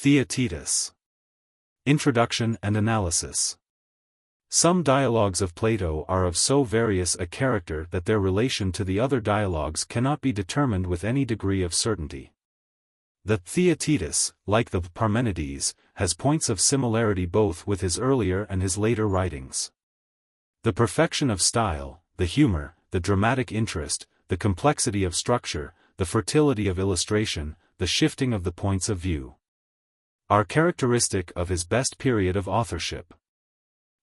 Theaetetus. Introduction and analysis. Some dialogues of Plato are of so various a character that their relation to the other dialogues cannot be determined with any degree of certainty. The Theaetetus, like the Parmenides, has points of similarity both with his earlier and his later writings. The perfection of style, the humor, the dramatic interest, the complexity of structure, the fertility of illustration, the shifting of the points of view, are characteristic of his best period of authorship.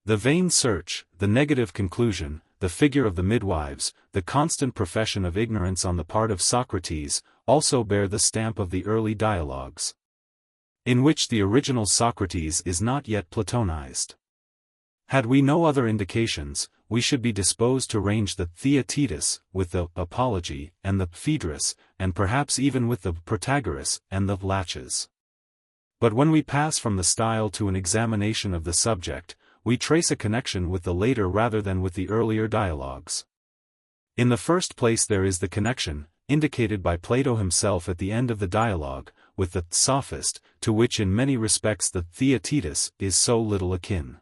The vain search, the negative conclusion, the figure of the midwives, the constant profession of ignorance on the part of Socrates, also bear the stamp of the early dialogues, in which the original Socrates is not yet Platonized. Had we no other indications, we should be disposed to range the Theaetetus with the Apology and the Phaedrus, and perhaps even with the Protagoras and the Laches. But when we pass from the style to an examination of the subject, we trace a connection with the later rather than with the earlier dialogues. In the first place there is the connection, indicated by Plato himself at the end of the dialogue, with the sophist, to which in many respects the Theaetetus is so little akin.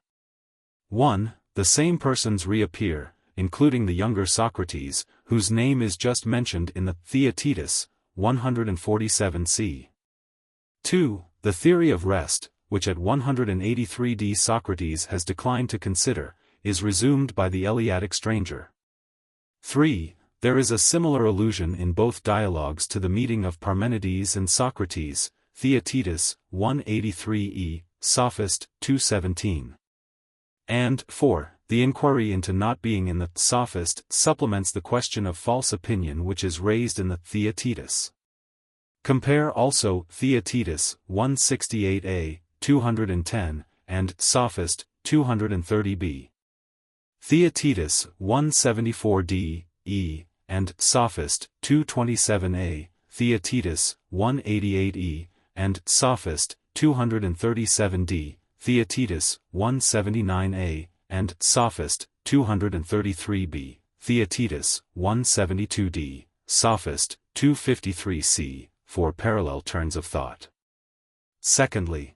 1. The same persons reappear, including the younger Socrates, whose name is just mentioned in the Theaetetus, 147 c. 2. The theory of rest, which at 183 d Socrates has declined to consider, is resumed by the Eleatic stranger. 3. There is a similar allusion in both dialogues to the meeting of Parmenides and Socrates, Theaetetus, 183e, Sophist, 217. And, 4. The inquiry into not being in the Sophist supplements the question of false opinion which is raised in the Theaetetus. Compare also Theaetetus, 168a, 210, and Sophist, 230b. Theaetetus, 174d, e, and Sophist, 227a, Theaetetus, 188e, and Sophist, 237d, Theaetetus, 179a, and Sophist, 233b, Theaetetus, 172d, Sophist, 253c, for parallel turns of thought. Secondly,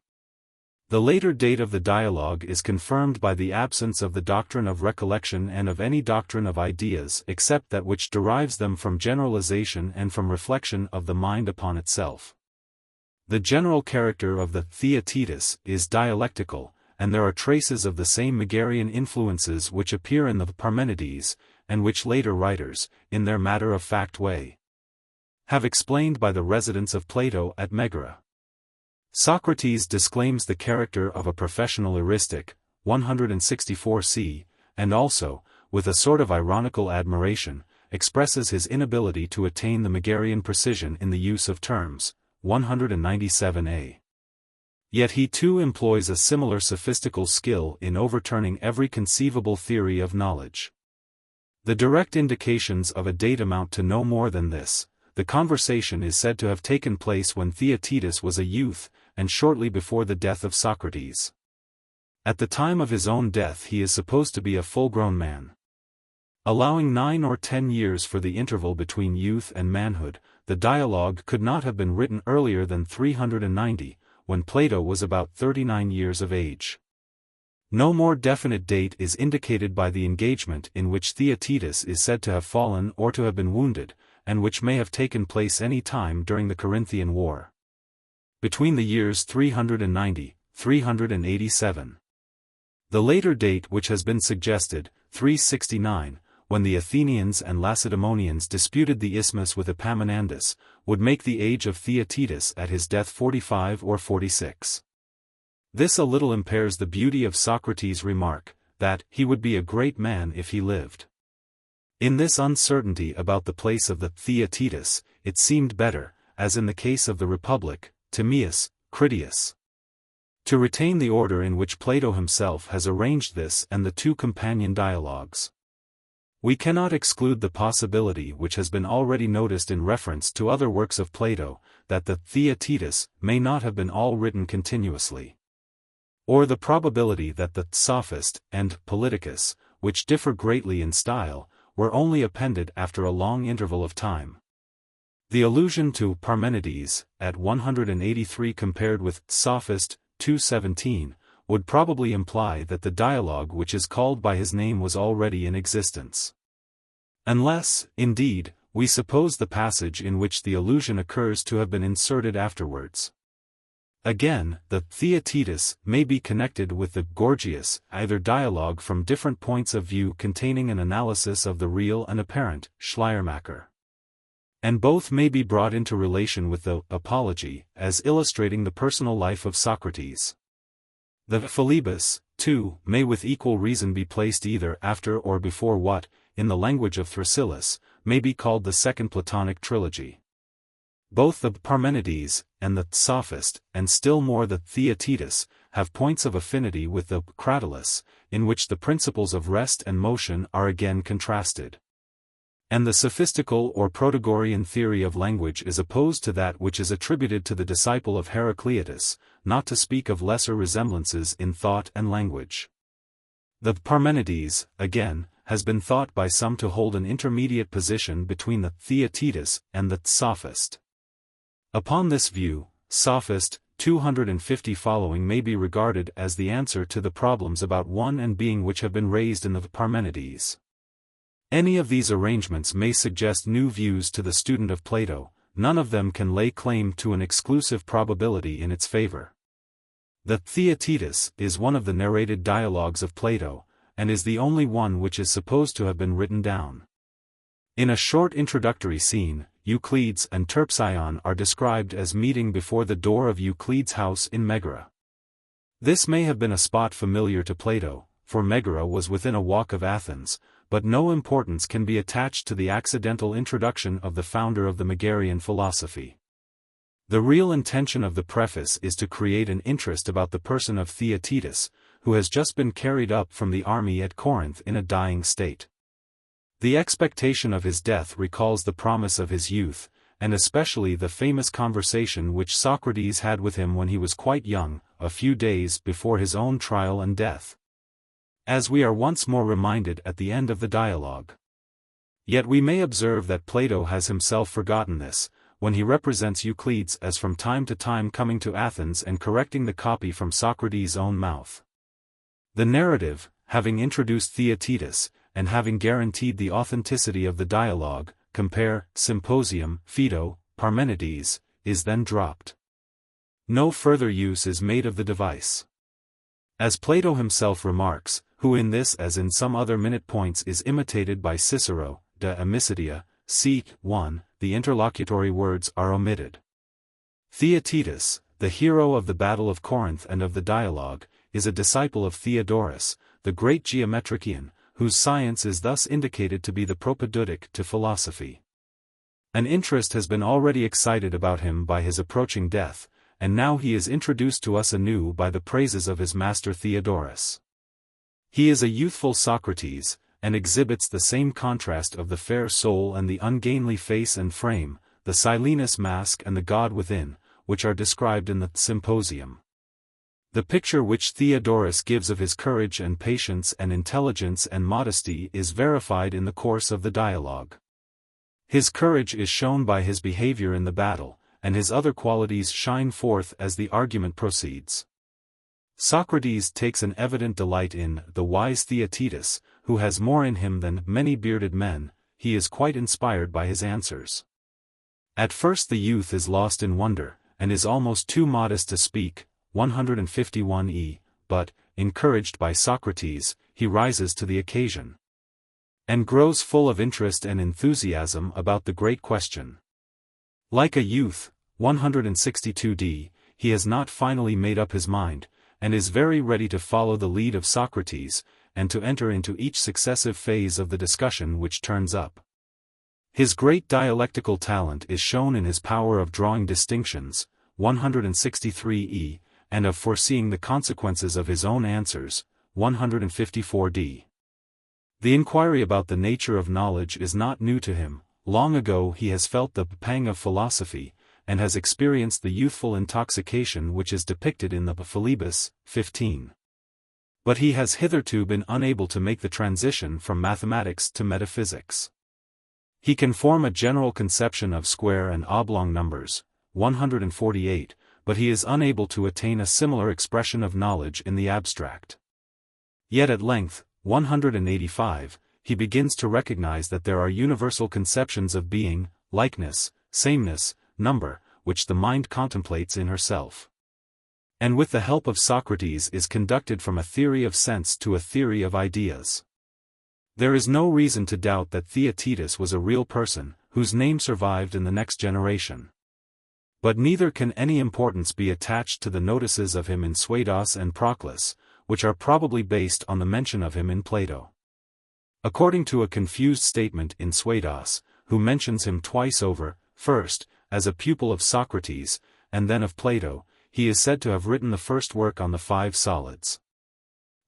the later date of the dialogue is confirmed by the absence of the doctrine of recollection and of any doctrine of ideas except that which derives them from generalization and from reflection of the mind upon itself. The general character of the Theaetetus is dialectical, and there are traces of the same Megarian influences which appear in the Parmenides, and which later writers, in their matter-of-fact way, have explained by the residence of Plato at Megara. Socrates disclaims the character of a professional heuristic, 164 c, and also, with a sort of ironical admiration, expresses his inability to attain the Megarian precision in the use of terms, 197a. Yet he too employs a similar sophistical skill in overturning every conceivable theory of knowledge. The direct indications of a date amount to no more than this. The conversation is said to have taken place when Theaetetus was a youth, and shortly before the death of Socrates. At the time of his own death he is supposed to be a full-grown man. Allowing 9 or 10 years for the interval between youth and manhood, the dialogue could not have been written earlier than 390, when Plato was about 39 years of age. No more definite date is indicated by the engagement in which Theaetetus is said to have fallen or to have been wounded, and which may have taken place any time during the Corinthian War, between the years 390–387. The later date which has been suggested, 369, when the Athenians and Lacedaemonians disputed the isthmus with Epaminondas, would make the age of Theaetetus at his death 45 or 46. This a little impairs the beauty of Socrates' remark, that he would be a great man if he lived. In this uncertainty about the place of the Theaetetus, it seemed better, as in the case of the Republic, Timaeus, Critias, to retain the order in which Plato himself has arranged this and the two companion dialogues. We cannot exclude the possibility which has been already noticed in reference to other works of Plato, that the Theaetetus may not have been all written continuously, or the probability that the Sophist and Politicus, which differ greatly in style, were only appended after a long interval of time. The allusion to Parmenides, at 183 compared with Sophist, 217, would probably imply that the dialogue which is called by his name was already in existence. Unless, indeed, we suppose the passage in which the allusion occurs to have been inserted afterwards. Again, the Theaetetus may be connected with the Gorgias, either dialogue from different points of view containing an analysis of the real and apparent, Schleiermacher. And both may be brought into relation with the Apology, as illustrating the personal life of Socrates. The Philebus, too, may with equal reason be placed either after or before what, in the language of Thrasyllus, may be called the Second Platonic Trilogy. Both the Parmenides, and the Sophist, and still more the Theaetetus, have points of affinity with the Cratylus, in which the principles of rest and motion are again contrasted. And the sophistical or Protagorean theory of language is opposed to that which is attributed to the disciple of Heraclitus, not to speak of lesser resemblances in thought and language. The Parmenides, again, has been thought by some to hold an intermediate position between the Theaetetus and the Sophist. Upon this view, Sophist, 250 following may be regarded as the answer to the problems about one and being which have been raised in the Parmenides. Any of these arrangements may suggest new views to the student of Plato, none of them can lay claim to an exclusive probability in its favor. The Theaetetus is one of the narrated dialogues of Plato, and is the only one which is supposed to have been written down. In a short introductory scene, Euclides and Terpsion are described as meeting before the door of Euclides' house in Megara. This may have been a spot familiar to Plato, for Megara was within a walk of Athens, but no importance can be attached to the accidental introduction of the founder of the Megarian philosophy. The real intention of the preface is to create an interest about the person of Theaetetus, who has just been carried up from the army at Corinth in a dying state. The expectation of his death recalls the promise of his youth, and especially the famous conversation which Socrates had with him when he was quite young, a few days before his own trial and death. As we are once more reminded at the end of the dialogue. Yet we may observe that Plato has himself forgotten this, when he represents Euclides as from time to time coming to Athens and correcting the copy from Socrates' own mouth. The narrative, having introduced Theaetetus, and having guaranteed the authenticity of the dialogue, compare Symposium, Phaedo, Parmenides, is then dropped. No further use is made of the device. As Plato himself remarks, who in this as in some other minute points is imitated by Cicero, De Amicitia, c. 1, the interlocutory words are omitted. Theaetetus, the hero of the Battle of Corinth and of the dialogue, is a disciple of Theodorus, the great geometrician, whose science is thus indicated to be the propedeutic to philosophy. An interest has been already excited about him by his approaching death, and now he is introduced to us anew by the praises of his master Theodorus. He is a youthful Socrates, and exhibits the same contrast of the fair soul and the ungainly face and frame, the Silenus mask and the god within, which are described in the Symposium. The picture which Theodorus gives of his courage and patience and intelligence and modesty is verified in the course of the dialogue. His courage is shown by his behavior in the battle, and his other qualities shine forth as the argument proceeds. Socrates takes an evident delight in the wise Theaetetus, who has more in him than many bearded men. He is quite inspired by his answers. At first the youth is lost in wonder, and is almost too modest to speak, 151 but, encouraged by Socrates, he rises to the occasion. And grows full of interest and enthusiasm about the great question. Like a youth, 162 he has not finally made up his mind, and is very ready to follow the lead of Socrates, and to enter into each successive phase of the discussion which turns up. His great dialectical talent is shown in his power of drawing distinctions, 163 and of foreseeing the consequences of his own answers, 154 The inquiry about the nature of knowledge is not new to him. Long ago he has felt the pang of philosophy, and has experienced the youthful intoxication which is depicted in the Philebus, 15. But he has hitherto been unable to make the transition from mathematics to metaphysics. He can form a general conception of square and oblong numbers, 148, but he is unable to attain a similar expression of knowledge in the abstract. Yet at length, 185, he begins to recognize that there are universal conceptions of being, likeness, sameness, number, which the mind contemplates in herself. And with the help of Socrates is conducted from a theory of sense to a theory of ideas. There is no reason to doubt that Theaetetus was a real person, whose name survived in the next generation. But neither can any importance be attached to the notices of him in Suidas and Proclus, which are probably based on the mention of him in Plato. According to a confused statement in Suidas, who mentions him twice over, first, as a pupil of Socrates, and then of Plato, he is said to have written the first work on the five solids.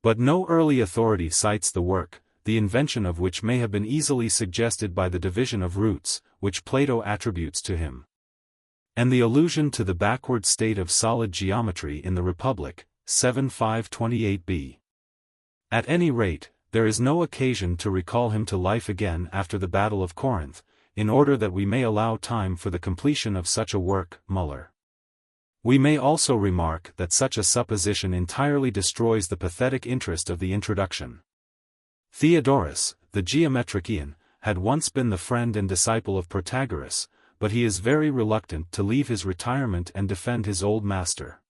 But no early authority cites the work, the invention of which may have been easily suggested by the division of roots, which Plato attributes to him. And the allusion to the backward state of solid geometry in the Republic, 7:528b. At any rate, there is no occasion to recall him to life again after the Battle of Corinth, in order that we may allow time for the completion of such a work, Muller. We may also remark that such a supposition entirely destroys the pathetic interest of the introduction. Theodorus, the geometrician, had once been the friend and disciple of Protagoras, but he is very reluctant to leave his retirement and defend his old master.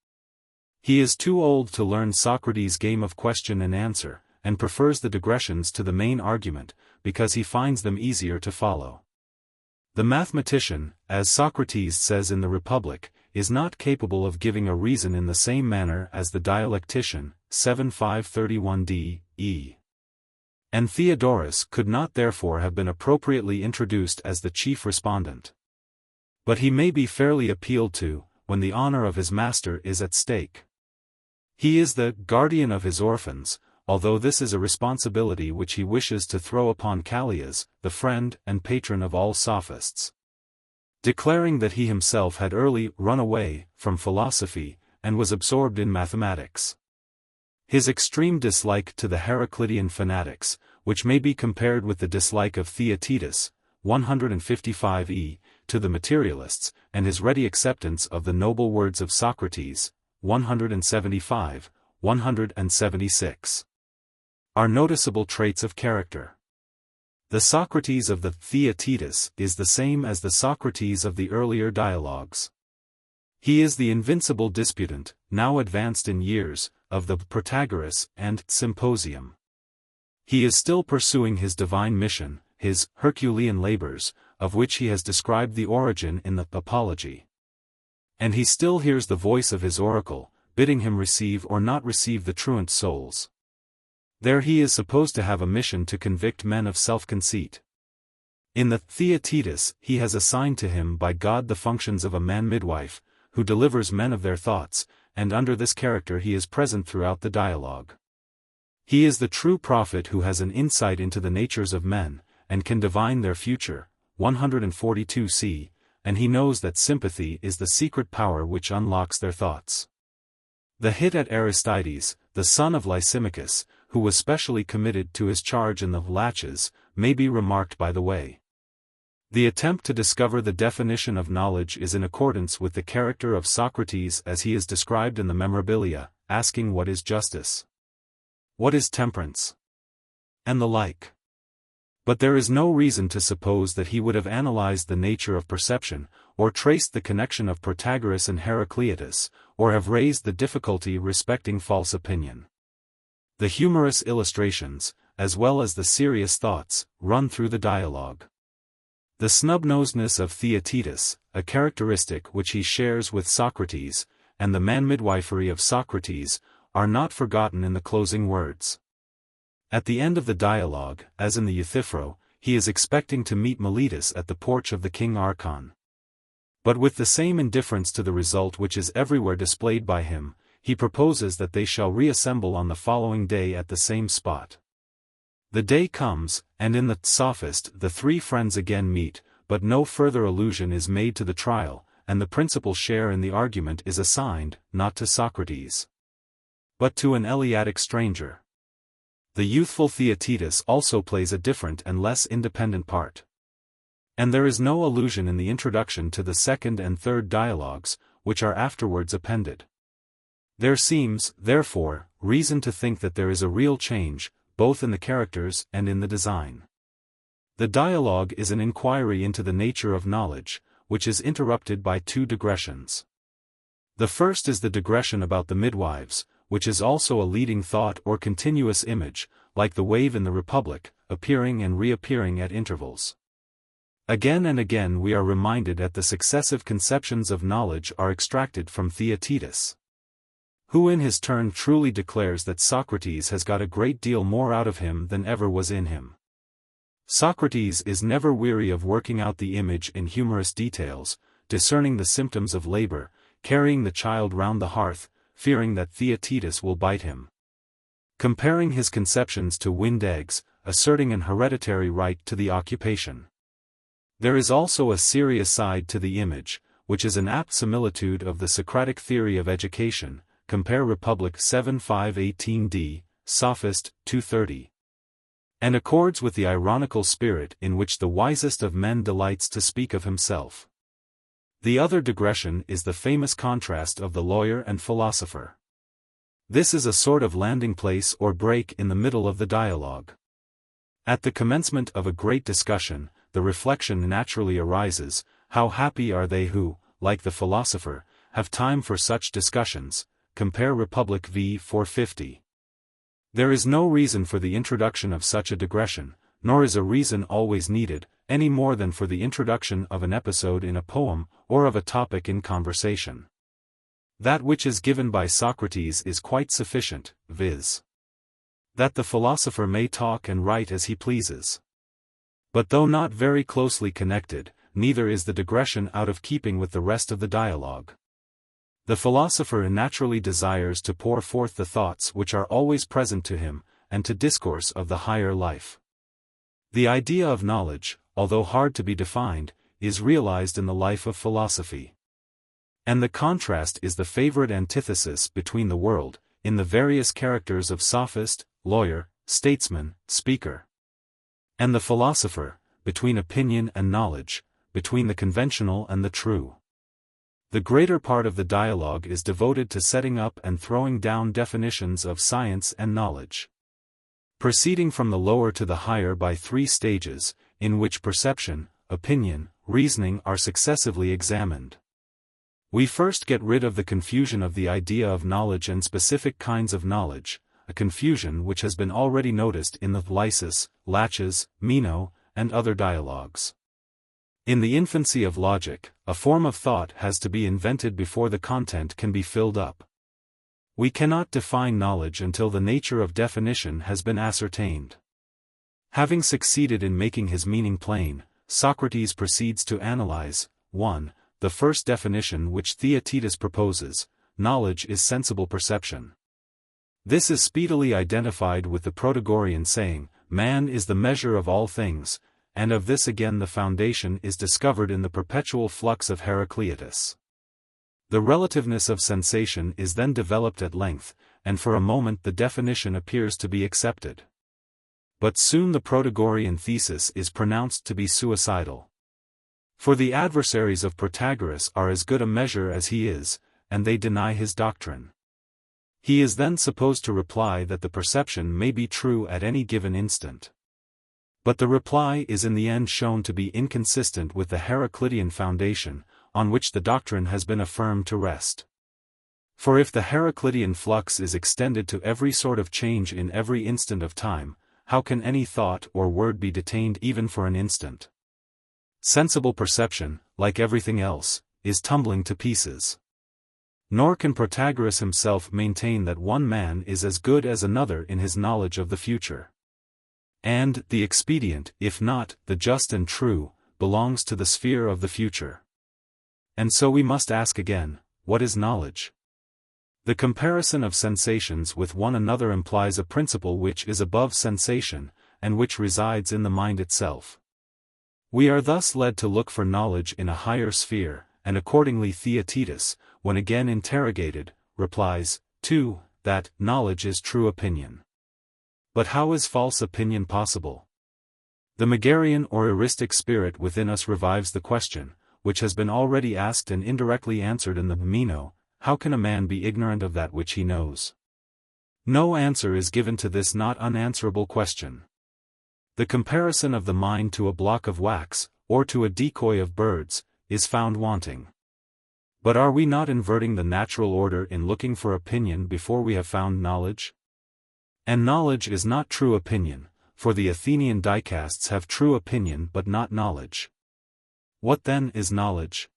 He is too old to learn Socrates' game of question and answer, and prefers the digressions to the main argument, because he finds them easier to follow. The mathematician, as Socrates says in the Republic, is not capable of giving a reason in the same manner as the dialectician, 7:531d.e. And Theodorus could not therefore have been appropriately introduced as the chief respondent. But he may be fairly appealed to, when the honor of his master is at stake. He is the guardian of his orphans, although this is a responsibility which he wishes to throw upon Callias, the friend and patron of all sophists. Declaring that he himself had early run away from philosophy, and was absorbed in mathematics. His extreme dislike to the Heraclitean fanatics, which may be compared with the dislike of Theaetetus, 155e, to the materialists, and his ready acceptance of the noble words of Socrates, 175, 176, are noticeable traits of character. The Socrates of the Theaetetus is the same as the Socrates of the earlier dialogues. He is the invincible disputant, now advanced in years, of the Protagoras and Symposium. He is still pursuing his divine mission, his Herculean labors, of which he has described the origin in the Apology. And he still hears the voice of his oracle, bidding him receive or not receive the truant souls. There he is supposed to have a mission to convict men of self-conceit. In the Theaetetus he has assigned to him by God the functions of a man-midwife, who delivers men of their thoughts, and under this character he is present throughout the dialogue. He is the true prophet who has an insight into the natures of men, and can divine their future, 142c, and he knows that sympathy is the secret power which unlocks their thoughts. The hit at Aristides, the son of Lysimachus, who was specially committed to his charge in the Laches, may be remarked by the way. The attempt to discover the definition of knowledge is in accordance with the character of Socrates as he is described in the Memorabilia, asking what is justice, what is temperance, and the like. But there is no reason to suppose that he would have analyzed the nature of perception, or traced the connection of Protagoras and Heraclitus, or have raised the difficulty respecting false opinion. The humorous illustrations, as well as the serious thoughts, run through the dialogue. The snub-nosedness of Theaetetus, a characteristic which he shares with Socrates, and the man-midwifery of Socrates, are not forgotten in the closing words. At the end of the dialogue, as in the Euthyphro, he is expecting to meet Meletus at the porch of the king Archon. But with the same indifference to the result which is everywhere displayed by him, he proposes that they shall reassemble on the following day at the same spot. The day comes, and in the Sophist the three friends again meet, but no further allusion is made to the trial, and the principal share in the argument is assigned, not to Socrates, but to an Eleatic stranger. The youthful Theaetetus also plays a different and less independent part. And there is no allusion in the introduction to the second and third dialogues, which are afterwards appended. There seems, therefore, reason to think that there is a real change, both in the characters and in the design. The dialogue is an inquiry into the nature of knowledge, which is interrupted by two digressions. The first is the digression about the midwives, which is also a leading thought or continuous image, like the wave in the Republic, appearing and reappearing at intervals. Again and again we are reminded that the successive conceptions of knowledge are extracted from Theaetetus, who in his turn truly declares that Socrates has got a great deal more out of him than ever was in him. Socrates is never weary of working out the image in humorous details, discerning the symptoms of labor, carrying the child round the hearth, fearing that Theaetetus will bite him, comparing his conceptions to wind eggs, asserting an hereditary right to the occupation. There is also a serious side to the image, which is an apt similitude of the Socratic theory of education, compare Republic 7:5-18d, Sophist 230. And accords with the ironical spirit in which the wisest of men delights to speak of himself. The other digression is the famous contrast of the lawyer and philosopher. This is a sort of landing place or break in the middle of the dialogue. At the commencement of a great discussion, the reflection naturally arises, how happy are they who, like the philosopher, have time for such discussions, compare Republic v. 450. There is no reason for the introduction of such a digression, nor is a reason always needed, any more than for the introduction of an episode in a poem, or of a topic in conversation. That which is given by Socrates is quite sufficient, viz. that the philosopher may talk and write as he pleases. But though not very closely connected, neither is the digression out of keeping with the rest of the dialogue. The philosopher naturally desires to pour forth the thoughts which are always present to him, and to discourse of the higher life. The idea of knowledge, although hard to be defined, is realized in the life of philosophy. And the contrast is the favorite antithesis between the world, in the various characters of sophist, lawyer, statesman, speaker, and the philosopher, between opinion and knowledge, between the conventional and the true. The greater part of the dialogue is devoted to setting up and throwing down definitions of science and knowledge, proceeding from the lower to the higher by three stages, in which perception, opinion, reasoning are successively examined. We first get rid of the confusion of the idea of knowledge and specific kinds of knowledge, a confusion which has been already noticed in the Lysis, Laches, Meno, and other dialogues. In the infancy of logic, a form of thought has to be invented before the content can be filled up. We cannot define knowledge until the nature of definition has been ascertained. Having succeeded in making his meaning plain, Socrates proceeds to analyze, 1. The first definition which Theaetetus proposes: knowledge is sensible perception. This is speedily identified with the Protagorean saying, man is the measure of all things, and of this again the foundation is discovered in the perpetual flux of Heraclitus. The relativeness of sensation is then developed at length, and for a moment the definition appears to be accepted. But soon the Protagorean thesis is pronounced to be suicidal. For the adversaries of Protagoras are as good a measure as he is, and they deny his doctrine. He is then supposed to reply that the perception may be true at any given instant. But the reply is in the end shown to be inconsistent with the Heraclitean foundation, on which the doctrine has been affirmed to rest. For if the Heraclitean flux is extended to every sort of change in every instant of time, how can any thought or word be detained even for an instant? Sensible perception, like everything else, is tumbling to pieces. Nor can Protagoras himself maintain that one man is as good as another in his knowledge of the future. And the expedient, if not the just and true, belongs to the sphere of the future. And so we must ask again, what is knowledge? The comparison of sensations with one another implies a principle which is above sensation, and which resides in the mind itself. We are thus led to look for knowledge in a higher sphere, and accordingly Theaetetus, when again interrogated, replies, 2. That knowledge is true opinion. But how is false opinion possible? The Megarian or eristic spirit within us revives the question, which has been already asked and indirectly answered in the Meno, how can a man be ignorant of that which he knows? No answer is given to this not unanswerable question. The comparison of the mind to a block of wax, or to a decoy of birds, is found wanting. But are we not inverting the natural order in looking for opinion before we have found knowledge? And knowledge is not true opinion, for the Athenian dicasts have true opinion but not knowledge. What then is knowledge?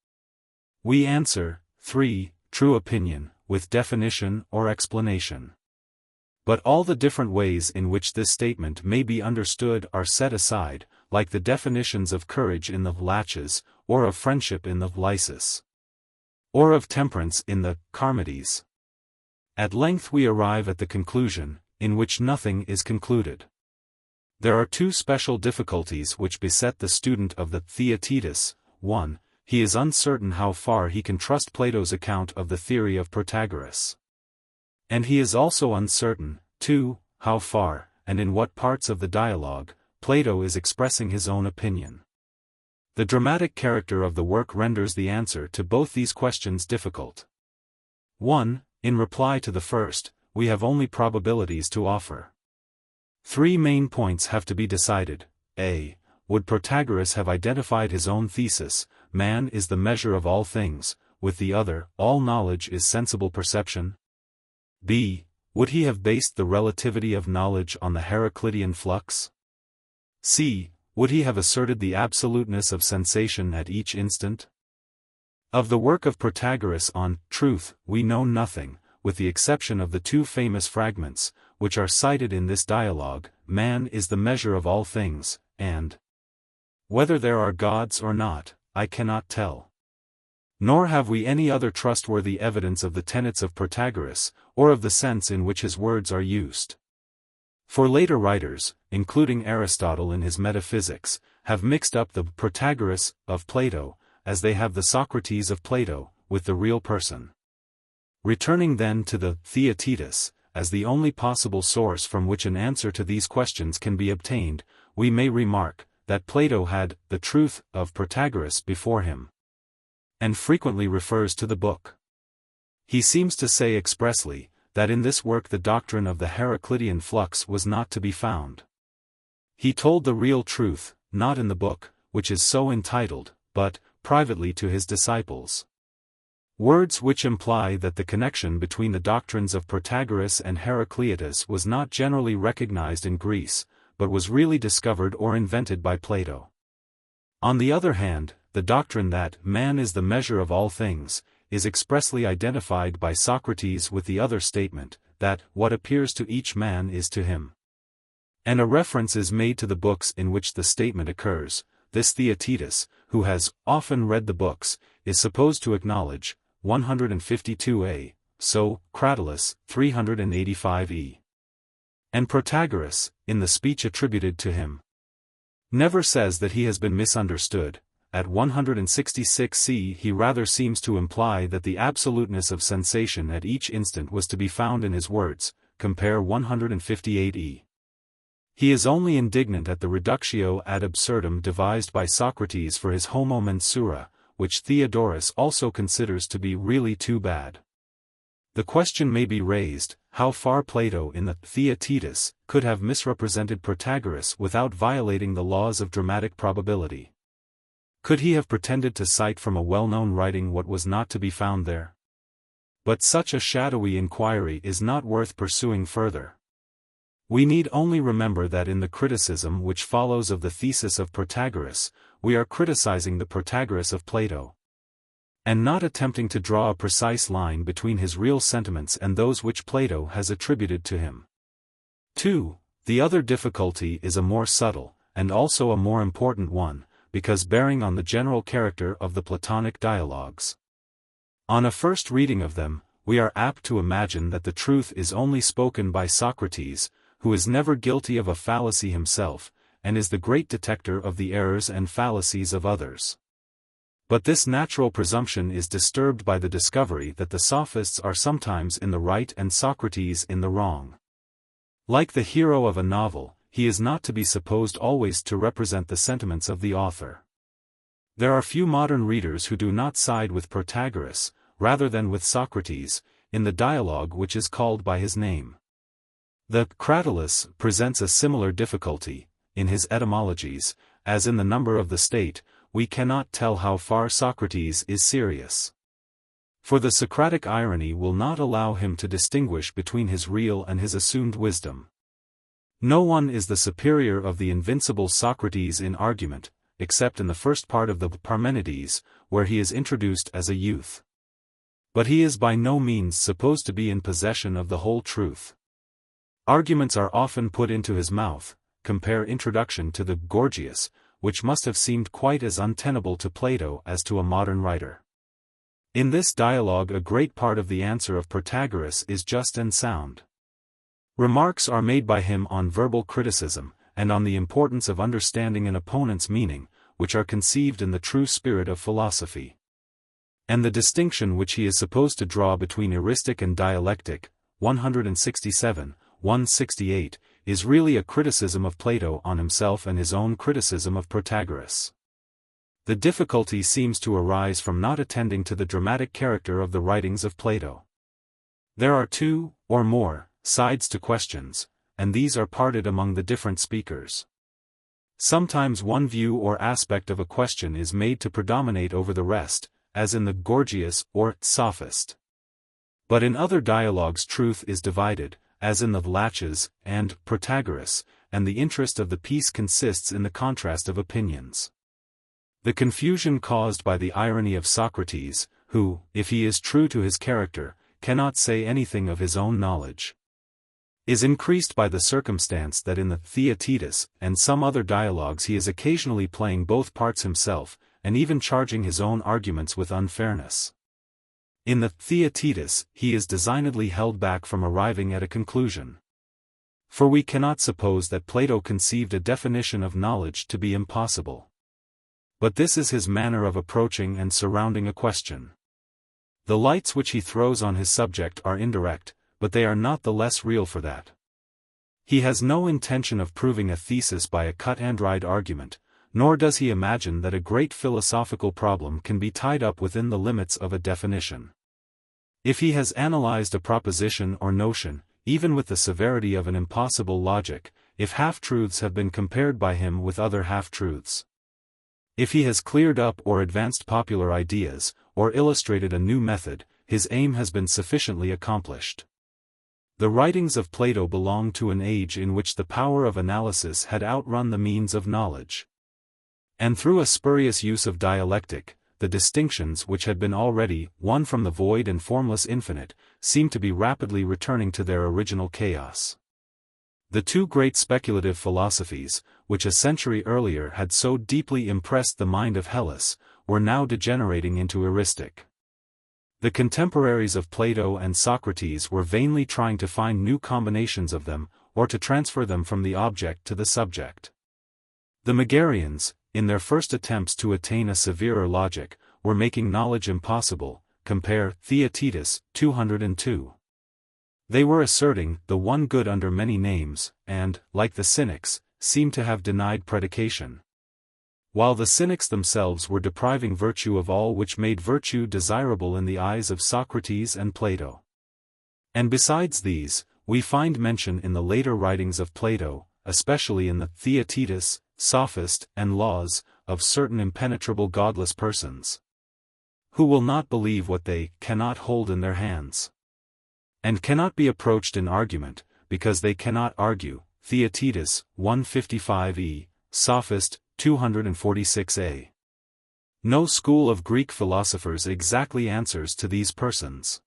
We answer, 3, true opinion, with definition or explanation. But all the different ways in which this statement may be understood are set aside, like the definitions of courage in the Laches, or of friendship in the Lysis, or of temperance in the Charmides. At length we arrive at the conclusion, in which nothing is concluded. There are two special difficulties which beset the student of the Theaetetus. 1. He is uncertain how far he can trust Plato's account of the theory of Protagoras. And he is also uncertain, 2, how far, and in what parts of the dialogue, Plato is expressing his own opinion. The dramatic character of the work renders the answer to both these questions difficult. 1. In reply to the first, we have only probabilities to offer. 3 main points have to be decided. A. Would Protagoras have identified his own thesis, man is the measure of all things, with the other, all knowledge is sensible perception? B. Would he have based the relativity of knowledge on the Heraclitean flux? C. Would he have asserted the absoluteness of sensation at each instant? Of the work of Protagoras on truth, we know nothing, with the exception of the two famous fragments, which are cited in this dialogue, man is the measure of all things, and whether there are gods or not, I cannot tell. Nor have we any other trustworthy evidence of the tenets of Protagoras, or of the sense in which his words are used. For later writers, including Aristotle in his Metaphysics, have mixed up the Protagoras of Plato, as they have the Socrates of Plato, with the real person. Returning then to the Theaetetus, as the only possible source from which an answer to these questions can be obtained, we may remark, that Plato had the truth of Protagoras before him, and frequently refers to the book. He seems to say expressly, that in this work the doctrine of the Heraclitean flux was not to be found. He told the real truth, not in the book, which is so entitled, but, privately to his disciples. Words which imply that the connection between the doctrines of Protagoras and Heraclitus was not generally recognized in Greece, but was really discovered or invented by Plato. On the other hand, the doctrine that man is the measure of all things, is expressly identified by Socrates with the other statement, that what appears to each man is to him. And a reference is made to the books in which the statement occurs. This Theaetetus, who has often read the books, is supposed to acknowledge, 152a, so, Cratylus, 385e. And Protagoras, in the speech attributed to him, never says that he has been misunderstood. At 166c he rather seems to imply that the absoluteness of sensation at each instant was to be found in his words, compare 158e. He is only indignant at the reductio ad absurdum devised by Socrates for his homo mensura, which Theodorus also considers to be really too bad. The question may be raised, how far Plato in the Theaetetus could have misrepresented Protagoras without violating the laws of dramatic probability. Could he have pretended to cite from a well-known writing what was not to be found there? But such a shadowy inquiry is not worth pursuing further. We need only remember that in the criticism which follows of the thesis of Protagoras, we are criticizing the Protagoras of Plato, and not attempting to draw a precise line between his real sentiments and those which Plato has attributed to him. 2. The other difficulty is a more subtle, and also a more important one, because bearing on the general character of the Platonic dialogues. On a first reading of them, we are apt to imagine that the truth is only spoken by Socrates, who is never guilty of a fallacy himself, and is the great detector of the errors and fallacies of others. But this natural presumption is disturbed by the discovery that the sophists are sometimes in the right and Socrates in the wrong. Like the hero of a novel, he is not to be supposed always to represent the sentiments of the author. There are few modern readers who do not side with Protagoras, rather than with Socrates, in the dialogue which is called by his name. The Cratylus presents a similar difficulty. In his etymologies, as in the number of the state, we cannot tell how far Socrates is serious. For the Socratic irony will not allow him to distinguish between his real and his assumed wisdom. No one is the superior of the invincible Socrates in argument, except in the first part of the Parmenides, where he is introduced as a youth. But he is by no means supposed to be in possession of the whole truth. Arguments are often put into his mouth, compare Introduction to the Gorgias, which must have seemed quite as untenable to Plato as to a modern writer. In this dialogue a great part of the answer of Protagoras is just and sound. Remarks are made by him on verbal criticism, and on the importance of understanding an opponent's meaning, which are conceived in the true spirit of philosophy. And the distinction which he is supposed to draw between eristic and dialectic, 167, 168, is really a criticism of Plato on himself and his own criticism of Protagoras. The difficulty seems to arise from not attending to the dramatic character of the writings of Plato. There are two, or more, sides to questions, and these are parted among the different speakers. Sometimes one view or aspect of a question is made to predominate over the rest, as in the Gorgias or Sophist. But in other dialogues truth is divided, as in the Laches and Protagoras, and the interest of the piece consists in the contrast of opinions. The confusion caused by the irony of Socrates, who, if he is true to his character, cannot say anything of his own knowledge, is increased by the circumstance that in the Theaetetus and some other dialogues he is occasionally playing both parts himself, and even charging his own arguments with unfairness. In the Theaetetus, he is designedly held back from arriving at a conclusion. For we cannot suppose that Plato conceived a definition of knowledge to be impossible. But this is his manner of approaching and surrounding a question. The lights which he throws on his subject are indirect, but they are not the less real for that. He has no intention of proving a thesis by a cut-and-dried argument, nor does he imagine that a great philosophical problem can be tied up within the limits of a definition. If he has analyzed a proposition or notion, even with the severity of an impossible logic, if half-truths have been compared by him with other half-truths, if he has cleared up or advanced popular ideas, or illustrated a new method, his aim has been sufficiently accomplished. The writings of Plato belong to an age in which the power of analysis had outrun the means of knowledge. And through a spurious use of dialectic, the distinctions which had been already won from the void and formless infinite, seem to be rapidly returning to their original chaos. The two great speculative philosophies, which a century earlier had so deeply impressed the mind of Hellas, were now degenerating into eristic. The contemporaries of Plato and Socrates were vainly trying to find new combinations of them, or to transfer them from the object to the subject. The Megarians, in their first attempts to attain a severer logic, were making knowledge impossible, compare Theaetetus, 202. They were asserting the one good under many names, and, like the Cynics, seemed to have denied predication. While the Cynics themselves were depriving virtue of all which made virtue desirable in the eyes of Socrates and Plato. And besides these, we find mention in the later writings of Plato, especially in the Theaetetus, Sophist, and Laws, of certain impenetrable godless persons, who will not believe what they cannot hold in their hands, and cannot be approached in argument, because they cannot argue. Theaetetus, 155e, Sophist, 246a. No school of Greek philosophers exactly answers to these persons,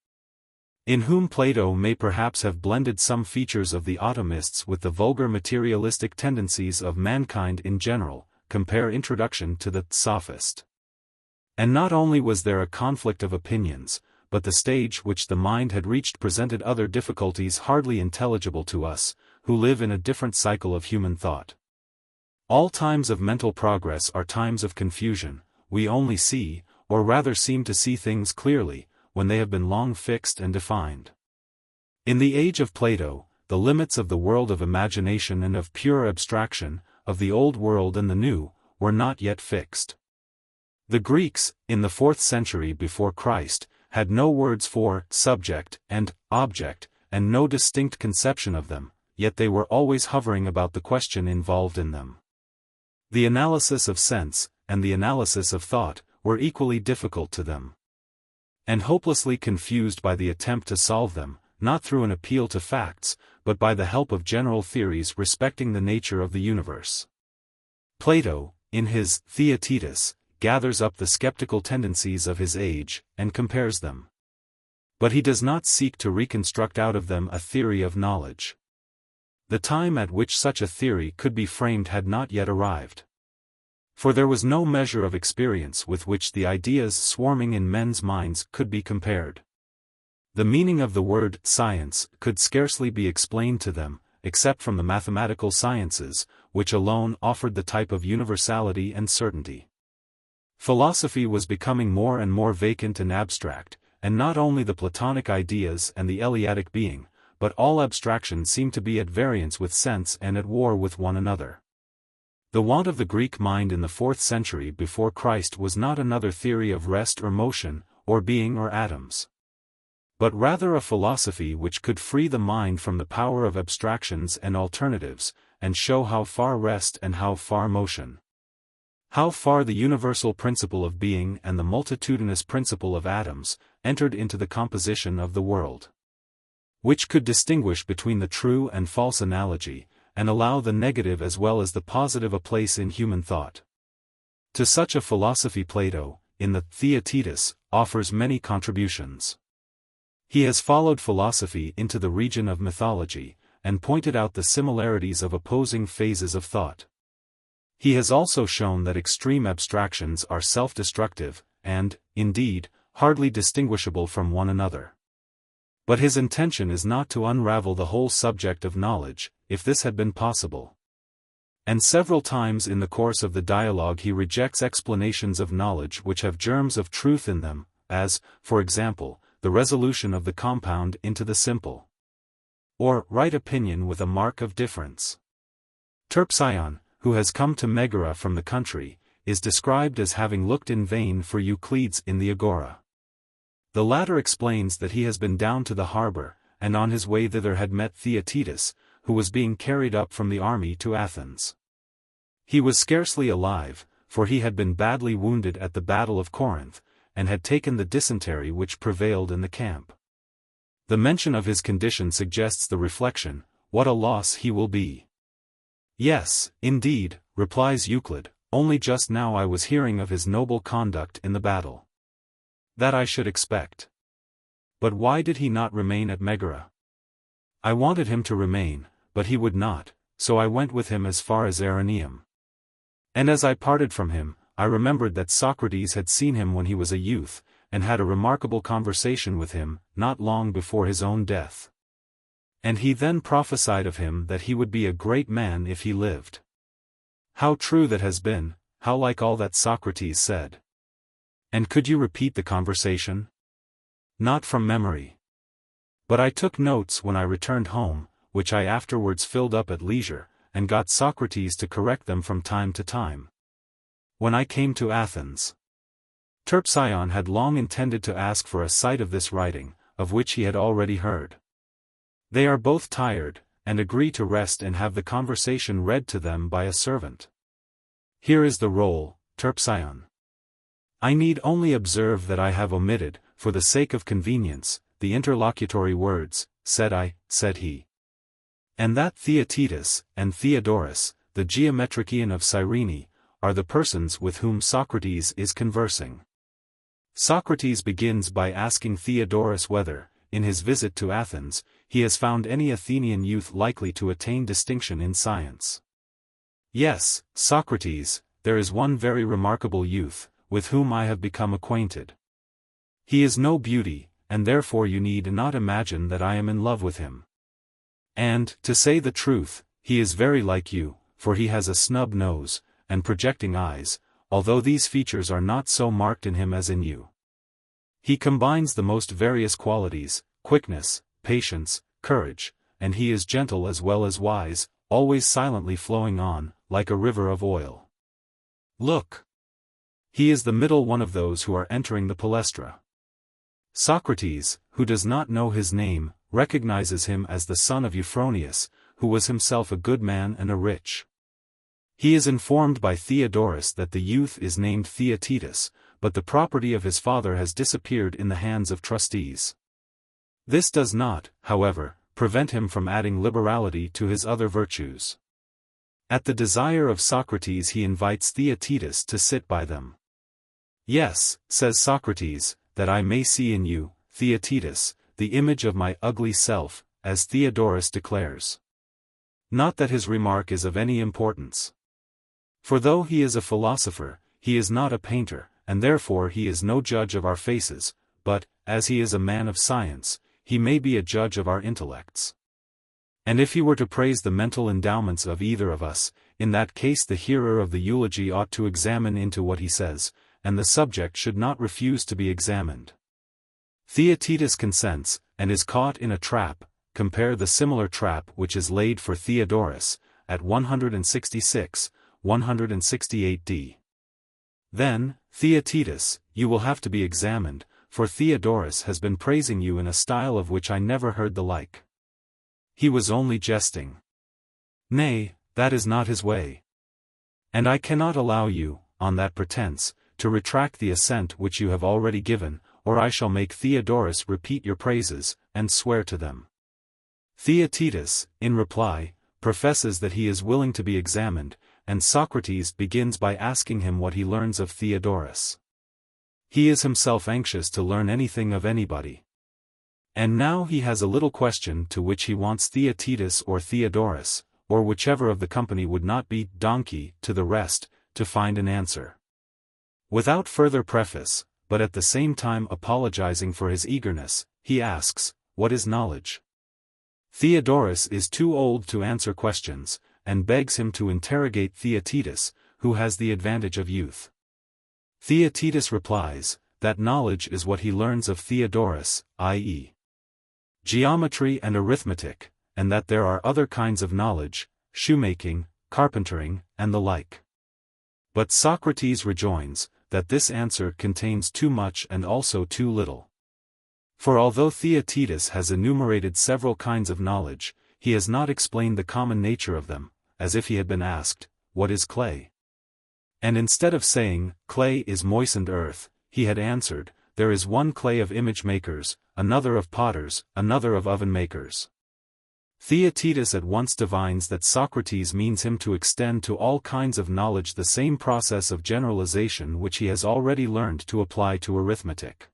in whom Plato may perhaps have blended some features of the atomists with the vulgar materialistic tendencies of mankind in general, compare Introduction to the Sophist. And not only was there a conflict of opinions, but the stage which the mind had reached presented other difficulties hardly intelligible to us, who live in a different cycle of human thought. All times of mental progress are times of confusion. We only see, or rather seem to see things clearly, when they have been long fixed and defined. In the age of Plato, the limits of the world of imagination and of pure abstraction, of the old world and the new, were not yet fixed. The Greeks, in the 4th century before Christ, had no words for subject and object, and no distinct conception of them, yet they were always hovering about the question involved in them. The analysis of sense, and the analysis of thought, were equally difficult to them, and hopelessly confused by the attempt to solve them, not through an appeal to facts, but by the help of general theories respecting the nature of the universe. Plato, in his Theaetetus, gathers up the skeptical tendencies of his age, and compares them. But he does not seek to reconstruct out of them a theory of knowledge. The time at which such a theory could be framed had not yet arrived. For there was no measure of experience with which the ideas swarming in men's minds could be compared. The meaning of the word science could scarcely be explained to them, except from the mathematical sciences, which alone offered the type of universality and certainty. Philosophy was becoming more and more vacant and abstract, and not only the Platonic ideas and the Eleatic being, but all abstraction seemed to be at variance with sense and at war with one another. The want of the Greek mind in the 4th century before Christ was not another theory of rest or motion, or being or atoms, but rather a philosophy which could free the mind from the power of abstractions and alternatives, and show how far rest and how far motion, how far the universal principle of being and the multitudinous principle of atoms, entered into the composition of the world, which could distinguish between the true and false analogy, and allow the negative as well as the positive a place in human thought. To such a philosophy Plato, in the Theaetetus, offers many contributions. He has followed philosophy into the region of mythology, and pointed out the similarities of opposing phases of thought. He has also shown that extreme abstractions are self-destructive, and, indeed, hardly distinguishable from one another. But his intention is not to unravel the whole subject of knowledge, if this had been possible. And several times in the course of the dialogue he rejects explanations of knowledge which have germs of truth in them, as, for example, the resolution of the compound into the simple, or right opinion with a mark of difference. Terpsion, who has come to Megara from the country, is described as having looked in vain for Euclides in the agora. The latter explains that he has been down to the harbor, and on his way thither had met Theaetetus, who was being carried up from the army to Athens. He was scarcely alive, for he had been badly wounded at the Battle of Corinth, and had taken the dysentery which prevailed in the camp. The mention of his condition suggests the reflection, what a loss he will be. Yes, indeed, replies Euclid, only just now I was hearing of his noble conduct in the battle. That I should expect. But why did he not remain at Megara? I wanted him to remain, but he would not, so I went with him as far as Araneum. And as I parted from him, I remembered that Socrates had seen him when he was a youth, and had a remarkable conversation with him, not long before his own death. And he then prophesied of him that he would be a great man if he lived. How true that has been, how like all that Socrates said. And could you repeat the conversation? Not from memory. But I took notes when I returned home, which I afterwards filled up at leisure, and got Socrates to correct them from time to time. When I came to Athens, Terpsion had long intended to ask for a sight of this writing, of which he had already heard. They are both tired, and agree to rest and have the conversation read to them by a servant. Here is the roll, Terpsion. I need only observe that I have omitted, for the sake of convenience, the interlocutory words, said he. And that Theaetetus, and Theodorus, the geometrician of Cyrene, are the persons with whom Socrates is conversing. Socrates begins by asking Theodorus whether, in his visit to Athens, he has found any Athenian youth likely to attain distinction in science. Yes, Socrates, there is one very remarkable youth, with whom I have become acquainted. He is no beauty, and therefore you need not imagine that I am in love with him. And, to say the truth, he is very like you, for he has a snub nose, and projecting eyes, although these features are not so marked in him as in you. He combines the most various qualities, quickness, patience, courage, and he is gentle as well as wise, always silently flowing on, like a river of oil. Look! He is the middle one of those who are entering the palestra. Socrates, who does not know his name, recognizes him as the son of Euphronius, who was himself a good man and a rich. He is informed by Theodorus that the youth is named Theaetetus, but the property of his father has disappeared in the hands of trustees. This does not, however, prevent him from adding liberality to his other virtues. At the desire of Socrates he invites Theaetetus to sit by them. Yes, says Socrates, that I may see in you, Theaetetus, the image of my ugly self, as Theodorus declares. Not that his remark is of any importance. For though he is a philosopher, he is not a painter, and therefore he is no judge of our faces, but, as he is a man of science, he may be a judge of our intellects. And if he were to praise the mental endowments of either of us, in that case the hearer of the eulogy ought to examine into what he says, and the subject should not refuse to be examined. Theaetetus consents, and is caught in a trap. Compare the similar trap which is laid for Theodorus, at 166, 168d. Then, Theaetetus, you will have to be examined, for Theodorus has been praising you in a style of which I never heard the like. He was only jesting. Nay, that is not his way. And I cannot allow you, on that pretense, to retract the assent which you have already given, or I shall make Theodorus repeat your praises, and swear to them. Theaetetus, in reply, professes that he is willing to be examined, and Socrates begins by asking him what he learns of Theodorus. He is himself anxious to learn anything of anybody. And now he has a little question to which he wants Theaetetus or Theodorus, or whichever of the company would not be donkey to the rest, to find an answer. Without further preface, but at the same time apologizing for his eagerness, he asks, what is knowledge? Theodorus is too old to answer questions, and begs him to interrogate Theaetetus, who has the advantage of youth. Theaetetus replies, that knowledge is what he learns of Theodorus, i.e., geometry and arithmetic, and that there are other kinds of knowledge, shoemaking, carpentering, and the like. But Socrates rejoins, that this answer contains too much and also too little. For although Theaetetus has enumerated several kinds of knowledge, he has not explained the common nature of them, as if he had been asked, what is clay? And instead of saying, clay is moistened earth, he had answered, there is one clay of image makers, another of potters, another of oven makers. Theaetetus at once divines that Socrates means him to extend to all kinds of knowledge the same process of generalization which he has already learned to apply to arithmetic.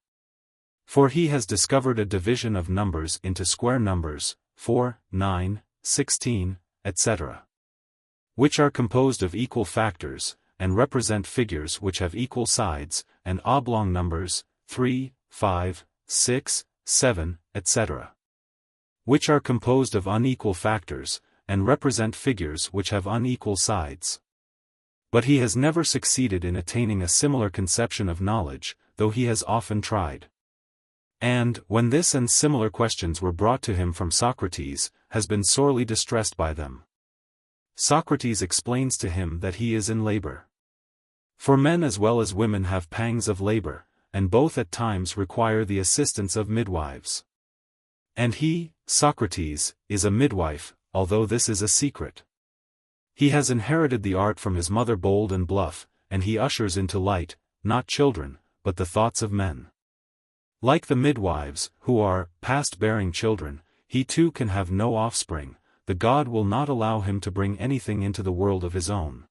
For he has discovered a division of numbers into square numbers, 4, 9, 16, etc., which are composed of equal factors, and represent figures which have equal sides, and oblong numbers, 3, 5, 6, 7, etc., which are composed of unequal factors, and represent figures which have unequal sides. But he has never succeeded in attaining a similar conception of knowledge, though he has often tried. And, when this and similar questions were brought to him from Socrates, has been sorely distressed by them. Socrates explains to him that he is in labor. For men as well as women have pangs of labor, and both at times require the assistance of midwives. And he, Socrates, is a midwife, although this is a secret. He has inherited the art from his mother Bold and Bluff, and he ushers into light, not children, but the thoughts of men. Like the midwives, who are past bearing children, he too can have no offspring, the god will not allow him to bring anything into the world of his own.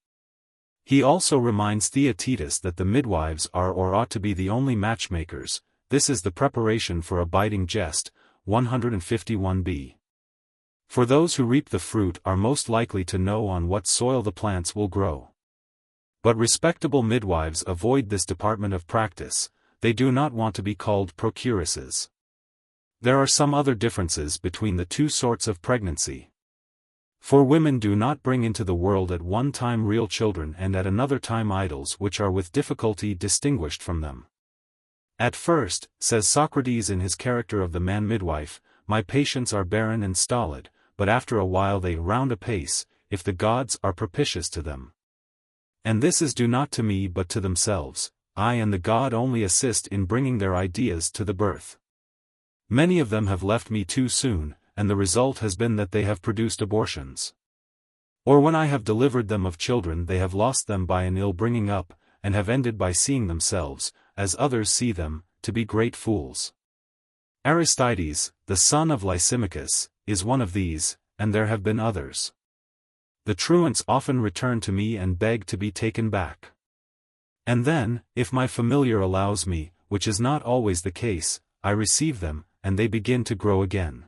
He also reminds Theaetetus that the midwives are or ought to be the only matchmakers. This is the preparation for a biting jest, 151b. For those who reap the fruit are most likely to know on what soil the plants will grow. But respectable midwives avoid this department of practice, they do not want to be called procuresses. There are some other differences between the two sorts of pregnancy. For women do not bring into the world at one time real children and at another time idols which are with difficulty distinguished from them. At first, says Socrates in his character of the man midwife, my patients are barren and stolid, but after a while they round apace, if the gods are propitious to them. And this is due not to me but to themselves. I and the god only assist in bringing their ideas to the birth. Many of them have left me too soon, and the result has been that they have produced abortions. Or when I have delivered them of children they have lost them by an ill bringing up, and have ended by seeing themselves, as others see them, to be great fools. Aristides, the son of Lysimachus, is one of these, and there have been others. The truants often return to me and beg to be taken back. And then, if my familiar allows me, which is not always the case, I receive them, and they begin to grow again.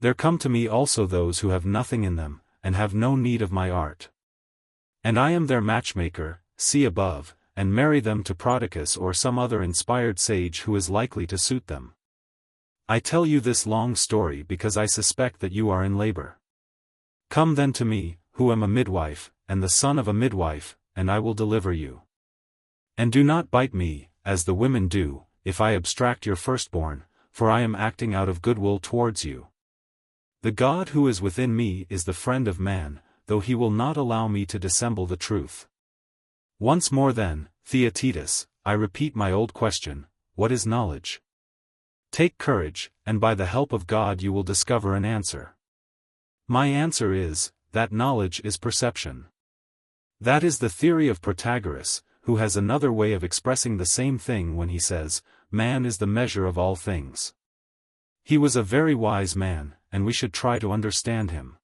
There come to me also those who have nothing in them, and have no need of my art. And I am their matchmaker, see above, and marry them to Prodicus or some other inspired sage who is likely to suit them. I tell you this long story because I suspect that you are in labor. Come then to me, who am a midwife, and the son of a midwife, and I will deliver you. And do not bite me, as the women do, if I abstract your firstborn, for I am acting out of goodwill towards you. The God who is within me is the friend of man, though he will not allow me to dissemble the truth. Once more then, Theaetetus, I repeat my old question, what is knowledge? Take courage, and by the help of God you will discover an answer. My answer is, that knowledge is perception. That is the theory of Protagoras, who has another way of expressing the same thing when he says, man is the measure of all things. He was a very wise man, and we should try to understand him.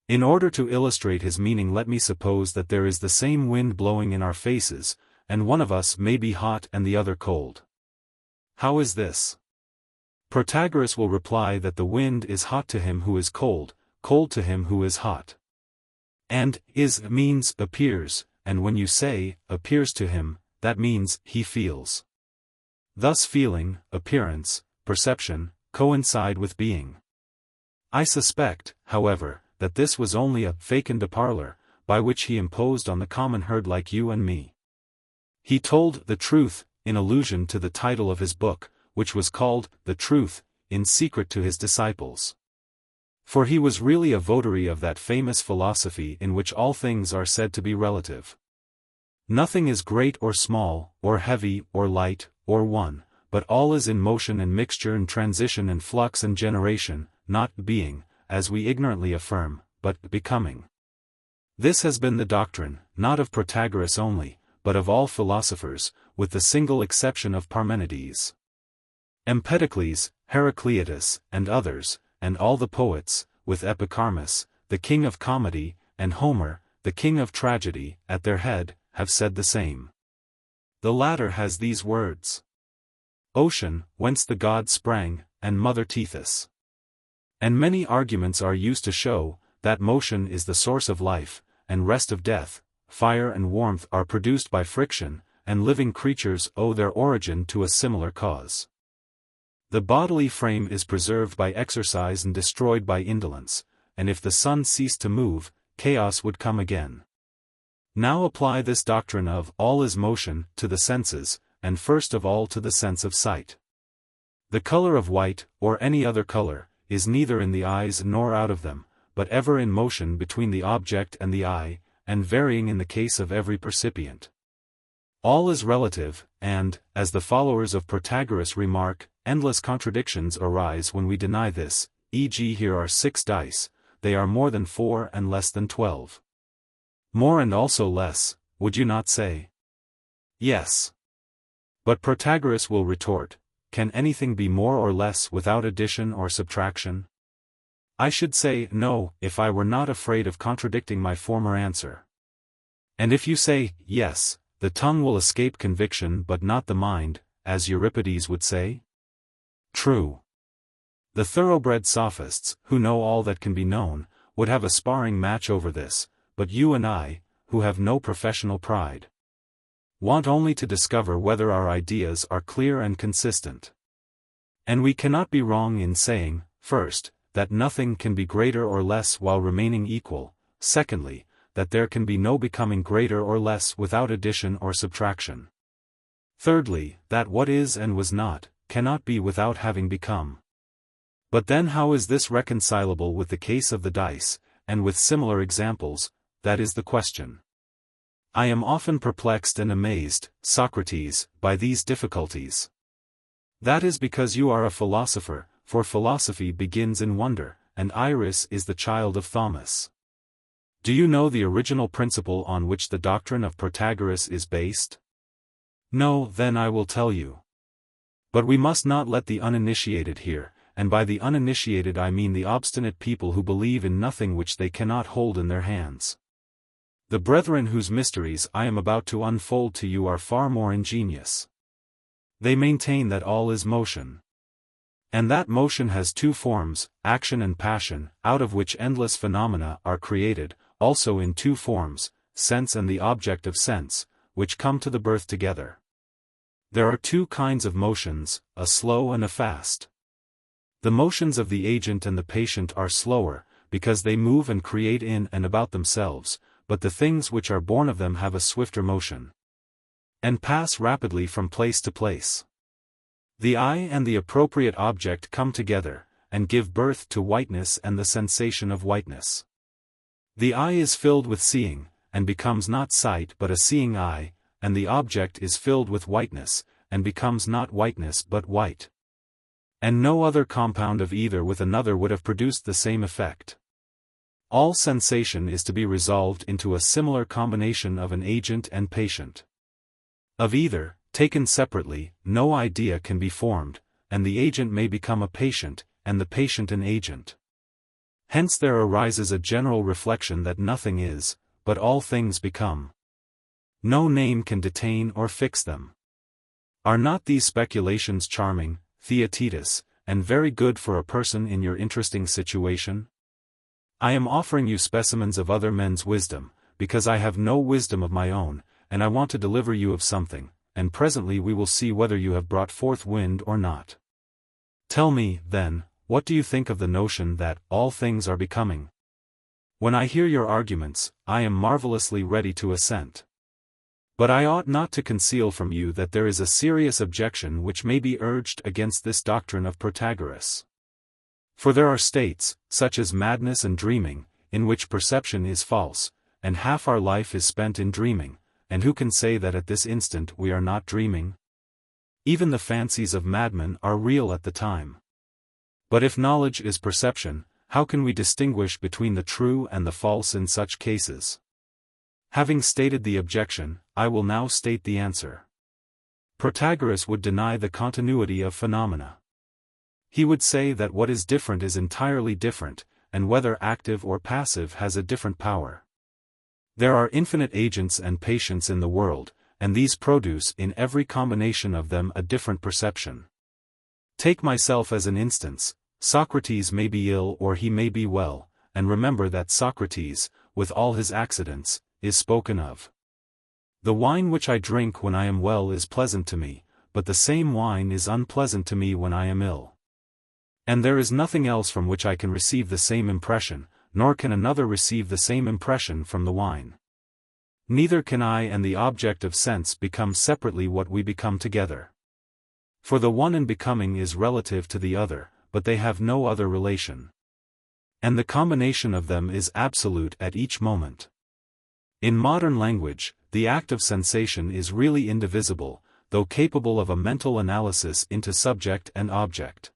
In order to illustrate his meaning, let me suppose that there is the same wind blowing in our faces, and one of us may be hot and the other cold. How is this? Protagoras will reply that the wind is hot to him who is cold, cold to him who is hot. And is means appears, and when you say appears to him, that means he feels. Thus feeling, appearance, perception, coincide with being. I suspect, however, that this was only a facon de parler, by which he imposed on the common herd like you and me. He told the truth, in allusion to the title of his book, which was called The Truth, in secret to his disciples. For he was really a votary of that famous philosophy in which all things are said to be relative. Nothing is great or small, or heavy or light, or one, but all is in motion and mixture and transition and flux and generation, not being, as we ignorantly affirm, but becoming. This has been the doctrine, not of Protagoras only, but of all philosophers, with the single exception of Parmenides. Empedocles, Heraclitus, and others, and all the poets, with Epicharmus, the king of comedy, and Homer, the king of tragedy, at their head, have said the same. The latter has these words: Ocean, whence the gods sprang, and mother Tethys. And many arguments are used to show, that motion is the source of life, and rest of death, fire and warmth are produced by friction, and living creatures owe their origin to a similar cause. The bodily frame is preserved by exercise and destroyed by indolence, and if the sun ceased to move, chaos would come again. Now apply this doctrine of all is motion to the senses, and first of all to the sense of sight. The color of white, or any other color, is neither in the eyes nor out of them, but ever in motion between the object and the eye, and varying in the case of every percipient. All is relative, and, as the followers of Protagoras remark, endless contradictions arise when we deny this, e.g. here are 6 dice, they are more than 4 and less than 12. More and also less, would you not say? Yes. But Protagoras will retort, can anything be more or less without addition or subtraction? I should say no, if I were not afraid of contradicting my former answer. And if you say yes, the tongue will escape conviction but not the mind, as Euripides would say? True. The thoroughbred sophists, who know all that can be known, would have a sparring match over this, but you and I, who have no professional pride, want only to discover whether our ideas are clear and consistent. And we cannot be wrong in saying, first, that nothing can be greater or less while remaining equal, secondly, that there can be no becoming greater or less without addition or subtraction. Thirdly, that what is and was not, cannot be without having become. But then how is this reconcilable with the case of the dice, and with similar examples? That is the question. I am often perplexed and amazed, Socrates, by these difficulties. That is because you are a philosopher, for philosophy begins in wonder, and Iris is the child of Thomas. Do you know the original principle on which the doctrine of Protagoras is based? No, then I will tell you. But we must not let the uninitiated hear, and by the uninitiated I mean the obstinate people who believe in nothing which they cannot hold in their hands. The brethren whose mysteries I am about to unfold to you are far more ingenious. They maintain that all is motion. And that motion has two forms, action and passion, out of which endless phenomena are created, also in two forms, sense and the object of sense, which come to the birth together. There are two kinds of motions, a slow and a fast. The motions of the agent and the patient are slower, because they move and create in and about themselves, but the things which are born of them have a swifter motion, and pass rapidly from place to place. The eye and the appropriate object come together, and give birth to whiteness and the sensation of whiteness. The eye is filled with seeing, and becomes not sight but a seeing eye, and the object is filled with whiteness, and becomes not whiteness but white. And no other compound of either with another would have produced the same effect. All sensation is to be resolved into a similar combination of an agent and patient. Of either, taken separately, no idea can be formed, and the agent may become a patient, and the patient an agent. Hence there arises a general reflection that nothing is, but all things become. No name can detain or fix them. Are not these speculations charming, Theaetetus, and very good for a person in your interesting situation? I am offering you specimens of other men's wisdom, because I have no wisdom of my own, and I want to deliver you of something, and presently we will see whether you have brought forth wind or not. Tell me, then, what do you think of the notion that all things are becoming? When I hear your arguments, I am marvelously ready to assent. But I ought not to conceal from you that there is a serious objection which may be urged against this doctrine of Protagoras. For there are states, such as madness and dreaming, in which perception is false, and half our life is spent in dreaming, and who can say that at this instant we are not dreaming? Even the fancies of madmen are real at the time. But if knowledge is perception, how can we distinguish between the true and the false in such cases? Having stated the objection, I will now state the answer. Protagoras would deny the continuity of phenomena. He would say that what is different is entirely different, and whether active or passive has a different power. There are infinite agents and patients in the world, and these produce in every combination of them a different perception. Take myself as an instance. Socrates may be ill or he may be well, and remember that Socrates, with all his accidents, is spoken of. The wine which I drink when I am well is pleasant to me, but the same wine is unpleasant to me when I am ill. And there is nothing else from which I can receive the same impression, nor can another receive the same impression from the wine. Neither can I and the object of sense become separately what we become together. For the one in becoming is relative to the other, but they have no other relation. And the combination of them is absolute at each moment. In modern language, the act of sensation is really indivisible, though capable of a mental analysis into subject and object.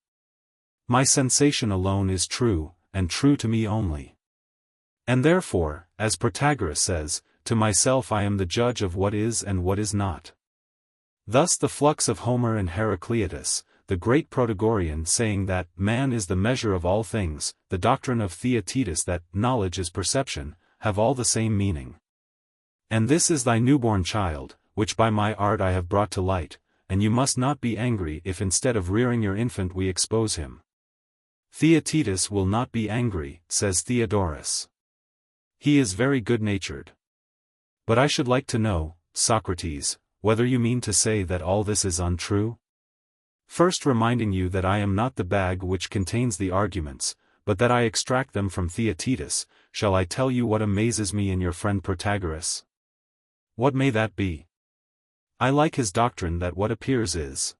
My sensation alone is true, and true to me only. And therefore, as Protagoras says, to myself I am the judge of what is and what is not. Thus the flux of Homer and Heraclitus, the great Protagorean saying that man is the measure of all things, the doctrine of Theaetetus that knowledge is perception, have all the same meaning. And this is thy newborn child, which by my art I have brought to light, and you must not be angry if instead of rearing your infant we expose him. Theaetetus will not be angry, says Theodorus. He is very good-natured. But I should like to know, Socrates, whether you mean to say that all this is untrue? First reminding you that I am not the bag which contains the arguments, but that I extract them from Theaetetus, shall I tell you what amazes me in your friend Protagoras? What may that be? I like his doctrine that what appears is.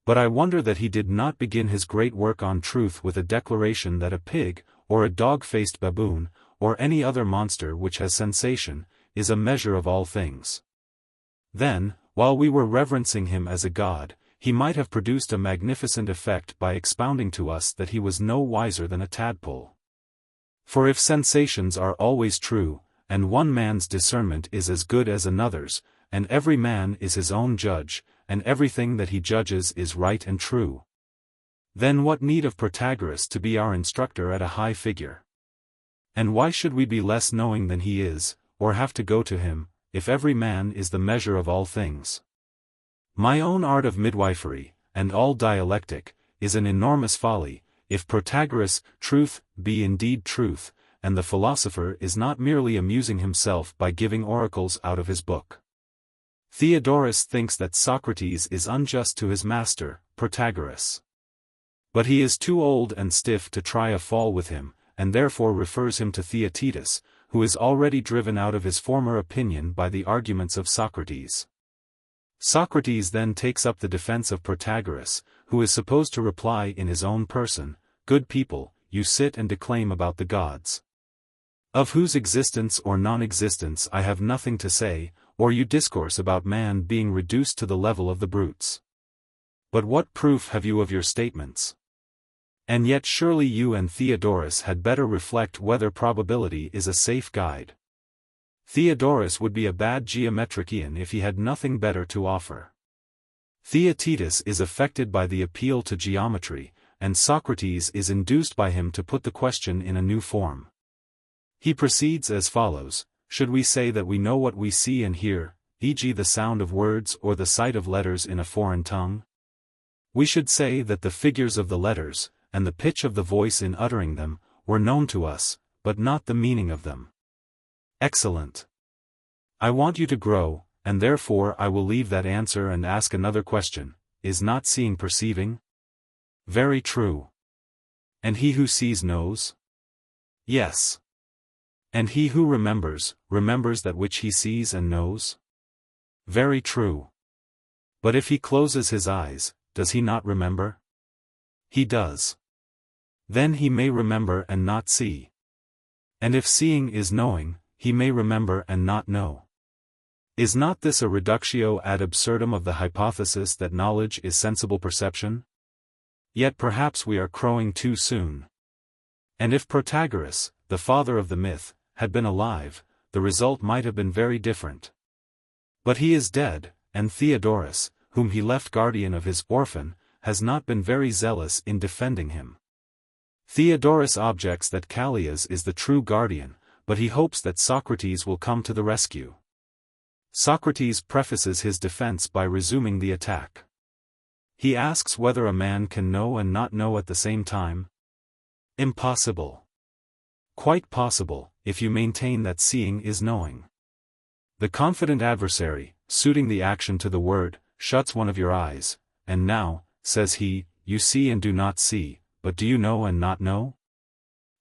But I wonder that he did not begin his great work on truth with a declaration that a pig, or a dog-faced baboon, or any other monster which has sensation, is a measure of all things. Then, while we were reverencing him as a god, he might have produced a magnificent effect by expounding to us that he was no wiser than a tadpole. For if sensations are always true, and one man's discernment is as good as another's, and every man is his own judge, and everything that he judges is right and true, then what need of Protagoras to be our instructor at a high figure? And why should we be less knowing than he is, or have to go to him, if every man is the measure of all things? My own art of midwifery, and all dialectic, is an enormous folly, if Protagoras, truth, be indeed truth, and the philosopher is not merely amusing himself by giving oracles out of his book. Theodorus thinks that Socrates is unjust to his master, Protagoras. But he is too old and stiff to try a fall with him, and therefore refers him to Theaetetus, who is already driven out of his former opinion by the arguments of Socrates. Socrates then takes up the defense of Protagoras, who is supposed to reply in his own person, "Good people, you sit and declaim about the gods, of whose existence or non-existence I have nothing to say, or you discourse about man being reduced to the level of the brutes. But what proof have you of your statements? And yet surely you and Theodorus had better reflect whether probability is a safe guide." Theodorus would be a bad geometrician if he had nothing better to offer. Theaetetus is affected by the appeal to geometry, and Socrates is induced by him to put the question in a new form. He proceeds as follows: should we say that we know what we see and hear, e.g. the sound of words or the sight of letters in a foreign tongue? We should say that the figures of the letters, and the pitch of the voice in uttering them, were known to us, but not the meaning of them. Excellent. I want you to grow, and therefore I will leave that answer and ask another question: is not seeing perceiving? Very true. And he who sees knows? Yes. And he who remembers that which he sees and knows? Very true. But if he closes his eyes, does he not remember? He does. Then he may remember and not see. And if seeing is knowing, he may remember and not know. Is not this a reductio ad absurdum of the hypothesis that knowledge is sensible perception? Yet perhaps we are crowing too soon. And if Protagoras, the father of the myth, had been alive, the result might have been very different. But he is dead, and Theodorus, whom he left guardian of his orphan, has not been very zealous in defending him. Theodorus objects that Callias is the true guardian, but he hopes that Socrates will come to the rescue. Socrates prefaces his defense by resuming the attack. He asks whether a man can know and not know at the same time. Impossible. Quite possible, if you maintain that seeing is knowing. The confident adversary, suiting the action to the word, shuts one of your eyes, and now, says he, you see and do not see, but do you know and not know?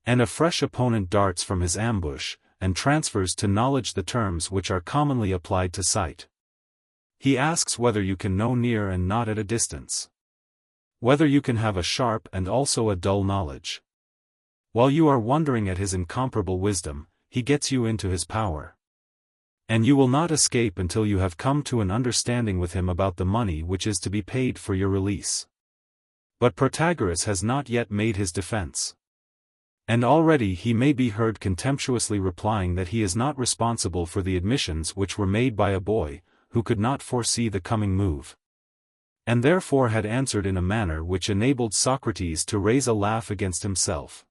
And a fresh opponent darts from his ambush, and transfers to knowledge the terms which are commonly applied to sight. He asks whether you can know near and not at a distance. Whether you can have a sharp and also a dull knowledge. While you are wondering at his incomparable wisdom, he gets you into his power. And you will not escape until you have come to an understanding with him about the money which is to be paid for your release. But Protagoras has not yet made his defense. And already he may be heard contemptuously replying that he is not responsible for the admissions which were made by a boy, who could not foresee the coming move. And therefore had answered in a manner which enabled Socrates to raise a laugh against himself.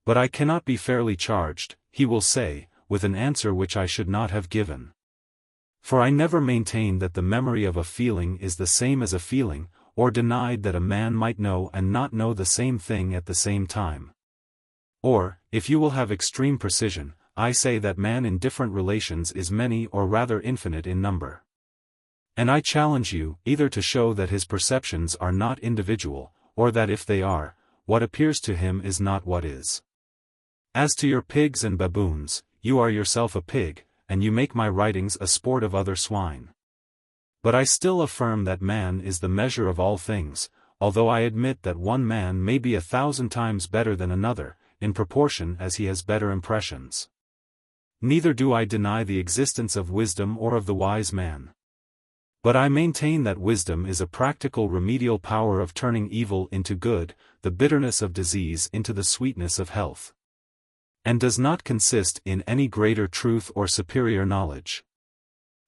But I cannot be fairly charged, he will say, with an answer which I should not have given. For I never maintained that the memory of a feeling is the same as a feeling, or denied that a man might know and not know the same thing at the same time. Or, if you will have extreme precision, I say that man in different relations is many or rather infinite in number. And I challenge you, either to show that his perceptions are not individual, or that if they are, what appears to him is not what is. As to your pigs and baboons, you are yourself a pig, and you make my writings a sport of other swine. But I still affirm that man is the measure of all things, although I admit that one man may be 1,000 times better than another, in proportion as he has better impressions. Neither do I deny the existence of wisdom or of the wise man. But I maintain that wisdom is a practical remedial power of turning evil into good, the bitterness of disease into the sweetness of health. And does not consist in any greater truth or superior knowledge.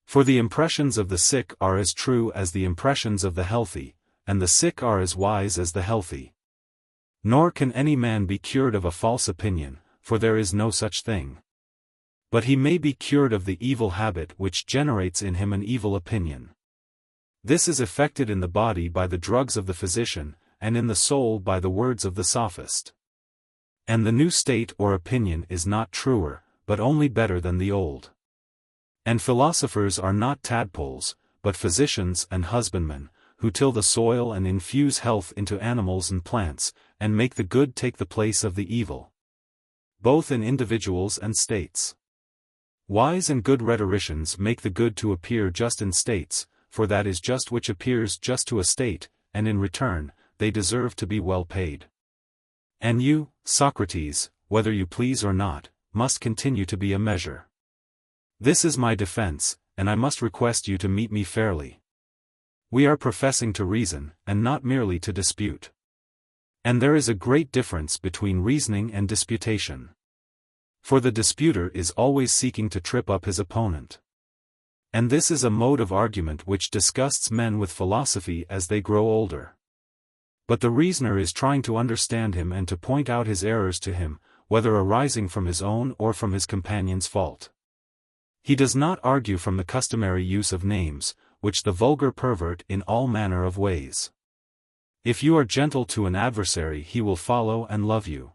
For the impressions of the sick are as true as the impressions of the healthy, and the sick are as wise as the healthy. Nor can any man be cured of a false opinion, for there is no such thing. But he may be cured of the evil habit which generates in him an evil opinion. This is effected in the body by the drugs of the physician, and in the soul by the words of the sophist. And the new state or opinion is not truer, but only better than the old. And philosophers are not tadpoles, but physicians and husbandmen, who till the soil and infuse health into animals and plants, and make the good take the place of the evil. Both in individuals and states. Wise and good rhetoricians make the good to appear just in states, for that is just which appears just to a state, and in return, they deserve to be well paid. And you, Socrates, whether you please or not, must continue to be a measure. This is my defense, and I must request you to meet me fairly. We are professing to reason, and not merely to dispute. And there is a great difference between reasoning and disputation. For the disputer is always seeking to trip up his opponent. And this is a mode of argument which disgusts men with philosophy as they grow older. But the reasoner is trying to understand him and to point out his errors to him, whether arising from his own or from his companion's fault. He does not argue from the customary use of names, which the vulgar pervert in all manner of ways. If you are gentle to an adversary he will follow and love you.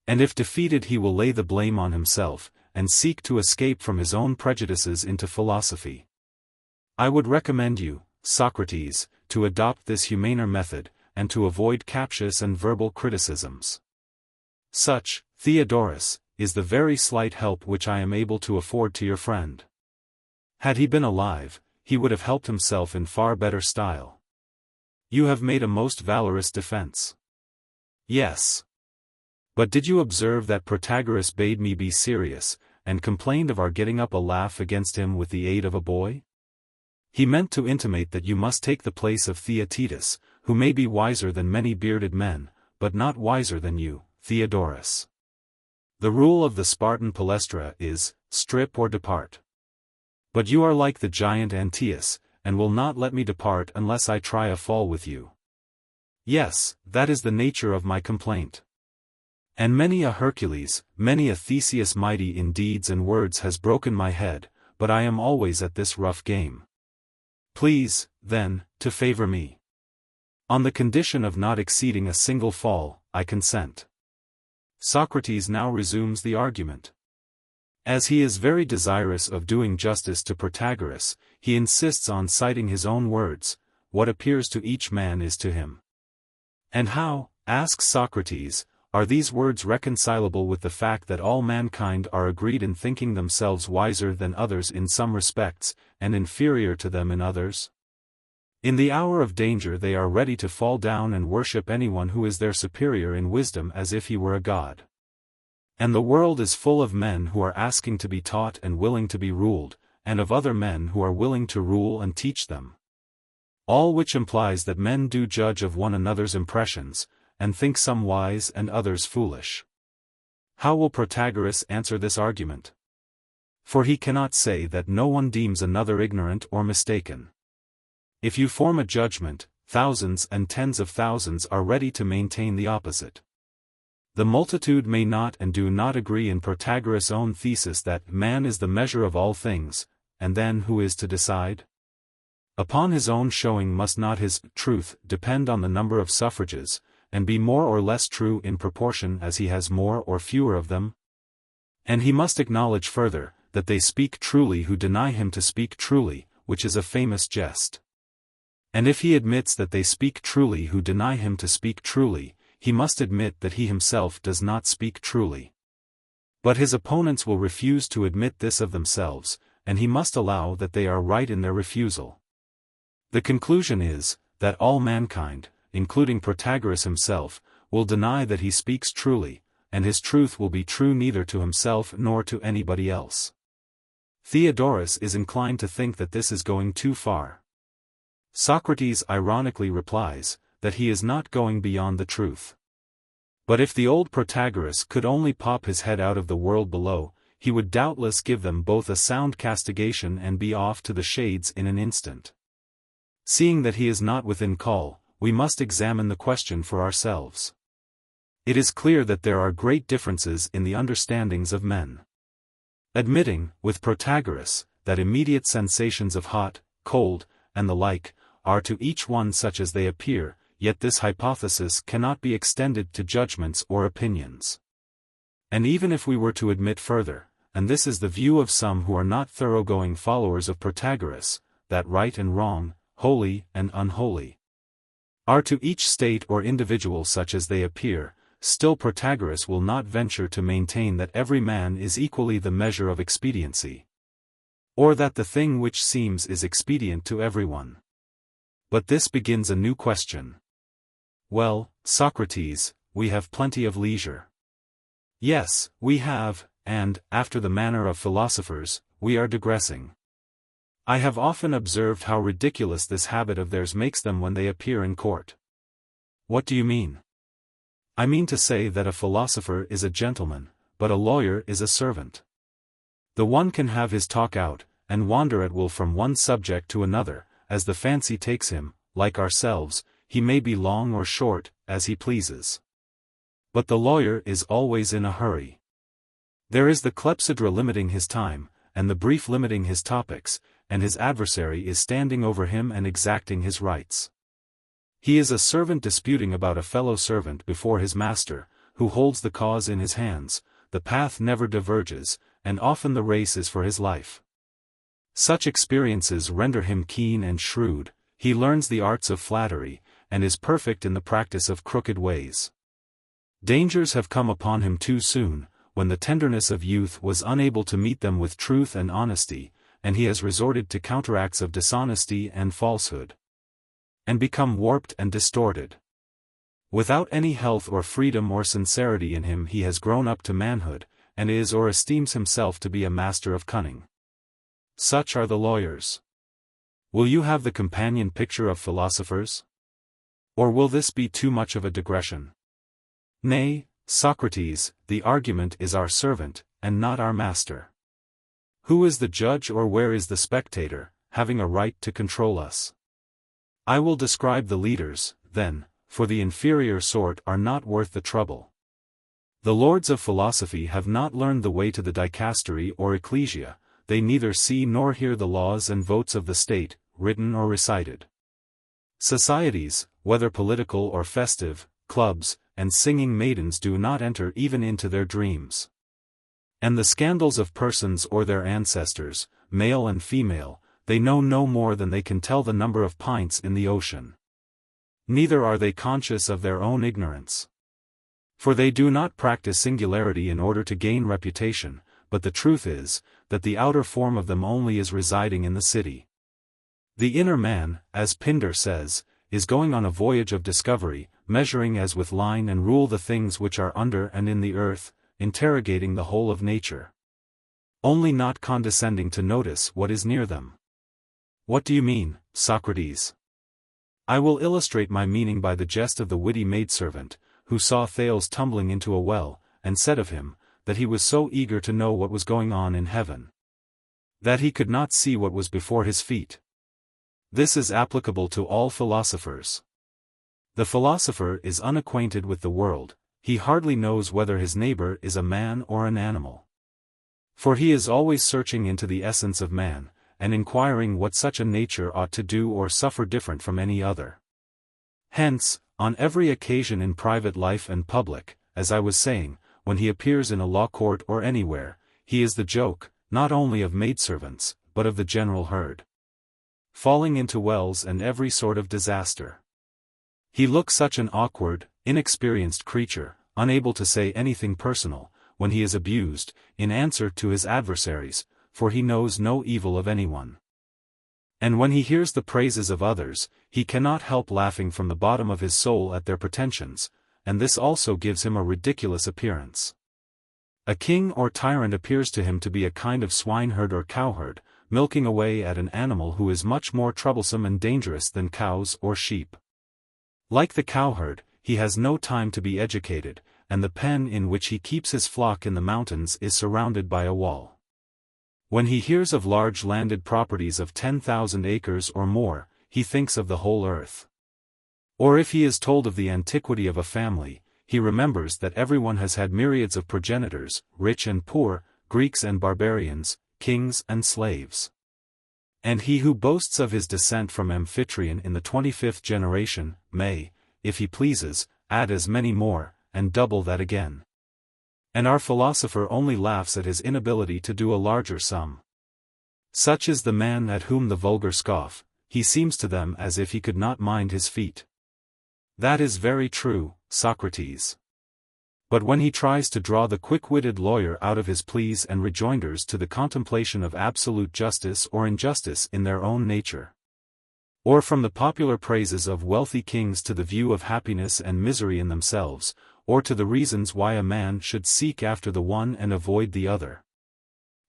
And if defeated he will lay the blame on himself, and seek to escape from his own prejudices into philosophy. I would recommend you, Socrates, to adopt this humaner method, and to avoid captious and verbal criticisms. Such, Theaetetus, is the very slight help which I am able to afford to your friend. Had he been alive, he would have helped himself in far better style. You have made a most valorous defense. Yes. But did you observe that Protagoras bade me be serious, and complained of our getting up a laugh against him with the aid of a boy? He meant to intimate that you must take the place of Theaetetus, who may be wiser than many bearded men, but not wiser than you, Theodorus. The rule of the Spartan Palestra is, strip or depart. But you are like the giant Antaeus, and will not let me depart unless I try a fall with you. Yes, that is the nature of my complaint. And many a Hercules, many a Theseus mighty in deeds and words has broken my head, but I am always at this rough game. Please, then, to favor me. On the condition of not exceeding a single fall, I consent. Socrates now resumes the argument. As he is very desirous of doing justice to Protagoras, he insists on citing his own words, what appears to each man is to him. And how, asks Socrates, are these words reconcilable with the fact that all mankind are agreed in thinking themselves wiser than others in some respects, and inferior to them in others? In the hour of danger they are ready to fall down and worship anyone who is their superior in wisdom as if he were a god. And the world is full of men who are asking to be taught and willing to be ruled, and of other men who are willing to rule and teach them. All which implies that men do judge of one another's impressions, and think some wise and others foolish. How will Protagoras answer this argument? For he cannot say that no one deems another ignorant or mistaken. If you form a judgment, thousands and tens of thousands are ready to maintain the opposite. The multitude may not and do not agree in Protagoras' own thesis that man is the measure of all things, and then who is to decide? Upon his own showing must not his truth depend on the number of suffrages, and be more or less true in proportion as he has more or fewer of them? And he must acknowledge further, that they speak truly who deny him to speak truly, which is a famous jest. And if he admits that they speak truly who deny him to speak truly, he must admit that he himself does not speak truly. But his opponents will refuse to admit this of themselves, and he must allow that they are right in their refusal. The conclusion is, that all mankind, including Protagoras himself, will deny that he speaks truly, and his truth will be true neither to himself nor to anybody else. Theodorus is inclined to think that this is going too far. Socrates ironically replies, that he is not going beyond the truth. But if the old Protagoras could only pop his head out of the world below, he would doubtless give them both a sound castigation and be off to the shades in an instant. Seeing that he is not within call, we must examine the question for ourselves. It is clear that there are great differences in the understandings of men. Admitting, with Protagoras, that immediate sensations of hot, cold, and the like, are to each one such as they appear, yet this hypothesis cannot be extended to judgments or opinions. And even if we were to admit further, and this is the view of some who are not thoroughgoing followers of Protagoras, that right and wrong, holy and unholy, are to each state or individual such as they appear, still Protagoras will not venture to maintain that every man is equally the measure of expediency, or that the thing which seems is expedient to everyone. But this begins a new question. Well, Socrates, we have plenty of leisure. Yes, we have, and, after the manner of philosophers, we are digressing. I have often observed how ridiculous this habit of theirs makes them when they appear in court. What do you mean? I mean to say that a philosopher is a gentleman, but a lawyer is a servant. The one can have his talk out, and wander at will from one subject to another, as the fancy takes him, like ourselves, he may be long or short, as he pleases. But the lawyer is always in a hurry. There is the clepsydra limiting his time, and the brief limiting his topics, and his adversary is standing over him and exacting his rights. He is a servant disputing about a fellow servant before his master, who holds the cause in his hands, the path never diverges, and often the race is for his life. Such experiences render him keen and shrewd, he learns the arts of flattery, and is perfect in the practice of crooked ways. Dangers have come upon him too soon, when the tenderness of youth was unable to meet them with truth and honesty, and he has resorted to counteracts of dishonesty and falsehood, and become warped and distorted. Without any health or freedom or sincerity in him he has grown up to manhood, and is or esteems himself to be a master of cunning. Such are the lawyers. Will you have the companion picture of philosophers? Or will this be too much of a digression? Nay, Socrates, the argument is our servant, and not our master. Who is the judge or where is the spectator, having a right to control us? I will describe the leaders, then, for the inferior sort are not worth the trouble. The lords of philosophy have not learned the way to the dicastery or ecclesia, they neither see nor hear the laws and votes of the state, written or recited. Societies, whether political or festive, clubs, and singing maidens do not enter even into their dreams. And the scandals of persons or their ancestors, male and female, they know no more than they can tell the number of pints in the ocean. Neither are they conscious of their own ignorance. For they do not practice singularity in order to gain reputation, but the truth is, that the outer form of them only is residing in the city. The inner man, as Pindar says, is going on a voyage of discovery, measuring as with line and rule the things which are under and in the earth, interrogating the whole of nature, only not condescending to notice what is near them. What do you mean, Socrates? I will illustrate my meaning by the jest of the witty maidservant, who saw Thales tumbling into a well, and said of him, that he was so eager to know what was going on in heaven, that he could not see what was before his feet. This is applicable to all philosophers. The philosopher is unacquainted with the world, he hardly knows whether his neighbor is a man or an animal. For he is always searching into the essence of man, and inquiring what such a nature ought to do or suffer different from any other. Hence, on every occasion in private life and public, as I was saying, when he appears in a law court or anywhere, he is the joke, not only of maidservants, but of the general herd, falling into wells and every sort of disaster. He looks such an awkward, inexperienced creature, unable to say anything personal, when he is abused, in answer to his adversaries, for he knows no evil of anyone. And when he hears the praises of others, he cannot help laughing from the bottom of his soul at their pretensions, and this also gives him a ridiculous appearance. A king or tyrant appears to him to be a kind of swineherd or cowherd, milking away at an animal who is much more troublesome and dangerous than cows or sheep. Like the cowherd, he has no time to be educated, and the pen in which he keeps his flock in the mountains is surrounded by a wall. When he hears of large landed properties of 10,000 acres or more, he thinks of the whole earth. Or if he is told of the antiquity of a family, he remembers that everyone has had myriads of progenitors, rich and poor, Greeks and barbarians, kings and slaves. And he who boasts of his descent from Amphitryon in the 25th generation, may, if he pleases, add as many more, and double that again. And our philosopher only laughs at his inability to do a larger sum. Such is the man at whom the vulgar scoff, he seems to them as if he could not mind his feet. That is very true, Socrates. But when he tries to draw the quick-witted lawyer out of his pleas and rejoinders to the contemplation of absolute justice or injustice in their own nature, or from the popular praises of wealthy kings to the view of happiness and misery in themselves, or to the reasons why a man should seek after the one and avoid the other,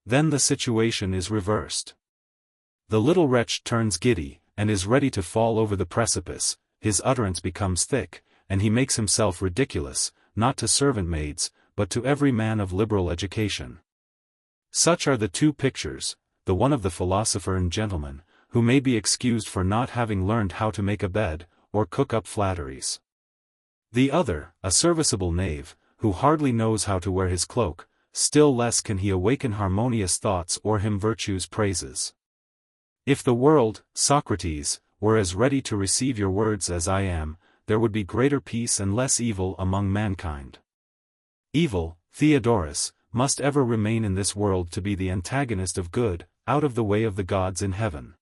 then the situation is reversed. The little wretch turns giddy, and is ready to fall over the precipice, his utterance becomes thick, and he makes himself ridiculous, not to servant maids, but to every man of liberal education. Such are the two pictures, the one of the philosopher and gentleman, who may be excused for not having learned how to make a bed, or cook up flatteries. The other, a serviceable knave, who hardly knows how to wear his cloak, still less can he awaken harmonious thoughts or hymn virtue's praises. If the world, Socrates, were as ready to receive your words as I am, there would be greater peace and less evil among mankind. Evil, Theaetetus, must ever remain in this world to be the antagonist of good, out of the way of the gods in heaven.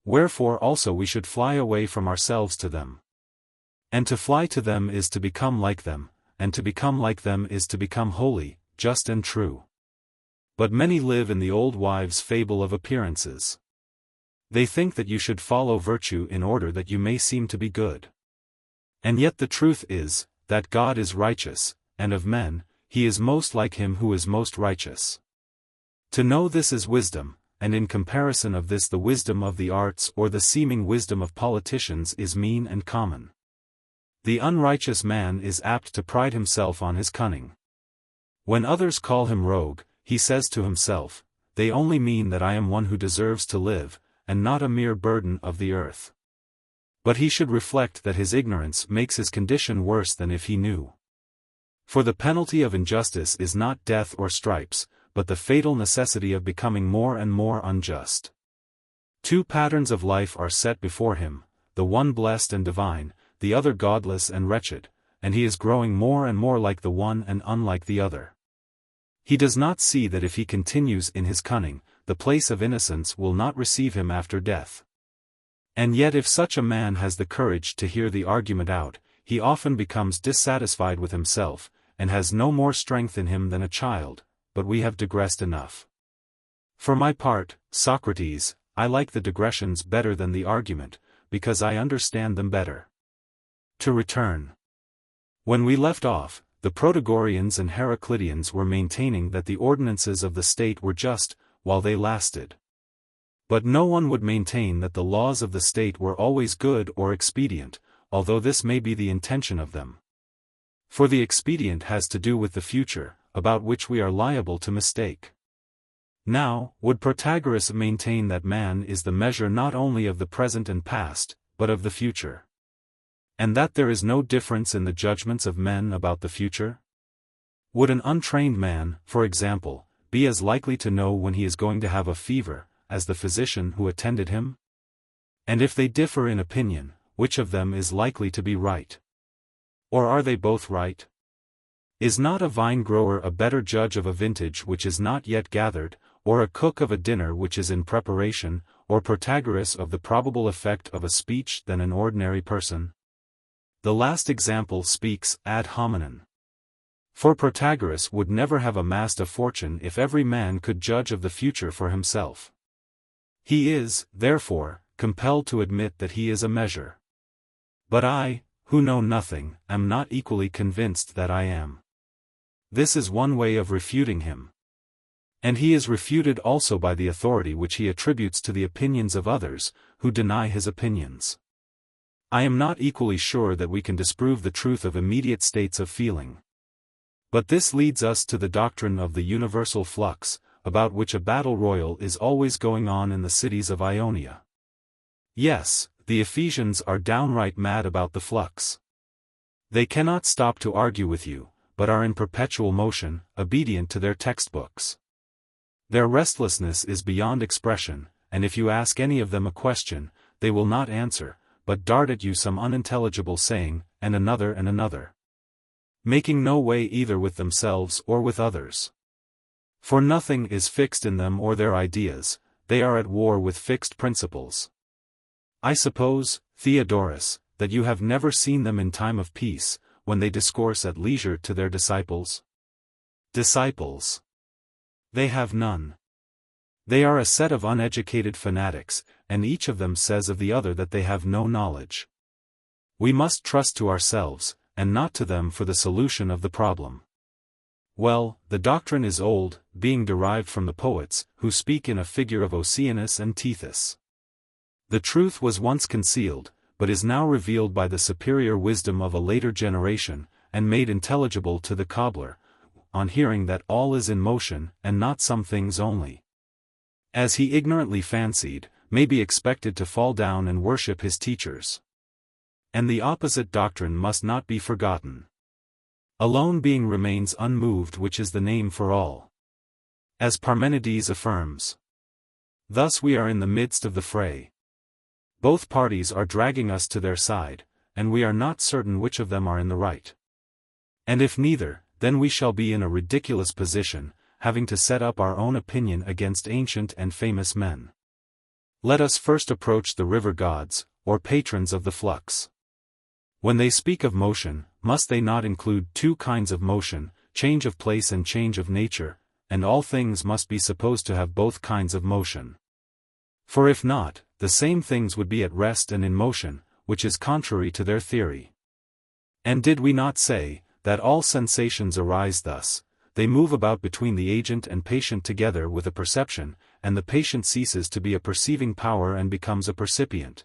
Wherefore also we should fly away from ourselves to them. And to fly to them is to become like them, and to become like them is to become holy, just and true. But many live in the old wives' fable of appearances. They think that you should follow virtue in order that you may seem to be good. And yet the truth is, that God is righteous, and of men, he is most like him who is most righteous. To know this is wisdom, and in comparison of this the wisdom of the arts or the seeming wisdom of politicians is mean and common. The unrighteous man is apt to pride himself on his cunning. When others call him rogue, he says to himself, they only mean that I am one who deserves to live, and not a mere burden of the earth. But he should reflect that his ignorance makes his condition worse than if he knew. For the penalty of injustice is not death or stripes, but the fatal necessity of becoming more and more unjust. Two patterns of life are set before him, the one blessed and divine, the other godless and wretched, and he is growing more and more like the one and unlike the other. He does not see that if he continues in his cunning, the place of innocence will not receive him after death. And yet if such a man has the courage to hear the argument out, he often becomes dissatisfied with himself, and has no more strength in him than a child, but we have digressed enough. For my part, Socrates, I like the digressions better than the argument, because I understand them better. To return. When we left off, the Protagoreans and Heracliteans were maintaining that the ordinances of the state were just, while they lasted. But no one would maintain that the laws of the state were always good or expedient, although this may be the intention of them. For the expedient has to do with the future, about which we are liable to mistake. Now, would Protagoras maintain that man is the measure not only of the present and past, but of the future? And that there is no difference in the judgments of men about the future? Would an untrained man, for example, be as likely to know when he is going to have a fever, as the physician who attended him? And if they differ in opinion, which of them is likely to be right? Or are they both right? Is not a vine-grower a better judge of a vintage which is not yet gathered, or a cook of a dinner which is in preparation, or Protagoras of the probable effect of a speech than an ordinary person? The last example speaks ad hominem. For Protagoras would never have amassed a fortune if every man could judge of the future for himself. He is, therefore, compelled to admit that he is a measure. But I, who know nothing, am not equally convinced that I am. This is one way of refuting him. And he is refuted also by the authority which he attributes to the opinions of others, who deny his opinions. I am not equally sure that we can disprove the truth of immediate states of feeling. But this leads us to the doctrine of the universal flux, about which a battle royal is always going on in the cities of Ionia. Yes, the Ephesians are downright mad about the flux. They cannot stop to argue with you, but are in perpetual motion, obedient to their textbooks. Their restlessness is beyond expression, and if you ask any of them a question, they will not answer, but dart at you some unintelligible saying, and another, making no way either with themselves or with others. For nothing is fixed in them or their ideas, they are at war with fixed principles. I suppose, Theodorus, that you have never seen them in time of peace, when they discourse at leisure to their disciples. Disciples. They have none. They are a set of uneducated fanatics, and each of them says of the other that they have no knowledge. We must trust to ourselves, and not to them for the solution of the problem. Well, the doctrine is old, being derived from the poets, who speak in a figure of Oceanus and Thetis. The truth was once concealed, but is now revealed by the superior wisdom of a later generation, and made intelligible to the cobbler, on hearing that all is in motion, and not some things only. As he ignorantly fancied, may be expected to fall down and worship his teachers. And the opposite doctrine must not be forgotten. Alone being remains unmoved, which is the name for all. As Parmenides affirms. Thus we are in the midst of the fray. Both parties are dragging us to their side, and we are not certain which of them are in the right. And if neither, then we shall be in a ridiculous position, having to set up our own opinion against ancient and famous men. Let us first approach the river gods, or patrons of the flux. When they speak of motion, must they not include two kinds of motion, change of place and change of nature, and all things must be supposed to have both kinds of motion? For if not, the same things would be at rest and in motion, which is contrary to their theory. And did we not say, that all sensations arise thus, they move about between the agent and patient together with a perception, and the patient ceases to be a perceiving power and becomes a percipient.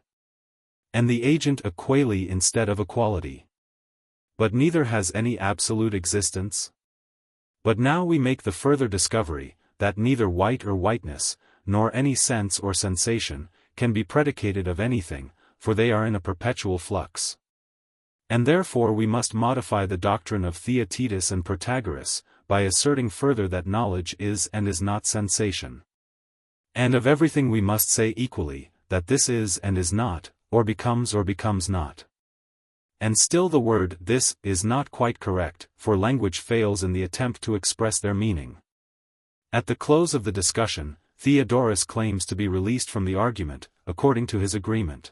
And the agent a quale instead of a quality. But neither has any absolute existence. But now we make the further discovery, that neither white or whiteness, nor any sense or sensation, can be predicated of anything, for they are in a perpetual flux. And therefore we must modify the doctrine of Theaetetus and Protagoras, by asserting further that knowledge is and is not sensation. And of everything we must say equally, that this is and is not, or becomes not. And still the word "this" is not quite correct, for language fails in the attempt to express their meaning. At the close of the discussion, Theodorus claims to be released from the argument, according to his agreement.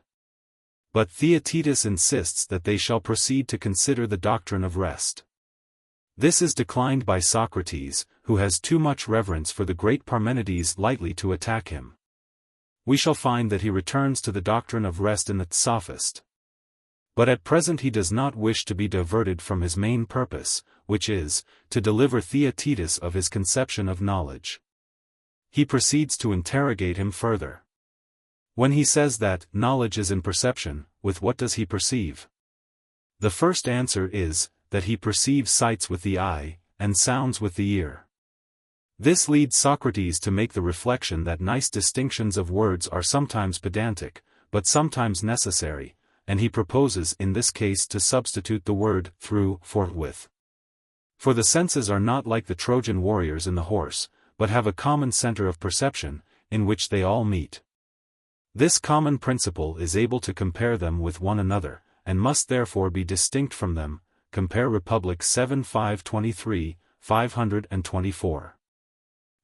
But Theaetetus insists that they shall proceed to consider the doctrine of rest. This is declined by Socrates, who has too much reverence for the great Parmenides lightly to attack him. We shall find that he returns to the doctrine of rest in the Sophist. But at present he does not wish to be diverted from his main purpose, which is, to deliver Theaetetus of his conception of knowledge. He proceeds to interrogate him further. When he says that knowledge is in perception, with what does he perceive? The first answer is, that he perceives sights with the eye, and sounds with the ear. This leads Socrates to make the reflection that nice distinctions of words are sometimes pedantic, but sometimes necessary, and he proposes in this case to substitute the word through for with. For the senses are not like the Trojan warriors in the horse, but have a common center of perception, in which they all meet. This common principle is able to compare them with one another, and must therefore be distinct from them. Compare Republic 7 523, 524.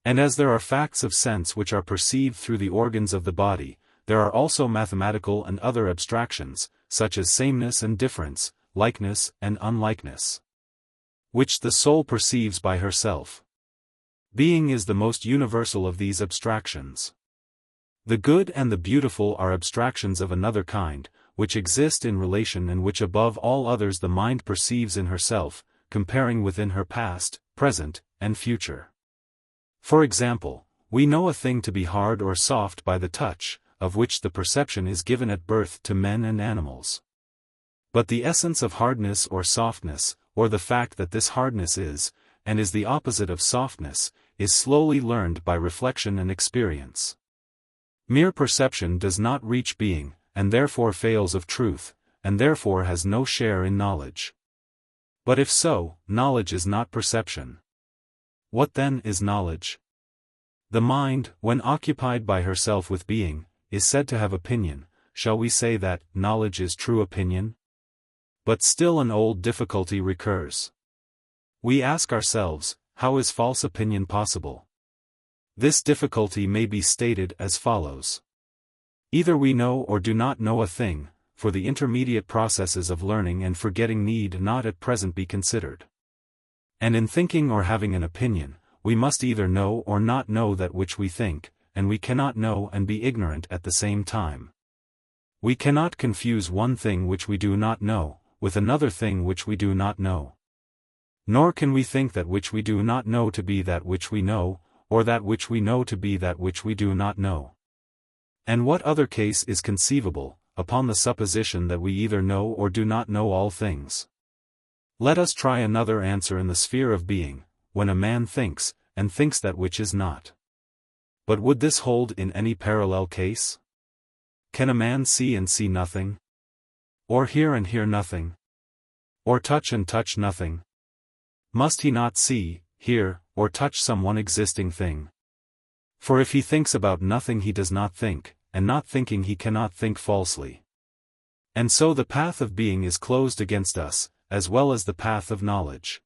And as there are facts of sense which are perceived through the organs of the body, there are also mathematical and other abstractions, such as sameness and difference, likeness and unlikeness, which the soul perceives by herself. Being is the most universal of these abstractions. The good and the beautiful are abstractions of another kind, which exist in relation and which above all others the mind perceives in herself, comparing within her past, present, and future. For example, we know a thing to be hard or soft by the touch, of which the perception is given at birth to men and animals. But the essence of hardness or softness, or the fact that this hardness is, and is the opposite of softness, is slowly learned by reflection and experience. Mere perception does not reach being, and therefore fails of truth, and therefore has no share in knowledge. But if so, knowledge is not perception. What then is knowledge? The mind, when occupied by herself with being, is said to have opinion. Shall we say that knowledge is true opinion? But still an old difficulty recurs. We ask ourselves, how is false opinion possible? This difficulty may be stated as follows. Either we know or do not know a thing, for the intermediate processes of learning and forgetting need not at present be considered. And in thinking or having an opinion, we must either know or not know that which we think, and we cannot know and be ignorant at the same time. We cannot confuse one thing which we do not know, with another thing which we do not know. Nor can we think that which we do not know to be that which we know, or that which we know to be that which we do not know. And what other case is conceivable, upon the supposition that we either know or do not know all things? Let us try another answer in the sphere of being, when a man thinks, and thinks that which is not. But would this hold in any parallel case? Can a man see and see nothing? Or hear and hear nothing? Or touch and touch nothing? Must he not see, hear, or touch some one existing thing? For if he thinks about nothing he does not think, and not thinking he cannot think falsely. And so the path of being is closed against us, as well as the path of knowledge.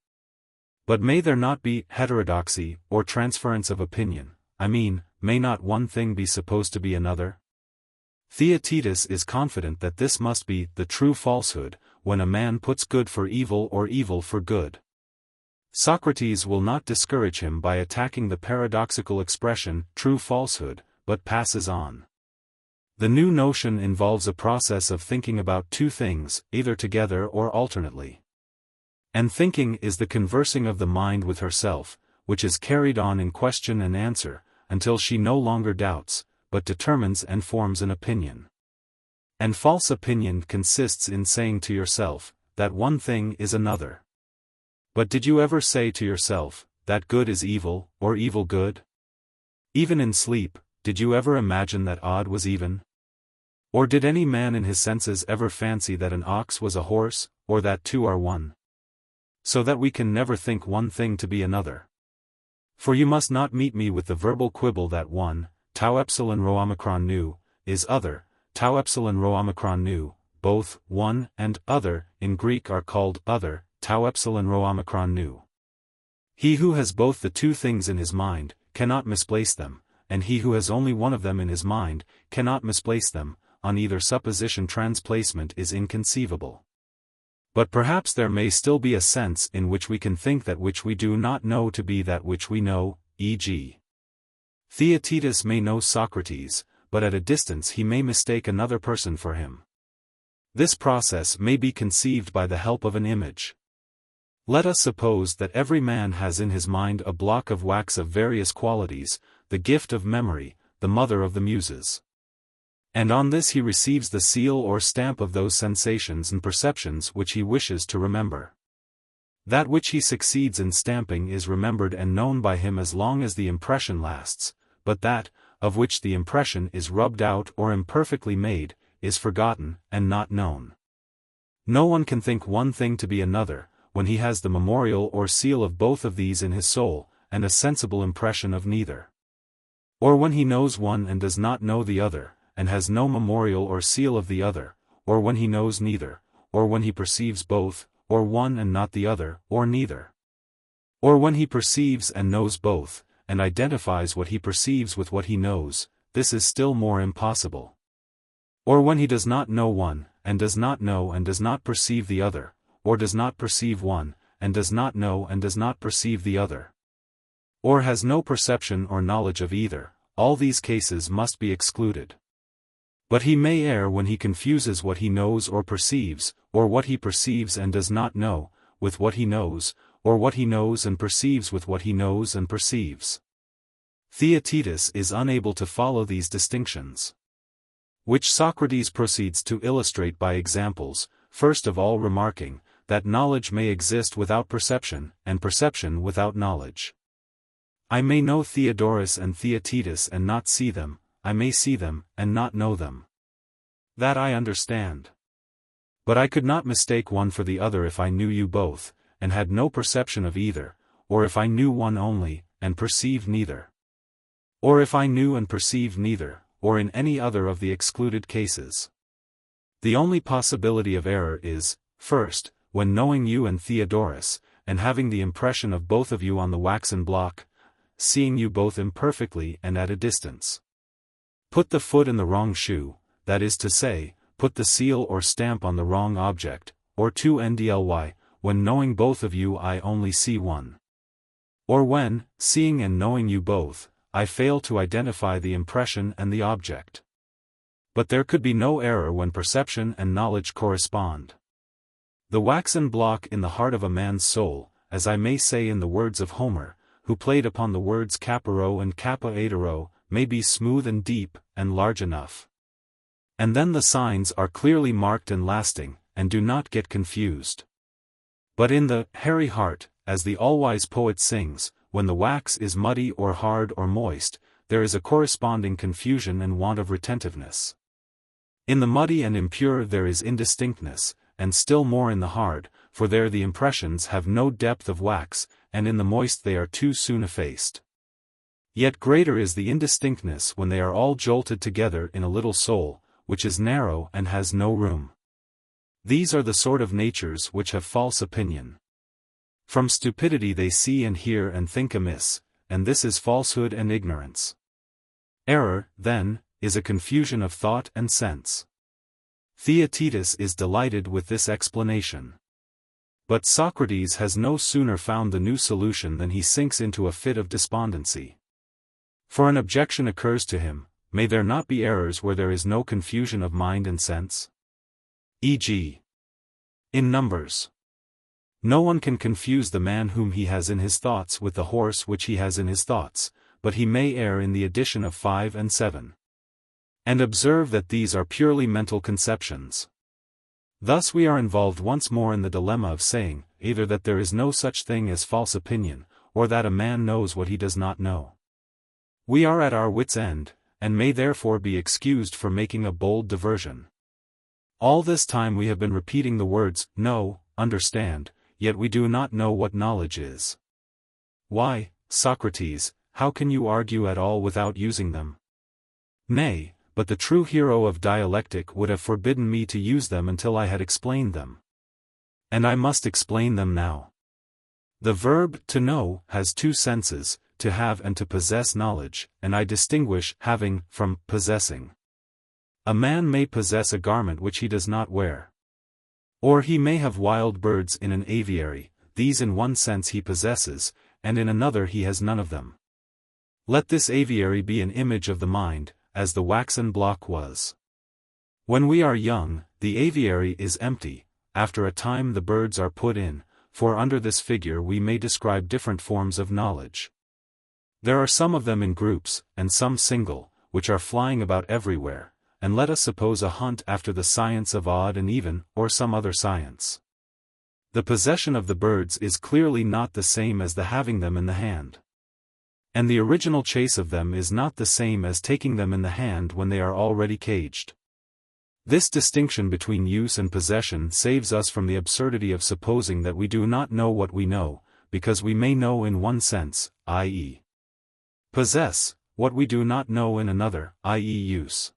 But may there not be heterodoxy, or transference of opinion? I mean, may not one thing be supposed to be another? Theaetetus is confident that this must be the true falsehood, when a man puts good for evil or evil for good. Socrates will not discourage him by attacking the paradoxical expression, true falsehood, but passes on. The new notion involves a process of thinking about two things, either together or alternately. And thinking is the conversing of the mind with herself, which is carried on in question and answer, until she no longer doubts, but determines and forms an opinion. And false opinion consists in saying to yourself, that one thing is another. But did you ever say to yourself, that good is evil, or evil good? Even in sleep, did you ever imagine that odd was even? Or did any man in his senses ever fancy that an ox was a horse, or that two are one? So that we can never think one thing to be another. For you must not meet me with the verbal quibble that one, tau epsilon rho omicron nu, is other, tau epsilon rho omicron nu, both, one, and other, in Greek are called other, tau epsilon rho omicron nu. He who has both the two things in his mind, cannot misplace them, and he who has only one of them in his mind, cannot misplace them, on either supposition transplacement is inconceivable. But perhaps there may still be a sense in which we can think that which we do not know to be that which we know, e.g. Theaetetus may know Socrates, but at a distance he may mistake another person for him. This process may be conceived by the help of an image. Let us suppose that every man has in his mind a block of wax of various qualities, the gift of memory, the mother of the muses. And on this he receives the seal or stamp of those sensations and perceptions which he wishes to remember. That which he succeeds in stamping is remembered and known by him as long as the impression lasts, but that, of which the impression is rubbed out or imperfectly made, is forgotten and not known. No one can think one thing to be another, when he has the memorial or seal of both of these in his soul, and a sensible impression of neither. Or when he knows one and does not know the other, and has no memorial or seal of the other, or when he knows neither, or when he perceives both, or one and not the other, or neither. Or when he perceives and knows both, and identifies what he perceives with what he knows, this is still more impossible. Or when he does not know one, and does not know and does not perceive the other, or does not perceive one, and does not know and does not perceive the other. Or has no perception or knowledge of either, all these cases must be excluded. But he may err when he confuses what he knows or perceives, or what he perceives and does not know, with what he knows, or what he knows and perceives with what he knows and perceives. Theaetetus is unable to follow these distinctions, which Socrates proceeds to illustrate by examples, first of all remarking, that knowledge may exist without perception, and perception without knowledge. I may know Theodorus and Theaetetus and not see them, I may see them, and not know them. That I understand. But I could not mistake one for the other if I knew you both, and had no perception of either, or if I knew one only, and perceived neither. Or if I knew and perceived neither, or in any other of the excluded cases. The only possibility of error is, first, when knowing you and Theodorus, and having the impression of both of you on the waxen block, seeing you both imperfectly and at a distance. Put the foot in the wrong shoe, that is to say, put the seal or stamp on the wrong object, or 2ndly, when knowing both of you I only see one. Or when, seeing and knowing you both, I fail to identify the impression and the object. But there could be no error when perception and knowledge correspond. The waxen block in the heart of a man's soul, as I may say in the words of Homer, who played upon the words kaparo and kapaetero, may be smooth and deep, and large enough. And then the signs are clearly marked and lasting, and do not get confused. But in the hairy heart, as the all-wise poet sings, when the wax is muddy or hard or moist, there is a corresponding confusion and want of retentiveness. In the muddy and impure there is indistinctness, and still more in the hard, for there the impressions have no depth of wax, and in the moist they are too soon effaced. Yet greater is the indistinctness when they are all jolted together in a little soul, which is narrow and has no room. These are the sort of natures which have false opinion. From stupidity they see and hear and think amiss, and this is falsehood and ignorance. Error, then, is a confusion of thought and sense. Theaetetus is delighted with this explanation. But Socrates has no sooner found the new solution than he sinks into a fit of despondency. For an objection occurs to him, may there not be errors where there is no confusion of mind and sense? E.g. in numbers. No one can confuse the man whom he has in his thoughts with the horse which he has in his thoughts, but he may err in the addition of 5 and 7. And observe that these are purely mental conceptions. Thus we are involved once more in the dilemma of saying, either that there is no such thing as false opinion, or that a man knows what he does not know. We are at our wits' end, and may therefore be excused for making a bold diversion. All this time we have been repeating the words, know, understand, yet we do not know what knowledge is. Why, Socrates, how can you argue at all without using them? Nay, but the true hero of dialectic would have forbidden me to use them until I had explained them. And I must explain them now. The verb to know has two senses, to have and to possess knowledge, and I distinguish having from possessing. A man may possess a garment which he does not wear. Or he may have wild birds in an aviary, these in one sense he possesses, and in another he has none of them. Let this aviary be an image of the mind, as the waxen block was. When we are young, the aviary is empty, after a time the birds are put in, for under this figure we may describe different forms of knowledge. There are some of them in groups, and some single, which are flying about everywhere, and let us suppose a hunt after the science of odd and even, or some other science. The possession of the birds is clearly not the same as the having them in the hand. And the original chase of them is not the same as taking them in the hand when they are already caged. This distinction between use and possession saves us from the absurdity of supposing that we do not know what we know, because we may know in one sense, i.e. possess, what we do not know in another, i.e. use.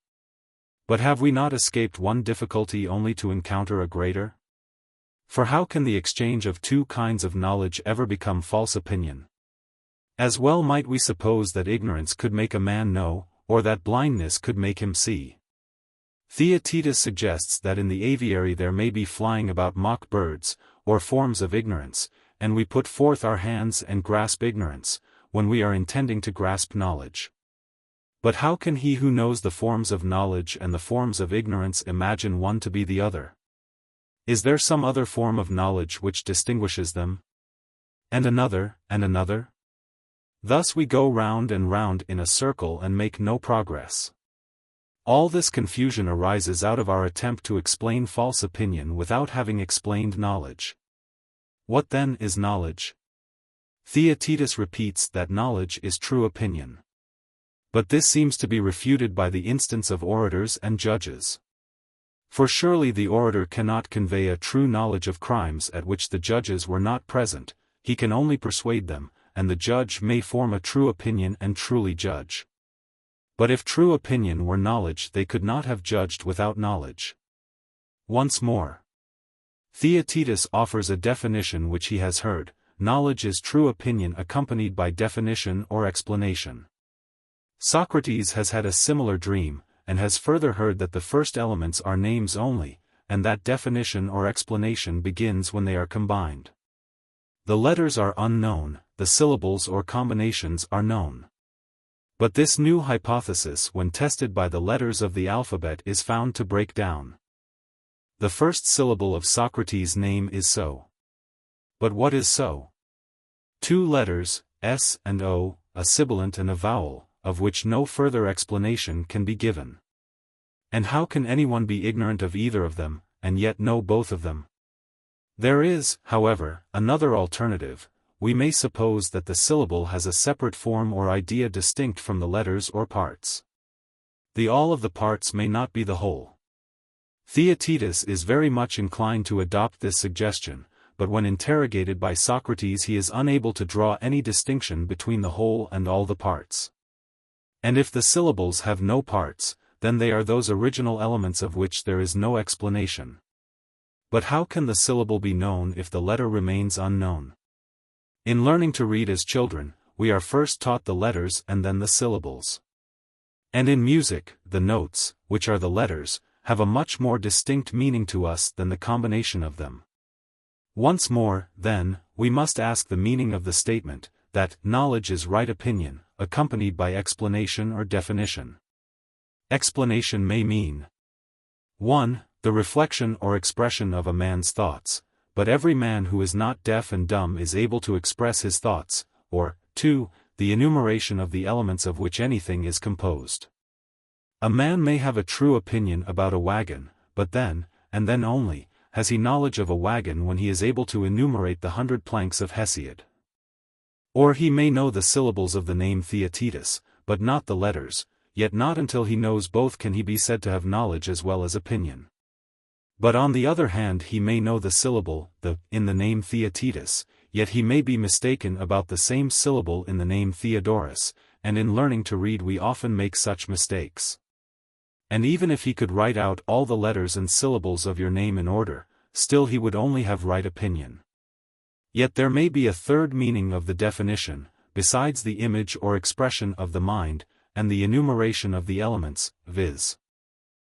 But have we not escaped one difficulty only to encounter a greater? For how can the exchange of two kinds of knowledge ever become false opinion? As well might we suppose that ignorance could make a man know, or that blindness could make him see. Theaetetus suggests that in the aviary there may be flying about mock birds, or forms of ignorance, and we put forth our hands and grasp ignorance, when we are intending to grasp knowledge. But how can he who knows the forms of knowledge and the forms of ignorance imagine one to be the other? Is there some other form of knowledge which distinguishes them? And another, and another? Thus we go round and round in a circle and make no progress. All this confusion arises out of our attempt to explain false opinion without having explained knowledge. What then is knowledge? Theaetetus repeats that knowledge is true opinion. But this seems to be refuted by the instance of orators and judges. For surely the orator cannot convey a true knowledge of crimes at which the judges were not present, he can only persuade them, and the judge may form a true opinion and truly judge. But if true opinion were knowledge, they could not have judged without knowledge. Once more, Theaetetus offers a definition which he has heard: knowledge is true opinion accompanied by definition or explanation. Socrates has had a similar dream, and has further heard that the first elements are names only, and that definition or explanation begins when they are combined. The letters are unknown, the syllables or combinations are known. But this new hypothesis, when tested by the letters of the alphabet, is found to break down. The first syllable of Socrates' name is so. But what is so? Two letters, S and O, a sibilant and a vowel, of which no further explanation can be given. And how can anyone be ignorant of either of them, and yet know both of them? There is, however, another alternative. We may suppose that the syllable has a separate form or idea distinct from the letters or parts. The all of the parts may not be the whole. Theaetetus is very much inclined to adopt this suggestion, but when interrogated by Socrates he is unable to draw any distinction between the whole and all the parts. And if the syllables have no parts, then they are those original elements of which there is no explanation. But how can the syllable be known if the letter remains unknown? In learning to read as children, we are first taught the letters and then the syllables. And in music, the notes, which are the letters, have a much more distinct meaning to us than the combination of them. Once more, then, we must ask the meaning of the statement, that knowledge is right opinion, accompanied by explanation or definition. Explanation may mean 1. The reflection or expression of a man's thoughts, but every man who is not deaf and dumb is able to express his thoughts, or 2. The enumeration of the elements of which anything is composed. A man may have a true opinion about a wagon, but then, and then only, has he knowledge of a wagon when he is able to enumerate the 100 planks of Hesiod. Or he may know the syllables of the name Theaetetus, but not the letters, yet not until he knows both can he be said to have knowledge as well as opinion. But on the other hand he may know the syllable, in the name Theaetetus, yet he may be mistaken about the same syllable in the name Theodorus, and in learning to read we often make such mistakes. And even if he could write out all the letters and syllables of your name in order, still he would only have right opinion. Yet there may be a third meaning of the definition, besides the image or expression of the mind, and the enumeration of the elements, viz.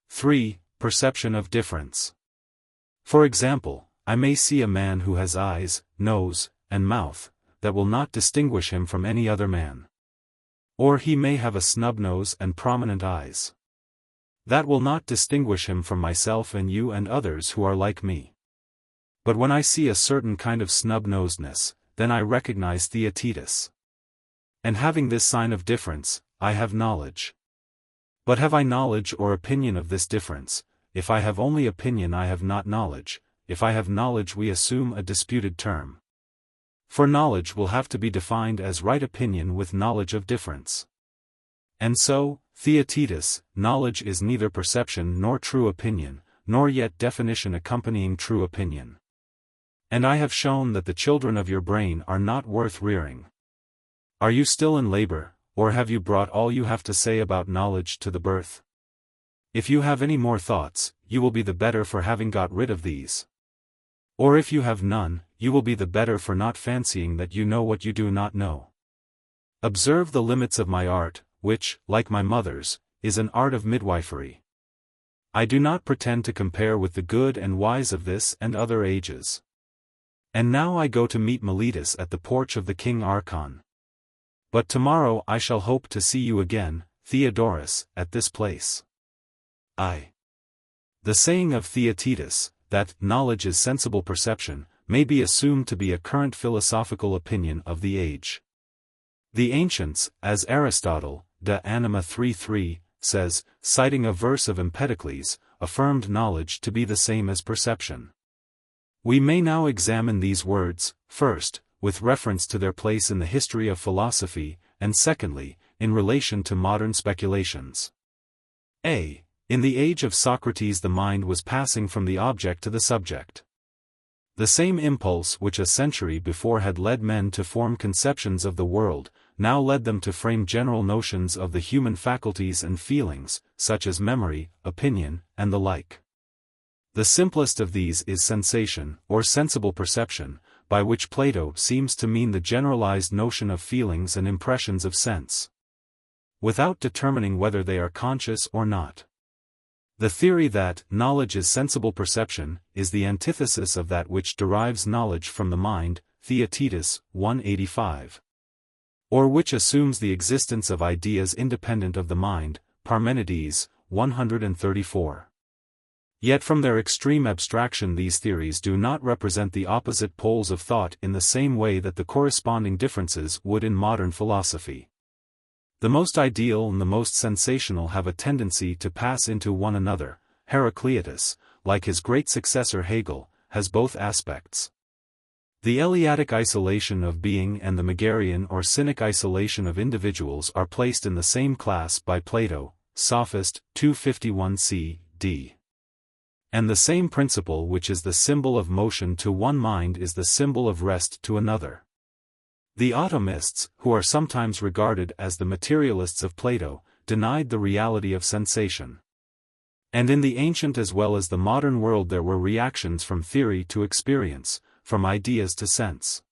3. Perception of difference. For example, I may see a man who has eyes, nose, and mouth, that will not distinguish him from any other man. Or he may have a snub nose and prominent eyes. That will not distinguish him from myself and you and others who are like me. But when I see a certain kind of snub-nosedness, then I recognize Theaetetus. And having this sign of difference, I have knowledge. But have I knowledge or opinion of this difference? If I have only opinion I have not knowledge, if I have knowledge we assume a disputed term. For knowledge will have to be defined as right opinion with knowledge of difference. And so, Theaetetus, knowledge is neither perception nor true opinion, nor yet definition accompanying true opinion. And I have shown that the children of your brain are not worth rearing. Are you still in labor, or have you brought all you have to say about knowledge to the birth? If you have any more thoughts, you will be the better for having got rid of these. Or if you have none, you will be the better for not fancying that you know what you do not know. Observe the limits of my art, which, like my mother's, is an art of midwifery. I do not pretend to compare with the good and wise of this and other ages. And now I go to meet Miletus at the porch of the King Archon. But tomorrow I shall hope to see you again, Theodorus, at this place. I. The saying of Theaetetus, that knowledge is sensible perception, may be assumed to be a current philosophical opinion of the age. The ancients, as Aristotle, De Anima 3:3, says, citing a verse of Empedocles, affirmed knowledge to be the same as perception. We may now examine these words, first, with reference to their place in the history of philosophy, and secondly, in relation to modern speculations. A. In the age of Socrates the mind was passing from the object to the subject. The same impulse which a century before had led men to form conceptions of the world, now led them to frame general notions of the human faculties and feelings, such as memory, opinion, and the like. The simplest of these is sensation, or sensible perception, by which Plato seems to mean the generalized notion of feelings and impressions of sense, without determining whether they are conscious or not. The theory that knowledge is sensible perception is the antithesis of that which derives knowledge from the mind, Theaetetus 185. Or which assumes the existence of ideas independent of the mind, Parmenides 134. Yet from their extreme abstraction these theories do not represent the opposite poles of thought in the same way that the corresponding differences would in modern philosophy. The most ideal and the most sensational have a tendency to pass into one another. Heraclitus, like his great successor Hegel, has both aspects. The Eleatic isolation of being and the Megarian or Cynic isolation of individuals are placed in the same class by Plato, Sophist, 251 c.d. And the same principle which is the symbol of motion to one mind is the symbol of rest to another. The atomists, who are sometimes regarded as the materialists of Plato, denied the reality of sensation. And in the ancient as well as the modern world there were reactions from theory to experience, from ideas to sense.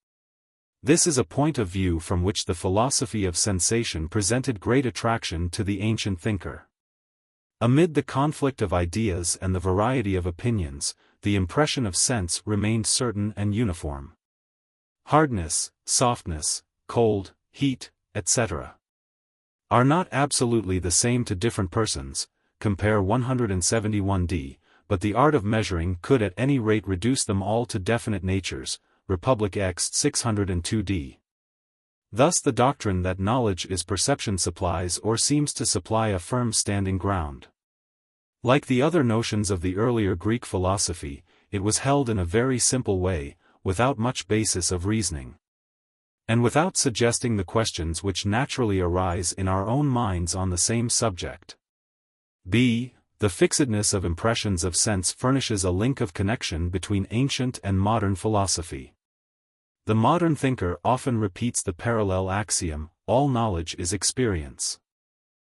This is a point of view from which the philosophy of sensation presented great attraction to the ancient thinker. Amid the conflict of ideas and the variety of opinions, the impression of sense remained certain and uniform. Hardness, softness, cold, heat, etc. are not absolutely the same to different persons, compare 171d, but the art of measuring could at any rate reduce them all to definite natures, Republic X 602d. Thus the doctrine that knowledge is perception supplies or seems to supply a firm standing ground. Like the other notions of the earlier Greek philosophy, it was held in a very simple way, without much basis of reasoning, and without suggesting the questions which naturally arise in our own minds on the same subject. B. The fixedness of impressions of sense furnishes a link of connection between ancient and modern philosophy. The modern thinker often repeats the parallel axiom, all knowledge is experience.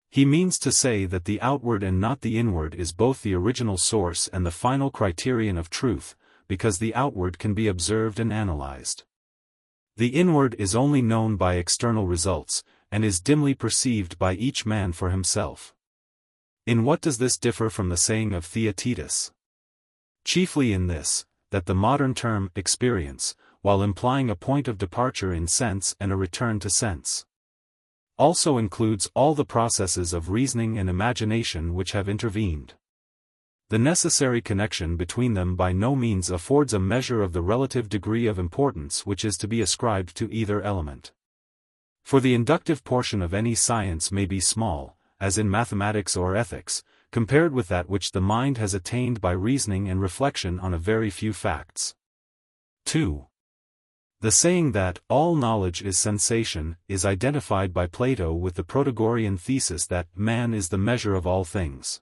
He means to say that the outward and not the inward is both the original source and the final criterion of truth, because the outward can be observed and analyzed. The inward is only known by external results, and is dimly perceived by each man for himself. In what does this differ from the saying of Theaetetus? Chiefly in this, that the modern term experience, while implying a point of departure in sense and a return to sense, also includes all the processes of reasoning and imagination which have intervened. The necessary connection between them by no means affords a measure of the relative degree of importance which is to be ascribed to either element. For the inductive portion of any science may be small, as in mathematics or ethics, compared with that which the mind has attained by reasoning and reflection on a very few facts. 2. The saying that all knowledge is sensation is identified by Plato with the Protagorean thesis that man is the measure of all things.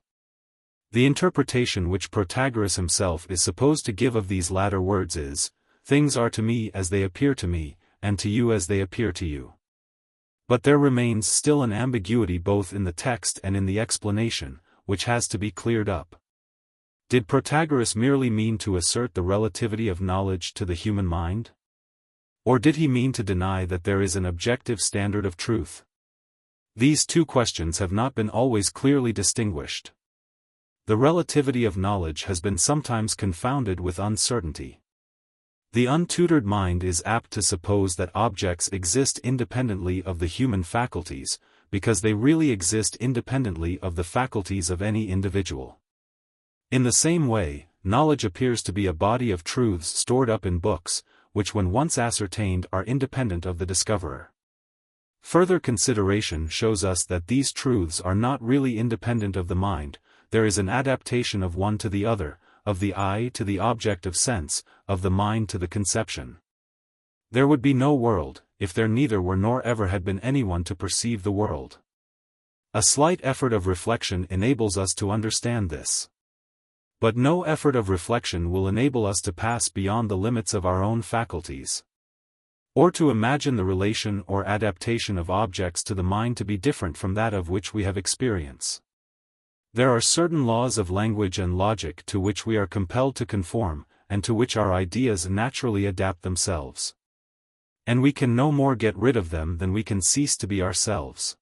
The interpretation which Protagoras himself is supposed to give of these latter words is, "Things are to me as they appear to me, and to you as they appear to you." But there remains still an ambiguity both in the text and in the explanation, which has to be cleared up. Did Protagoras merely mean to assert the relativity of knowledge to the human mind? Or did he mean to deny that there is an objective standard of truth? These two questions have not been always clearly distinguished. The relativity of knowledge has been sometimes confounded with uncertainty. The untutored mind is apt to suppose that objects exist independently of the human faculties, because they really exist independently of the faculties of any individual. In the same way, knowledge appears to be a body of truths stored up in books, which when once ascertained are independent of the discoverer. Further consideration shows us that these truths are not really independent of the mind. There is an adaptation of one to the other, of the eye to the object of sense, of the mind to the conception. There would be no world, if there neither were nor ever had been anyone to perceive the world. A slight effort of reflection enables us to understand this. But no effort of reflection will enable us to pass beyond the limits of our own faculties, or to imagine the relation or adaptation of objects to the mind to be different from that of which we have experience. There are certain laws of language and logic to which we are compelled to conform, and to which our ideas naturally adapt themselves. And we can no more get rid of them than we can cease to be ourselves.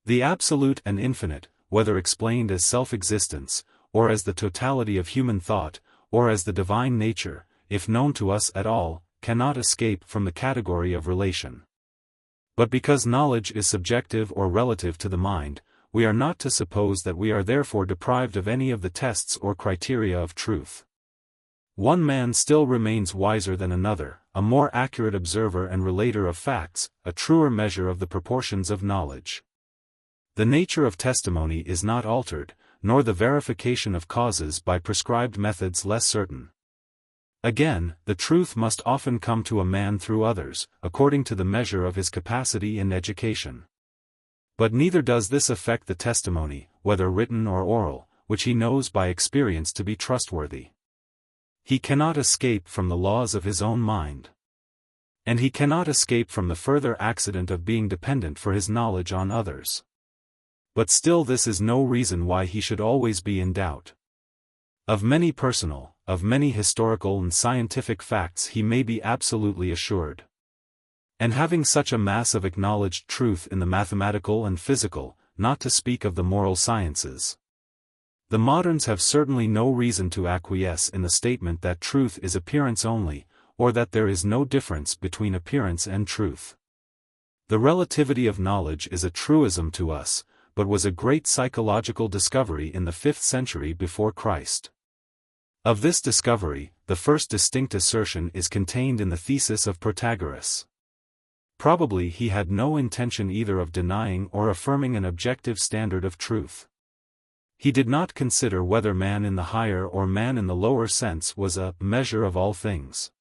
The absolute and infinite, whether explained as self-existence, or as the totality of human thought, or as the divine nature, if known to us at all, cannot escape from the category of relation. But because knowledge is subjective or relative to the mind, we are not to suppose that we are therefore deprived of any of the tests or criteria of truth. One man still remains wiser than another, a more accurate observer and relater of facts, a truer measure of the proportions of knowledge. The nature of testimony is not altered, nor the verification of causes by prescribed methods less certain. Again, the truth must often come to a man through others, according to the measure of his capacity and education. But neither does this affect the testimony, whether written or oral, which he knows by experience to be trustworthy. He cannot escape from the laws of his own mind. And he cannot escape from the further accident of being dependent for his knowledge on others. But still this is no reason why he should always be in doubt. Of many personal, of many historical and scientific facts he may be absolutely assured. And having such a mass of acknowledged truth in the mathematical and physical, not to speak of the moral sciences, the moderns have certainly no reason to acquiesce in the statement that truth is appearance only, or that there is no difference between appearance and truth. The relativity of knowledge is a truism to us, but was a great psychological discovery in the 5th century before Christ. Of this discovery, the first distinct assertion is contained in the thesis of Protagoras. Probably he had no intention either of denying or affirming an objective standard of truth. He did not consider whether man in the higher or man in the lower sense was a measure of all things.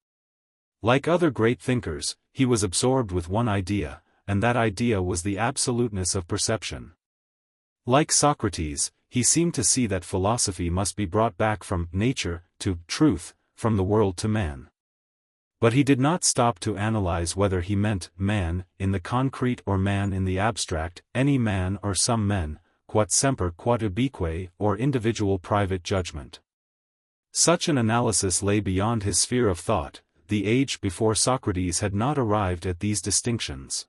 Like other great thinkers, he was absorbed with one idea, and that idea was the absoluteness of perception. Like Socrates, he seemed to see that philosophy must be brought back from nature to truth, from the world to man. But he did not stop to analyze whether he meant man in the concrete or man in the abstract, any man or some men, quod semper quod ubique, or individual private judgment. Such an analysis lay beyond his sphere of thought. The age before Socrates had not arrived at these distinctions.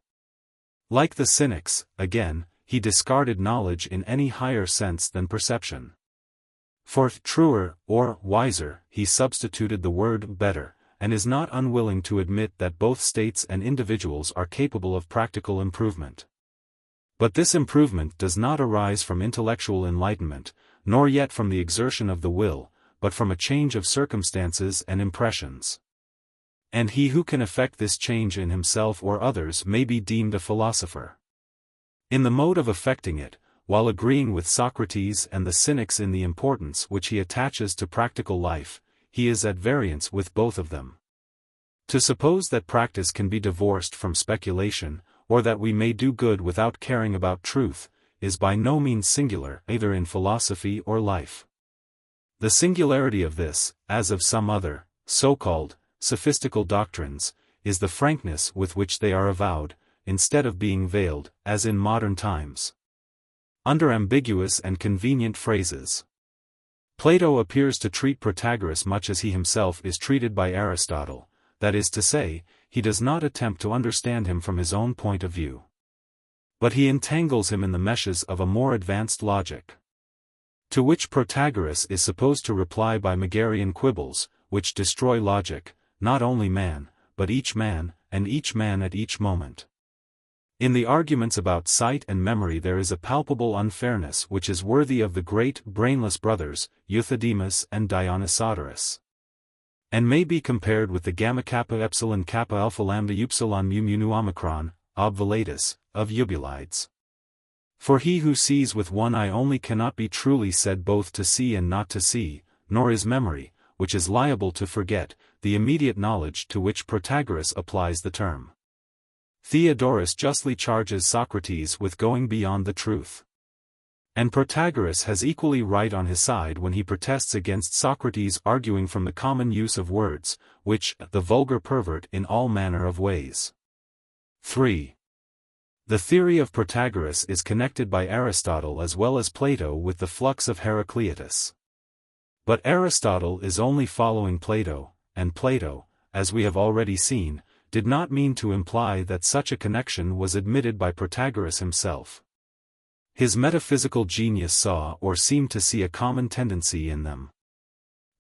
Like the Cynics, again, he discarded knowledge in any higher sense than perception. For truer, or wiser, he substituted the word better, and is not unwilling to admit that both states and individuals are capable of practical improvement. But this improvement does not arise from intellectual enlightenment, nor yet from the exertion of the will, but from a change of circumstances and impressions. And he who can effect this change in himself or others may be deemed a philosopher. In the mode of effecting it, while agreeing with Socrates and the Cynics in the importance which he attaches to practical life, he is at variance with both of them. To suppose that practice can be divorced from speculation, or that we may do good without caring about truth, is by no means singular either in philosophy or life. The singularity of this, as of some other, so-called, sophistical doctrines, is the frankness with which they are avowed, instead of being veiled, as in modern times, under ambiguous and convenient phrases. Plato appears to treat Protagoras much as he himself is treated by Aristotle, that is to say, he does not attempt to understand him from his own point of view. But he entangles him in the meshes of a more advanced logic, to which Protagoras is supposed to reply by Megarian quibbles, which destroy logic, not only man, but each man, and each man at each moment. In the arguments about sight and memory there is a palpable unfairness which is worthy of the great brainless brothers, Theaetetus and Dionysodorus, and may be compared with the gamma kappa epsilon kappa alpha lambda upsilon mu mu nu omicron, obvolatus, of Eubulides. For he who sees with one eye only cannot be truly said both to see and not to see, nor is memory, which is liable to forget, the immediate knowledge to which Protagoras applies the term. Theodorus justly charges Socrates with going beyond the truth. And Protagoras has equally right on his side when he protests against Socrates arguing from the common use of words, which the vulgar pervert in all manner of ways. 3. The theory of Protagoras is connected by Aristotle as well as Plato with the flux of Heraclitus. But Aristotle is only following Plato, and Plato, as we have already seen, did not mean to imply that such a connection was admitted by Protagoras himself. His metaphysical genius saw or seemed to see a common tendency in them.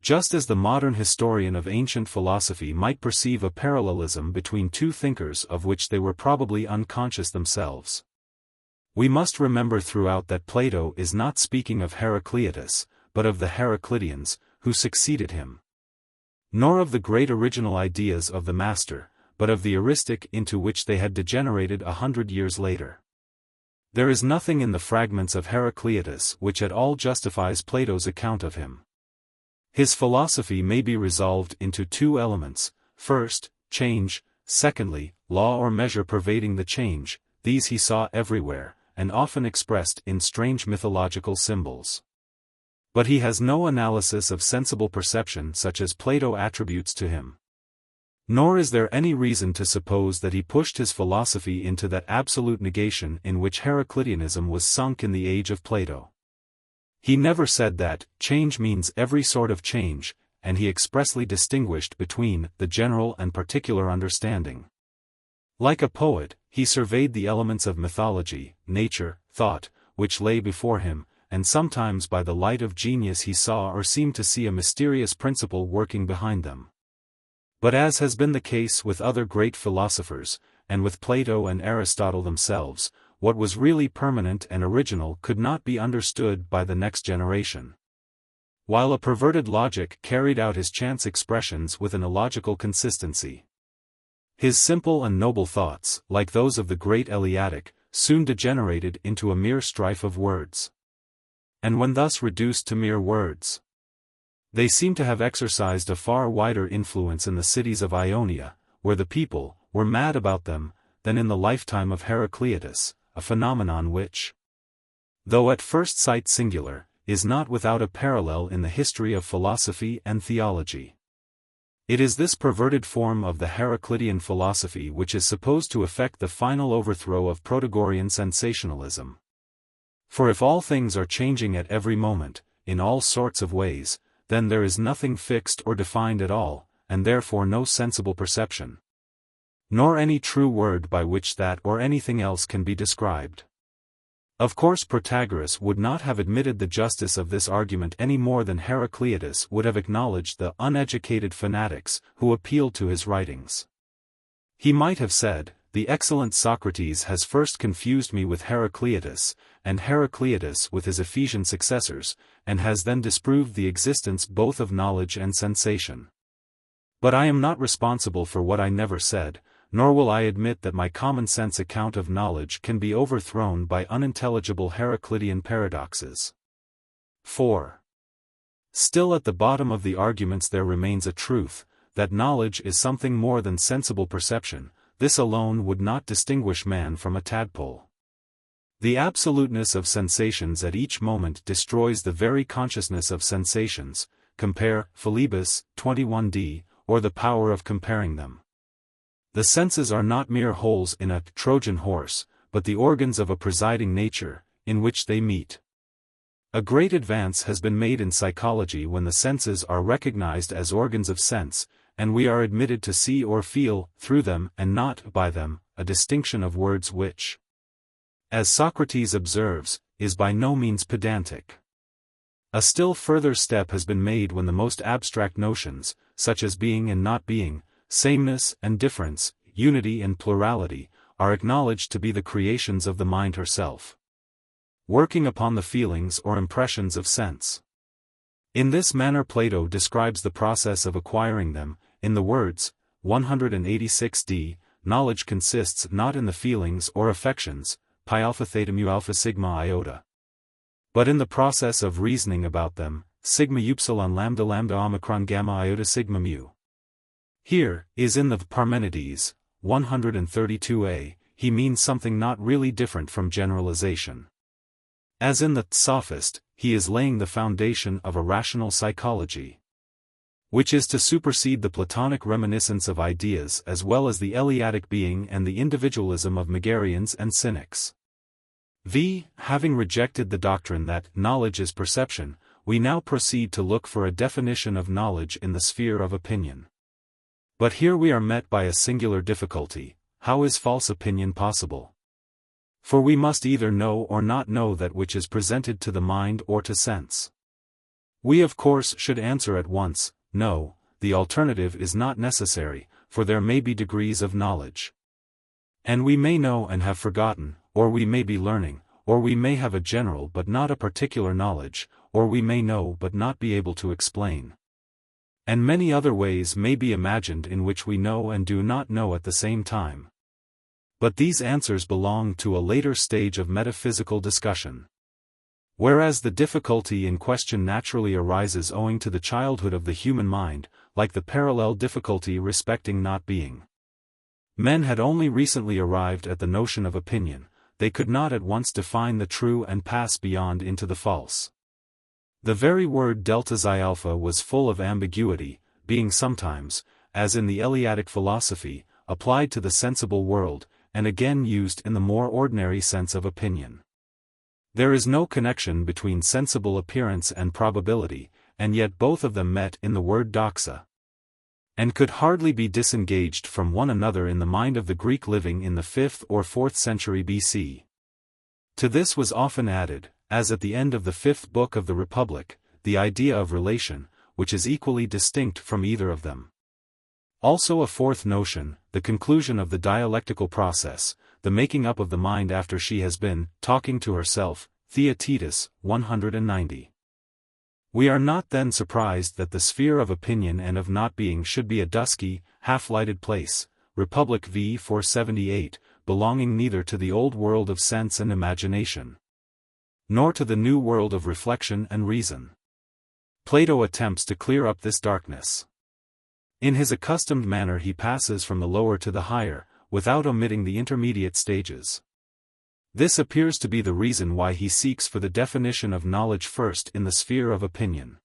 Just as the modern historian of ancient philosophy might perceive a parallelism between two thinkers of which they were probably unconscious themselves. We must remember throughout that Plato is not speaking of Heraclitus, but of the Heracliteans, who succeeded him. Nor of the great original ideas of the master, but of the heuristic into which they had degenerated 100 years later. There is nothing in the fragments of Heraclitus which at all justifies Plato's account of him. His philosophy may be resolved into two elements: first, change; secondly, law or measure pervading the change. These he saw everywhere, and often expressed in strange mythological symbols. But he has no analysis of sensible perception such as Plato attributes to him. Nor is there any reason to suppose that he pushed his philosophy into that absolute negation in which Heracliteanism was sunk in the age of Plato. He never said that change means every sort of change, and he expressly distinguished between the general and particular understanding. Like a poet, he surveyed the elements of mythology, nature, thought, which lay before him, and sometimes by the light of genius he saw or seemed to see a mysterious principle working behind them. But as has been the case with other great philosophers, and with Plato and Aristotle themselves, what was really permanent and original could not be understood by the next generation. While a perverted logic carried out his chance expressions with an illogical consistency. His simple and noble thoughts, like those of the great Eleatic, soon degenerated into a mere strife of words. And when thus reduced to mere words, they seem to have exercised a far wider influence in the cities of Ionia, where the people were mad about them, than in the lifetime of Heraclitus, a phenomenon which, though at first sight singular, is not without a parallel in the history of philosophy and theology. It is this perverted form of the Heraclitean philosophy which is supposed to effect the final overthrow of Protagorean sensationalism. For if all things are changing at every moment, in all sorts of ways, then there is nothing fixed or defined at all, and therefore no sensible perception, nor any true word by which that or anything else can be described. Of course Protagoras would not have admitted the justice of this argument any more than Heraclitus would have acknowledged the uneducated fanatics who appealed to his writings. He might have said, "The excellent Socrates has first confused me with Heraclitus, and Heraclitus with his Ephesian successors, and has then disproved the existence both of knowledge and sensation. But I am not responsible for what I never said, nor will I admit that my common-sense account of knowledge can be overthrown by unintelligible Heraclitean paradoxes." 4. Still at the bottom of the arguments there remains a truth, that knowledge is something more than sensible perception. This alone would not distinguish man from a tadpole. The absoluteness of sensations at each moment destroys the very consciousness of sensations, compare Philebus 21d, or the power of comparing them. The senses are not mere holes in a Trojan horse, but the organs of a presiding nature, in which they meet. A great advance has been made in psychology when the senses are recognized as organs of sense, and we are admitted to see or feel through them and not by them, a distinction of words which, as Socrates observes, is by no means pedantic. A still further step has been made when the most abstract notions, such as being and not being, sameness and difference, unity and plurality, are acknowledged to be the creations of the mind herself, working upon the feelings or impressions of sense. In this manner Plato describes the process of acquiring them, in the words, 186d, knowledge consists not in the feelings or affections, pi alpha theta mu alpha sigma iota, but in the process of reasoning about them, sigma upsilon lambda lambda omicron gamma iota sigma mu. Here, is in the Parmenides, 132a, he means something not really different from generalization. As in the Sophist, he is laying the foundation of a rational psychology, which is to supersede the Platonic reminiscence of ideas as well as the Eleatic being and the individualism of Megarians and Cynics. Having rejected the doctrine that knowledge is perception, we now proceed to look for a definition of knowledge in the sphere of opinion. But here we are met by a singular difficulty: how is false opinion possible? For we must either know or not know that which is presented to the mind or to sense. We of course should answer at once, no, the alternative is not necessary, for there may be degrees of knowledge. And we may know and have forgotten, or we may be learning, or we may have a general but not a particular knowledge, or we may know but not be able to explain. And many other ways may be imagined in which we know and do not know at the same time. But these answers belong to a later stage of metaphysical discussion. Whereas the difficulty in question naturally arises owing to the childhood of the human mind, like the parallel difficulty respecting not being. Men had only recently arrived at the notion of opinion, they could not at once define the true and pass beyond into the false. The very word delta xi alpha was full of ambiguity, being sometimes, as in the Eleatic philosophy, applied to the sensible world, and again used in the more ordinary sense of opinion. There is no connection between sensible appearance and probability, and yet both of them met in the word doxa, and could hardly be disengaged from one another in the mind of the Greek living in the 5th or 4th century BC. To this was often added, as at the end of the 5th book of the Republic, the idea of relation, which is equally distinct from either of them. Also a fourth notion, the conclusion of the dialectical process, the making up of the mind after she has been talking to herself, Theaetetus, 190. We are not then surprised that the sphere of opinion and of not being should be a dusky, half-lighted place, Republic v. 478, belonging neither to the old world of sense and imagination, nor to the new world of reflection and reason. Plato attempts to clear up this darkness. In his accustomed manner he passes from the lower to the higher, without omitting the intermediate stages. This appears to be the reason why he seeks for the definition of knowledge first in the sphere of opinion.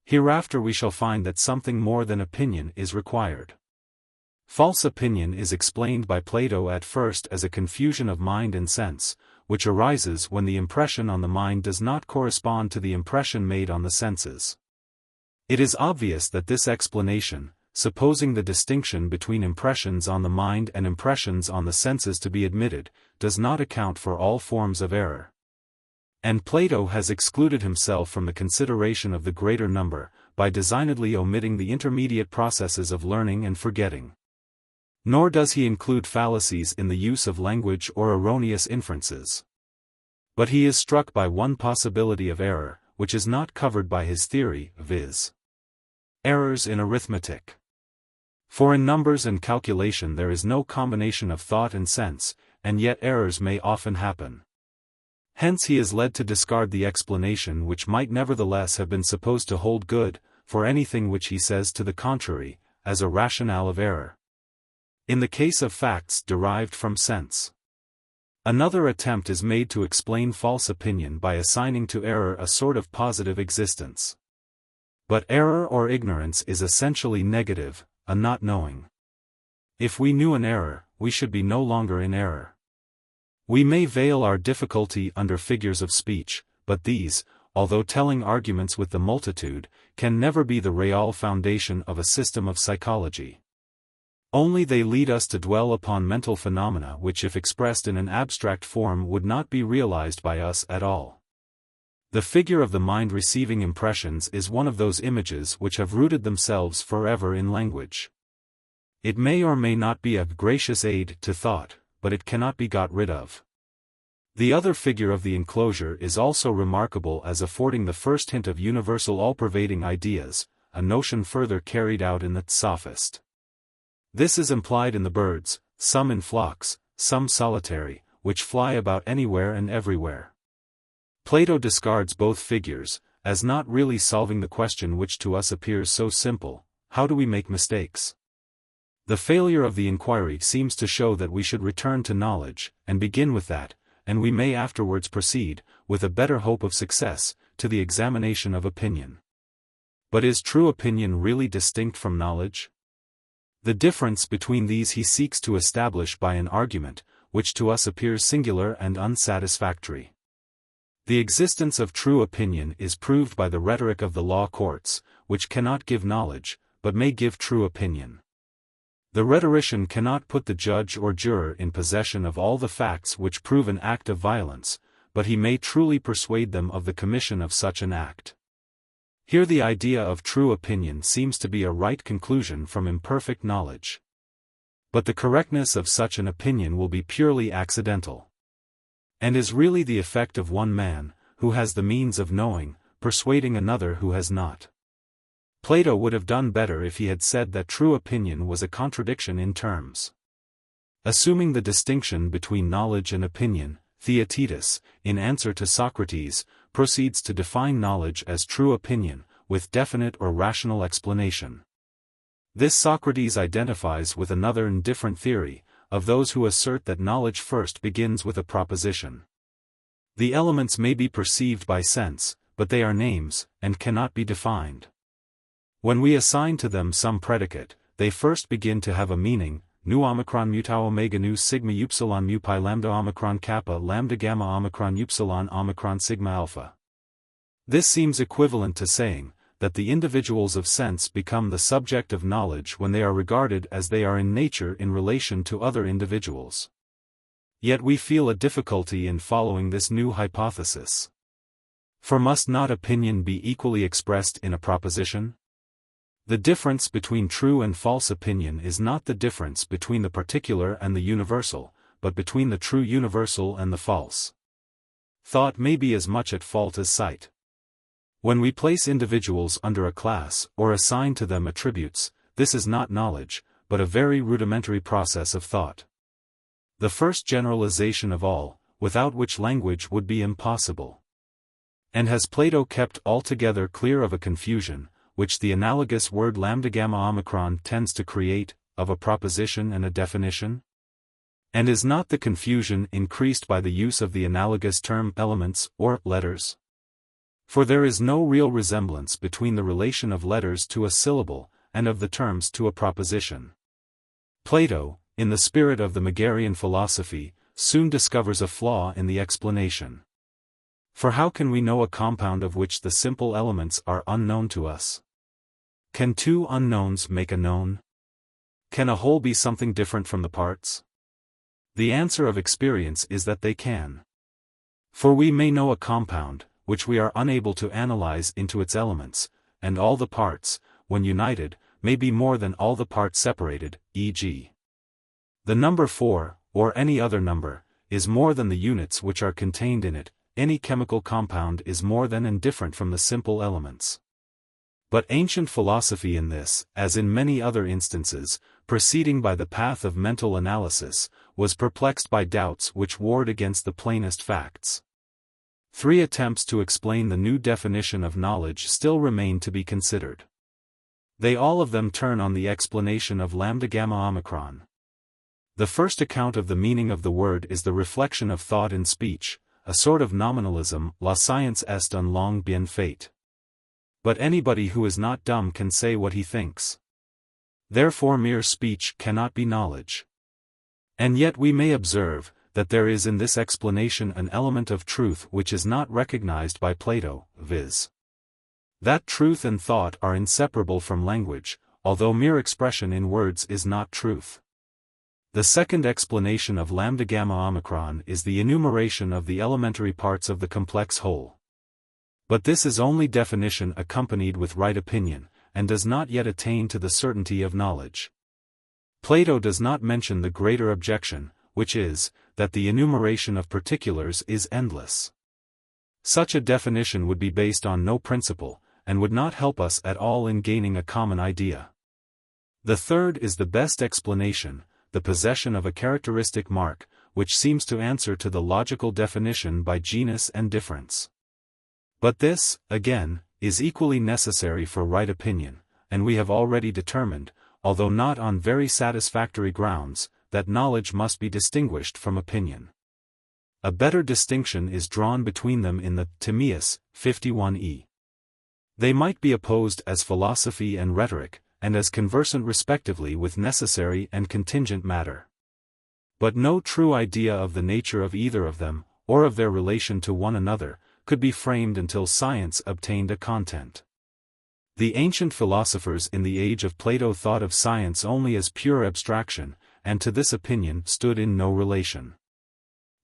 Hereafter we shall find that something more than opinion is required. False opinion is explained by Plato at first as a confusion of mind and sense, which arises when the impression on the mind does not correspond to the impression made on the senses. It is obvious that this explanation, supposing the distinction between impressions on the mind and impressions on the senses to be admitted, does not account for all forms of error. And Plato has excluded himself from the consideration of the greater number, by designedly omitting the intermediate processes of learning and forgetting. Nor does he include fallacies in the use of language or erroneous inferences. But he is struck by one possibility of error, which is not covered by his theory, viz. Errors in arithmetic. For in numbers and calculation there is no combination of thought and sense, and yet errors may often happen. Hence he is led to discard the explanation which might nevertheless have been supposed to hold good, for anything which he says to the contrary, as a rationale of error. In the case of facts derived from sense. Another attempt is made to explain false opinion by assigning to error a sort of positive existence. But error or ignorance is essentially negative, a not knowing. If we knew an error, we should be no longer in error. We may veil our difficulty under figures of speech, but these, although telling arguments with the multitude, can never be the real foundation of a system of psychology. Only they lead us to dwell upon mental phenomena which if expressed in an abstract form would not be realized by us at all. The figure of the mind receiving impressions is one of those images which have rooted themselves forever in language. It may or may not be a gracious aid to thought, but it cannot be got rid of. The other figure of the enclosure is also remarkable as affording the first hint of universal all-pervading ideas, a notion further carried out in the Sophist. This is implied in the birds, some in flocks, some solitary, which fly about anywhere and everywhere. Plato discards both figures, as not really solving the question which to us appears so simple: how do we make mistakes? The failure of the inquiry seems to show that we should return to knowledge, and begin with that, and we may afterwards proceed, with a better hope of success, to the examination of opinion. But is true opinion really distinct from knowledge? The difference between these he seeks to establish by an argument, which to us appears singular and unsatisfactory. The existence of true opinion is proved by the rhetoric of the law courts, which cannot give knowledge, but may give true opinion. The rhetorician cannot put the judge or juror in possession of all the facts which prove an act of violence, but he may truly persuade them of the commission of such an act. Here the idea of true opinion seems to be a right conclusion from imperfect knowledge. But the correctness of such an opinion will be purely accidental, and is really the effect of one man, who has the means of knowing, persuading another who has not. Plato would have done better if he had said that true opinion was a contradiction in terms. Assuming the distinction between knowledge and opinion, Theaetetus, in answer to Socrates, proceeds to define knowledge as true opinion, with definite or rational explanation. This Socrates identifies with another indifferent theory, of those who assert that knowledge first begins with a proposition. The elements may be perceived by sense, but they are names, and cannot be defined. When we assign to them some predicate, they first begin to have a meaning: nu omicron mu tau omega nu sigma upsilon mu pi lambda omicron kappa lambda gamma omicron upsilon omicron sigma alpha. This seems equivalent to saying that the individuals of sense become the subject of knowledge when they are regarded as they are in nature in relation to other individuals. Yet we feel a difficulty in following this new hypothesis. For must not opinion be equally expressed in a proposition? The difference between true and false opinion is not the difference between the particular and the universal, but between the true universal and the false. Thought may be as much at fault as sight. When we place individuals under a class, or assign to them attributes, this is not knowledge, but a very rudimentary process of thought. The first generalization of all, without which language would be impossible. And has Plato kept altogether clear of a confusion, which the analogous word lambda gamma omicron tends to create, of a proposition and a definition? And is not the confusion increased by the use of the analogous term elements, or letters? For there is no real resemblance between the relation of letters to a syllable, and of the terms to a proposition. Plato, in the spirit of the Megarian philosophy, soon discovers a flaw in the explanation. For how can we know a compound of which the simple elements are unknown to us? Can two unknowns make a known? Can a whole be something different from the parts? The answer of experience is that they can. For we may know a compound, which we are unable to analyze into its elements, and all the parts, when united, may be more than all the parts separated, e.g. the number 4, or any other number, is more than the units which are contained in it. Any chemical compound is more than and different from the simple elements. But ancient philosophy in this, as in many other instances, proceeding by the path of mental analysis, was perplexed by doubts which warred against the plainest facts. 3 attempts to explain the new definition of knowledge still remain to be considered. They all of them turn on the explanation of lambda gamma omicron. The first account of the meaning of the word is the reflection of thought in speech, a sort of nominalism: la science est un long bien fait. But anybody who is not dumb can say what he thinks. Therefore mere speech cannot be knowledge. And yet we may observe that there is in this explanation an element of truth which is not recognized by Plato, viz. that truth and thought are inseparable from language, although mere expression in words is not truth. The second explanation of lambda gamma omicron is the enumeration of the elementary parts of the complex whole. But this is only definition accompanied with right opinion, and does not yet attain to the certainty of knowledge. Plato does not mention the greater objection, which is, that the enumeration of particulars is endless. Such a definition would be based on no principle, and would not help us at all in gaining a common idea. The third is the best explanation, the possession of a characteristic mark, which seems to answer to the logical definition by genus and difference. But this, again, is equally necessary for right opinion, and we have already determined, although not on very satisfactory grounds, that knowledge must be distinguished from opinion. A better distinction is drawn between them in the Timaeus, 51e. They might be opposed as philosophy and rhetoric, and as conversant respectively with necessary and contingent matter. But no true idea of the nature of either of them, or of their relation to one another, could be framed until science obtained a content. The ancient philosophers in the age of Plato thought of science only as pure abstraction, and to this opinion stood in no relation.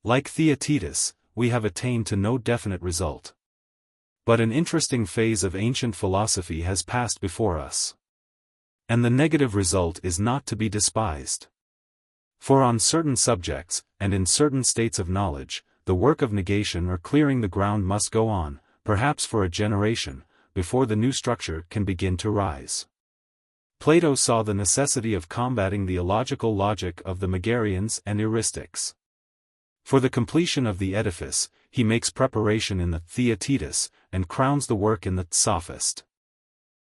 Like Theaetetus, we have attained to no definite result. But an interesting phase of ancient philosophy has passed before us. And the negative result is not to be despised. For on certain subjects, and in certain states of knowledge, the work of negation or clearing the ground must go on, perhaps for a generation, before the new structure can begin to rise. Plato saw the necessity of combating the illogical logic of the Megarians and Euristics. For the completion of the edifice, he makes preparation in the Theaetetus, and crowns the work in the Sophist.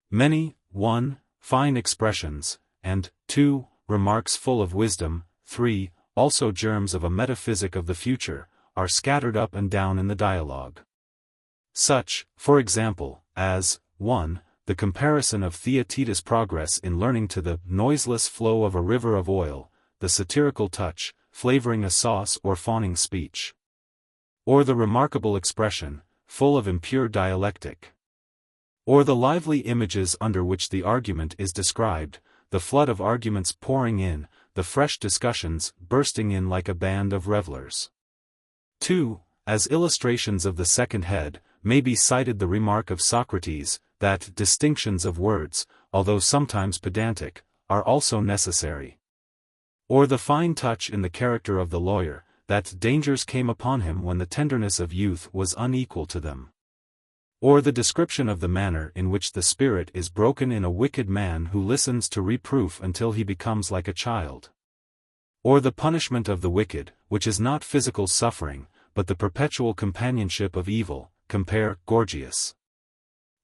Many, 1. Fine expressions, and 2. Remarks full of wisdom, 3. Also germs of a metaphysic of the future, are scattered up and down in the dialogue. Such, for example, as 1. The comparison of Theaetetus' progress in learning to the noiseless flow of a river of oil, the satirical touch, flavoring a sauce or fawning speech. Or the remarkable expression, full of impure dialectic. Or the lively images under which the argument is described, the flood of arguments pouring in, the fresh discussions bursting in like a band of revellers. 2. As illustrations of the second head, may be cited the remark of Socrates, that distinctions of words, although sometimes pedantic, are also necessary. Or the fine touch in the character of the lawyer, that dangers came upon him when the tenderness of youth was unequal to them. Or the description of the manner in which the spirit is broken in a wicked man who listens to reproof until he becomes like a child. Or the punishment of the wicked, which is not physical suffering, but the perpetual companionship of evil, compare Gorgias.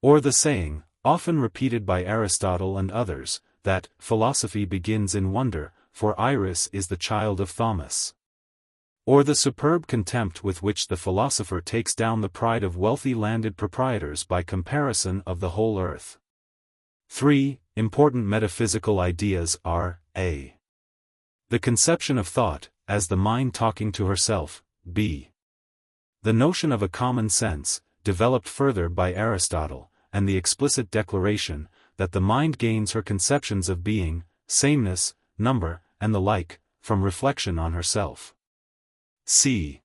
Or the saying, often repeated by Aristotle and others, that philosophy begins in wonder, for Iris is the child of Thomas. Or the superb contempt with which the philosopher takes down the pride of wealthy landed proprietors by comparison of the whole earth. 3. Important metaphysical ideas are, a. The conception of thought, as the mind talking to herself, b. The notion of a common sense, developed further by Aristotle, and the explicit declaration, that the mind gains her conceptions of being, sameness, number, and the like, from reflection on herself. C.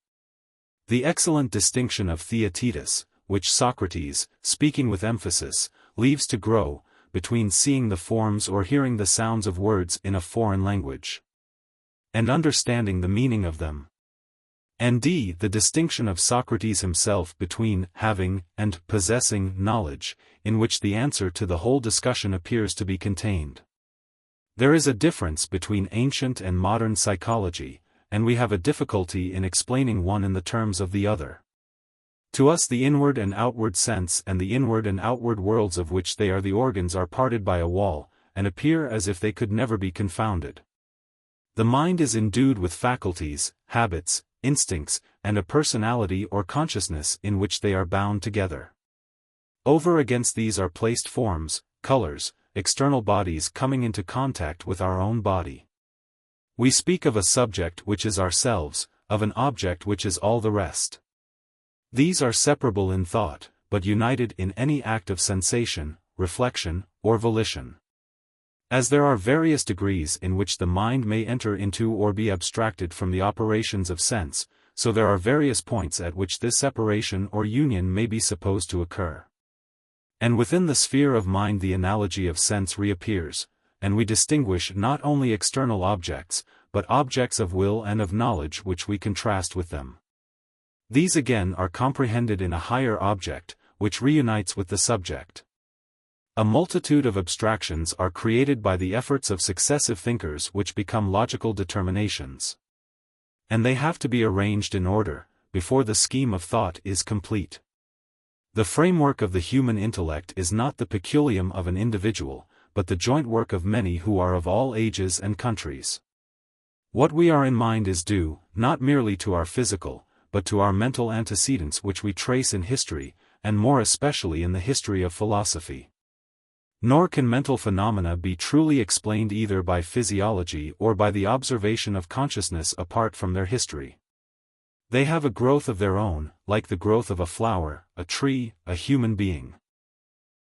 The excellent distinction of Theaetetus, which Socrates, speaking with emphasis, leaves to grow, between seeing the forms or hearing the sounds of words in a foreign language, and understanding the meaning of them. And D. The distinction of Socrates himself between having and possessing knowledge, in which the answer to the whole discussion appears to be contained. There is a difference between ancient and modern psychology, and we have a difficulty in explaining one in the terms of the other. To us the inward and outward sense and the inward and outward worlds of which they are the organs are parted by a wall, and appear as if they could never be confounded. The mind is endued with faculties, habits, instincts, and a personality or consciousness in which they are bound together. Over against these are placed forms, colors, external bodies coming into contact with our own body. We speak of a subject which is ourselves, of an object which is all the rest. These are separable in thought, but united in any act of sensation, reflection, or volition. As there are various degrees in which the mind may enter into or be abstracted from the operations of sense, so there are various points at which this separation or union may be supposed to occur. And within the sphere of mind the analogy of sense reappears, and we distinguish not only external objects, but objects of will and of knowledge which we contrast with them. These again are comprehended in a higher object, which reunites with the subject. A multitude of abstractions are created by the efforts of successive thinkers which become logical determinations. And they have to be arranged in order, before the scheme of thought is complete. The framework of the human intellect is not the peculium of an individual, but the joint work of many who are of all ages and countries. What we are in mind is due, not merely to our physical, but to our mental antecedents which we trace in history, and more especially in the history of philosophy. Nor can mental phenomena be truly explained either by physiology or by the observation of consciousness apart from their history. They have a growth of their own, like the growth of a flower, a tree, a human being.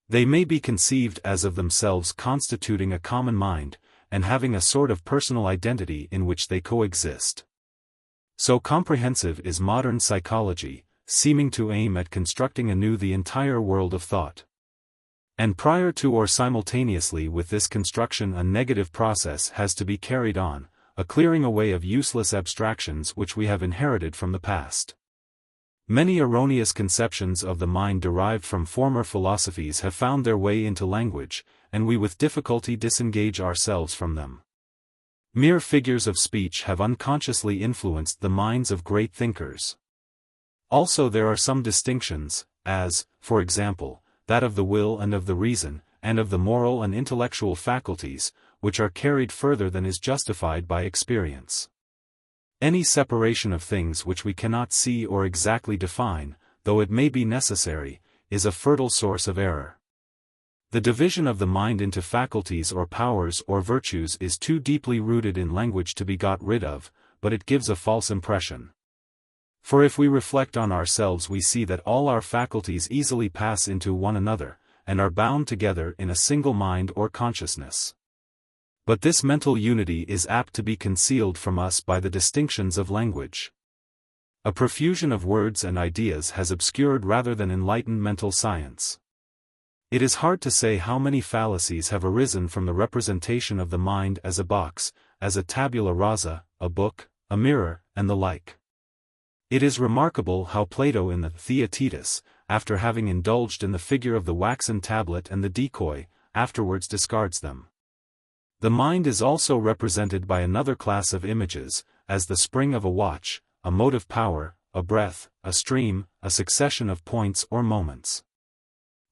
They may be conceived as of themselves constituting a common mind, and having a sort of personal identity in which they coexist. So comprehensive is modern psychology, seeming to aim at constructing anew the entire world of thought. And prior to or simultaneously with this construction a negative process has to be carried on, a clearing away of useless abstractions which we have inherited from the past. Many erroneous conceptions of the mind derived from former philosophies have found their way into language, and we with difficulty disengage ourselves from them. Mere figures of speech have unconsciously influenced the minds of great thinkers. Also there are some distinctions, as, for example, that of the will and of the reason, and of the moral and intellectual faculties, which are carried further than is justified by experience. Any separation of things which we cannot see or exactly define, though it may be necessary, is a fertile source of error. The division of the mind into faculties or powers or virtues is too deeply rooted in language to be got rid of, but it gives a false impression. For if we reflect on ourselves we see that all our faculties easily pass into one another, and are bound together in a single mind or consciousness. But this mental unity is apt to be concealed from us by the distinctions of language. A profusion of words and ideas has obscured rather than enlightened mental science. It is hard to say how many fallacies have arisen from the representation of the mind as a box, as a tabula rasa, a book, a mirror, and the like. It is remarkable how Plato in the Theaetetus, after having indulged in the figure of the waxen tablet and the decoy, afterwards discards them. The mind is also represented by another class of images, as the spring of a watch, a motive power, a breath, a stream, a succession of points or moments.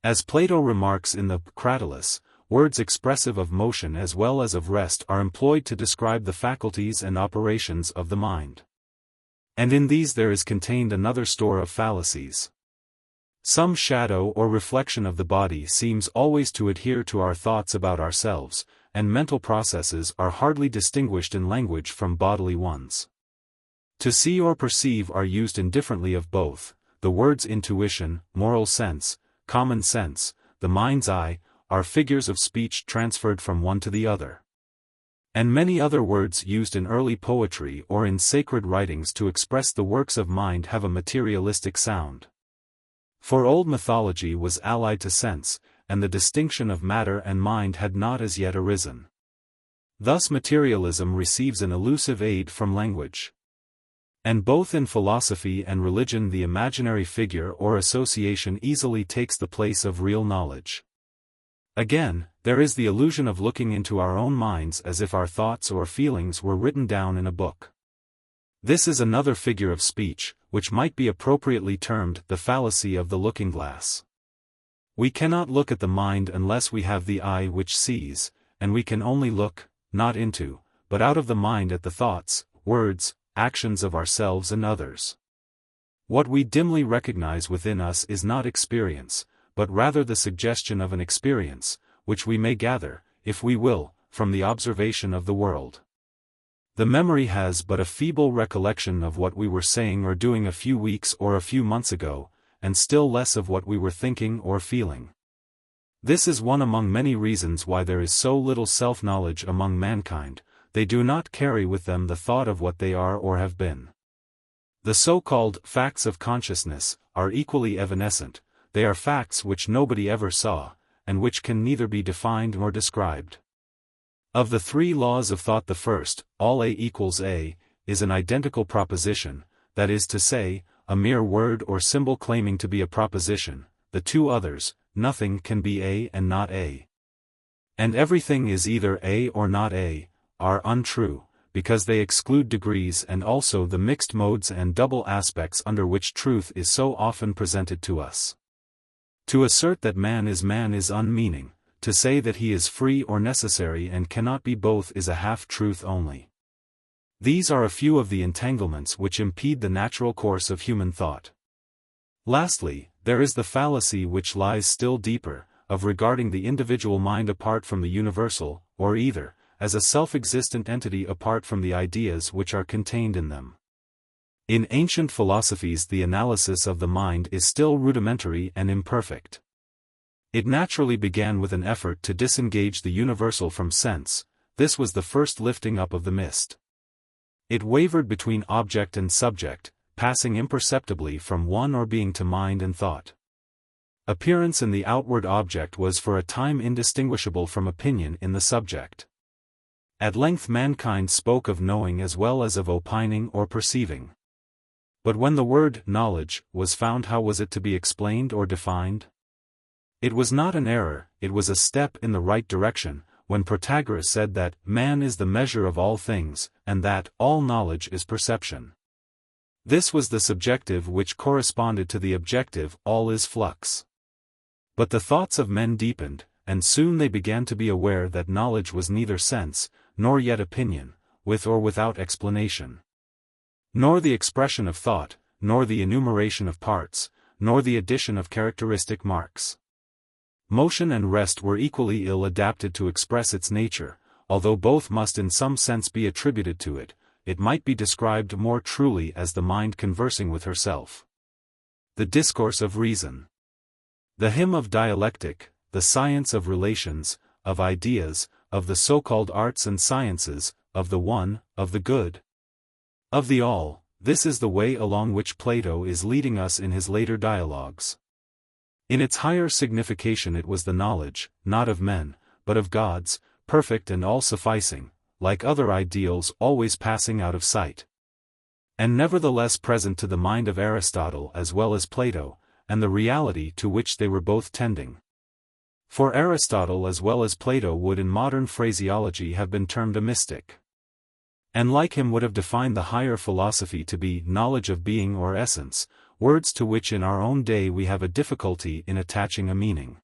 As Plato remarks in the Crito, words expressive of motion as well as of rest are employed to describe the faculties and operations of the mind. And in these there is contained another store of fallacies. Some shadow or reflection of the body seems always to adhere to our thoughts about ourselves, and mental processes are hardly distinguished in language from bodily ones. To see or perceive are used indifferently of both. The words intuition, moral sense, common sense, the mind's eye, are figures of speech transferred from one to the other. And many other words used in early poetry or in sacred writings to express the works of mind have a materialistic sound. For old mythology was allied to sense, and the distinction of matter and mind had not as yet arisen. Thus materialism receives an elusive aid from language. And both in philosophy and religion the imaginary figure or association easily takes the place of real knowledge. Again, there is the illusion of looking into our own minds as if our thoughts or feelings were written down in a book. This is another figure of speech, which might be appropriately termed the fallacy of the looking-glass. We cannot look at the mind unless we have the eye which sees, and we can only look, not into, but out of the mind at the thoughts, words, actions of ourselves and others. What we dimly recognize within us is not experience, but rather the suggestion of an experience, which we may gather, if we will, from the observation of the world. The memory has but a feeble recollection of what we were saying or doing a few weeks or a few months ago, and still less of what we were thinking or feeling. This is one among many reasons why there is so little self-knowledge among mankind. They do not carry with them the thought of what they are or have been. The so-called facts of consciousness are equally evanescent. They are facts which nobody ever saw, and which can neither be defined nor described. Of the three laws of thought, the first, all A equals A, is an identical proposition, that is to say, a mere word or symbol claiming to be a proposition. The two others, nothing can be A and not A, and everything is either A or not A, are untrue, because they exclude degrees and also the mixed modes and double aspects under which truth is so often presented to us. To assert that man is unmeaning, to say that he is free or necessary and cannot be both is a half-truth only. These are a few of the entanglements which impede the natural course of human thought. Lastly, there is the fallacy which lies still deeper, of regarding the individual mind apart from the universal, or either, as a self-existent entity apart from the ideas which are contained in them. In ancient philosophies the analysis of the mind is still rudimentary and imperfect. It naturally began with an effort to disengage the universal from sense. This was the first lifting up of the mist. It wavered between object and subject, passing imperceptibly from one or being to mind and thought. Appearance in the outward object was for a time indistinguishable from opinion in the subject. At length mankind spoke of knowing as well as of opining or perceiving. But when the word knowledge was found, how was it to be explained or defined? It was not an error, it was a step in the right direction, when Protagoras said that man is the measure of all things, and that all knowledge is perception. This was the subjective which corresponded to the objective, all is flux. But the thoughts of men deepened, and soon they began to be aware that knowledge was neither sense, nor yet opinion, with or without explanation, nor the expression of thought, nor the enumeration of parts, nor the addition of characteristic marks. Motion and rest were equally ill adapted to express its nature, although both must in some sense be attributed to it. It might be described more truly as the mind conversing with herself. The discourse of reason. The hymn of dialectic, the science of relations, of ideas, of the so-called arts and sciences, of the one, of the good, of the all, this is the way along which Plato is leading us in his later dialogues. In its higher signification it was the knowledge, not of men, but of gods, perfect and all-sufficing, like other ideals always passing out of sight, and nevertheless present to the mind of Aristotle as well as Plato, and the reality to which they were both tending. For Aristotle as well as Plato would in modern phraseology have been termed a mystic, and like him would have defined the higher philosophy to be knowledge of being or essence, words to which in our own day we have a difficulty in attaching a meaning.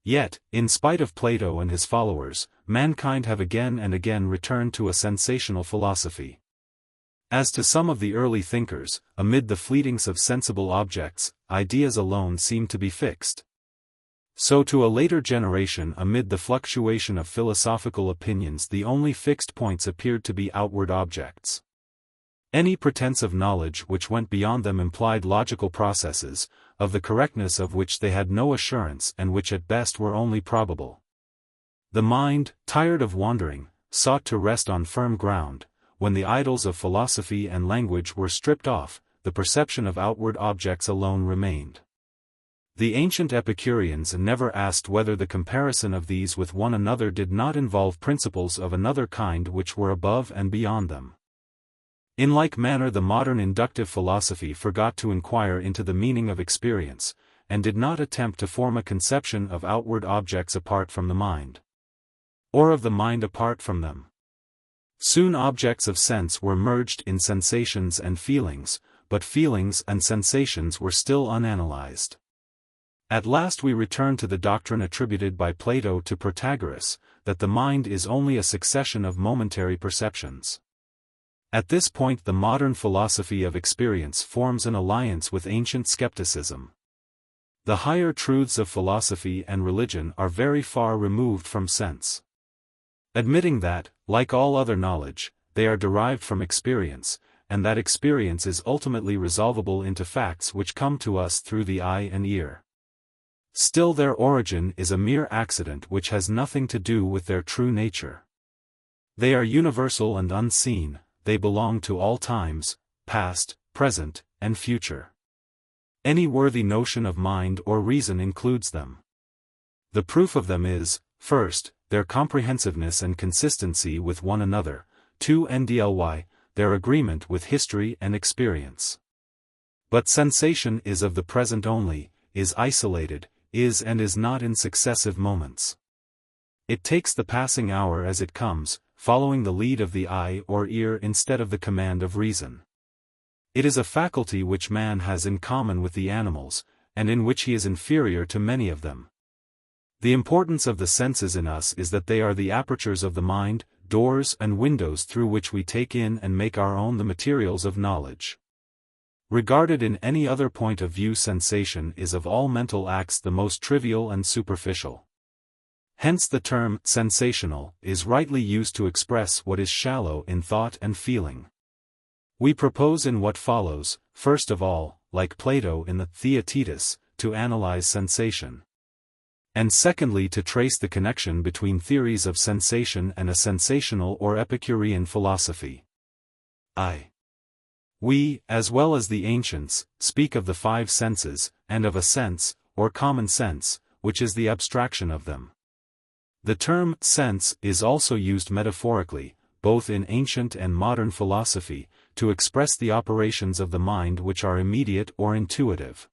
Yet, in spite of Plato and his followers, mankind have again and again returned to a sensational philosophy. As to some of the early thinkers, amid the fleetings of sensible objects, ideas alone seem to be fixed. So to a later generation amid the fluctuation of philosophical opinions the only fixed points appeared to be outward objects. Any pretense of knowledge which went beyond them implied logical processes, of the correctness of which they had no assurance and which at best were only probable. The mind, tired of wandering, sought to rest on firm ground. When the idols of philosophy and language were stripped off, the perception of outward objects alone remained. The ancient Epicureans never asked whether the comparison of these with one another did not involve principles of another kind which were above and beyond them. In like manner the modern inductive philosophy forgot to inquire into the meaning of experience, and did not attempt to form a conception of outward objects apart from the mind, or of the mind apart from them. Soon objects of sense were merged in sensations and feelings, but feelings and sensations were still unanalyzed. At last we return to the doctrine attributed by Plato to Protagoras, that the mind is only a succession of momentary perceptions. At this point the modern philosophy of experience forms an alliance with ancient skepticism. The higher truths of philosophy and religion are very far removed from sense. Admitting that, like all other knowledge, they are derived from experience, and that experience is ultimately resolvable into facts which come to us through the eye and ear. Still their origin is a mere accident which has nothing to do with their true nature. They are universal and unseen, they belong to all times, past, present, and future. Any worthy notion of mind or reason includes them. The proof of them is, first, their comprehensiveness and consistency with one another, 2 ndly, their agreement with history and experience. But sensation is of the present only, is isolated, is and is not in successive moments. It takes the passing hour as it comes, following the lead of the eye or ear instead of the command of reason. It is a faculty which man has in common with the animals, and in which he is inferior to many of them. The importance of the senses in us is that they are the apertures of the mind, doors and windows through which we take in and make our own the materials of knowledge. Regarded in any other point of view, sensation is of all mental acts the most trivial and superficial. Hence the term sensational is rightly used to express what is shallow in thought and feeling. We propose in what follows, first of all, like Plato in the Theaetetus, to analyze sensation. And secondly, to trace the connection between theories of sensation and a sensational or Epicurean philosophy. We, as well as the ancients, speak of the 5 senses, and of a sense, or common sense, which is the abstraction of them. The term sense is also used metaphorically, both in ancient and modern philosophy, to express the operations of the mind which are immediate or intuitive.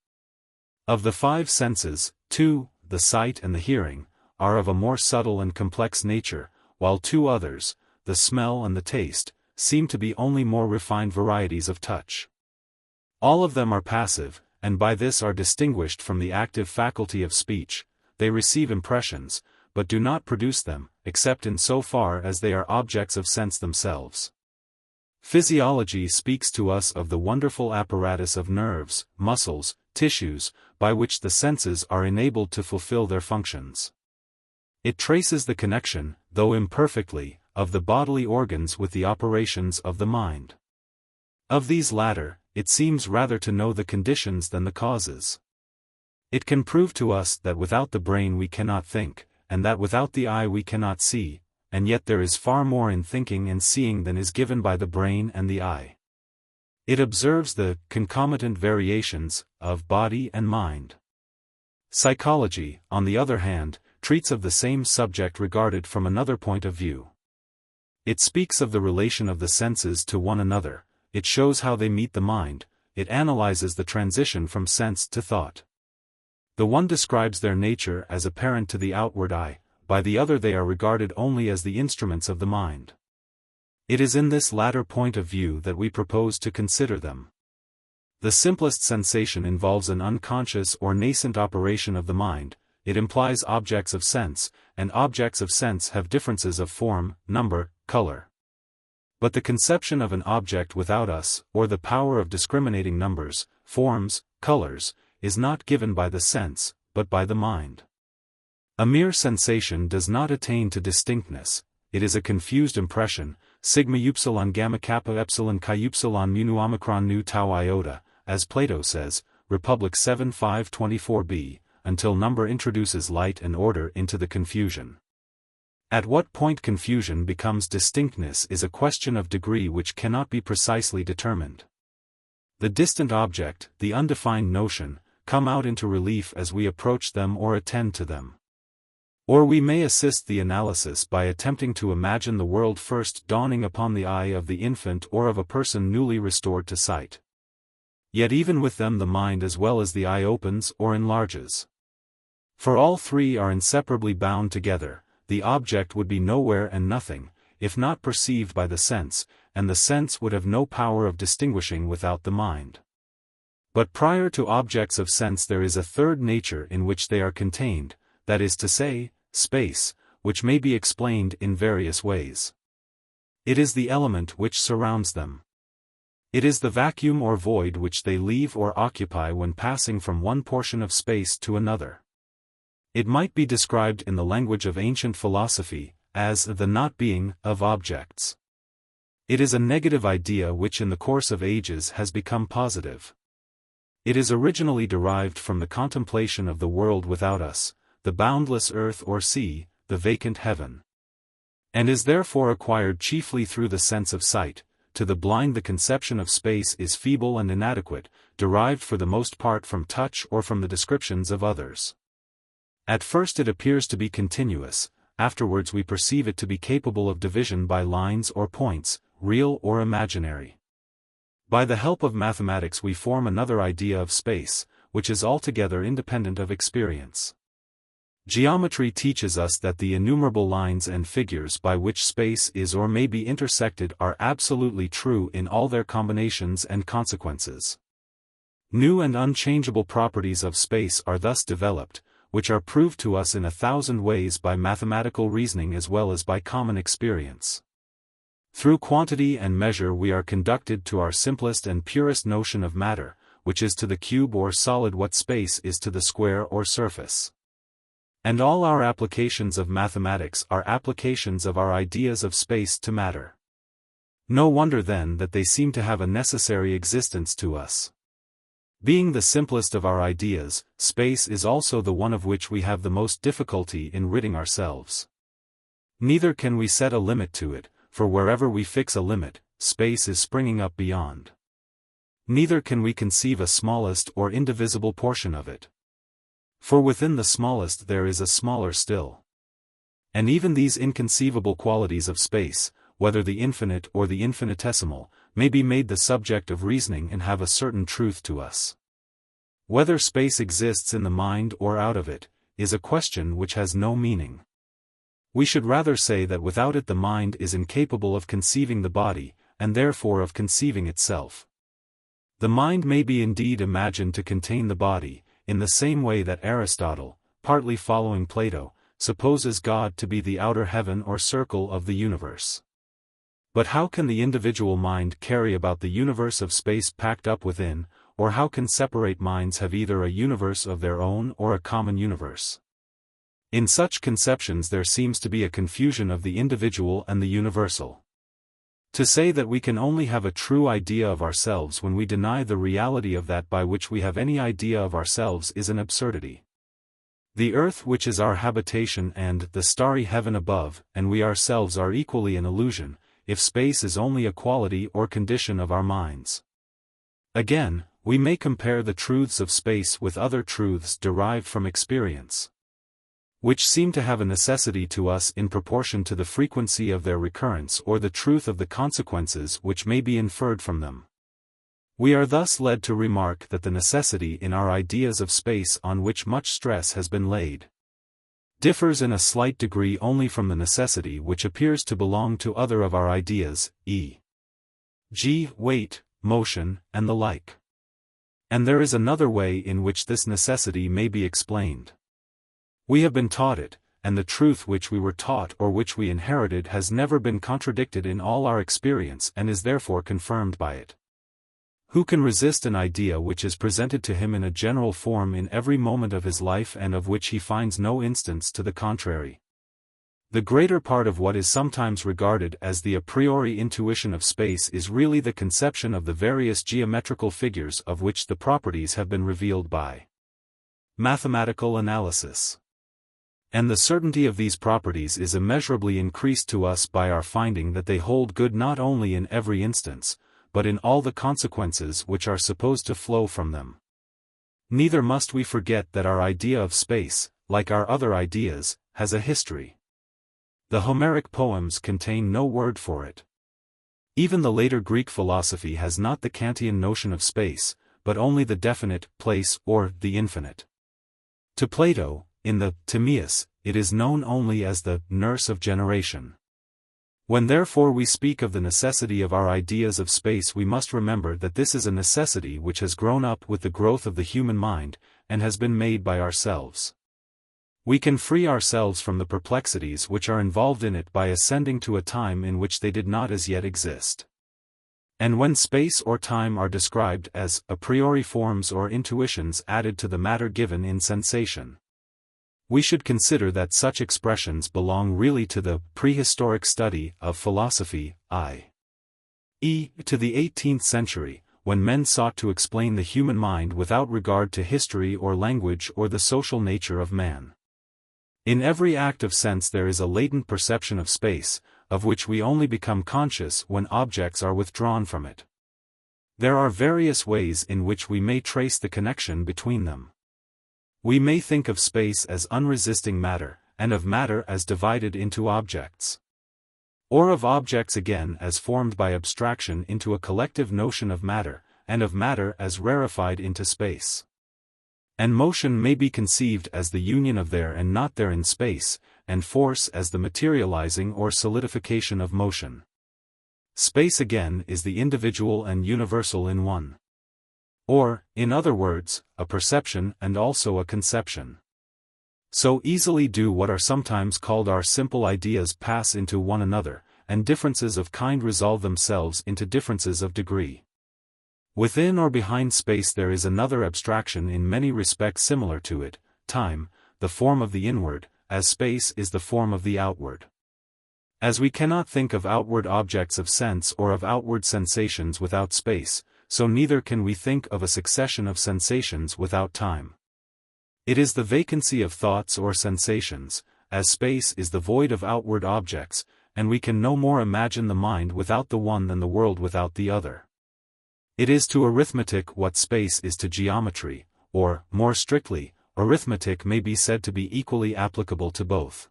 Of the 5 senses, 2, the sight and the hearing, are of a more subtle and complex nature, while 2 others, the smell and the taste, seem to be only more refined varieties of touch. All of them are passive, and by this are distinguished from the active faculty of speech. They receive impressions, but do not produce them, except in so far as they are objects of sense themselves. Physiology speaks to us of the wonderful apparatus of nerves, muscles, tissues, by which the senses are enabled to fulfill their functions. It traces the connection, though imperfectly, of the bodily organs with the operations of the mind. Of these latter, it seems rather to know the conditions than the causes. It can prove to us that without the brain we cannot think, and that without the eye we cannot see, and yet there is far more in thinking and seeing than is given by the brain and the eye. It observes the concomitant variations of body and mind. Psychology, on the other hand, treats of the same subject regarded from another point of view. It speaks of the relation of the senses to one another, it shows how they meet the mind, it analyzes the transition from sense to thought. The one describes their nature as apparent to the outward eye, by the other they are regarded only as the instruments of the mind. It is in this latter point of view that we propose to consider them. The simplest sensation involves an unconscious or nascent operation of the mind, it implies objects of sense, and objects of sense have differences of form, number, color. But the conception of an object without us, or the power of discriminating numbers, forms, colors, is not given by the sense, but by the mind. A mere sensation does not attain to distinctness, it is a confused impression, sigma upsilon gamma kappa epsilon chi upsilon mu nu omicron nu tau iota, as Plato says, Republic 7:5-24b, until number introduces light and order into the confusion. At what point confusion becomes distinctness is a question of degree which cannot be precisely determined. The distant object, the undefined notion, come out into relief as we approach them or attend to them. Or we may assist the analysis by attempting to imagine the world first dawning upon the eye of the infant or of a person newly restored to sight. Yet even with them the mind as well as the eye opens or enlarges. For all 3 are inseparably bound together, the object would be nowhere and nothing, if not perceived by the sense, and the sense would have no power of distinguishing without the mind. But prior to objects of sense there is a third nature in which they are contained, that is to say, space, which may be explained in various ways. It is the element which surrounds them. It is the vacuum or void which they leave or occupy when passing from one portion of space to another. It might be described in the language of ancient philosophy, as the not being of objects. It is a negative idea which in the course of ages has become positive. It is originally derived from the contemplation of the world without us, the boundless earth or sea, the vacant heaven. And is therefore acquired chiefly through the sense of sight. To the blind the conception of space is feeble and inadequate, derived for the most part from touch or from the descriptions of others. At first it appears to be continuous, afterwards we perceive it to be capable of division by lines or points, real or imaginary. By the help of mathematics we form another idea of space, which is altogether independent of experience. Geometry teaches us that the innumerable lines and figures by which space is or may be intersected are absolutely true in all their combinations and consequences. New and unchangeable properties of space are thus developed, which are proved to us in 1,000 ways by mathematical reasoning as well as by common experience. Through quantity and measure we are conducted to our simplest and purest notion of matter, which is to the cube or solid what space is to the square or surface. And all our applications of mathematics are applications of our ideas of space to matter. No wonder then that they seem to have a necessary existence to us. Being the simplest of our ideas, space is also the one of which we have the most difficulty in ridding ourselves. Neither can we set a limit to it, for wherever we fix a limit, space is springing up beyond. Neither can we conceive a smallest or indivisible portion of it. For within the smallest there is a smaller still. And even these inconceivable qualities of space, whether the infinite or the infinitesimal, may be made the subject of reasoning and have a certain truth to us. Whether space exists in the mind or out of it, is a question which has no meaning. We should rather say that without it the mind is incapable of conceiving the body, and therefore of conceiving itself. The mind may be indeed imagined to contain the body, in the same way that Aristotle, partly following Plato, supposes God to be the outer heaven or circle of the universe. But how can the individual mind carry about the universe of space packed up within, or how can separate minds have either a universe of their own or a common universe? In such conceptions there seems to be a confusion of the individual and the universal. To say that we can only have a true idea of ourselves when we deny the reality of that by which we have any idea of ourselves is an absurdity. The earth which is our habitation and the starry heaven above, and we ourselves are equally an illusion, if space is only a quality or condition of our minds. Again, we may compare the truths of space with other truths derived from experience, which seem to have a necessity to us in proportion to the frequency of their recurrence or the truth of the consequences which may be inferred from them. We are thus led to remark that the necessity in our ideas of space on which much stress has been laid differs in a slight degree only from the necessity which appears to belong to other of our ideas, e.g., weight, motion, and the like. And there is another way in which this necessity may be explained. We have been taught it, and the truth which we were taught or which we inherited has never been contradicted in all our experience and is therefore confirmed by it. Who can resist an idea which is presented to him in a general form in every moment of his life and of which he finds no instance to the contrary? The greater part of what is sometimes regarded as the a priori intuition of space is really the conception of the various geometrical figures of which the properties have been revealed by mathematical analysis. And the certainty of these properties is immeasurably increased to us by our finding that they hold good not only in every instance, but in all the consequences which are supposed to flow from them. Neither must we forget that our idea of space, like our other ideas, has a history. The Homeric poems contain no word for it. Even the later Greek philosophy has not the Kantian notion of space, but only the definite, place, or the infinite. To Plato, in the Timaeus, it is known only as the nurse of generation. When therefore we speak of the necessity of our ideas of space, we must remember that this is a necessity which has grown up with the growth of the human mind, and has been made by ourselves. We can free ourselves from the perplexities which are involved in it by ascending to a time in which they did not as yet exist. And when space or time are described as a priori forms or intuitions added to the matter given in sensation, we should consider that such expressions belong really to the prehistoric study of philosophy, i.e., to the 18th century, when men sought to explain the human mind without regard to history or language or the social nature of man. In every act of sense there is a latent perception of space, of which we only become conscious when objects are withdrawn from it. There are various ways in which we may trace the connection between them. We may think of space as unresisting matter, and of matter as divided into objects. Or of objects again as formed by abstraction into a collective notion of matter, and of matter as rarefied into space. And motion may be conceived as the union of there and not there in space, and force as the materializing or solidification of motion. Space again is the individual and universal in one. Or, in other words, a perception and also a conception. So easily do what are sometimes called our simple ideas pass into one another, and differences of kind resolve themselves into differences of degree. Within or behind space there is another abstraction in many respects similar to it, time, the form of the inward, as space is the form of the outward. As we cannot think of outward objects of sense or of outward sensations without space, so neither can we think of a succession of sensations without time. It is the vacancy of thoughts or sensations, as space is the void of outward objects, and we can no more imagine the mind without the one than the world without the other. It is to arithmetic what space is to geometry, or, more strictly, arithmetic may be said to be equally applicable to both.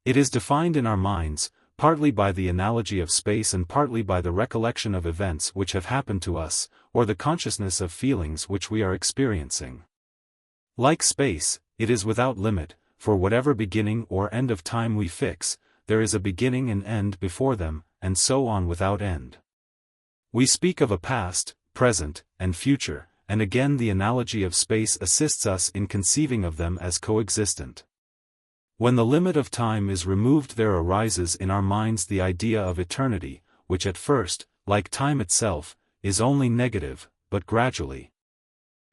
It is defined in our minds, partly by the analogy of space and partly by the recollection of events which have happened to us, or the consciousness of feelings which we are experiencing. Like space, it is without limit, for whatever beginning or end of time we fix, there is a beginning and end before them, and so on without end. We speak of a past, present, and future, and again the analogy of space assists us in conceiving of them as coexistent. When the limit of time is removed, there arises in our minds the idea of eternity, which at first, like time itself, is only negative, but gradually,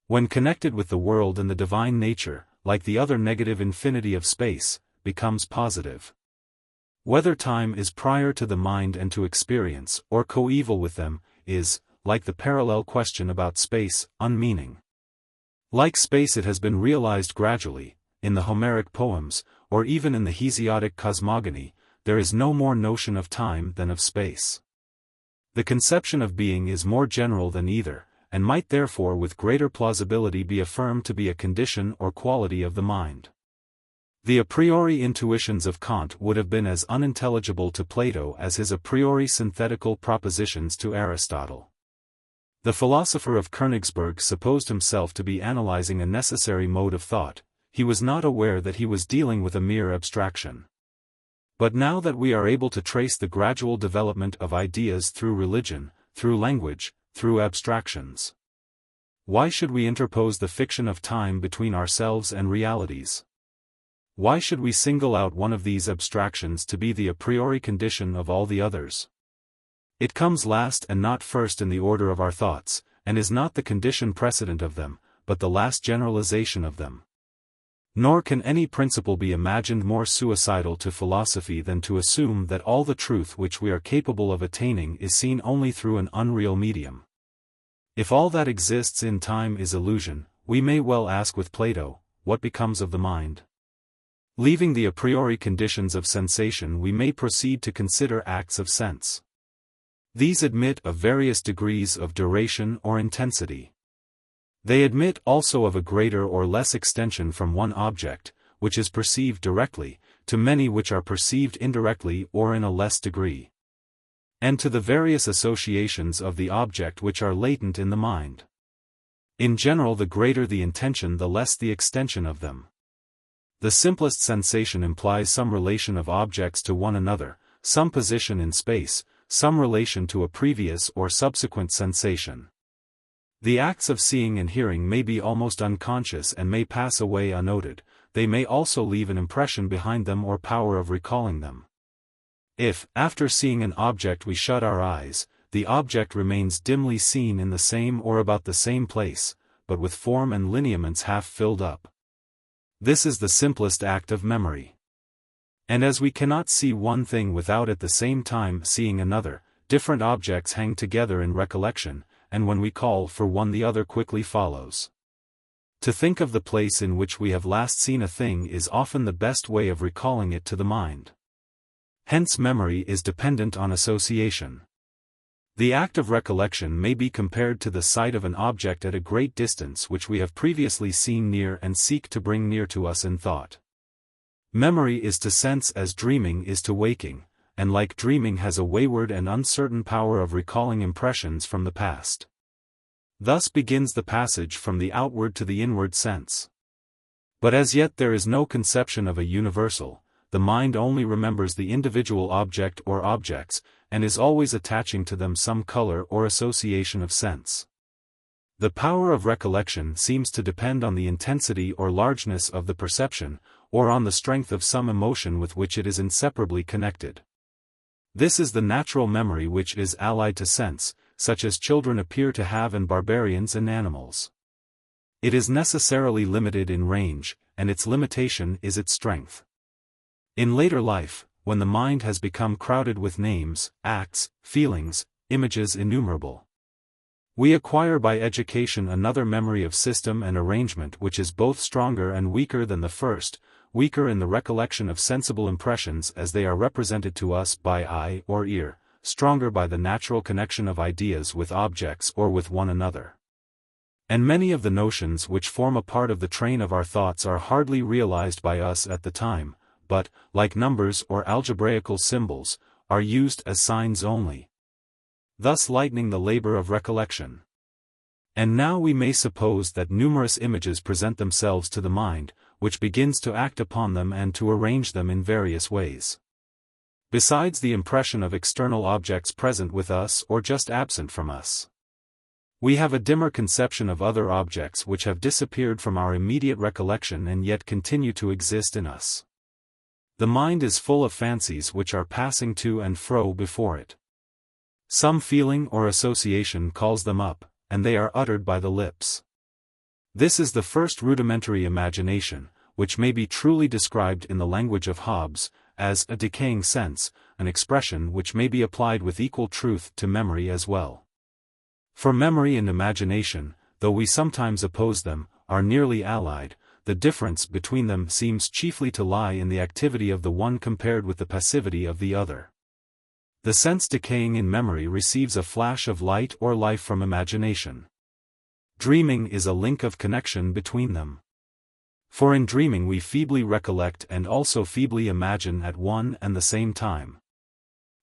when connected with the world and the divine nature, like the other negative infinity of space, becomes positive. Whether time is prior to the mind and to experience, or coeval with them, is, like the parallel question about space, unmeaning. Like space it has been realized gradually, in the Homeric poems, or even in the Hesiodic cosmogony, there is no more notion of time than of space. The conception of being is more general than either, and might therefore with greater plausibility be affirmed to be a condition or quality of the mind. The a priori intuitions of Kant would have been as unintelligible to Plato as his a priori synthetical propositions to Aristotle. The philosopher of Königsberg supposed himself to be analyzing a necessary mode of thought. He was not aware that he was dealing with a mere abstraction. But now that we are able to trace the gradual development of ideas through religion, through language, through abstractions, why should we interpose the fiction of time between ourselves and realities? Why should we single out one of these abstractions to be the a priori condition of all the others? It comes last and not first in the order of our thoughts, and is not the condition precedent of them, but the last generalization of them. Nor can any principle be imagined more suicidal to philosophy than to assume that all the truth which we are capable of attaining is seen only through an unreal medium. If all that exists in time is illusion, we may well ask with Plato, what becomes of the mind? Leaving the a priori conditions of sensation, we may proceed to consider acts of sense. These admit of various degrees of duration or intensity. They admit also of a greater or less extension from one object, which is perceived directly, to many which are perceived indirectly or in a less degree, and to the various associations of the object which are latent in the mind. In general, the greater the intention, the less the extension of them. The simplest sensation implies some relation of objects to one another, some position in space, some relation to a previous or subsequent sensation. The acts of seeing and hearing may be almost unconscious and may pass away unnoted, they may also leave an impression behind them or power of recalling them. If, after seeing an object we shut our eyes, the object remains dimly seen in the same or about the same place, but with form and lineaments half filled up. This is the simplest act of memory. And as we cannot see one thing without at the same time seeing another, different objects hang together in recollection, and when we call for one the other quickly follows. To think of the place in which we have last seen a thing is often the best way of recalling it to the mind. Hence memory is dependent on association. The act of recollection may be compared to the sight of an object at a great distance which we have previously seen near and seek to bring near to us in thought. Memory is to sense as dreaming is to waking, and like dreaming has a wayward and uncertain power of recalling impressions from the past. Thus begins the passage from the outward to the inward sense. But as yet there is no conception of a universal, the mind only remembers the individual object or objects, and is always attaching to them some color or association of sense. The power of recollection seems to depend on the intensity or largeness of the perception, or on the strength of some emotion with which it is inseparably connected. This is the natural memory which is allied to sense, such as children appear to have and barbarians and animals. It is necessarily limited in range, and its limitation is its strength. In later life, when the mind has become crowded with names, acts, feelings, images innumerable, we acquire by education another memory of system and arrangement which is both stronger and weaker than the first, weaker in the recollection of sensible impressions as they are represented to us by eye or ear, stronger by the natural connection of ideas with objects or with one another. And many of the notions which form a part of the train of our thoughts are hardly realized by us at the time, but, like numbers or algebraical symbols, are used as signs only, thus lightening the labor of recollection. And now we may suppose that numerous images present themselves to the mind, which begins to act upon them and to arrange them in various ways. Besides the impression of external objects present with us or just absent from us, we have a dimmer conception of other objects which have disappeared from our immediate recollection and yet continue to exist in us. The mind is full of fancies which are passing to and fro before it. Some feeling or association calls them up, and they are uttered by the lips. This is the first rudimentary imagination, which may be truly described in the language of Hobbes, as a decaying sense, an expression which may be applied with equal truth to memory as well. For memory and imagination, though we sometimes oppose them, are nearly allied. The difference between them seems chiefly to lie in the activity of the one compared with the passivity of the other. The sense decaying in memory receives a flash of light or life from imagination. Dreaming is a link of connection between them. For in dreaming we feebly recollect and also feebly imagine at one and the same time.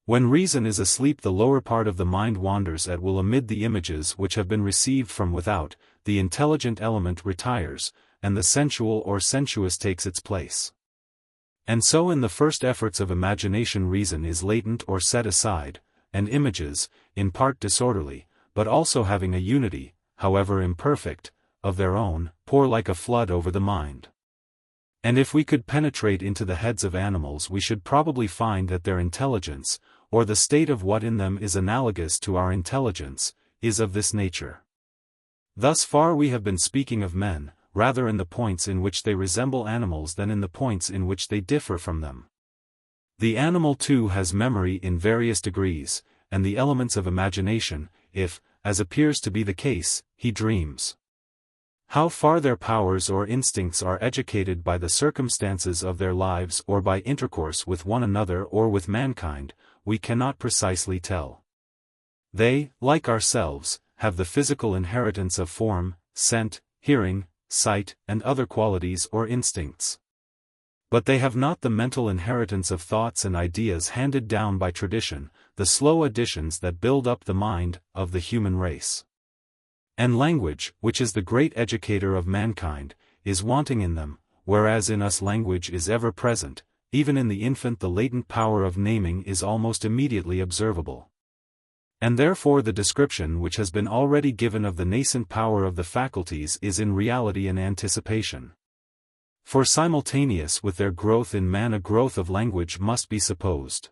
When reason is asleep, the lower part of the mind wanders at will amid the images which have been received from without, the intelligent element retires, and the sensual or sensuous takes its place. And so in the first efforts of imagination reason is latent or set aside, and images, in part disorderly, but also having a unity, however imperfect, of their own, pour like a flood over the mind. And if we could penetrate into the heads of animals, we should probably find that their intelligence, or the state of what in them is analogous to our intelligence, is of this nature. Thus far we have been speaking of men, rather in the points in which they resemble animals than in the points in which they differ from them. The animal too has memory in various degrees, and the elements of imagination, if, as appears to be the case, he dreams. How far their powers or instincts are educated by the circumstances of their lives or by intercourse with one another or with mankind, we cannot precisely tell. They, like ourselves, have the physical inheritance of form, scent, hearing, sight, and other qualities or instincts. But they have not the mental inheritance of thoughts and ideas handed down by tradition, the slow additions that build up the mind of the human race. And language, which is the great educator of mankind, is wanting in them, whereas in us language is ever present. Even in the infant the latent power of naming is almost immediately observable. And therefore the description which has been already given of the nascent power of the faculties is in reality an anticipation. For simultaneous with their growth in man a growth of language must be supposed.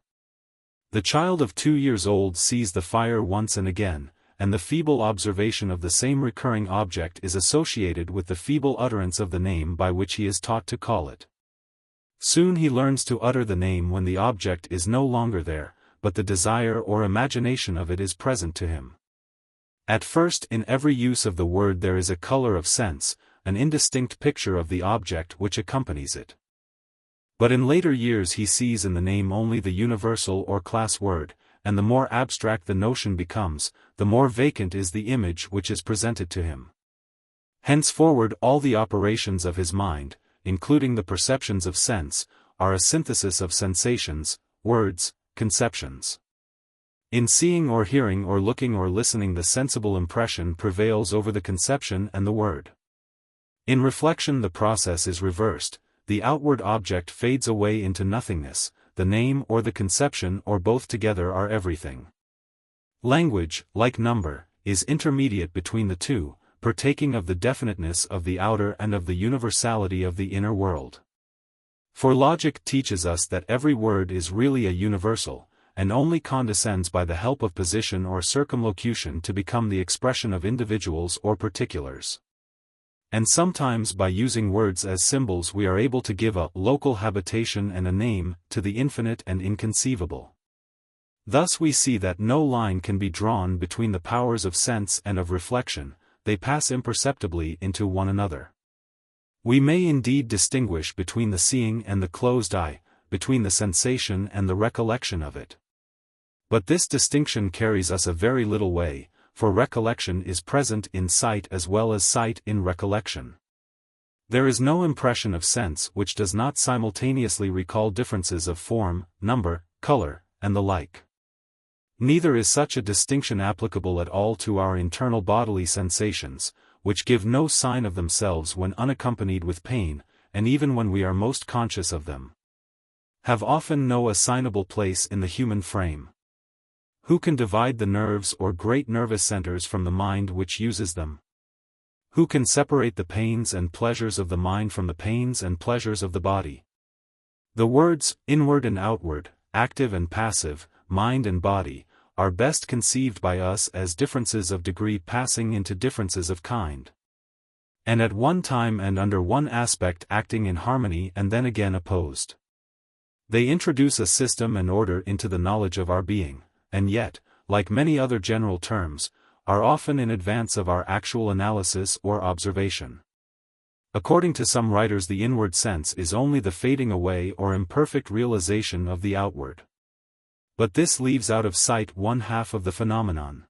The child of 2 years old sees the fire once and again, and the feeble observation of the same recurring object is associated with the feeble utterance of the name by which he is taught to call it. Soon he learns to utter the name when the object is no longer there, but the desire or imagination of it is present to him. At first in every use of the word there is a color of sense, an indistinct picture of the object which accompanies it. But in later years he sees in the name only the universal or class word, and the more abstract the notion becomes, the more vacant is the image which is presented to him. Henceforward all the operations of his mind, including the perceptions of sense, are a synthesis of sensations, words, conceptions. In seeing or hearing or looking or listening, the sensible impression prevails over the conception and the word. In reflection the process is reversed, the outward object fades away into nothingness, the name or the conception or both together are everything. Language, like number, is intermediate between the two, partaking of the definiteness of the outer and of the universality of the inner world. For logic teaches us that every word is really a universal, and only condescends by the help of position or circumlocution to become the expression of individuals or particulars. And sometimes by using words as symbols we are able to give a local habitation and a name to the infinite and inconceivable. Thus we see that no line can be drawn between the powers of sense and of reflection, they pass imperceptibly into one another. We may indeed distinguish between the seeing and the closed eye, between the sensation and the recollection of it. But this distinction carries us a very little way, for recollection is present in sight as well as sight in recollection. There is no impression of sense which does not simultaneously recall differences of form, number, color, and the like. Neither is such a distinction applicable at all to our internal bodily sensations, which give no sign of themselves when unaccompanied with pain, and even when we are most conscious of them, have often no assignable place in the human frame. Who can divide the nerves or great nervous centers from the mind which uses them? Who can separate the pains and pleasures of the mind from the pains and pleasures of the body? The words, inward and outward, active and passive, mind and body, are best conceived by us as differences of degree passing into differences of kind, and at one time and under one aspect acting in harmony and then again opposed. They introduce a system and order into the knowledge of our being, and yet, like many other general terms, are often in advance of our actual analysis or observation. According to some writers, the inward sense is only the fading away or imperfect realization of the outward. But this leaves out of sight one half of the phenomenon.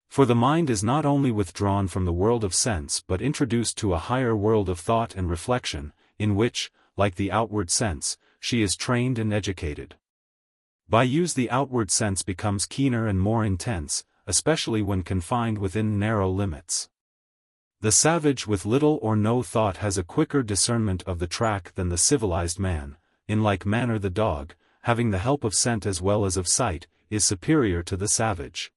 For the mind is not only withdrawn from the world of sense but introduced to a higher world of thought and reflection, in which, like the outward sense, she is trained and educated. By use the outward sense becomes keener and more intense, especially when confined within narrow limits. The savage with little or no thought has a quicker discernment of the track than the civilized man. In like manner the dog, having the help of scent as well as of sight, is superior to the savage.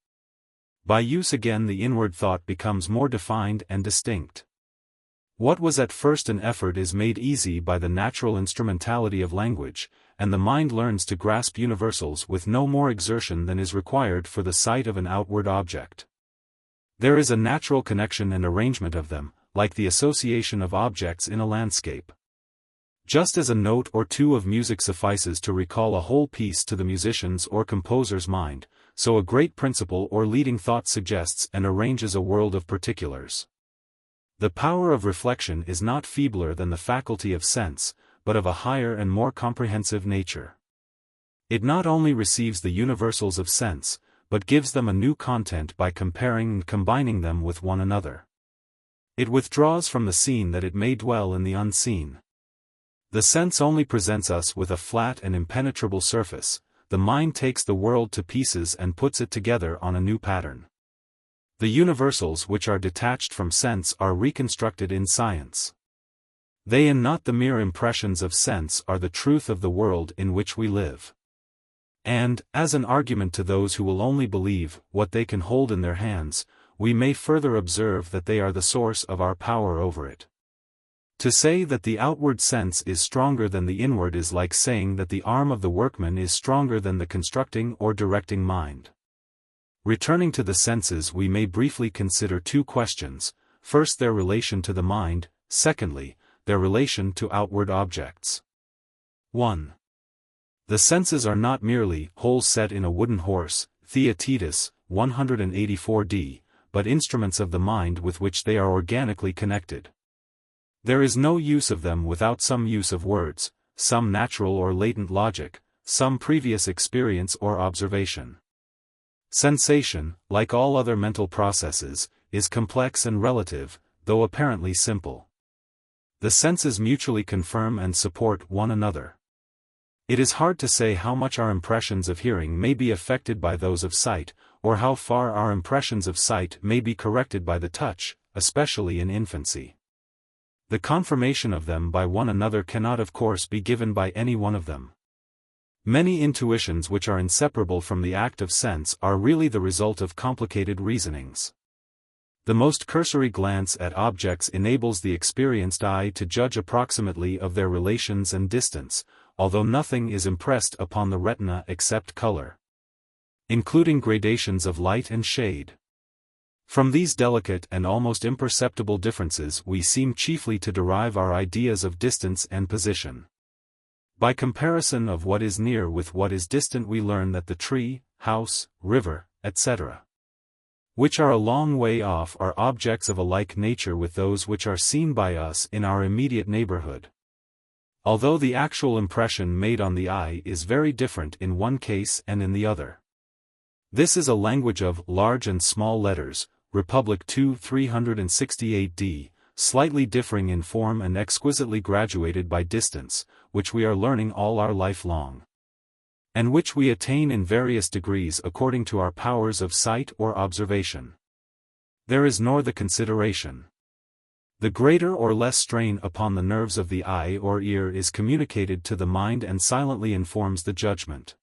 By use again the inward thought becomes more defined and distinct. What was at first an effort is made easy by the natural instrumentality of language, and the mind learns to grasp universals with no more exertion than is required for the sight of an outward object. There is a natural connection and arrangement of them, like the association of objects in a landscape. Just as a note or two of music suffices to recall a whole piece to the musician's or composer's mind, so a great principle or leading thought suggests and arranges a world of particulars. The power of reflection is not feebler than the faculty of sense, but of a higher and more comprehensive nature. It not only receives the universals of sense, but gives them a new content by comparing and combining them with one another. It withdraws from the seen that it may dwell in the unseen. The sense only presents us with a flat and impenetrable surface, the mind takes the world to pieces and puts it together on a new pattern. The universals which are detached from sense are reconstructed in science. They and not the mere impressions of sense are the truth of the world in which we live. And, as an argument to those who will only believe what they can hold in their hands, we may further observe that they are the source of our power over it. To say that the outward sense is stronger than the inward is like saying that the arm of the workman is stronger than the constructing or directing mind. Returning to the senses, we may briefly consider two questions: first, their relation to the mind; secondly, their relation to outward objects. 1. The senses are not merely holes set in a wooden horse, Theaetetus, 184d, but instruments of the mind with which they are organically connected. There is no use of them without some use of words, some natural or latent logic, some previous experience or observation. Sensation, like all other mental processes, is complex and relative, though apparently simple. The senses mutually confirm and support one another. It is hard to say how much our impressions of hearing may be affected by those of sight, or how far our impressions of sight may be corrected by the touch, especially in infancy. The confirmation of them by one another cannot of course be given by any one of them. Many intuitions which are inseparable from the act of sense are really the result of complicated reasonings. The most cursory glance at objects enables the experienced eye to judge approximately of their relations and distance, although nothing is impressed upon the retina except color, including gradations of light and shade. From these delicate and almost imperceptible differences we seem chiefly to derive our ideas of distance and position. By comparison of what is near with what is distant we learn that the tree, house, river, etc., which are a long way off are objects of a like nature with those which are seen by us in our immediate neighborhood, although the actual impression made on the eye is very different in one case and in the other. This is a language of large and small letters, Republic 2 368 d, slightly differing in form and exquisitely graduated by distance, which we are learning all our life long, and which we attain in various degrees according to our powers of sight or observation. There is nor the consideration. The greater or less strain upon the nerves of the eye or ear is communicated to the mind and silently informs the judgment.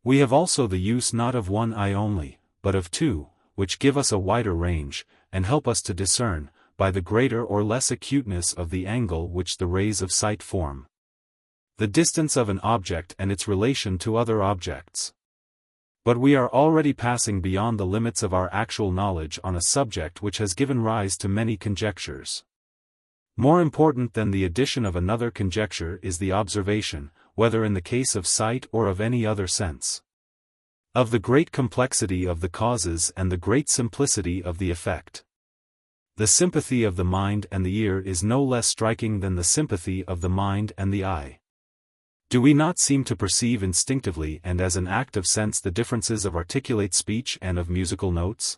We have also the use not of one eye only, but of two, which give us a wider range, and help us to discern, by the greater or less acuteness of the angle which the rays of sight form, the distance of an object and its relation to other objects. But we are already passing beyond the limits of our actual knowledge on a subject which has given rise to many conjectures. More important than the addition of another conjecture is the observation, whether in the case of sight or of any other sense, of the great complexity of the causes and the great simplicity of the effect. The sympathy of the mind and the ear is no less striking than the sympathy of the mind and the eye. Do we not seem to perceive instinctively and as an act of sense the differences of articulate speech and of musical notes?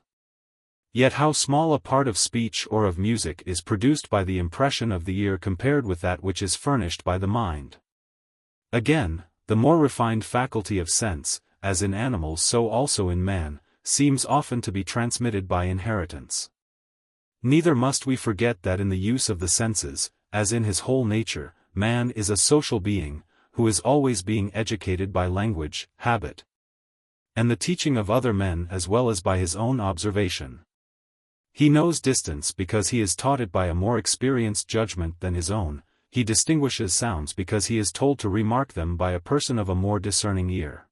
Yet how small a part of speech or of music is produced by the impression of the ear compared with that which is furnished by the mind. Again, the more refined faculty of sense, as in animals so also in man, seems often to be transmitted by inheritance. Neither must we forget that in the use of the senses, as in his whole nature, man is a social being, who is always being educated by language, habit, and the teaching of other men as well as by his own observation. He knows distance because he is taught it by a more experienced judgment than his own, he distinguishes sounds because he is told to remark them by a person of a more discerning ear.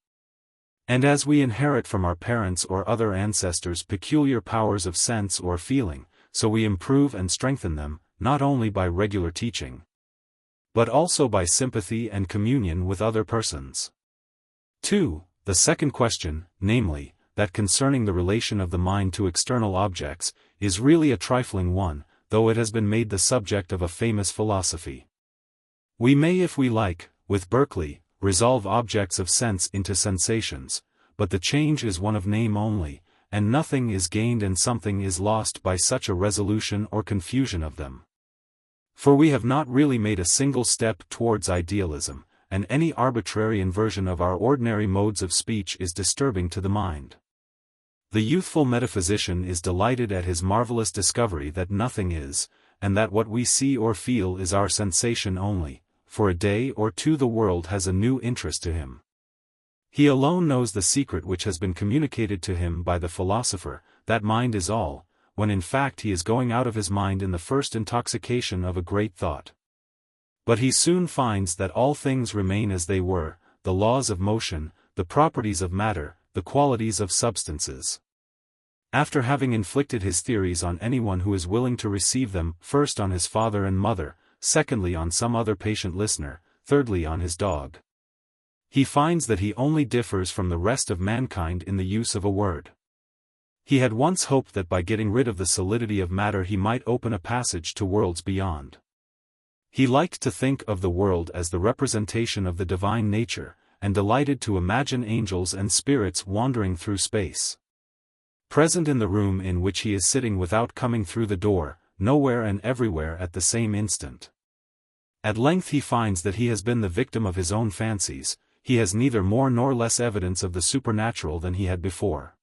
And as we inherit from our parents or other ancestors peculiar powers of sense or feeling, so we improve and strengthen them, not only by regular teaching, but also by sympathy and communion with other persons. 2. The second question, namely, that concerning the relation of the mind to external objects, is really a trifling one, though it has been made the subject of a famous philosophy. We may if we like, with Berkeley, resolve objects of sense into sensations, but the change is one of name only, and nothing is gained and something is lost by such a resolution or confusion of them. For we have not really made a single step towards idealism, and any arbitrary inversion of our ordinary modes of speech is disturbing to the mind. The youthful metaphysician is delighted at his marvelous discovery that nothing is, and that what we see or feel is our sensation only. For a day or two the world has a new interest to him. He alone knows the secret which has been communicated to him by the philosopher, that mind is all, when in fact he is going out of his mind in the first intoxication of a great thought. But he soon finds that all things remain as they were, the laws of motion, the properties of matter, the qualities of substances. After having inflicted his theories on anyone who is willing to receive them, first on his father and mother, secondly on some other patient listener, thirdly on his dog, he finds that he only differs from the rest of mankind in the use of a word. He had once hoped that by getting rid of the solidity of matter he might open a passage to worlds beyond. He liked to think of the world as the representation of the divine nature, and delighted to imagine angels and spirits wandering through space, present in the room in which he is sitting without coming through the door, nowhere and everywhere at the same instant. At length he finds that he has been the victim of his own fancies, he has neither more nor less evidence of the supernatural than he had before.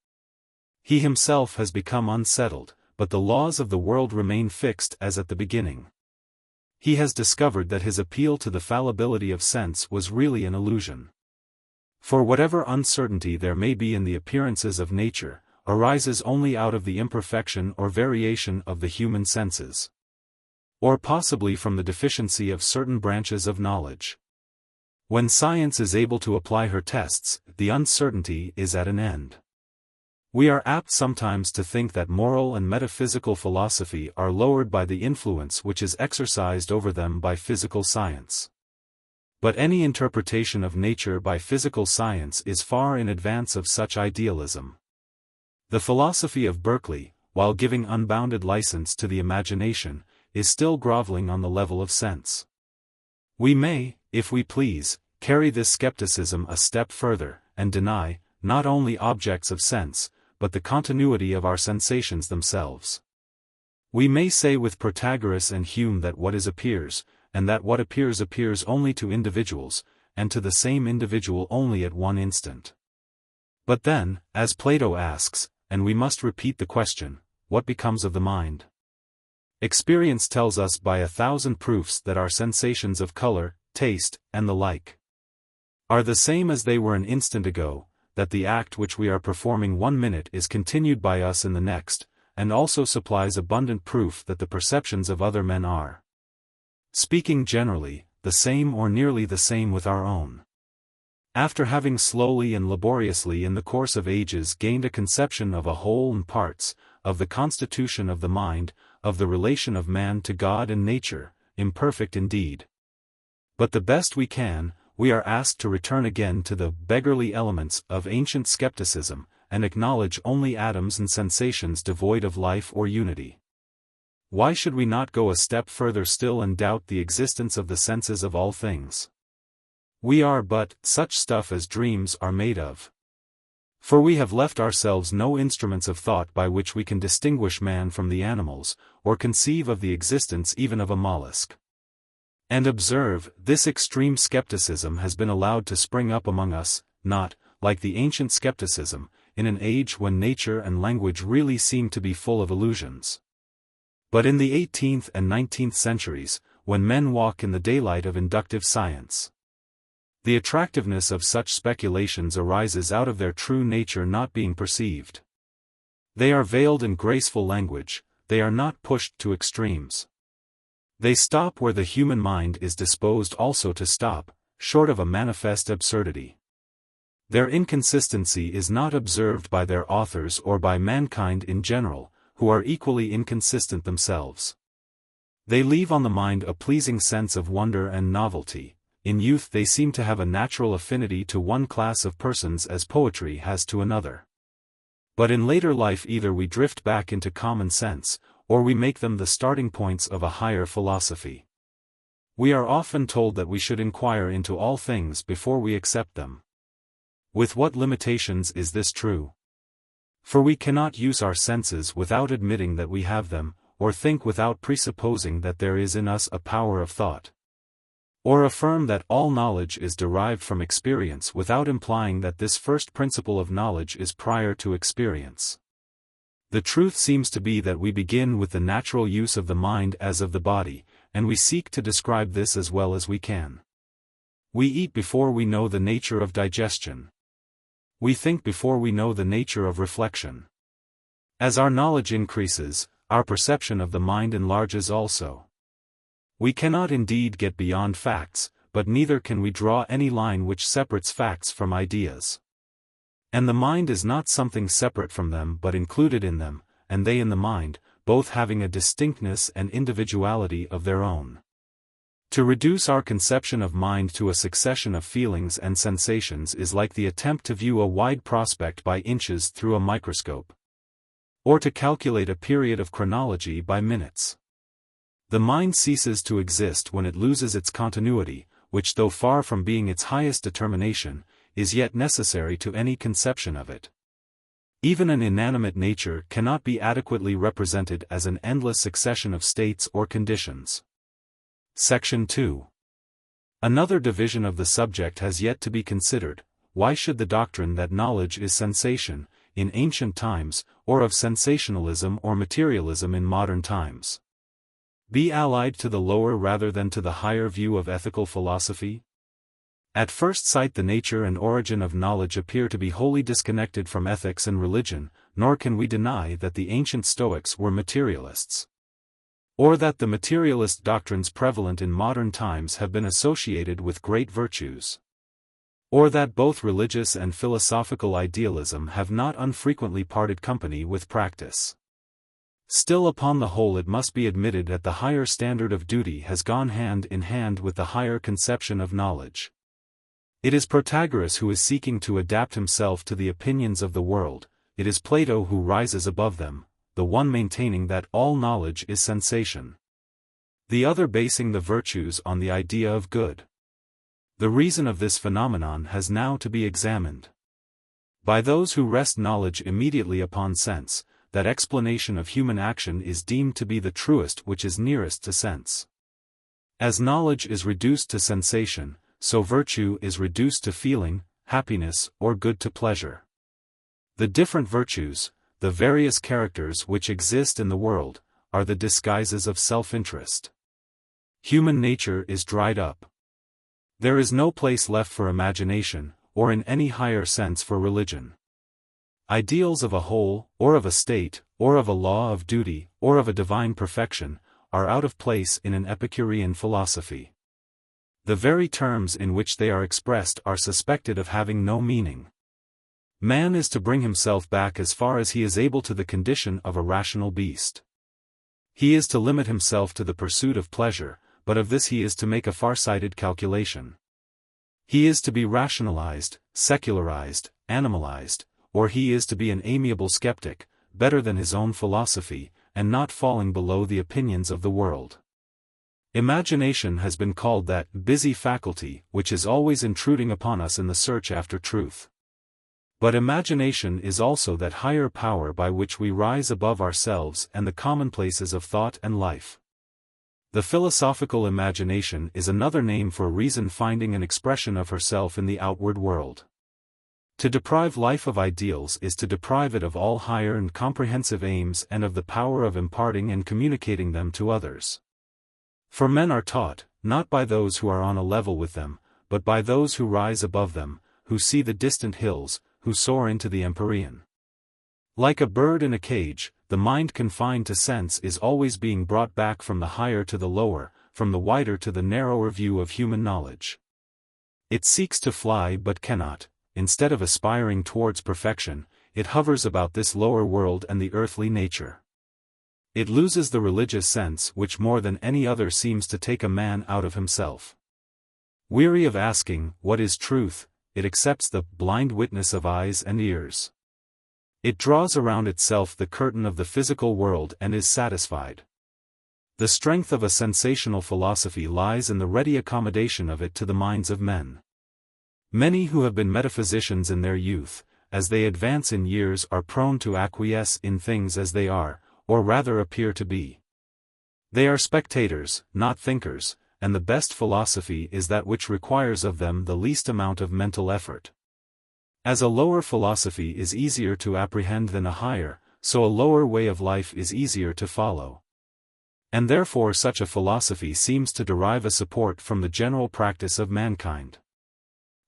He himself has become unsettled, but the laws of the world remain fixed as at the beginning. He has discovered that his appeal to the fallibility of sense was really an illusion. For whatever uncertainty there may be in the appearances of nature, arises only out of the imperfection or variation of the human senses. Or possibly from the deficiency of certain branches of knowledge. When science is able to apply her tests, the uncertainty is at an end. We are apt sometimes to think that moral and metaphysical philosophy are lowered by the influence which is exercised over them by physical science. But any interpretation of nature by physical science is far in advance of such idealism. The philosophy of Berkeley, while giving unbounded license to the imagination, is still groveling on the level of sense. We may, if we please, carry this skepticism a step further, and deny, not only objects of sense, but the continuity of our sensations themselves. We may say with Protagoras and Hume that what is appears, and that what appears appears only to individuals, and to the same individual only at one instant. But then, as Plato asks, and we must repeat the question, what becomes of the mind? Experience tells us by 1,000 proofs that our sensations of color, taste, and the like are the same as they were an instant ago, that the act which we are performing 1 minute is continued by us in the next, and also supplies abundant proof that the perceptions of other men are, speaking generally, the same or nearly the same with our own. After having slowly and laboriously in the course of ages gained a conception of a whole and parts, of the constitution of the mind, of the relation of man to God and nature, imperfect indeed, but the best we can, we are asked to return again to the beggarly elements of ancient skepticism, and acknowledge only atoms and sensations devoid of life or unity. Why should we not go a step further still and doubt the existence of the senses of all things? We are but such stuff as dreams are made of. For we have left ourselves no instruments of thought by which we can distinguish man from the animals, or conceive of the existence even of a mollusk. And observe, this extreme skepticism has been allowed to spring up among us, not, like the ancient skepticism, in an age when nature and language really seem to be full of illusions, but in the 18th and 19th centuries, when men walk in the daylight of inductive science. The attractiveness of such speculations arises out of their true nature not being perceived. They are veiled in graceful language, they are not pushed to extremes. They stop where the human mind is disposed also to stop, short of a manifest absurdity. Their inconsistency is not observed by their authors or by mankind in general, who are equally inconsistent themselves. They leave on the mind a pleasing sense of wonder and novelty. In youth they seem to have a natural affinity to one class of persons as poetry has to another. But in later life either we drift back into common sense, or we make them the starting points of a higher philosophy. We are often told that we should inquire into all things before we accept them. With what limitations is this true? For we cannot use our senses without admitting that we have them, or think without presupposing that there is in us a power of thought. Or affirm that all knowledge is derived from experience without implying that this first principle of knowledge is prior to experience. The truth seems to be that we begin with the natural use of the mind as of the body, and we seek to describe this as well as we can. We eat before we know the nature of digestion. We think before we know the nature of reflection. As our knowledge increases, our perception of the mind enlarges also. We cannot indeed get beyond facts, but neither can we draw any line which separates facts from ideas. And the mind is not something separate from them but included in them, and they in the mind, both having a distinctness and individuality of their own. To reduce our conception of mind to a succession of feelings and sensations is like the attempt to view a wide prospect by inches through a microscope, or to calculate a period of chronology by minutes. The mind ceases to exist when it loses its continuity, which though far from being its highest determination, is yet necessary to any conception of it. Even an inanimate nature cannot be adequately represented as an endless succession of states or conditions. Section 2. Another division of the subject has yet to be considered: why should the doctrine that knowledge is sensation, in ancient times, or of sensationalism or materialism in modern times, be allied to the lower rather than to the higher view of ethical philosophy? At first sight the nature and origin of knowledge appear to be wholly disconnected from ethics and religion, nor can we deny that the ancient Stoics were materialists, or that the materialist doctrines prevalent in modern times have been associated with great virtues, or that both religious and philosophical idealism have not unfrequently parted company with practice. Still, upon the whole, it must be admitted that the higher standard of duty has gone hand in hand with the higher conception of knowledge. It is Protagoras who is seeking to adapt himself to the opinions of the world, it is Plato who rises above them, the one maintaining that all knowledge is sensation, the other basing the virtues on the idea of good. The reason of this phenomenon has now to be examined. By those who rest knowledge immediately upon sense, that explanation of human action is deemed to be the truest which is nearest to sense. As knowledge is reduced to sensation, so virtue is reduced to feeling, happiness, or good to pleasure. The different virtues, the various characters which exist in the world, are the disguises of self-interest. Human nature is dried up. There is no place left for imagination, or in any higher sense for religion. Ideals of a whole, or of a state, or of a law of duty, or of a divine perfection, are out of place in an Epicurean philosophy. The very terms in which they are expressed are suspected of having no meaning. Man is to bring himself back as far as he is able to the condition of a rational beast. He is to limit himself to the pursuit of pleasure, but of this he is to make a far-sighted calculation. He is to be rationalized, secularized, animalized, or he is to be an amiable skeptic, better than his own philosophy, and not falling below the opinions of the world. Imagination has been called that busy faculty which is always intruding upon us in the search after truth. But imagination is also that higher power by which we rise above ourselves and the commonplaces of thought and life. The philosophical imagination is another name for reason finding an expression of herself in the outward world. To deprive life of ideals is to deprive it of all higher and comprehensive aims and of the power of imparting and communicating them to others. For men are taught, not by those who are on a level with them, but by those who rise above them, who see the distant hills, who soar into the empyrean. Like a bird in a cage, the mind confined to sense is always being brought back from the higher to the lower, from the wider to the narrower view of human knowledge. It seeks to fly but cannot. Instead of aspiring towards perfection, it hovers about this lower world and the earthly nature. It loses the religious sense which more than any other seems to take a man out of himself. Weary of asking, what is truth, it accepts the blind witness of eyes and ears. It draws around itself the curtain of the physical world and is satisfied. The strength of a sensational philosophy lies in the ready accommodation of it to the minds of men. Many who have been metaphysicians in their youth, as they advance in years, are prone to acquiesce in things as they are, or rather appear to be. They are spectators, not thinkers, and the best philosophy is that which requires of them the least amount of mental effort. As a lower philosophy is easier to apprehend than a higher, so a lower way of life is easier to follow. And therefore such a philosophy seems to derive a support from the general practice of mankind.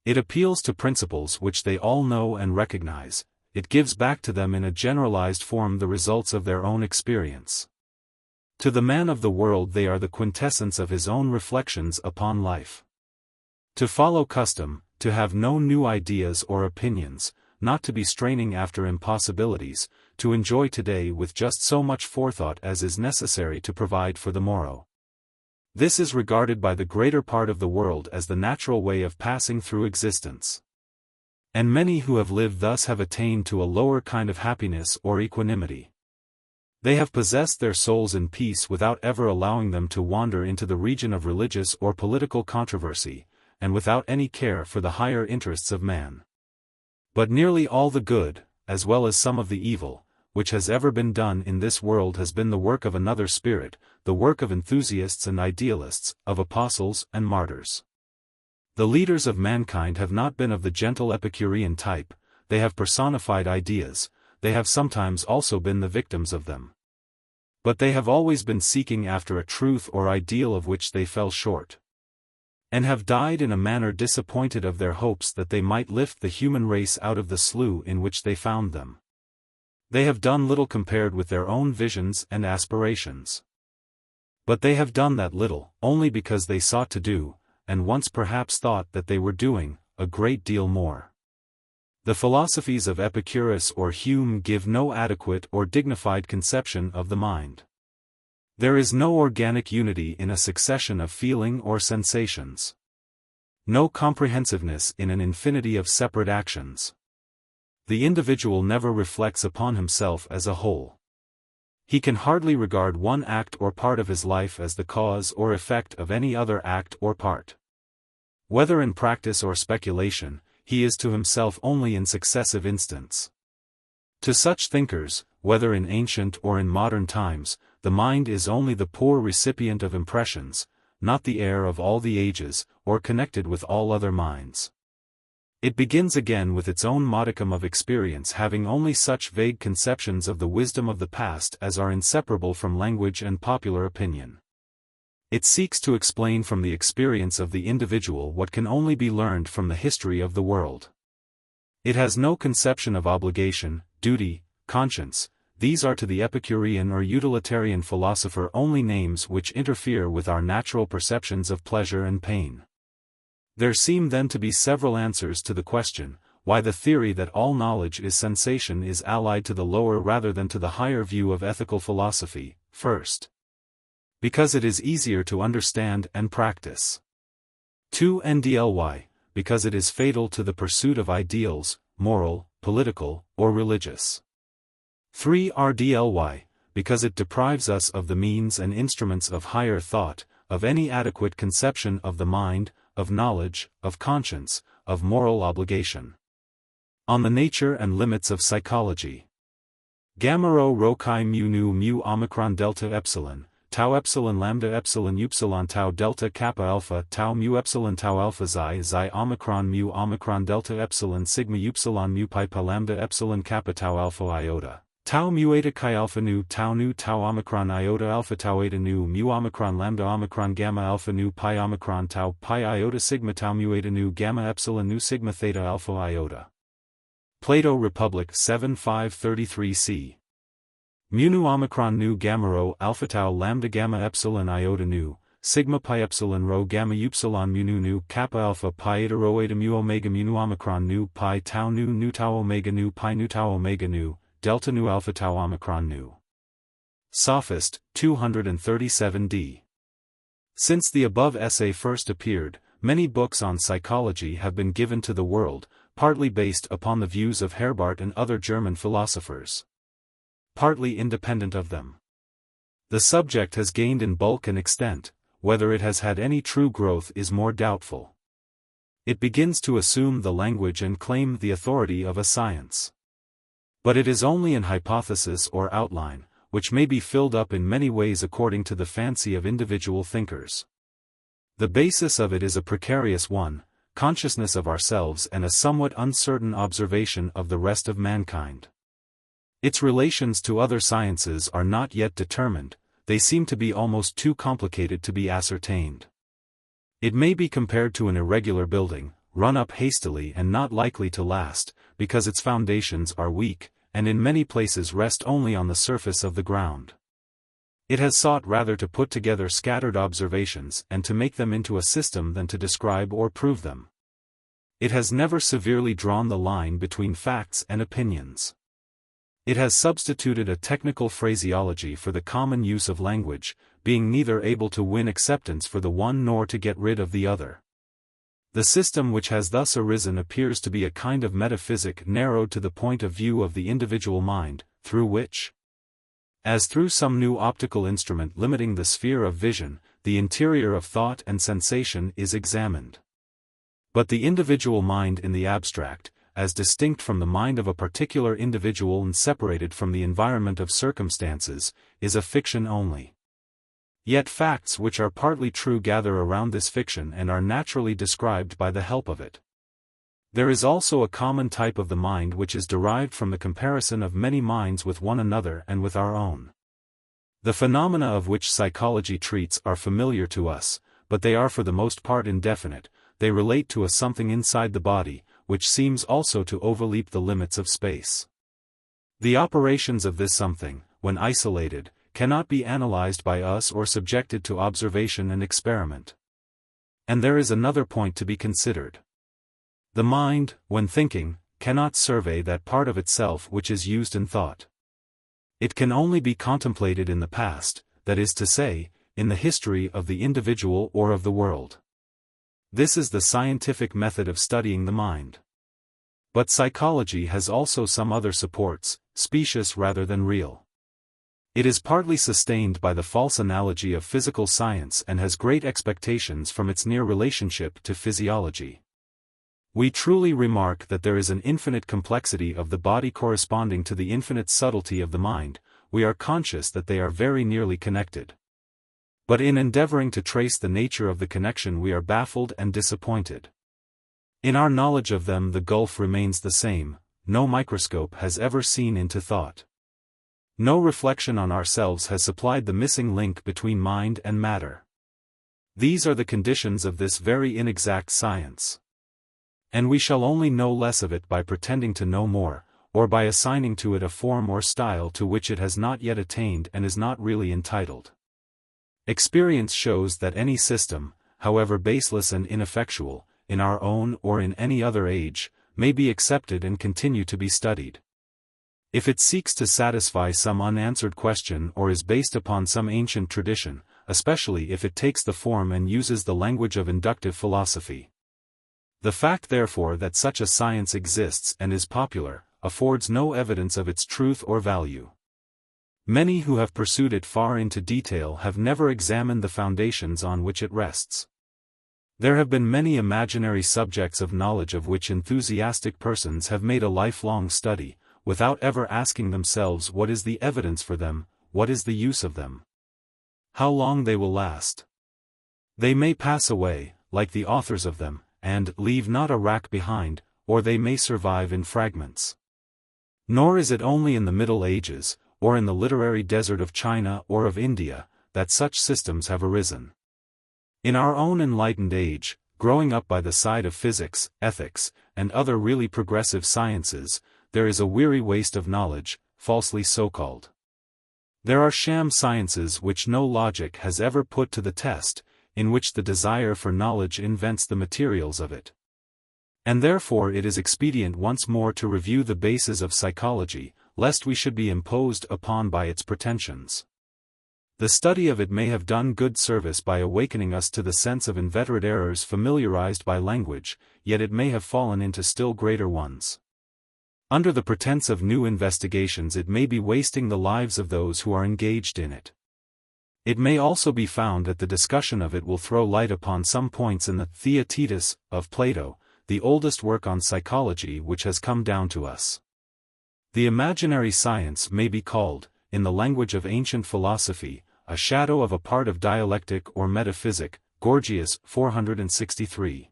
It appeals to principles which they all know and recognize, it gives back to them in a generalized form the results of their own experience. To the man of the world they are the quintessence of his own reflections upon life. To follow custom, to have no new ideas or opinions, not to be straining after impossibilities, to enjoy today with just so much forethought as is necessary to provide for the morrow. This is regarded by the greater part of the world as the natural way of passing through existence. And many who have lived thus have attained to a lower kind of happiness or equanimity. They have possessed their souls in peace without ever allowing them to wander into the region of religious or political controversy, and without any care for the higher interests of man. But nearly all the good, as well as some of the evil, which has ever been done in this world has been the work of another spirit, the work of enthusiasts and idealists, of apostles and martyrs. The leaders of mankind have not been of the gentle Epicurean type, they have personified ideas, they have sometimes also been the victims of them. But they have always been seeking after a truth or ideal of which they fell short, and have died in a manner disappointed of their hopes that they might lift the human race out of the slough in which they found them. They have done little compared with their own visions and aspirations. But they have done that little, only because they sought to do, and once perhaps thought that they were doing, a great deal more. The philosophies of Epicurus or Hume give no adequate or dignified conception of the mind. There is no organic unity in a succession of feeling or sensations. No comprehensiveness in an infinity of separate actions. The individual never reflects upon himself as a whole. He can hardly regard one act or part of his life as the cause or effect of any other act or part. Whether in practice or speculation, he is to himself only in successive instants. To such thinkers, whether in ancient or in modern times, the mind is only the poor recipient of impressions, not the heir of all the ages, or connected with all other minds. It begins again with its own modicum of experience, having only such vague conceptions of the wisdom of the past as are inseparable from language and popular opinion. It seeks to explain from the experience of the individual what can only be learned from the history of the world. It has no conception of obligation, duty, conscience. These are to the Epicurean or utilitarian philosopher only names which interfere with our natural perceptions of pleasure and pain. There seem then to be several answers to the question, why the theory that all knowledge is sensation is allied to the lower rather than to the higher view of ethical philosophy. First, because it is easier to understand and practice. 2. Ndly, because it is fatal to the pursuit of ideals, moral, political, or religious. 3. Rdly, because it deprives us of the means and instruments of higher thought, of any adequate conception of the mind, of knowledge, of conscience, of moral obligation. On the nature and limits of psychology. Gamma rho rho chi mu nu mu omicron delta epsilon, tau epsilon lambda epsilon upsilon tau delta kappa alpha tau mu epsilon tau alpha xi omicron mu omicron delta epsilon sigma upsilon mu pi lambda epsilon kappa tau alpha iota. Tau mu eta chi alpha nu tau omicron iota alpha tau eta nu mu omicron lambda omicron gamma alpha nu pi omicron tau pi iota sigma tau mu eta nu gamma epsilon nu sigma theta alpha iota. Plato Republic 7:533 c. Mu nu omicron nu gamma rho alpha tau lambda gamma epsilon iota nu sigma pi epsilon rho gamma upsilon mu nu kappa alpha pi eta rho eta mu omega mu nu omicron nu pi tau nu tau omega nu pi nu tau omega nu delta nu alpha tau omicron nu. Sophist, 237 d. Since the above essay first appeared, many books on psychology have been given to the world, partly based upon the views of Herbart and other German philosophers, partly independent of them. The subject has gained in bulk and extent, whether it has had any true growth is more doubtful. It begins to assume the language and claim the authority of a science. But it is only an hypothesis or outline, which may be filled up in many ways according to the fancy of individual thinkers. The basis of it is a precarious one, consciousness of ourselves and a somewhat uncertain observation of the rest of mankind. Its relations to other sciences are not yet determined, they seem to be almost too complicated to be ascertained. It may be compared to an irregular building, run up hastily and not likely to last, because its foundations are weak, and in many places rest only on the surface of the ground. It has sought rather to put together scattered observations and to make them into a system than to describe or prove them. It has never severely drawn the line between facts and opinions. It has substituted a technical phraseology for the common use of language, being neither able to win acceptance for the one nor to get rid of the other. The system which has thus arisen appears to be a kind of metaphysic narrowed to the point of view of the individual mind, through which, as through some new optical instrument limiting the sphere of vision, the interior of thought and sensation is examined. But the individual mind in the abstract, as distinct from the mind of a particular individual and separated from the environment of circumstances, is a fiction only. Yet facts which are partly true gather around this fiction and are naturally described by the help of it. There is also a common type of the mind which is derived from the comparison of many minds with one another and with our own. The phenomena of which psychology treats are familiar to us, but they are for the most part indefinite. They relate to a something inside the body, which seems also to overleap the limits of space. The operations of this something, when isolated, cannot be analyzed by us or subjected to observation and experiment. And there is another point to be considered. The mind, when thinking, cannot survey that part of itself which is used in thought. It can only be contemplated in the past, that is to say, in the history of the individual or of the world. This is the scientific method of studying the mind. But psychology has also some other supports, specious rather than real. It is partly sustained by the false analogy of physical science and has great expectations from its near relationship to physiology. We truly remark that there is an infinite complexity of the body corresponding to the infinite subtlety of the mind. We are conscious that they are very nearly connected. But in endeavoring to trace the nature of the connection we are baffled and disappointed. In our knowledge of them the gulf remains the same. No microscope has ever seen into thought. No reflection on ourselves has supplied the missing link between mind and matter. These are the conditions of this very inexact science. And we shall only know less of it by pretending to know more, or by assigning to it a form or style to which it has not yet attained and is not really entitled. Experience shows that any system, however baseless and ineffectual, in our own or in any other age, may be accepted and continue to be studied. If it seeks to satisfy some unanswered question or is based upon some ancient tradition, especially if it takes the form and uses the language of inductive philosophy. The fact therefore that such a science exists and is popular, affords no evidence of its truth or value. Many who have pursued it far into detail have never examined the foundations on which it rests. There have been many imaginary subjects of knowledge of which enthusiastic persons have made a lifelong study, without ever asking themselves what is the evidence for them, what is the use of them, how long they will last. They may pass away, like the authors of them, and leave not a rack behind, or they may survive in fragments. Nor is it only in the Middle Ages, or in the literary desert of China or of India, that such systems have arisen. In our own enlightened age, growing up by the side of physics, ethics, and other really progressive sciences, there is a weary waste of knowledge, falsely so-called. There are sham sciences which no logic has ever put to the test, in which the desire for knowledge invents the materials of it. And therefore it is expedient once more to review the bases of psychology, lest we should be imposed upon by its pretensions. The study of it may have done good service by awakening us to the sense of inveterate errors familiarized by language, yet it may have fallen into still greater ones. Under the pretense of new investigations it may be wasting the lives of those who are engaged in it. It may also be found that the discussion of it will throw light upon some points in the Theaetetus of Plato, the oldest work on psychology which has come down to us. The imaginary science may be called, in the language of ancient philosophy, a shadow of a part of dialectic or metaphysic, Gorgias 463.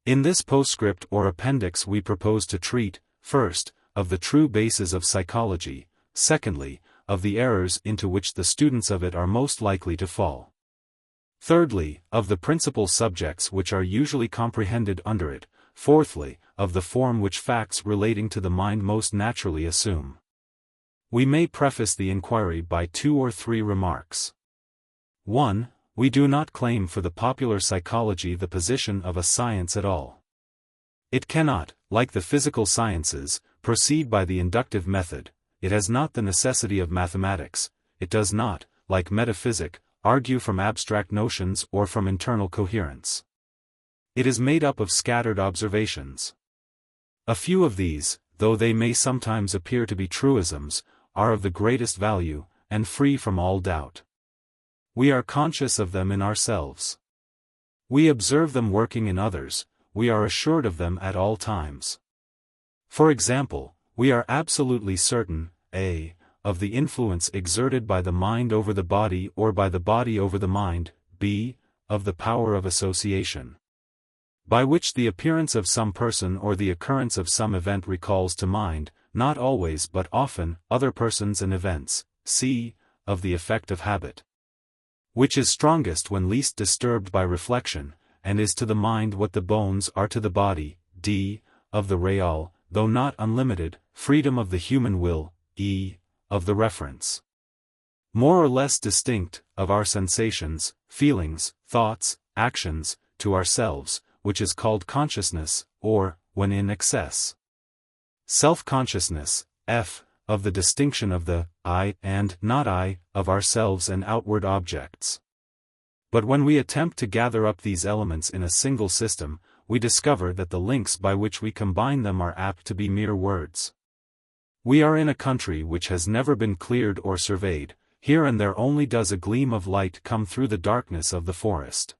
In this postscript or appendix we propose to treat, first, of the true bases of psychology, secondly, of the errors into which the students of it are most likely to fall. Thirdly, of the principal subjects which are usually comprehended under it, fourthly, of the form which facts relating to the mind most naturally assume. We may preface the inquiry by 2 or 3 remarks. 1. We do not claim for the popular psychology the position of a science at all. It cannot, like the physical sciences, proceed by the inductive method. It has not the necessity of mathematics. It does not, like metaphysic, argue from abstract notions or from internal coherence. It is made up of scattered observations. A few of these, though they may sometimes appear to be truisms, are of the greatest value, and free from all doubt. We are conscious of them in ourselves. We observe them working in others, we are assured of them at all times. For example, we are absolutely certain, a. of the influence exerted by the mind over the body or by the body over the mind, b. of the power of association, by which the appearance of some person or the occurrence of some event recalls to mind, not always but often, other persons and events, c. of the effect of habit, which is strongest when least disturbed by reflection, and is to the mind what the bones are to the body, d. of the real, though not unlimited, freedom of the human will, e. of the reference, more or less distinct, of our sensations, feelings, thoughts, actions, to ourselves, which is called consciousness, or, when in excess, self-consciousness, f. of the distinction of the I and not I, of ourselves and outward objects. But when we attempt to gather up these elements in a single system, we discover that the links by which we combine them are apt to be mere words. We are in a country which has never been cleared or surveyed. Here and there only does a gleam of light come through the darkness of the forest.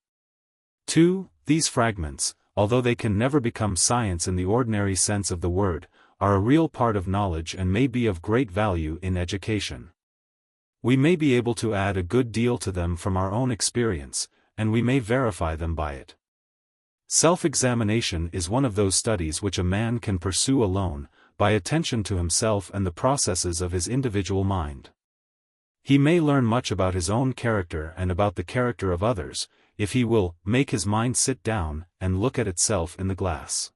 2. These fragments, although they can never become science in the ordinary sense of the word, are a real part of knowledge and may be of great value in education. We may be able to add a good deal to them from our own experience, and we may verify them by it. Self-examination is one of those studies which a man can pursue alone, by attention to himself and the processes of his individual mind. He may learn much about his own character and about the character of others, if he will make his mind sit down and look at itself in the glass.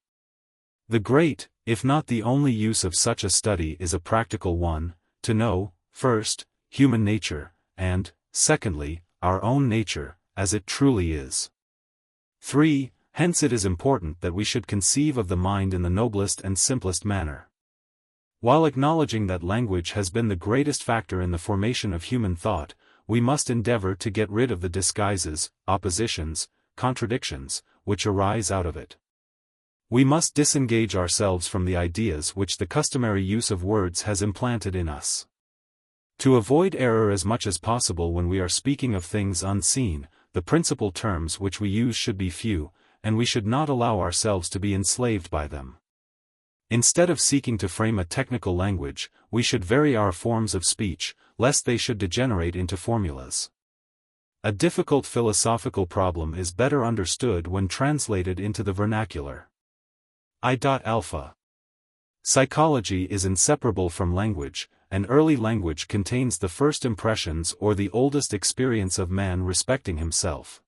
The great, if not the only use of such a study is a practical one, to know, first, human nature, and, secondly, our own nature, as it truly is. 3. Hence it is important that we should conceive of the mind in the noblest and simplest manner. While acknowledging that language has been the greatest factor in the formation of human thought, we must endeavor to get rid of the disguises, oppositions, contradictions, which arise out of it. We must disengage ourselves from the ideas which the customary use of words has implanted in us. To avoid error as much as possible when we are speaking of things unseen, the principal terms which we use should be few, and we should not allow ourselves to be enslaved by them. Instead of seeking to frame a technical language, we should vary our forms of speech, lest they should degenerate into formulas. A difficult philosophical problem is better understood when translated into the vernacular. I.Alpha. Psychology is inseparable from language, and early language contains the first impressions or the oldest experience of man respecting himself.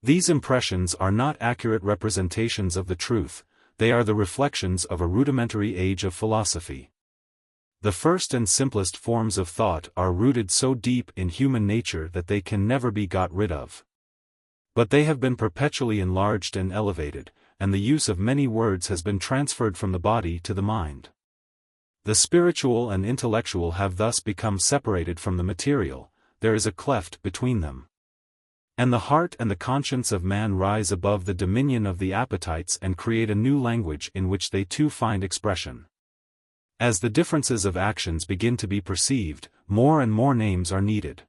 These impressions are not accurate representations of the truth, they are the reflections of a rudimentary age of philosophy. The first and simplest forms of thought are rooted so deep in human nature that they can never be got rid of. But they have been perpetually enlarged and elevated, and the use of many words has been transferred from the body to the mind. The spiritual and intellectual have thus become separated from the material, there is a cleft between them. And the heart and the conscience of man rise above the dominion of the appetites and create a new language in which they too find expression. As the differences of actions begin to be perceived, more and more names are needed.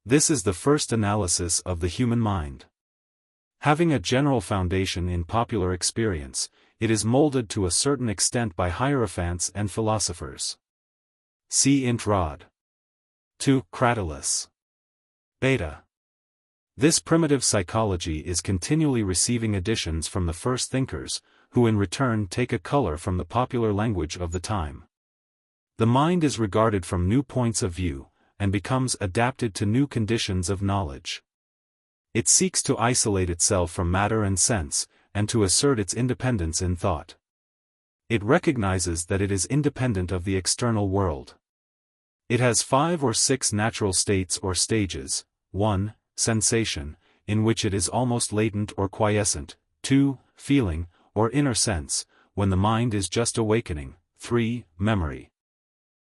This is the first analysis of the human mind. Having a general foundation in popular experience, it is molded to a certain extent by hierophants and philosophers. See Int Rod. 2. Cratylus. Beta. This primitive psychology is continually receiving additions from the first thinkers, who in return take a color from the popular language of the time. The mind is regarded from new points of view, and becomes adapted to new conditions of knowledge. It seeks to isolate itself from matter and sense, and to assert its independence in thought. It recognizes that it is independent of the external world. It has 5 or 6 natural states or stages: 1. Sensation, in which it is almost latent or quiescent; 2. Feeling, or inner sense, when the mind is just awakening; 3. Memory,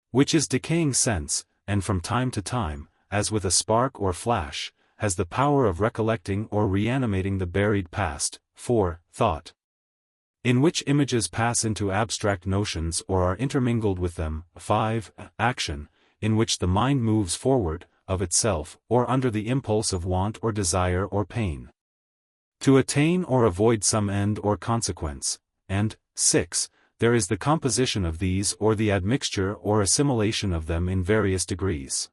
which is decaying sense, and from time to time, as with a spark or flash, has the power of recollecting or reanimating the buried past; 4. Thought, in which images pass into abstract notions or are intermingled with them; 5. Action, in which the mind moves forward, of itself, or under the impulse of want or desire or pain, to attain or avoid some end or consequence; and 6. there is the composition of these or the admixture or assimilation of them in various degrees.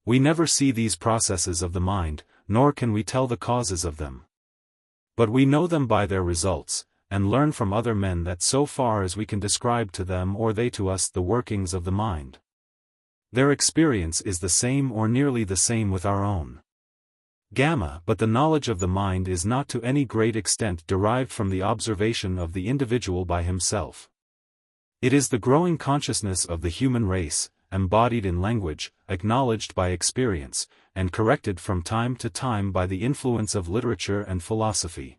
We never see these processes of the mind, nor can we tell the causes of them. But we know them by their results, and learn from other men that so far as we can describe to them or they to us the workings of the mind, their experience is the same or nearly the same with our own. But the knowledge of the mind is not to any great extent derived from the observation of the individual by himself. It is the growing consciousness of the human race, embodied in language, acknowledged by experience, and corrected from time to time by the influence of literature and philosophy.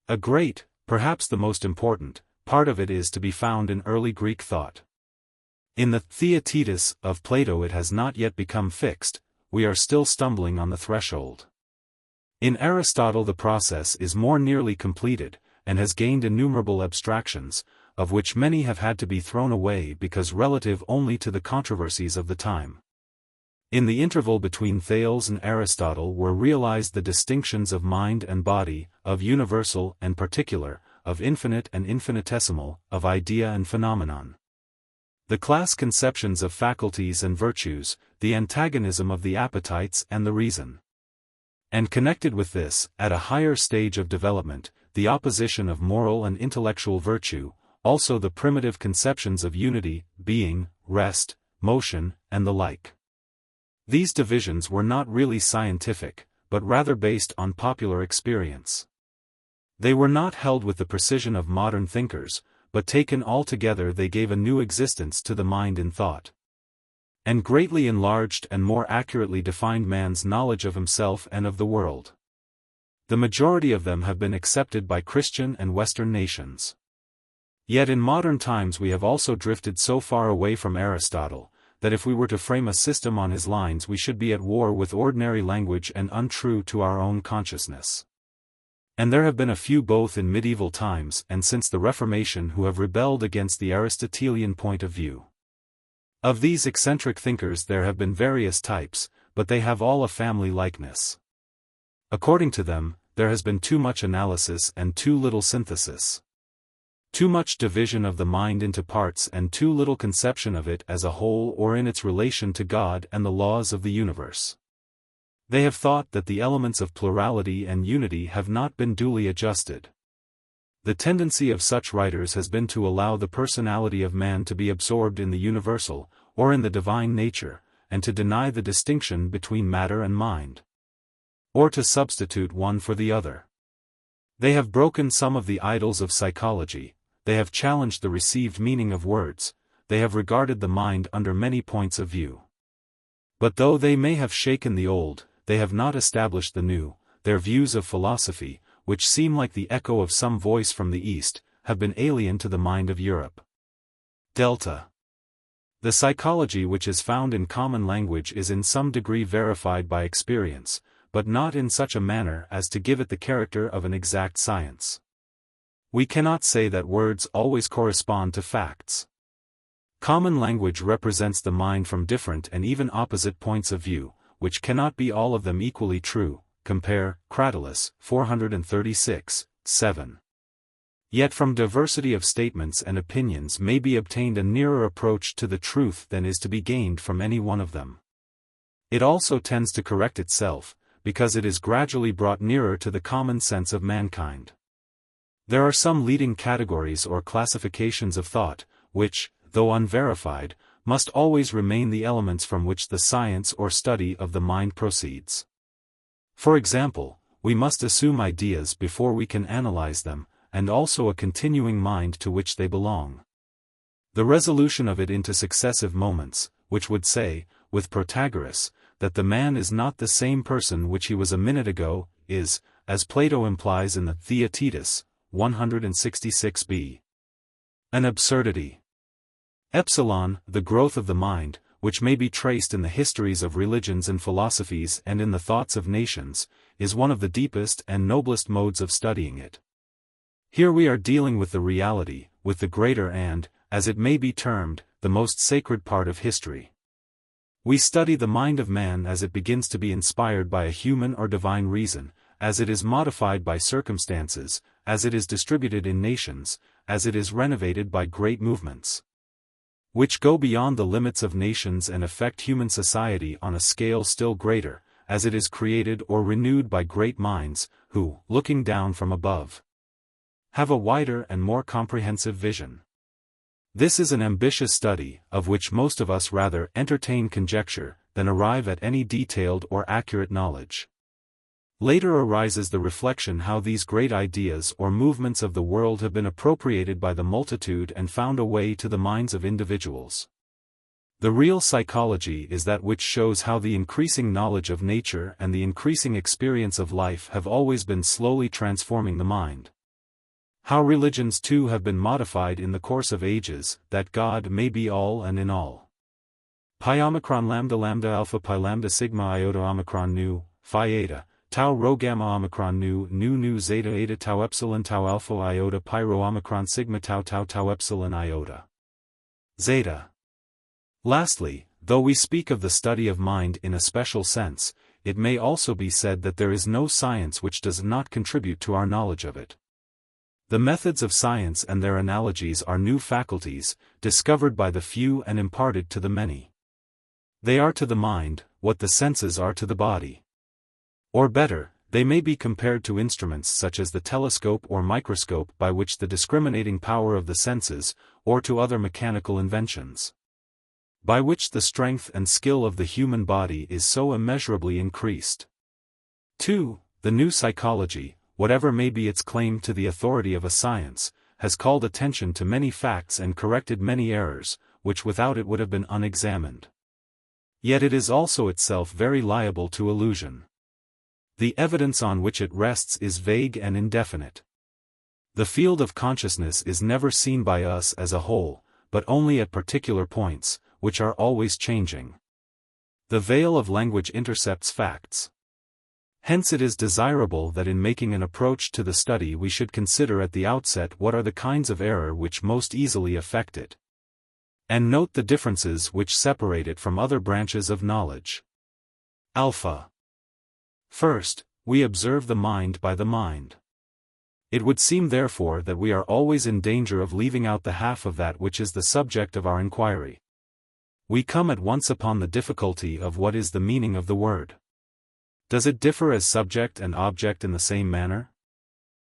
A great, perhaps the most important, part of it is to be found in early Greek thought. In the Theaetetus of Plato it has not yet become fixed, we are still stumbling on the threshold. In Aristotle the process is more nearly completed, and has gained innumerable abstractions, of which many have had to be thrown away because relative only to the controversies of the time. In the interval between Thales and Aristotle were realized the distinctions of mind and body, of universal and particular, of infinite and infinitesimal, of idea and phenomenon. The class conceptions of faculties and virtues, the antagonism of the appetites and the reason. And connected with this, at a higher stage of development, the opposition of moral and intellectual virtue, also the primitive conceptions of unity, being, rest, motion, and the like. These divisions were not really scientific, but rather based on popular experience. They were not held with the precision of modern thinkers, but taken all together they gave a new existence to the mind in thought, and greatly enlarged and more accurately defined man's knowledge of himself and of the world. The majority of them have been accepted by Christian and Western nations. Yet in modern times we have also drifted so far away from Aristotle, that if we were to frame a system on his lines we should be at war with ordinary language and untrue to our own consciousness. And there have been a few both in medieval times and since the Reformation who have rebelled against the Aristotelian point of view. Of these eccentric thinkers there have been various types, but they have all a family likeness. According to them, there has been too much analysis and too little synthesis. Too much division of the mind into parts and too little conception of it as a whole or in its relation to God and the laws of the universe. They have thought that the elements of plurality and unity have not been duly adjusted. The tendency of such writers has been to allow the personality of man to be absorbed in the universal, or in the divine nature, and to deny the distinction between matter and mind, or to substitute one for the other. They have broken some of the idols of psychology, they have challenged the received meaning of words, they have regarded the mind under many points of view. But though they may have shaken the old, they have not established the new. Their views of philosophy, which seem like the echo of some voice from the East, have been alien to the mind of Europe. The psychology which is found in common language is in some degree verified by experience, but not in such a manner as to give it the character of an exact science. We cannot say that words always correspond to facts. Common language represents the mind from different and even opposite points of view, which cannot be all of them equally true, compare Crito, 436, 7. Yet from diversity of statements and opinions may be obtained a nearer approach to the truth than is to be gained from any one of them. It also tends to correct itself, because it is gradually brought nearer to the common sense of mankind. There are some leading categories or classifications of thought, which, though unverified, must always remain the elements from which the science or study of the mind proceeds. For example, we must assume ideas before we can analyze them, and also a continuing mind to which they belong. The resolution of it into successive moments, which would say, with Protagoras, that the man is not the same person which he was a minute ago, is, as Plato implies in the Theaetetus, 166b, an absurdity. The growth of the mind, which may be traced in the histories of religions and philosophies and in the thoughts of nations, is one of the deepest and noblest modes of studying it. Here we are dealing with the reality, with the greater and, as it may be termed, the most sacred part of history. We study the mind of man as it begins to be inspired by a human or divine reason, as it is modified by circumstances, as it is distributed in nations, as it is renovated by great movements, which go beyond the limits of nations and affect human society on a scale still greater, as it is created or renewed by great minds, who, looking down from above, have a wider and more comprehensive vision. This is an ambitious study, of which most of us rather entertain conjecture, than arrive at any detailed or accurate knowledge. Later arises the reflection how these great ideas or movements of the world have been appropriated by the multitude and found a way to the minds of individuals. The real psychology is that which shows how the increasing knowledge of nature and the increasing experience of life have always been slowly transforming the mind. How religions too have been modified in the course of ages, that God may be all and in all. Pi omicron lambda alpha pi lambda sigma iota omicron nu, phi eta, tau rho gamma omicron nu zeta eta tau epsilon tau alpha iota pi rho omicron sigma tau epsilon iota zeta. Lastly, though we speak of the study of mind in a special sense, it may also be said that there is no science which does not contribute to our knowledge of it. The methods of science and their analogies are new faculties, discovered by the few and imparted to the many. They are to the mind, what the senses are to the body. Or better, they may be compared to instruments such as the telescope or microscope by which the discriminating power of the senses, or to other mechanical inventions, by which the strength and skill of the human body is so immeasurably increased. 2. The new psychology, whatever may be its claim to the authority of a science, has called attention to many facts and corrected many errors, which without it would have been unexamined. Yet it is also itself very liable to illusion. The evidence on which it rests is vague and indefinite. The field of consciousness is never seen by us as a whole, but only at particular points, which are always changing. The veil of language intercepts facts. Hence it is desirable that in making an approach to the study we should consider at the outset what are the kinds of error which most easily affect it, and note the differences which separate it from other branches of knowledge. Alpha. First, we observe the mind by the mind. It would seem therefore that we are always in danger of leaving out the half of that which is the subject of our inquiry. We come at once upon the difficulty of what is the meaning of the word. Does it differ as subject and object in the same manner?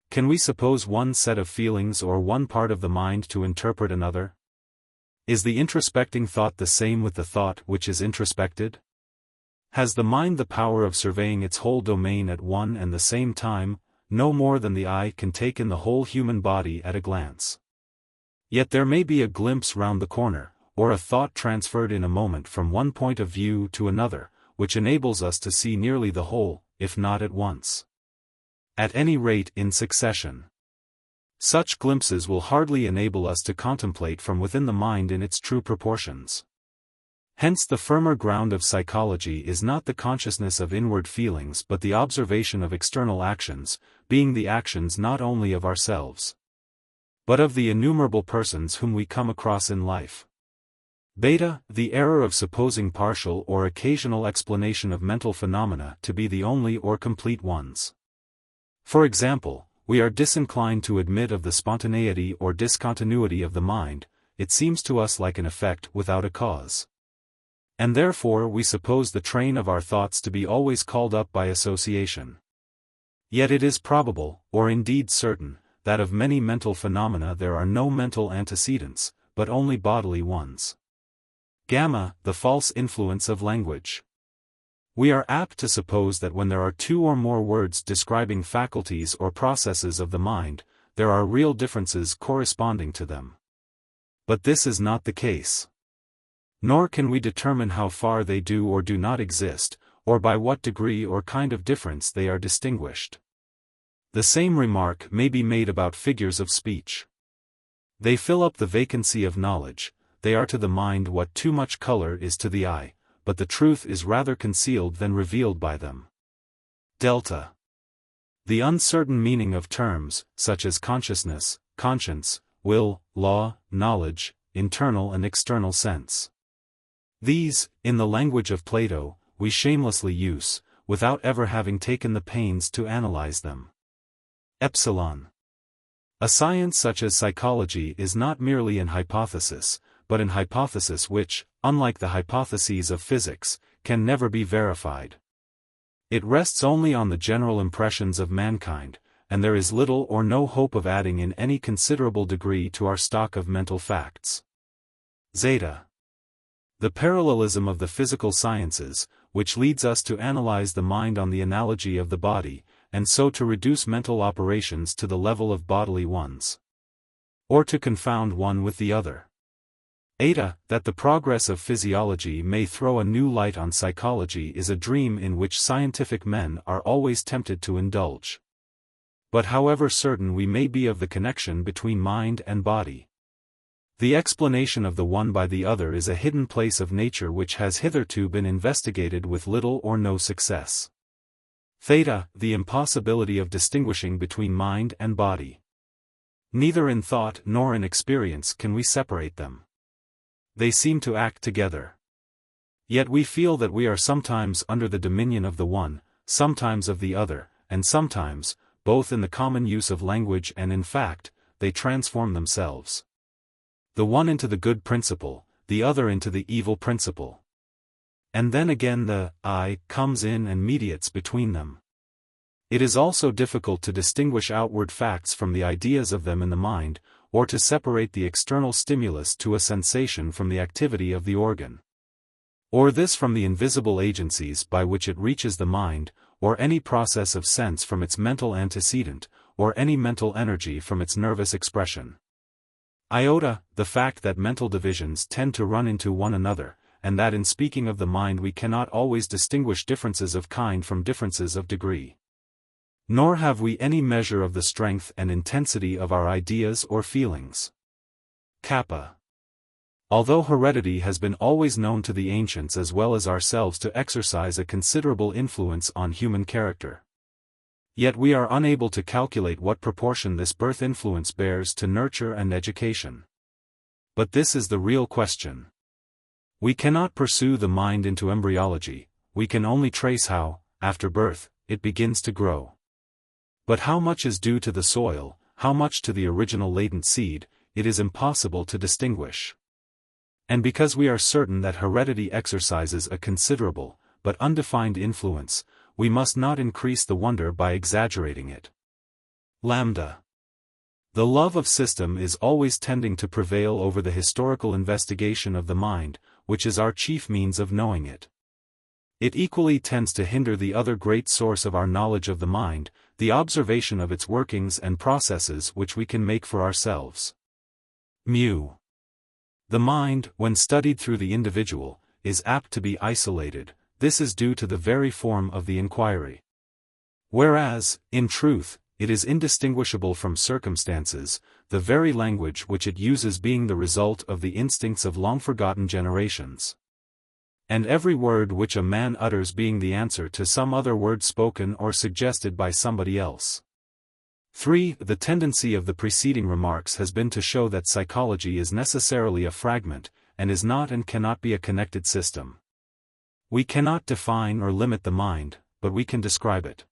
Can we suppose one set of feelings or one part of the mind to interpret another? Is the introspecting thought the same with the thought which is introspected? Has the mind the power of surveying its whole domain at one and the same time, no more than the eye can take in the whole human body at a glance? Yet there may be a glimpse round the corner, or a thought transferred in a moment from one point of view to another, which enables us to see nearly the whole, if not at once, at any rate in succession. Such glimpses will hardly enable us to contemplate from within the mind in its true proportions. Hence the firmer ground of psychology is not the consciousness of inward feelings but the observation of external actions, being the actions not only of ourselves, but of the innumerable persons whom we come across in life. Beta, the error of supposing partial or occasional explanation of mental phenomena to be the only or complete ones. For example, we are disinclined to admit of the spontaneity or discontinuity of the mind, it seems to us like an effect without a cause. And therefore we suppose the train of our thoughts to be always called up by association. Yet it is probable, or indeed certain, that of many mental phenomena there are no mental antecedents, but only bodily ones. Gamma, the false influence of language. We are apt to suppose that when there are two or more words describing faculties or processes of the mind, there are real differences corresponding to them. But this is not the case. Nor can we determine how far they do or do not exist, or by what degree or kind of difference they are distinguished. The same remark may be made about figures of speech. They fill up the vacancy of knowledge. They are to the mind what too much color is to the eye, but the truth is rather concealed than revealed by them. Delta. The uncertain meaning of terms, such as consciousness, conscience, will, law, knowledge, internal and external sense. These, in the language of Plato, we shamelessly use, without ever having taken the pains to analyze them. Epsilon. A science such as psychology is not merely an hypothesis, but an hypothesis which, unlike the hypotheses of physics, can never be verified. It rests only on the general impressions of mankind, and there is little or no hope of adding in any considerable degree to our stock of mental facts. Zeta. The parallelism of the physical sciences, which leads us to analyze the mind on the analogy of the body, and so to reduce mental operations to the level of bodily ones. Or to confound one with the other. Eta, that the progress of physiology may throw a new light on psychology is a dream in which scientific men are always tempted to indulge. But however certain we may be of the connection between mind and body, the explanation of the one by the other is a hidden place of nature which has hitherto been investigated with little or no success. Theta, the impossibility of distinguishing between mind and body. Neither in thought nor in experience can we separate them. They seem to act together. Yet we feel that we are sometimes under the dominion of the one, sometimes of the other, and sometimes, both in the common use of language and in fact, they transform themselves. The one into the good principle, the other into the evil principle. And then again the I comes in and mediates between them. It is also difficult to distinguish outward facts from the ideas of them in the mind, or to separate the external stimulus to a sensation from the activity of the organ. Or this from the invisible agencies by which it reaches the mind, or any process of sense from its mental antecedent, or any mental energy from its nervous expression. Iota, the fact that mental divisions tend to run into one another, and that in speaking of the mind we cannot always distinguish differences of kind from differences of degree. Nor have we any measure of the strength and intensity of our ideas or feelings. Kappa. Although heredity has been always known to the ancients as well as ourselves to exercise a considerable influence on human character, yet we are unable to calculate what proportion this birth influence bears to nurture and education. But this is the real question. We cannot pursue the mind into embryology, we can only trace how, after birth, it begins to grow. But how much is due to the soil, how much to the original latent seed, it is impossible to distinguish. And because we are certain that heredity exercises a considerable, but undefined influence, we must not increase the wonder by exaggerating it. Lambda. The love of system is always tending to prevail over the historical investigation of the mind, which is our chief means of knowing it. It equally tends to hinder the other great source of our knowledge of the mind, the observation of its workings and processes which we can make for ourselves. Mu. The mind, when studied through the individual, is apt to be isolated. This is due to the very form of the inquiry. Whereas, in truth, it is indistinguishable from circumstances, the very language which it uses being the result of the instincts of long-forgotten generations. And every word which a man utters being the answer to some other word spoken or suggested by somebody else. 3. The tendency of the preceding remarks has been to show that psychology is necessarily a fragment, and is not and cannot be a connected system. We cannot define or limit the mind, but we can describe it.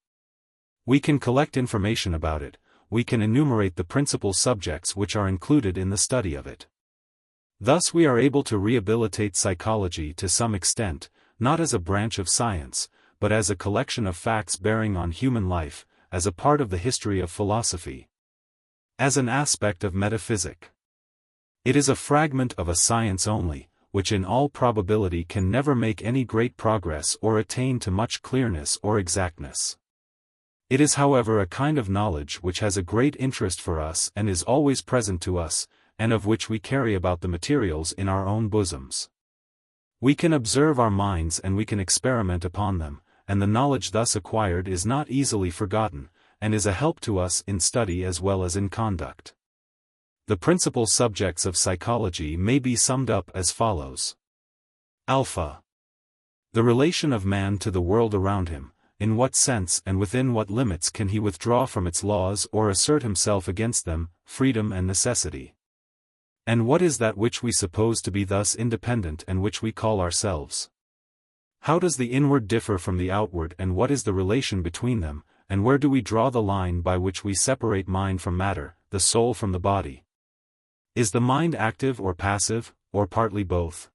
We can collect information about it, we can enumerate the principal subjects which are included in the study of it. Thus we are able to rehabilitate psychology to some extent, not as a branch of science, but as a collection of facts bearing on human life, as a part of the history of philosophy, as an aspect of metaphysic. It is a fragment of a science only, which in all probability can never make any great progress or attain to much clearness or exactness. It is however a kind of knowledge which has a great interest for us and is always present to us, and of which we carry about the materials in our own bosoms. We can observe our minds and we can experiment upon them, and the knowledge thus acquired is not easily forgotten, and is a help to us in study as well as in conduct. The principal subjects of psychology may be summed up as follows. Alpha. The relation of man to the world around him, in what sense and within what limits can he withdraw from its laws or assert himself against them, freedom and necessity. And what is that which we suppose to be thus independent and which we call ourselves? How does the inward differ from the outward and what is the relation between them, and where do we draw the line by which we separate mind from matter, the soul from the body? Is the mind active or passive, or partly both?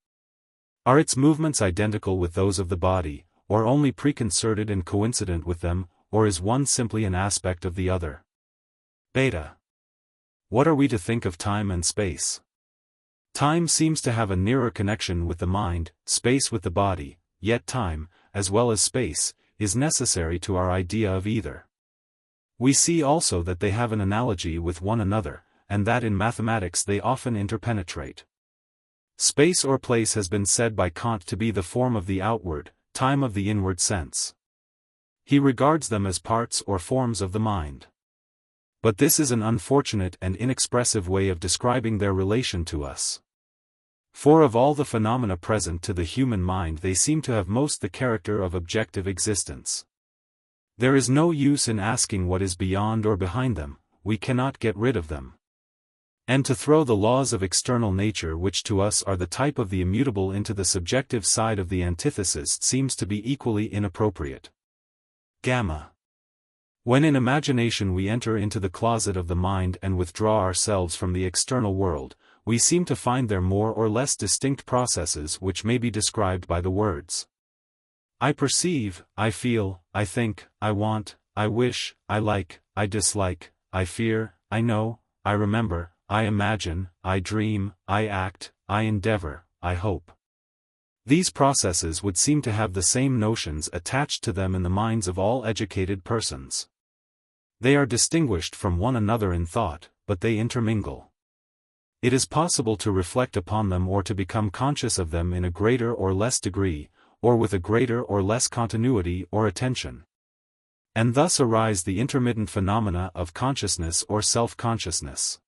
Are its movements identical with those of the body, or only preconcerted and coincident with them, or is one simply an aspect of the other? Beta. What are we to think of time and space? Time seems to have a nearer connection with the mind, space with the body, yet time, as well as space, is necessary to our idea of either. We see also that they have an analogy with one another, and that in mathematics they often interpenetrate. Space or place has been said by Kant to be the form of the outward, time of the inward sense. He regards them as parts or forms of the mind. But this is an unfortunate and inexpressive way of describing their relation to us. For of all the phenomena present to the human mind they seem to have most the character of objective existence. There is no use in asking what is beyond or behind them, we cannot get rid of them. And to throw the laws of external nature which to us are the type of the immutable into the subjective side of the antithesis seems to be equally inappropriate. Gamma. When in imagination we enter into the closet of the mind and withdraw ourselves from the external world, we seem to find there more or less distinct processes which may be described by the words I perceive, I feel, I think, I want, I wish, I like, I dislike, I fear, I know, I remember, I imagine, I dream, I act, I endeavor, I hope. These processes would seem to have the same notions attached to them in the minds of all educated persons. They are distinguished from one another in thought, but they intermingle. It is possible to reflect upon them or to become conscious of them in a greater or less degree, or with a greater or less continuity or attention. And thus arise the intermittent phenomena of consciousness or self-consciousness.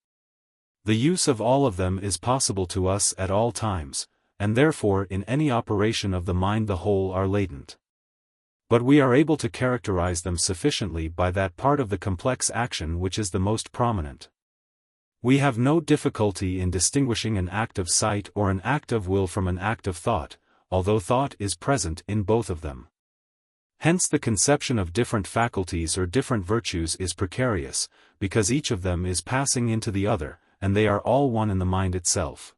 The use of all of them is possible to us at all times, and therefore in any operation of the mind the whole are latent. But we are able to characterize them sufficiently by that part of the complex action which is the most prominent. We have no difficulty in distinguishing an act of sight or an act of will from an act of thought, although thought is present in both of them. Hence the conception of different faculties or different virtues is precarious, because each of them is passing into the other, and they are all one in the mind itself.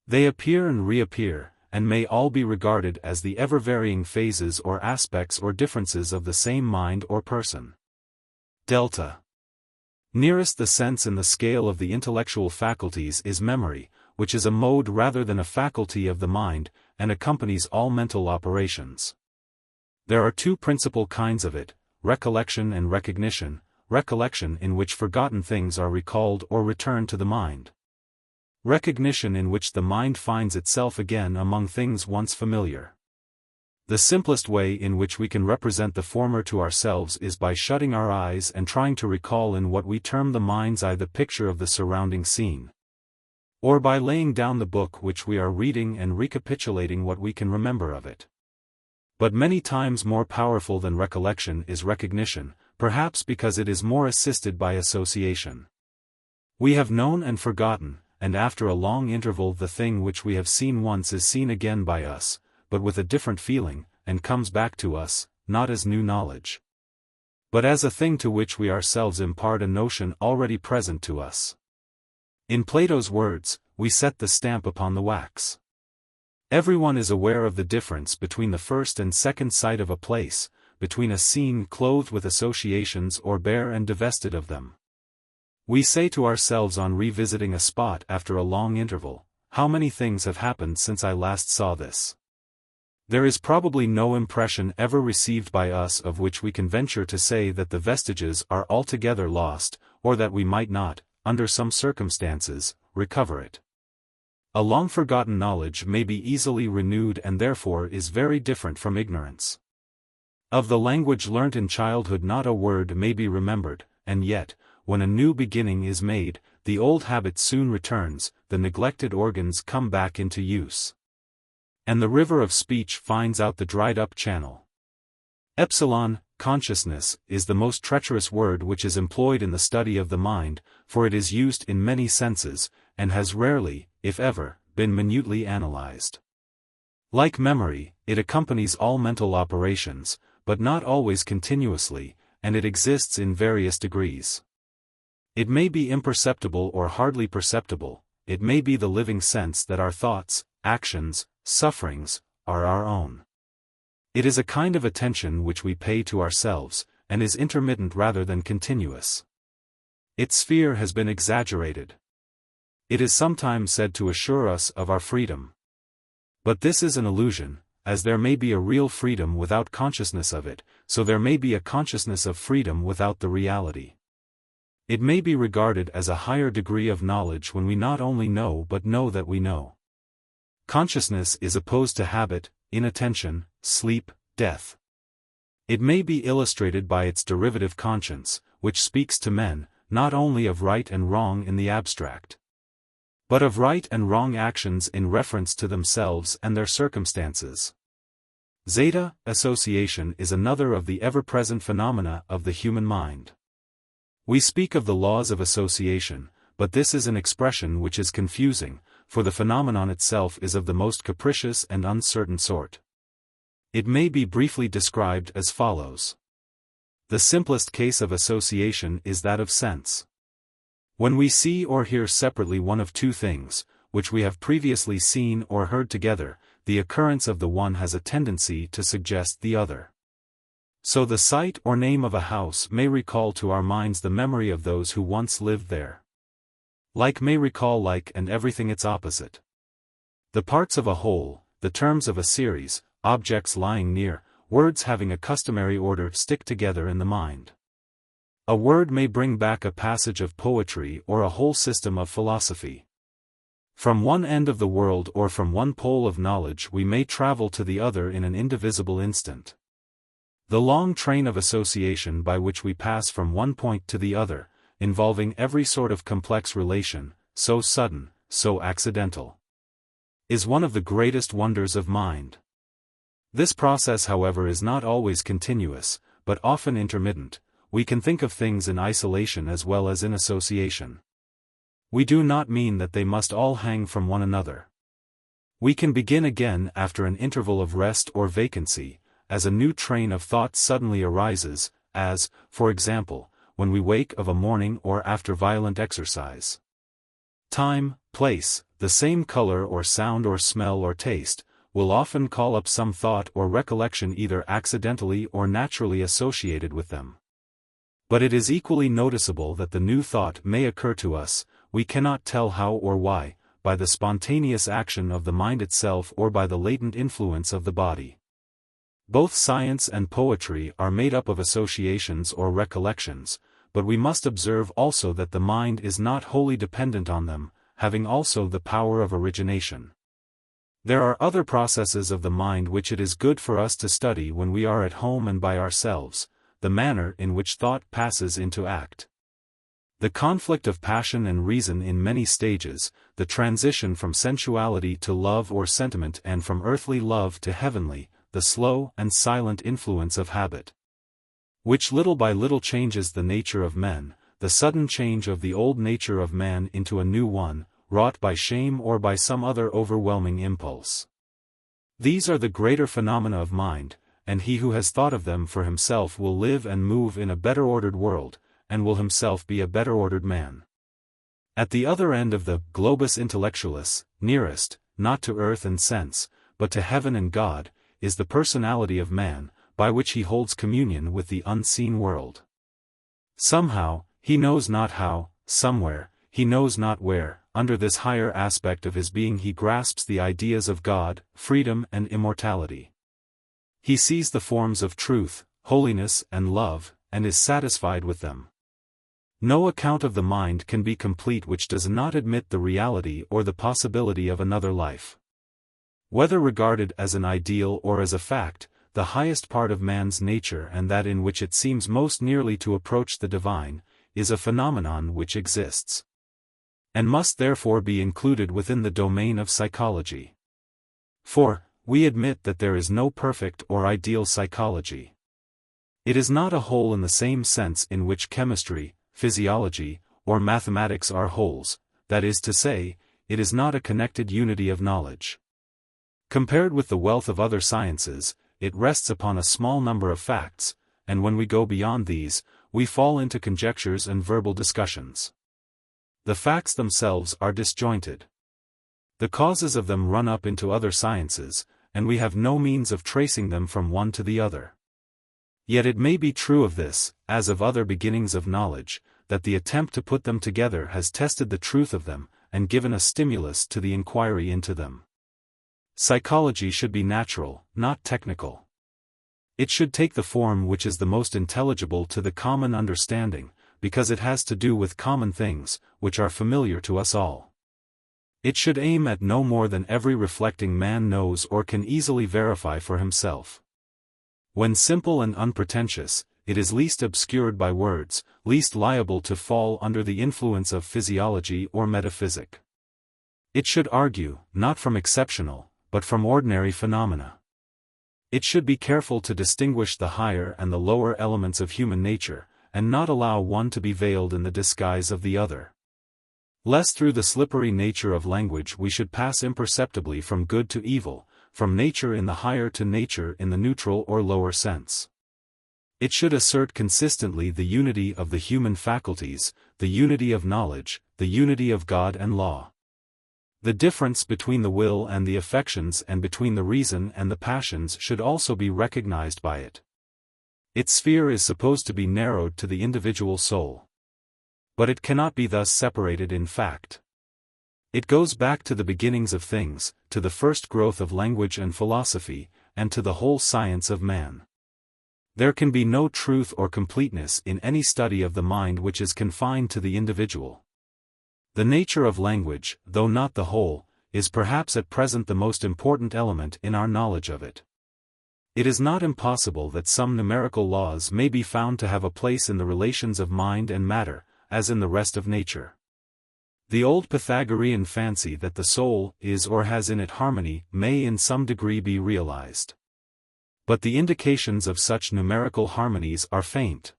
They appear and reappear, and may all be regarded as the ever-varying phases or aspects or differences of the same mind or person. Delta. Nearest the sense in the scale of the intellectual faculties is memory, which is a mode rather than a faculty of the mind, and accompanies all mental operations. There are two principal kinds of it, recollection and recognition, recollection in which forgotten things are recalled or returned to the mind. Recognition in which the mind finds itself again among things once familiar. The simplest way in which we can represent the former to ourselves is by shutting our eyes and trying to recall in what we term the mind's eye the picture of the surrounding scene. Or by laying down the book which we are reading and recapitulating what we can remember of it. But many times more powerful than recollection is recognition, perhaps because it is more assisted by association. We have known and forgotten, and after a long interval the thing which we have seen once is seen again by us, but with a different feeling, and comes back to us, not as new knowledge, but as a thing to which we ourselves impart a notion already present to us. In Plato's words, we set the stamp upon the wax. Everyone is aware of the difference between the first and second sight of a place, between a scene clothed with associations or bare and divested of them. We say to ourselves on revisiting a spot after a long interval, how many things have happened since I last saw this? There is probably no impression ever received by us of which we can venture to say that the vestiges are altogether lost, or that we might not, under some circumstances, recover it. A long-forgotten knowledge may be easily renewed and therefore is very different from ignorance. Of the language learnt in childhood not a word may be remembered, and yet, when a new beginning is made, the old habit soon returns, the neglected organs come back into use. And the river of speech finds out the dried-up channel. Epsilon, consciousness, is the most treacherous word which is employed in the study of the mind, for it is used in many senses, and has rarely, if ever, been minutely analyzed. Like memory, it accompanies all mental operations, but not always continuously, and it exists in various degrees. It may be imperceptible or hardly perceptible, it may be the living sense that our thoughts, actions, sufferings, are our own. It is a kind of attention which we pay to ourselves, and is intermittent rather than continuous. Its sphere has been exaggerated. It is sometimes said to assure us of our freedom. But this is an illusion, as there may be a real freedom without consciousness of it, so there may be a consciousness of freedom without the reality. It may be regarded as a higher degree of knowledge when we not only know but know that we know. Consciousness is opposed to habit, inattention, sleep, death. It may be illustrated by its derivative conscience, which speaks to men, not only of right and wrong in the abstract, but of right and wrong actions in reference to themselves and their circumstances. Zeta, association, is another of the ever-present phenomena of the human mind. We speak of the laws of association, but this is an expression which is confusing, for the phenomenon itself is of the most capricious and uncertain sort. It may be briefly described as follows. The simplest case of association is that of sense. When we see or hear separately one of two things, which we have previously seen or heard together, the occurrence of the one has a tendency to suggest the other. So the sight or name of a house may recall to our minds the memory of those who once lived there. Like may recall like and everything its opposite. The parts of a whole, the terms of a series, objects lying near, words having a customary order stick together in the mind. A word may bring back a passage of poetry or a whole system of philosophy. From one end of the world or from one pole of knowledge we may travel to the other in an indivisible instant. The long train of association by which we pass from one point to the other, involving every sort of complex relation, so sudden, so accidental, is one of the greatest wonders of mind. This process, however, is not always continuous, but often intermittent. We can think of things in isolation as well as in association. We do not mean that they must all hang from one another. We can begin again after an interval of rest or vacancy, as a new train of thought suddenly arises, as, for example, when we wake of a morning or after violent exercise. Time, place, the same color or sound or smell or taste, will often call up some thought or recollection either accidentally or naturally associated with them. But it is equally noticeable that the new thought may occur to us, we cannot tell how or why, by the spontaneous action of the mind itself or by the latent influence of the body. Both science and poetry are made up of associations or recollections, but we must observe also that the mind is not wholly dependent on them, having also the power of origination. There are other processes of the mind which it is good for us to study when we are at home and by ourselves, the manner in which thought passes into act. The conflict of passion and reason in many stages, the transition from sensuality to love or sentiment and from earthly love to heavenly, the slow and silent influence of habit, which little by little changes the nature of men, the sudden change of the old nature of man into a new one, wrought by shame or by some other overwhelming impulse. These are the greater phenomena of mind, and he who has thought of them for himself will live and move in a better ordered world, and will himself be a better ordered man. At the other end of the globus intellectualis, nearest, not to earth and sense, but to heaven and God, is the personality of man, by which he holds communion with the unseen world. Somehow, he knows not how, somewhere, he knows not where, under this higher aspect of his being he grasps the ideas of God, freedom and immortality. He sees the forms of truth, holiness and love, and is satisfied with them. No account of the mind can be complete which does not admit the reality or the possibility of another life. Whether regarded as an ideal or as a fact, the highest part of man's nature and that in which it seems most nearly to approach the divine, is a phenomenon which exists, and must therefore be included within the domain of psychology. For, we admit that there is no perfect or ideal psychology. It is not a whole in the same sense in which chemistry, physiology, or mathematics are wholes, that is to say, it is not a connected unity of knowledge. Compared with the wealth of other sciences, it rests upon a small number of facts, and when we go beyond these, we fall into conjectures and verbal discussions. The facts themselves are disjointed. The causes of them run up into other sciences, and we have no means of tracing them from one to the other. Yet it may be true of this, as of other beginnings of knowledge, that the attempt to put them together has tested the truth of them, and given a stimulus to the inquiry into them. Psychology should be natural, not technical. It should take the form which is the most intelligible to the common understanding, because it has to do with common things, which are familiar to us all. It should aim at no more than every reflecting man knows or can easily verify for himself. When simple and unpretentious, it is least obscured by words, least liable to fall under the influence of physiology or metaphysic. It should argue, not from exceptional, but from ordinary phenomena. It should be careful to distinguish the higher and the lower elements of human nature, and not allow one to be veiled in the disguise of the other. Lest through the slippery nature of language we should pass imperceptibly from good to evil, from nature in the higher to nature in the neutral or lower sense. It should assert consistently the unity of the human faculties, the unity of knowledge, the unity of God and law. The difference between the will and the affections and between the reason and the passions should also be recognized by it. Its sphere is supposed to be narrowed to the individual soul. But it cannot be thus separated in fact. It goes back to the beginnings of things, to the first growth of language and philosophy, and to the whole science of man. There can be no truth or completeness in any study of the mind which is confined to the individual. The nature of language, though not the whole, is perhaps at present the most important element in our knowledge of it. It is not impossible that some numerical laws may be found to have a place in the relations of mind and matter, as in the rest of nature. The old Pythagorean fancy that the soul is or has in it harmony may in some degree be realized. But the indications of such numerical harmonies are faint.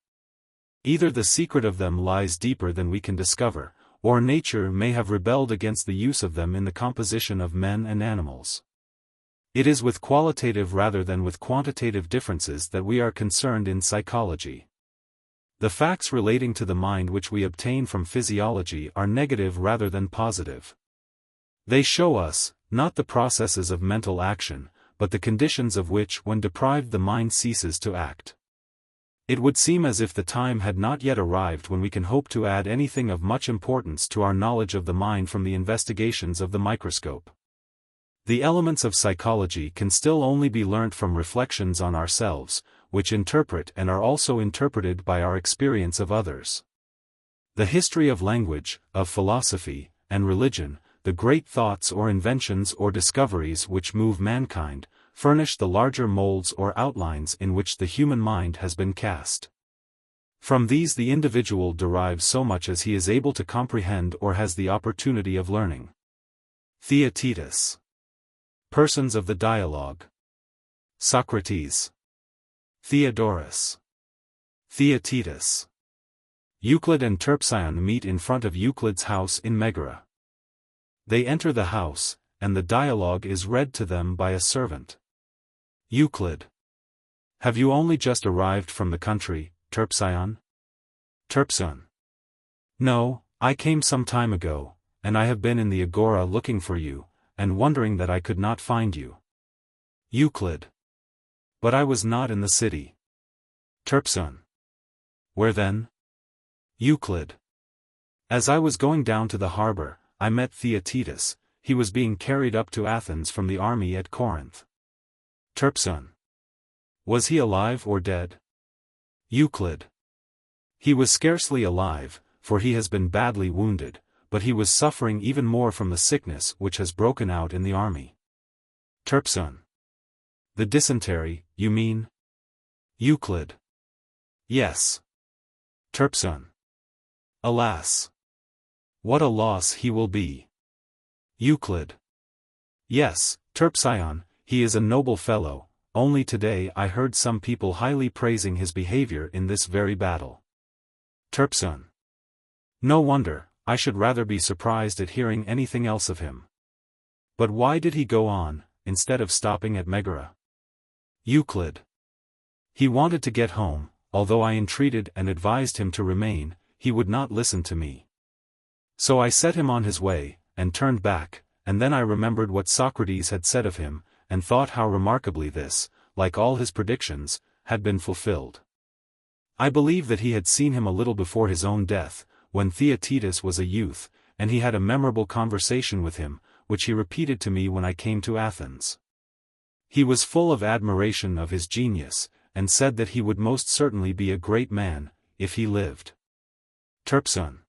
Either the secret of them lies deeper than we can discover, or nature may have rebelled against the use of them in the composition of men and animals. It is with qualitative rather than with quantitative differences that we are concerned in psychology. The facts relating to the mind which we obtain from physiology are negative rather than positive. They show us, not the processes of mental action, but the conditions of which when deprived the mind ceases to act. It would seem as if the time had not yet arrived when we can hope to add anything of much importance to our knowledge of the mind from the investigations of the microscope. The elements of psychology can still only be learnt from reflections on ourselves, which interpret and are also interpreted by our experience of others. The history of language, of philosophy, and religion, the great thoughts or inventions or discoveries which move mankind, furnish the larger molds or outlines in which the human mind has been cast. From these the individual derives so much as he is able to comprehend or has the opportunity of learning. Theaetetus. Persons of the dialogue. Socrates. Theodorus. Theaetetus. Euclid and Terpsion meet in front of Euclid's house in Megara. They enter the house, and the dialogue is read to them by a servant. Euclid. Have you only just arrived from the country, Terpsion? Terpsion. No, I came some time ago, and I have been in the agora looking for you, and wondering that I could not find you. Euclid. But I was not in the city. Terpsion. Where then? Euclid. As I was going down to the harbor, I met Theaetetus. He was being carried up to Athens from the army at Corinth. Terpsion. Was he alive or dead? Euclid. He was scarcely alive, for he has been badly wounded, but he was suffering even more from the sickness which has broken out in the army. Terpsion. The dysentery, you mean? Euclid. Yes. Terpsion. Alas! What a loss he will be. Euclid. Yes, Terpsion, he is a noble fellow, only today I heard some people highly praising his behavior in this very battle. Terpsion. No wonder, I should rather be surprised at hearing anything else of him. But why did he go on, instead of stopping at Megara? Euclid. He wanted to get home, although I entreated and advised him to remain, he would not listen to me. So I set him on his way, and turned back, and then I remembered what Socrates had said of him, and thought how remarkably this, like all his predictions, had been fulfilled. I believe that he had seen him a little before his own death, when Theaetetus was a youth, and he had a memorable conversation with him, which he repeated to me when I came to Athens. He was full of admiration of his genius, and said that he would most certainly be a great man, if he lived. Terpsion.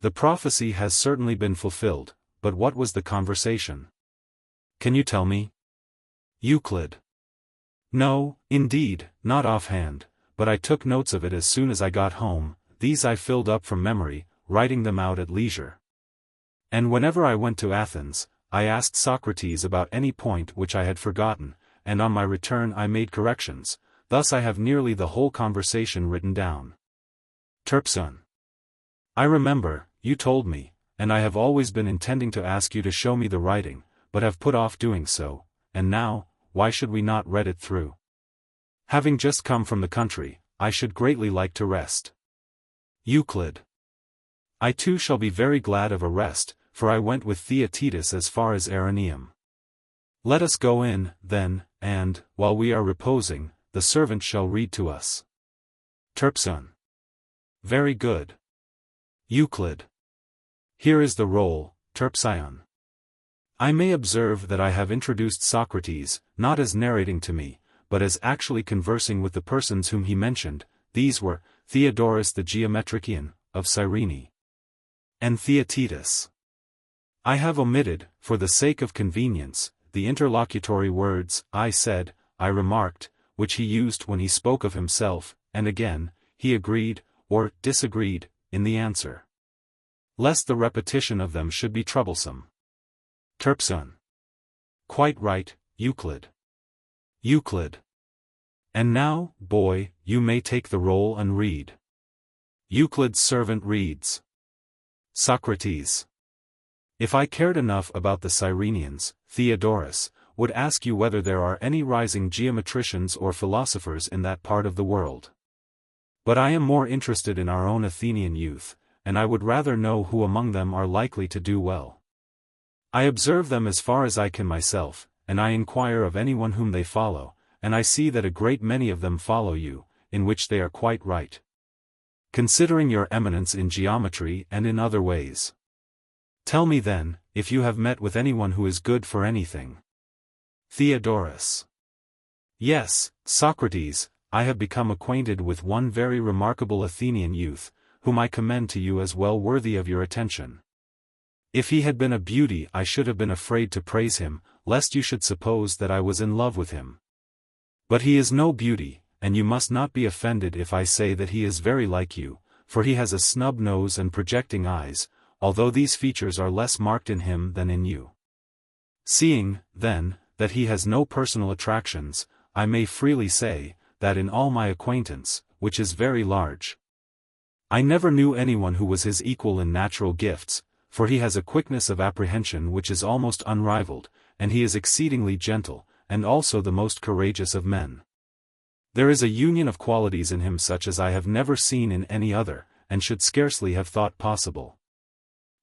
The prophecy has certainly been fulfilled, but what was the conversation? Can you tell me? Euclid. No, indeed, not offhand, but I took notes of it as soon as I got home. These I filled up from memory, writing them out at leisure. And whenever I went to Athens, I asked Socrates about any point which I had forgotten, and on my return I made corrections. Thus I have nearly the whole conversation written down. Terpsion. I remember, you told me, and I have always been intending to ask you to show me the writing, but have put off doing so, and now, why should we not read it through? Having just come from the country, I should greatly like to rest. Euclid. I too shall be very glad of a rest, for I went with Theaetetus as far as Araneum. Let us go in, then, and, while we are reposing, the servant shall read to us. Terpsion. Very good. Euclid. Here is the roll, Terpsion. I may observe that I have introduced Socrates, not as narrating to me, but as actually conversing with the persons whom he mentioned. These were, Theodorus the geometrician, of Cyrene, and Theaetetus. I have omitted, for the sake of convenience, the interlocutory words, I said, I remarked, which he used when he spoke of himself, and again, he agreed, or disagreed, in the answer. Lest the repetition of them should be troublesome. Terpsion. Quite right, Euclid. Euclid. And now, boy, you may take the roll and read. Euclid's servant reads. Socrates. If I cared enough about the Cyrenians, Theodorus, would ask you whether there are any rising geometricians or philosophers in that part of the world. But I am more interested in our own Athenian youth, and I would rather know who among them are likely to do well. I observe them as far as I can myself, and I inquire of anyone whom they follow, and I see that a great many of them follow you, in which they are quite right. Considering your eminence in geometry and in other ways. Tell me then, if you have met with anyone who is good for anything. Theodorus. Yes, Socrates, I have become acquainted with one very remarkable Athenian youth, whom I commend to you as well worthy of your attention. If he had been a beauty I should have been afraid to praise him, lest you should suppose that I was in love with him. But he is no beauty, and you must not be offended if I say that he is very like you, for he has a snub nose and projecting eyes, although these features are less marked in him than in you. Seeing, then, that he has no personal attractions, I may freely say, that in all my acquaintance, which is very large, I never knew anyone who was his equal in natural gifts, for he has a quickness of apprehension which is almost unrivaled, and he is exceedingly gentle, and also the most courageous of men. There is a union of qualities in him such as I have never seen in any other, and should scarcely have thought possible.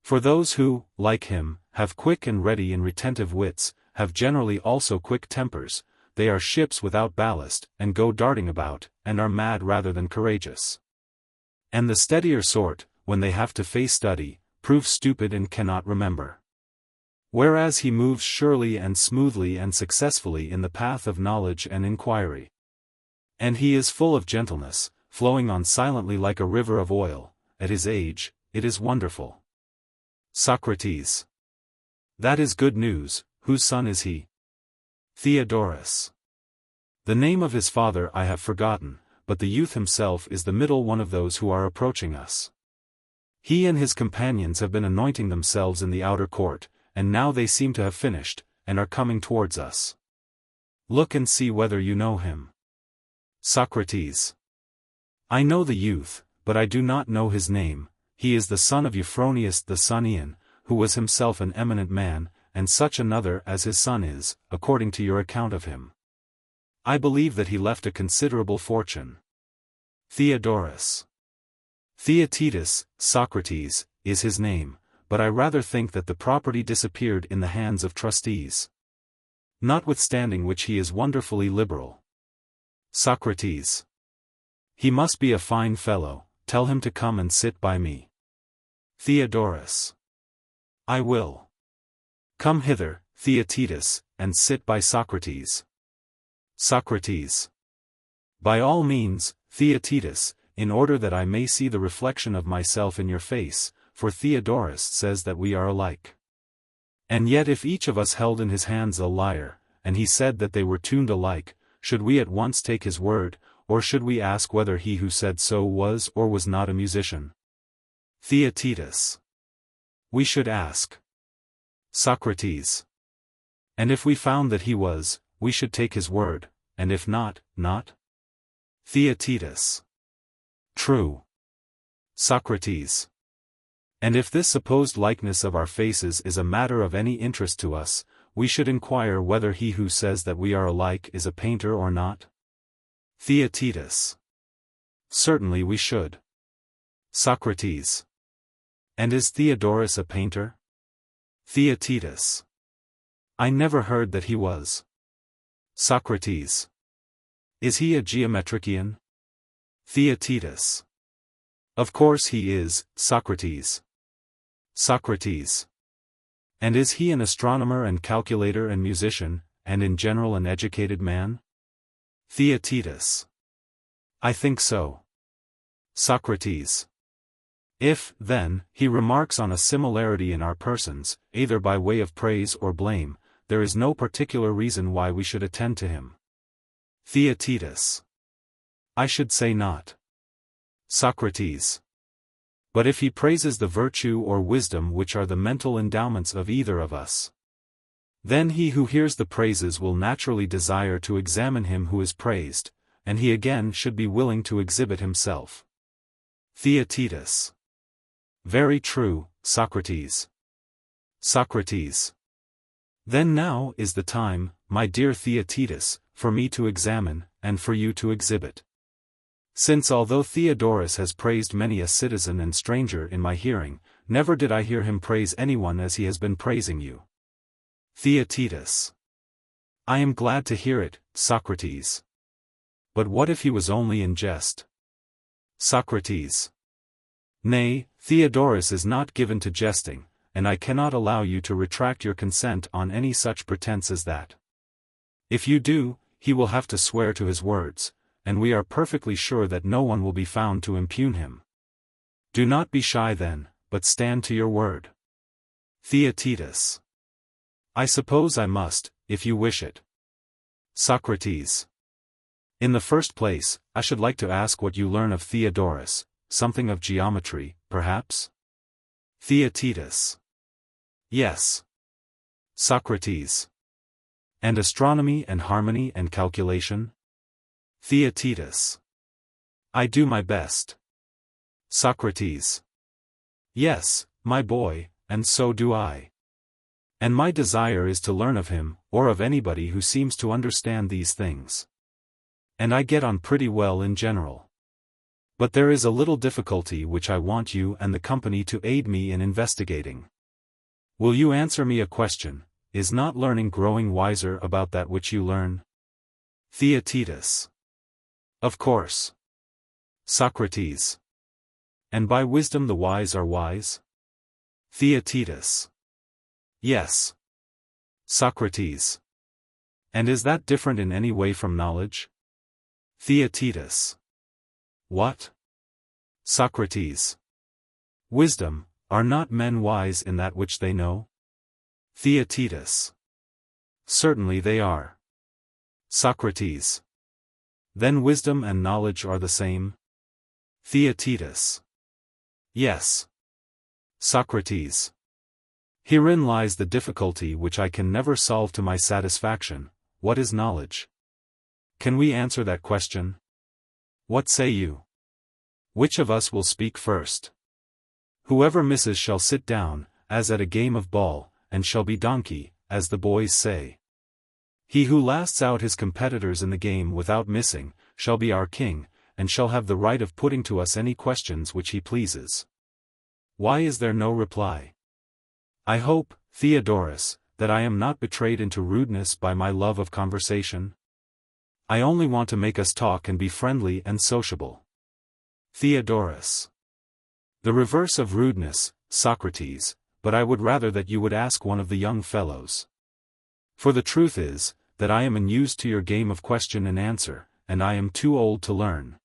For those who, like him, have quick and ready and retentive wits, have generally also quick tempers, they are ships without ballast, and go darting about, and are mad rather than courageous. And the steadier sort, when they have to face study, prove stupid and cannot remember. Whereas he moves surely and smoothly and successfully in the path of knowledge and inquiry. And he is full of gentleness, flowing on silently like a river of oil. At his age, it is wonderful. Socrates. That is good news. Whose son is he? Theodorus. The name of his father I have forgotten, but the youth himself is the middle one of those who are approaching us. He and his companions have been anointing themselves in the outer court, and now they seem to have finished, and are coming towards us. Look and see whether you know him. Socrates. I know the youth, but I do not know his name. He is the son of Euphronius the Sunian, who was himself an eminent man, and such another as his son is, according to your account of him. I believe that he left a considerable fortune. Theodorus. Theaetetus, Socrates, is his name, but I rather think that the property disappeared in the hands of trustees. Notwithstanding which he is wonderfully liberal. Socrates. He must be a fine fellow, tell him to come and sit by me. Theodorus. I will. Come hither, Theaetetus, and sit by Socrates. Socrates. By all means, Theaetetus, in order that I may see the reflection of myself in your face, for Theodorus says that we are alike. And yet if each of us held in his hands a lyre, and he said that they were tuned alike, should we at once take his word, or should we ask whether he who said so was or was not a musician? Theaetetus. We should ask. Socrates. And if we found that he was, we should take his word, and if not, not? Theaetetus. True. Socrates. And if this supposed likeness of our faces is a matter of any interest to us, we should inquire whether he who says that we are alike is a painter or not? Theaetetus. Certainly we should. Socrates. And is Theodorus a painter? Theaetetus. I never heard that he was. Socrates. Is he a geometrician? Theaetetus. Of course he is, Socrates. Socrates. And is he an astronomer and calculator and musician, and in general an educated man? Theaetetus. I think so. Socrates. If, then, he remarks on a similarity in our persons, either by way of praise or blame, there is no particular reason why we should attend to him. Theaetetus. I should say not. Socrates. But if he praises the virtue or wisdom which are the mental endowments of either of us, then he who hears the praises will naturally desire to examine him who is praised, and he again should be willing to exhibit himself. Theaetetus. Very true, Socrates. Socrates. Then now is the time, my dear Theaetetus, for me to examine, and for you to exhibit. Since although Theodorus has praised many a citizen and stranger in my hearing, never did I hear him praise anyone as he has been praising you. Theaetetus. I am glad to hear it, Socrates. But what if he was only in jest? Socrates. Nay, Theodorus is not given to jesting, and I cannot allow you to retract your consent on any such pretense as that. If you do, he will have to swear to his words, and we are perfectly sure that no one will be found to impugn him. Do not be shy then, but stand to your word. Theaetetus. I suppose I must, if you wish it. Socrates. In the first place, I should like to ask what you learn of Theodorus, something of geometry, perhaps? Theaetetus. Yes. Socrates. And astronomy and harmony and calculation? Theaetetus. I do my best. Socrates. Yes, my boy, and so do I. And my desire is to learn of him, or of anybody who seems to understand these things. And I get on pretty well in general. But there is a little difficulty which I want you and the company to aid me in investigating. Will you answer me a question? Is not learning growing wiser about that which you learn? Theaetetus. Of course. Socrates. And by wisdom the wise are wise? Theaetetus. Yes. Socrates. And is that different in any way from knowledge? Theaetetus. What? Socrates. Wisdom, are not men wise in that which they know? Theaetetus. Certainly they are. Socrates. Then wisdom and knowledge are the same? Theaetetus. Yes. Socrates. Herein lies the difficulty which I can never solve to my satisfaction. What is knowledge? Can we answer that question? What say you? Which of us will speak first? Whoever misses shall sit down, as at a game of ball, and shall be donkey, as the boys say. He who lasts out his competitors in the game without missing, shall be our king, and shall have the right of putting to us any questions which he pleases. Why is there no reply? I hope, Theodorus, that I am not betrayed into rudeness by my love of conversation. I only want to make us talk and be friendly and sociable. Theodorus. The reverse of rudeness, Socrates, but I would rather that you would ask one of the young fellows. For the truth is, that I am unused to your game of question and answer, and I am too old to learn.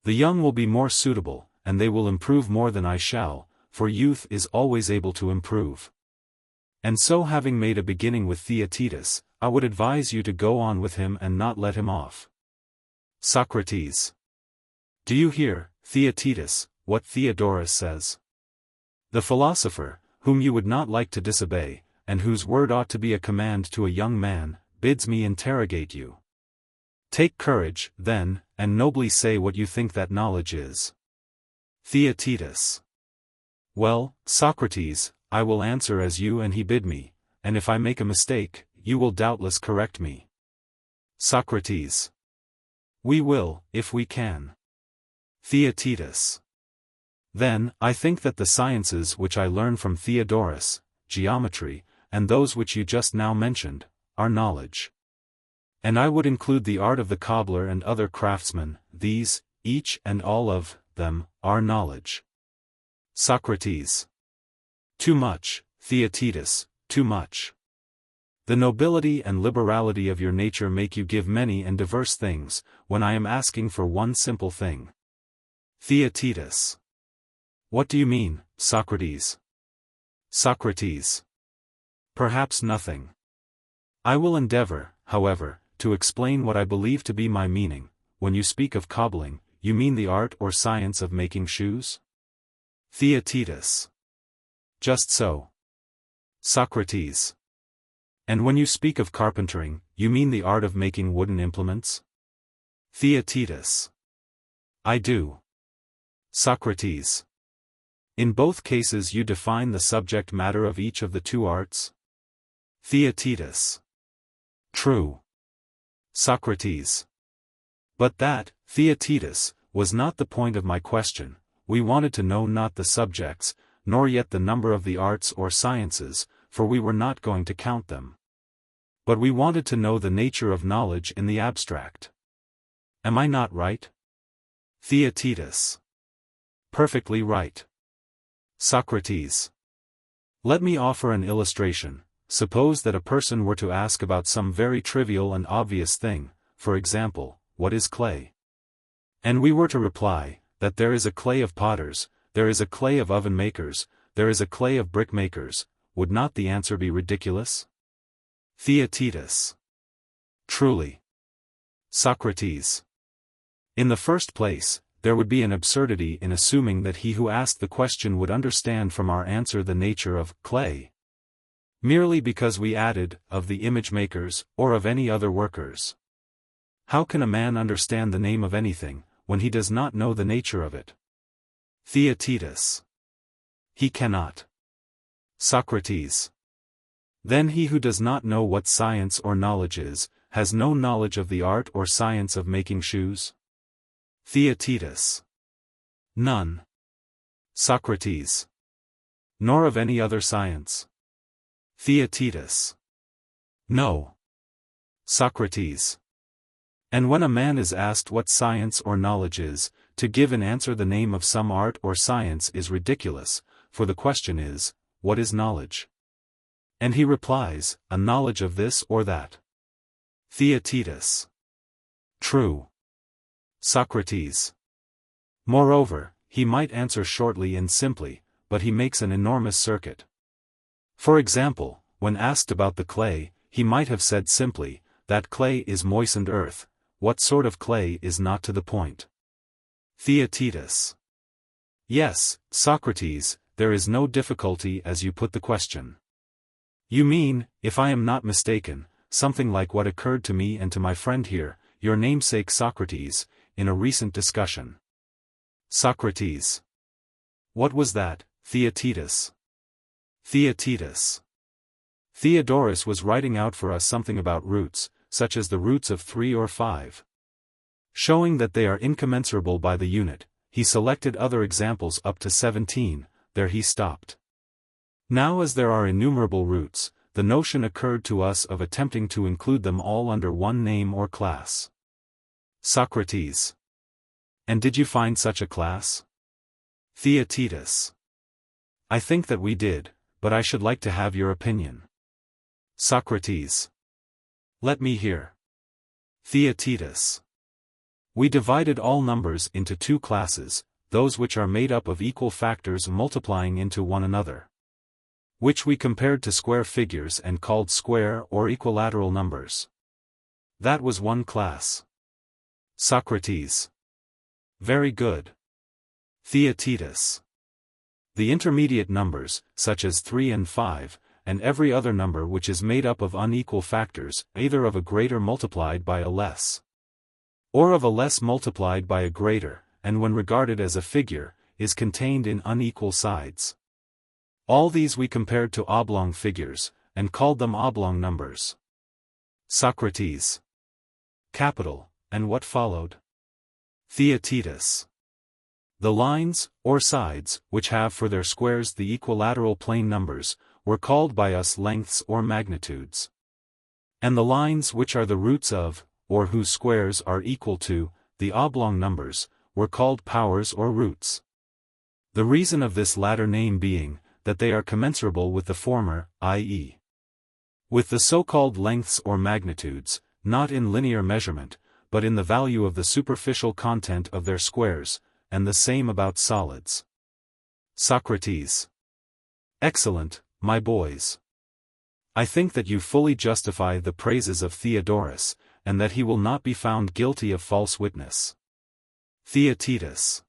The young will be more suitable, and they will improve more than I shall, for youth is always able to improve. And so having made a beginning with Theaetetus, I would advise you to go on with him and not let him off. Socrates. Do you hear, Theaetetus, what Theodorus says? The philosopher, whom you would not like to disobey, and whose word ought to be a command to a young man, bids me interrogate you. Take courage, then, and nobly say what you think that knowledge is. Theaetetus. Well, Socrates, I will answer as you and he bid me, and if I make a mistake, you will doubtless correct me. Socrates. We will, if we can. Theaetetus. Then, I think that the sciences which I learn from Theodorus, geometry, and those which you just now mentioned, are knowledge. And I would include the art of the cobbler and other craftsmen, these, each and all of them, are knowledge. Socrates. Too much, Theaetetus, too much. The nobility and liberality of your nature make you give many and diverse things, when I am asking for one simple thing. Theaetetus. What do you mean, Socrates? Socrates. Perhaps nothing. I will endeavor, however, to explain what I believe to be my meaning. When you speak of cobbling, you mean the art or science of making shoes? Theaetetus. Just so. Socrates. And when you speak of carpentering, you mean the art of making wooden implements? Theaetetus. I do. Socrates. In both cases you define the subject matter of each of the two arts? Theaetetus. True. Socrates. But that, Theaetetus, was not the point of my question. We wanted to know not the subjects, nor yet the number of the arts or sciences, for we were not going to count them. But we wanted to know the nature of knowledge in the abstract. Am I not right? Theaetetus. Perfectly right. Socrates. Let me offer an illustration. Suppose that a person were to ask about some very trivial and obvious thing, for example, what is clay? And we were to reply, that there is a clay of potters, there is a clay of oven makers, there is a clay of brick makers. Would not the answer be ridiculous? Theaetetus. Truly. Socrates. In the first place, there would be an absurdity in assuming that he who asked the question would understand from our answer the nature of clay, merely because we added, of the image makers, or of any other workers. How can a man understand the name of anything, when he does not know the nature of it? Theaetetus. He cannot. Socrates. Then he who does not know what science or knowledge is, has no knowledge of the art or science of making shoes? Theaetetus. None. Socrates. Nor of any other science? Theaetetus. No. Socrates. And when a man is asked what science or knowledge is, to give in answer the name of some art or science is ridiculous, for the question is, what is knowledge? And he replies, a knowledge of this or that. Theaetetus. True. Socrates. Moreover, he might answer shortly and simply, but he makes an enormous circuit. For example, when asked about the clay, he might have said simply, that clay is moistened earth. What sort of clay is not to the point? Theaetetus. Yes, Socrates, there is no difficulty as you put the question. You mean, if I am not mistaken, something like what occurred to me and to my friend here, your namesake Socrates, in a recent discussion. Socrates. What was that, Theaetetus? Theaetetus. Theodorus was writing out for us something about roots, such as the roots of 3 or 5. Showing that they are incommensurable by the unit, he selected other examples up to 17, there he stopped. Now as there are innumerable roots, the notion occurred to us of attempting to include them all under one name or class. Socrates. And did you find such a class? Theaetetus. I think that we did, but I should like to have your opinion. Socrates. Let me hear. Theaetetus. We divided all numbers into two classes, those which are made up of equal factors multiplying into one another, which we compared to square figures and called square or equilateral numbers. That was one class. Socrates. Very good. Theaetetus. The intermediate numbers, such as 3 and 5, and every other number which is made up of unequal factors, either of a greater multiplied by a less, or of a less multiplied by a greater, and when regarded as a figure, is contained in unequal sides. All these we compared to oblong figures, and called them oblong numbers. Socrates. Capital, and what followed? Theaetetus. The lines, or sides, which have for their squares the equilateral plane numbers, were called by us lengths or magnitudes. And the lines which are the roots of, or whose squares are equal to, the oblong numbers, were called powers or roots. The reason of this latter name being, that they are commensurable with the former, i.e., with the so-called lengths or magnitudes, not in linear measurement, but in the value of the superficial content of their squares, and the same about solids. Socrates. Excellent, my boys. I think that you fully justify the praises of Theodorus, and that he will not be found guilty of false witness. Theaetetus.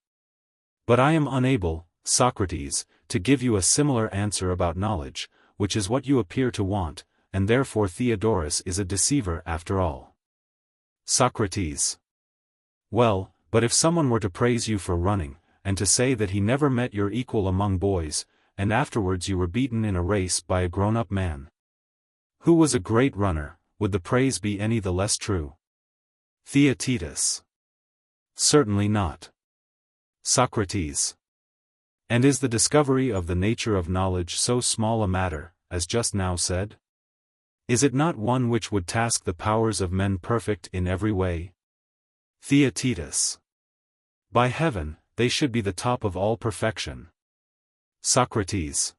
But I am unable, Socrates, to give you a similar answer about knowledge, which is what you appear to want, and therefore Theodorus is a deceiver after all. Socrates. Well, but if someone were to praise you for running, and to say that he never met your equal among boys, and afterwards you were beaten in a race by a grown-up man who was a great runner, would the praise be any the less true? Theaetetus. Certainly not. Socrates. And is the discovery of the nature of knowledge so small a matter, as just now said? Is it not one which would task the powers of men perfect in every way? Theaetetus. By heaven, they should be the top of all perfection. Socrates.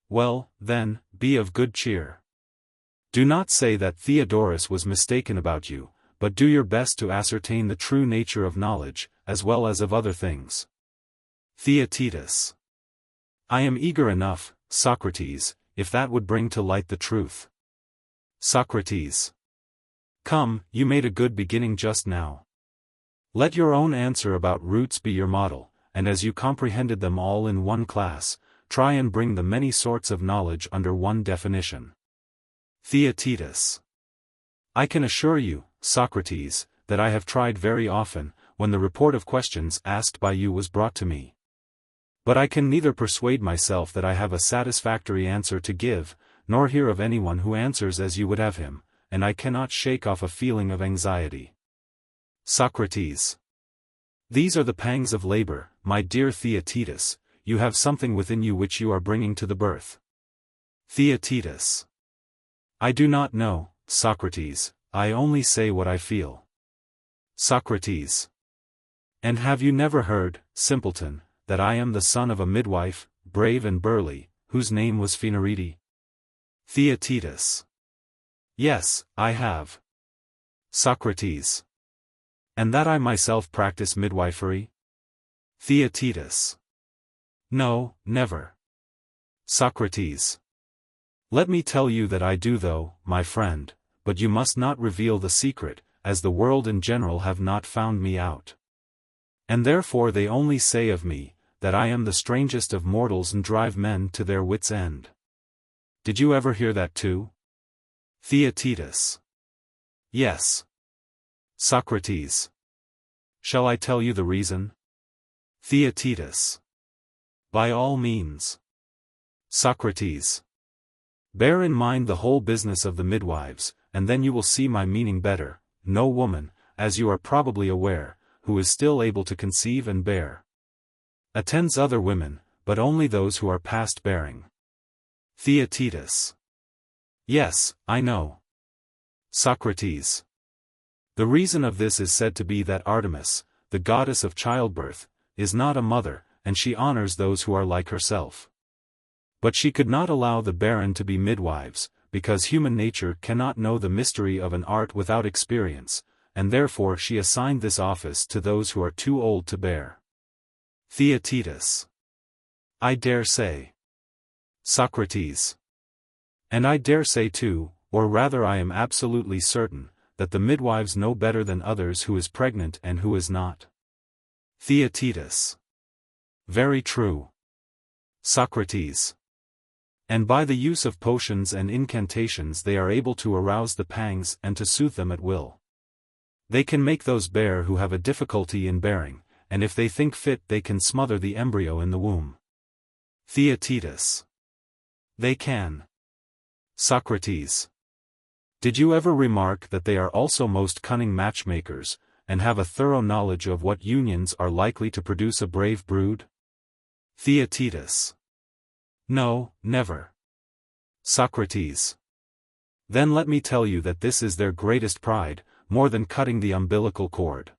Well, then, be of good cheer. Do not say that Theodorus was mistaken about you, but do your best to ascertain the true nature of knowledge, as well as of other things. Theaetetus. I am eager enough, Socrates, if that would bring to light the truth. Socrates. Come, you made a good beginning just now. Let your own answer about roots be your model, and as you comprehended them all in one class, try and bring the many sorts of knowledge under one definition. Theaetetus. I can assure you, Socrates, that I have tried very often, when the report of questions asked by you was brought to me. But I can neither persuade myself that I have a satisfactory answer to give, nor hear of anyone who answers as you would have him, and I cannot shake off a feeling of anxiety. Socrates. These are the pangs of labor, my dear Theaetetus, you have something within you which you are bringing to the birth. Theaetetus. I do not know, Socrates, I only say what I feel. Socrates. And have you never heard, simpleton, that I am the son of a midwife, brave and burly, whose name was Phaenarete? Theaetetus. Yes, I have. Socrates. And that I myself practice midwifery? Theaetetus. No, never. Socrates. Let me tell you that I do though, my friend, but you must not reveal the secret, as the world in general have not found me out. And therefore they only say of me, that I am the strangest of mortals and drive men to their wits' end. Did you ever hear that too? Theaetetus. Yes. Socrates. Shall I tell you the reason? Theaetetus. By all means. Socrates. Bear in mind the whole business of the midwives, and then you will see my meaning better. No woman, as you are probably aware, who is still able to conceive and bear. Attends other women, but only those who are past bearing. Theaetetus. Yes, I know. Socrates. The reason of this is said to be that Artemis, the goddess of childbirth, is not a mother, and she honors those who are like herself. But she could not allow the barren to be midwives, because human nature cannot know the mystery of an art without experience, and therefore she assigned this office to those who are too old to bear. Theaetetus. I dare say. Socrates. And I dare say too, or rather I am absolutely certain, that the midwives know better than others who is pregnant and who is not. Theaetetus. Very true. Socrates. And by the use of potions and incantations they are able to arouse the pangs and to soothe them at will. They can make those bear who have a difficulty in bearing, and if they think fit they can smother the embryo in the womb. Theaetetus. They can. Socrates. Did you ever remark that they are also most cunning matchmakers, and have a thorough knowledge of what unions are likely to produce a brave brood? Theaetetus. No, never. Socrates. Then let me tell you that this is their greatest pride, more than cutting the umbilical cord.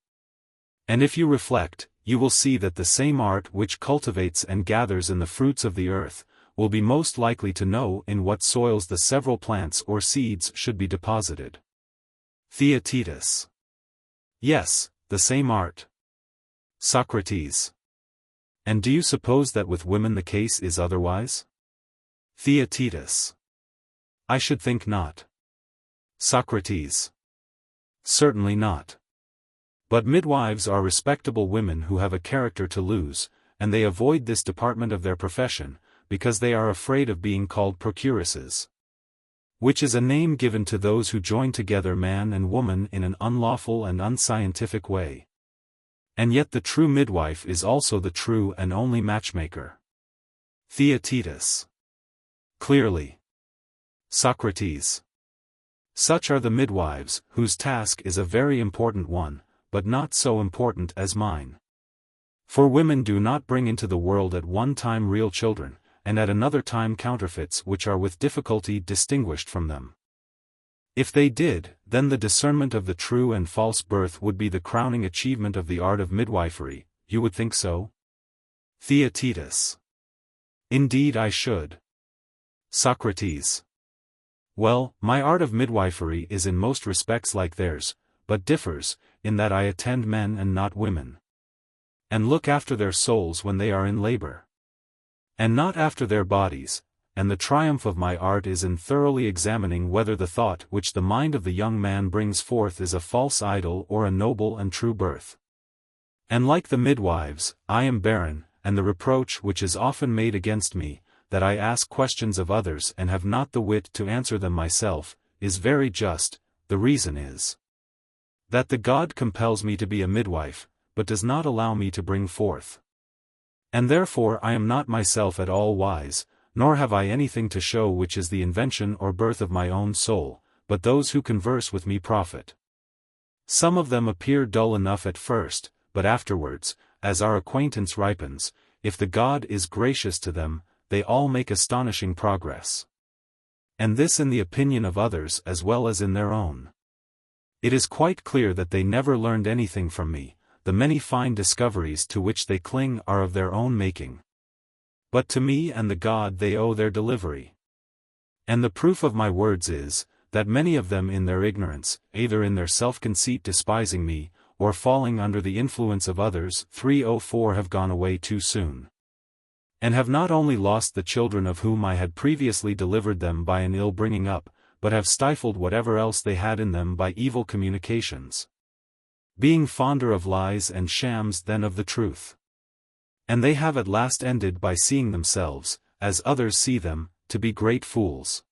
And if you reflect, you will see that the same art which cultivates and gathers in the fruits of the earth, will be most likely to know in what soils the several plants or seeds should be deposited. Theaetetus. Yes, the same art. Socrates. And do you suppose that with women the case is otherwise? Theaetetus. I should think not. Socrates. Certainly not. But midwives are respectable women who have a character to lose, and they avoid this department of their profession, because they are afraid of being called procuresses. Which is a name given to those who join together man and woman in an unlawful and unscientific way. And yet the true midwife is also the true and only matchmaker. Theaetetus. Clearly. Socrates. Such are the midwives, whose task is a very important one, but not so important as mine. For women do not bring into the world at one time real children, and at another time counterfeits which are with difficulty distinguished from them. If they did, then the discernment of the true and false birth would be the crowning achievement of the art of midwifery. You would think so? Theaetetus. Indeed I should. Socrates. Well, my art of midwifery is in most respects like theirs, but differs, in that I attend men and not women. And look after their souls when they are in labor. And not after their bodies, and the triumph of my art is in thoroughly examining whether the thought which the mind of the young man brings forth is a false idol or a noble and true birth. And like the midwives, I am barren, and the reproach which is often made against me, that I ask questions of others and have not the wit to answer them myself, is very just. The reason is that the God compels me to be a midwife, but does not allow me to bring forth. And therefore I am not myself at all wise, nor have I anything to show which is the invention or birth of my own soul, but those who converse with me profit. Some of them appear dull enough at first, but afterwards, as our acquaintance ripens, if the God is gracious to them, they all make astonishing progress. And this in the opinion of others as well as in their own. It is quite clear that they never learned anything from me. The many fine discoveries to which they cling are of their own making. But to me and the God they owe their delivery. And the proof of my words is, that many of them in their ignorance, either in their self-conceit despising me, or falling under the influence of others, 304 have gone away too soon. And have not only lost the children of whom I had previously delivered them by an ill bringing up, but have stifled whatever else they had in them by evil communications. Being fonder of lies and shams than of the truth. And they have at last ended by seeing themselves, as others see them, to be great fools.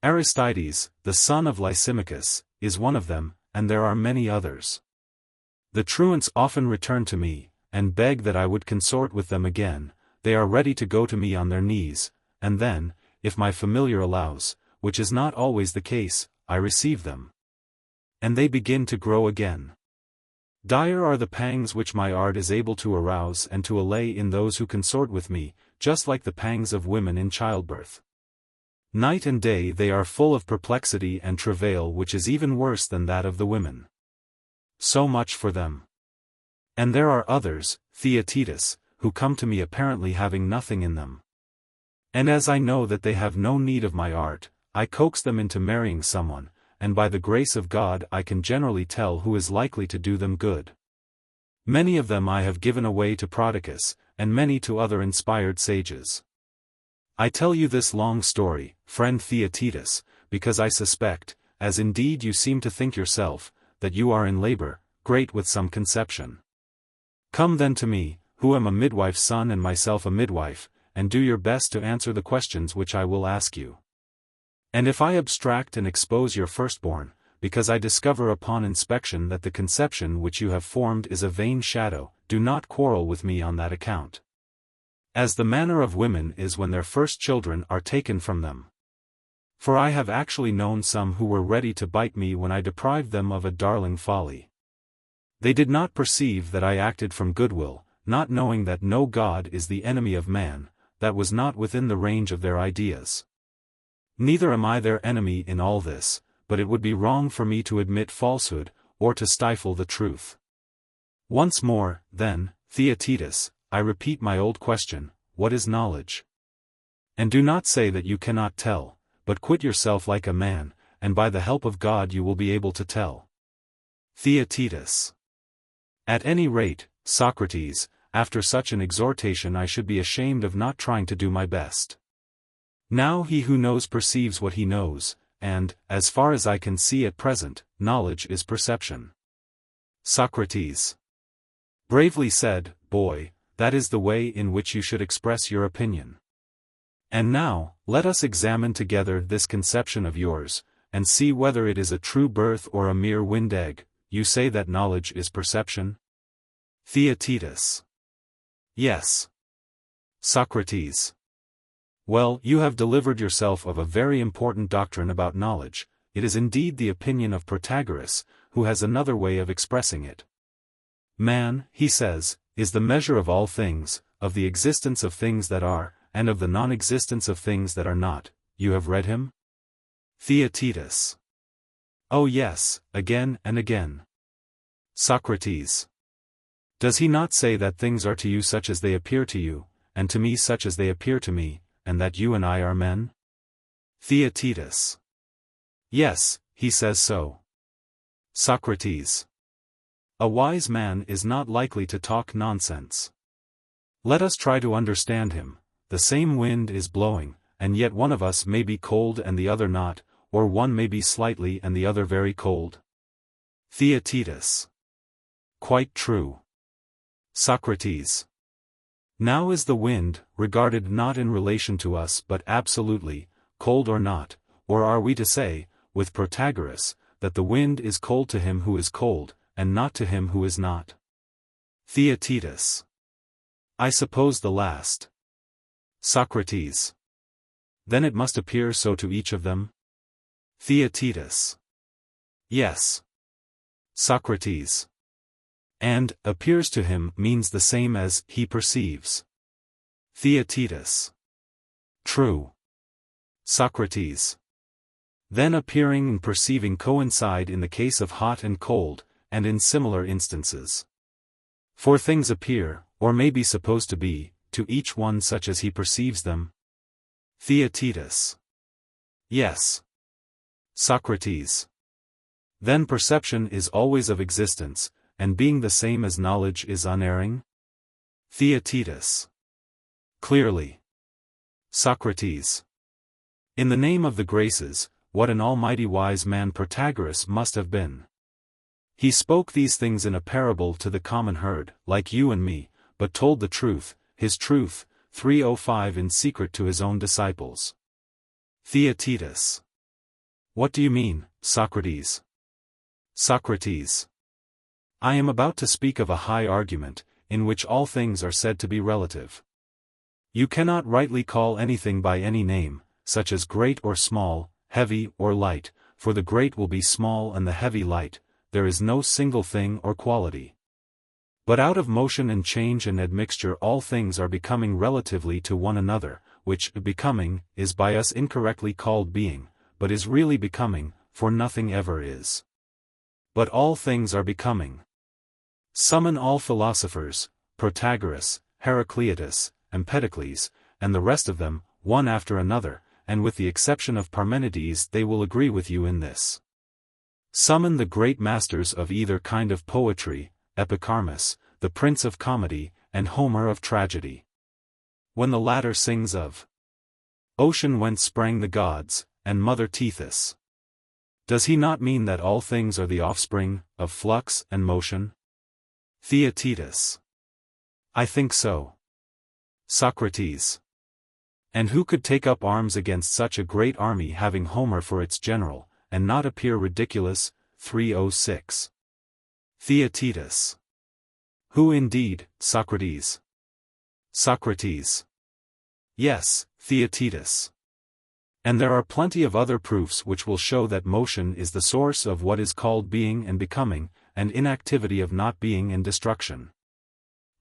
Aristides, the son of Lysimachus, is one of them, and there are many others. The truants often return to me, and beg that I would consort with them again. They are ready to go to me on their knees, and then, if my familiar allows, which is not always the case, I receive them. and they begin to grow again. Dire are the pangs which my art is able to arouse and to allay in those who consort with me, just like the pangs of women in childbirth. Night and day they are full of perplexity and travail which is even worse than that of the women. So much for them. And there are others, Theaetetus, who come to me apparently having nothing in them. And as I know that they have no need of my art, I coax them into marrying someone, and by the grace of God I can generally tell who is likely to do them good. Many of them I have given away to Prodicus, and many to other inspired sages. I tell you this long story, friend Theaetetus, because I suspect, as indeed you seem to think yourself, that you are in labor, great with some conception. Come then to me, who am a midwife's son and myself a midwife, and do your best to answer the questions which I will ask you. And if I abstract and expose your firstborn, because I discover upon inspection that the conception which you have formed is a vain shadow, do not quarrel with me on that account. As the manner of women is when their first children are taken from them. For I have actually known some who were ready to bite me when I deprived them of a darling folly. They did not perceive that I acted from goodwill, not knowing that no God is the enemy of man, that was not within the range of their ideas. Neither am I their enemy in all this, but it would be wrong for me to admit falsehood, or to stifle the truth. Once more, then, Theaetetus, I repeat my old question, what is knowledge? And do not say that you cannot tell, but quit yourself like a man, and by the help of God you will be able to tell. Theaetetus. At any rate, Socrates, after such an exhortation I should be ashamed of not trying to do my best. Now he who knows perceives what he knows, and, as far as I can see at present, knowledge is perception. Socrates. Bravely said, boy, that is the way in which you should express your opinion. And now, let us examine together this conception of yours, and see whether it is a true birth or a mere wind egg. You say that knowledge is perception? Theaetetus. Yes. Socrates. Well, you have delivered yourself of a very important doctrine about knowledge. It is indeed the opinion of Protagoras, who has another way of expressing it. Man, he says, is the measure of all things, of the existence of things that are, and of the non-existence of things that are not. You have read him? Theaetetus. Oh yes, again and again. Socrates. Does he not say that things are to you such as they appear to you, and to me such as they appear to me, and that you and I are men? Theaetetus. Yes, he says so. Socrates. A wise man is not likely to talk nonsense. Let us try to understand him. The same wind is blowing, and yet one of us may be cold and the other not, or one may be slightly and the other very cold. Theaetetus. Quite true. Socrates. Now is the wind, regarded not in relation to us but absolutely, cold or not, or are we to say, with Protagoras, that the wind is cold to him who is cold, and not to him who is not? Theaetetus. I suppose the last. Socrates. Then it must appear so to each of them? Theaetetus. Yes. Socrates. And, appears to him means the same as, he perceives. Theaetetus. True. Socrates. Then appearing and perceiving coincide in the case of hot and cold, and in similar instances. For things appear, or may be supposed to be, to each one such as he perceives them. Theaetetus. Yes. Socrates. Then perception is always of existence, and being the same as knowledge is unerring? Theaetetus. Clearly. Socrates. In the name of the graces, what an almighty wise man Protagoras must have been. He spoke these things in a parable to the common herd, like you and me, but told the truth, his truth, 305 in secret to his own disciples. Theaetetus. What do you mean, Socrates? Socrates. I am about to speak of a high argument, in which all things are said to be relative. You cannot rightly call anything by any name, such as great or small, heavy or light, for the great will be small and the heavy light, there is no single thing or quality. But out of motion and change and admixture all things are becoming relatively to one another, which, becoming, is by us incorrectly called being, but is really becoming, for nothing ever is. But all things are becoming. Summon all philosophers, Protagoras, Heraclitus, Empedocles, and the rest of them, one after another, and with the exception of Parmenides they will agree with you in this. Summon the great masters of either kind of poetry, Epicharmus, the prince of comedy, and Homer of tragedy. When the latter sings of ocean whence sprang the gods, and mother Tethys, does he not mean that all things are the offspring of flux and motion? Theaetetus. I think so. Socrates. And who could take up arms against such a great army having Homer for its general, and not appear ridiculous? 306. Theaetetus. Who indeed, Socrates? Socrates. Yes, Theaetetus. And there are plenty of other proofs which will show that motion is the source of what is called being and becoming, and inactivity of not being and destruction.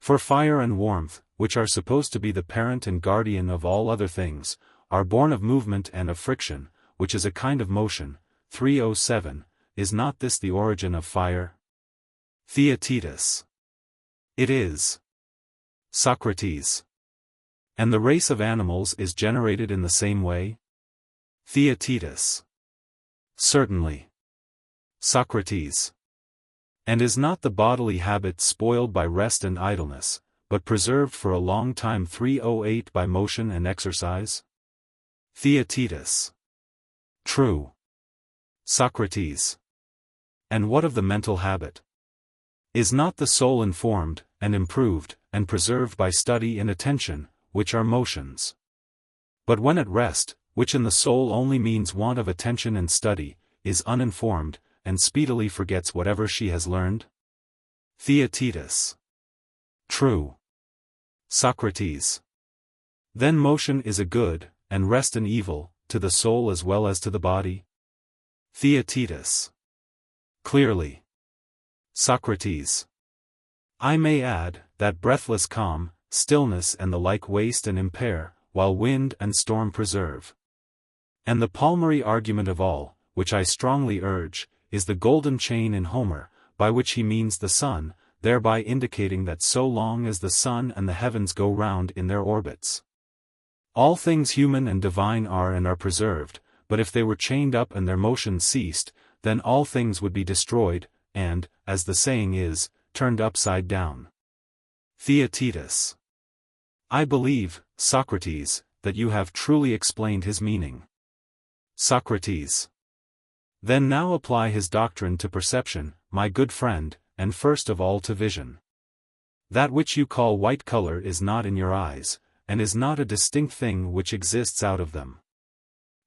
For fire and warmth, which are supposed to be the parent and guardian of all other things, are born of movement and of friction, which is a kind of motion. 307. Is not this the origin of fire? Theaetetus. It is. Socrates. And the race of animals is generated in the same way? Theaetetus. Certainly. Socrates. And is not the bodily habit spoiled by rest and idleness, but preserved for a long time? 308 by motion and exercise? Theaetetus. True. Socrates. And what of the mental habit? Is not the soul informed, and improved, and preserved by study and attention, which are motions? But when at rest, which in the soul only means want of attention and study, is uninformed, and speedily forgets whatever she has learned? Theaetetus. True. Socrates. Then motion is a good, and rest an evil, to the soul as well as to the body? Theaetetus. Clearly. Socrates. I may add, that breathless calm, stillness and the like waste and impair, while wind and storm preserve. And the palmary argument of all, which I strongly urge, is the golden chain in Homer, by which he means the sun, thereby indicating that so long as the sun and the heavens go round in their orbits, all things human and divine are preserved, but if they were chained up and their motion ceased, then all things would be destroyed, and, as the saying is, turned upside down. Theaetetus. I believe, Socrates, that you have truly explained his meaning. Socrates. Then now apply his doctrine to perception, my good friend, and first of all to vision. That which you call white color is not in your eyes, and is not a distinct thing which exists out of them.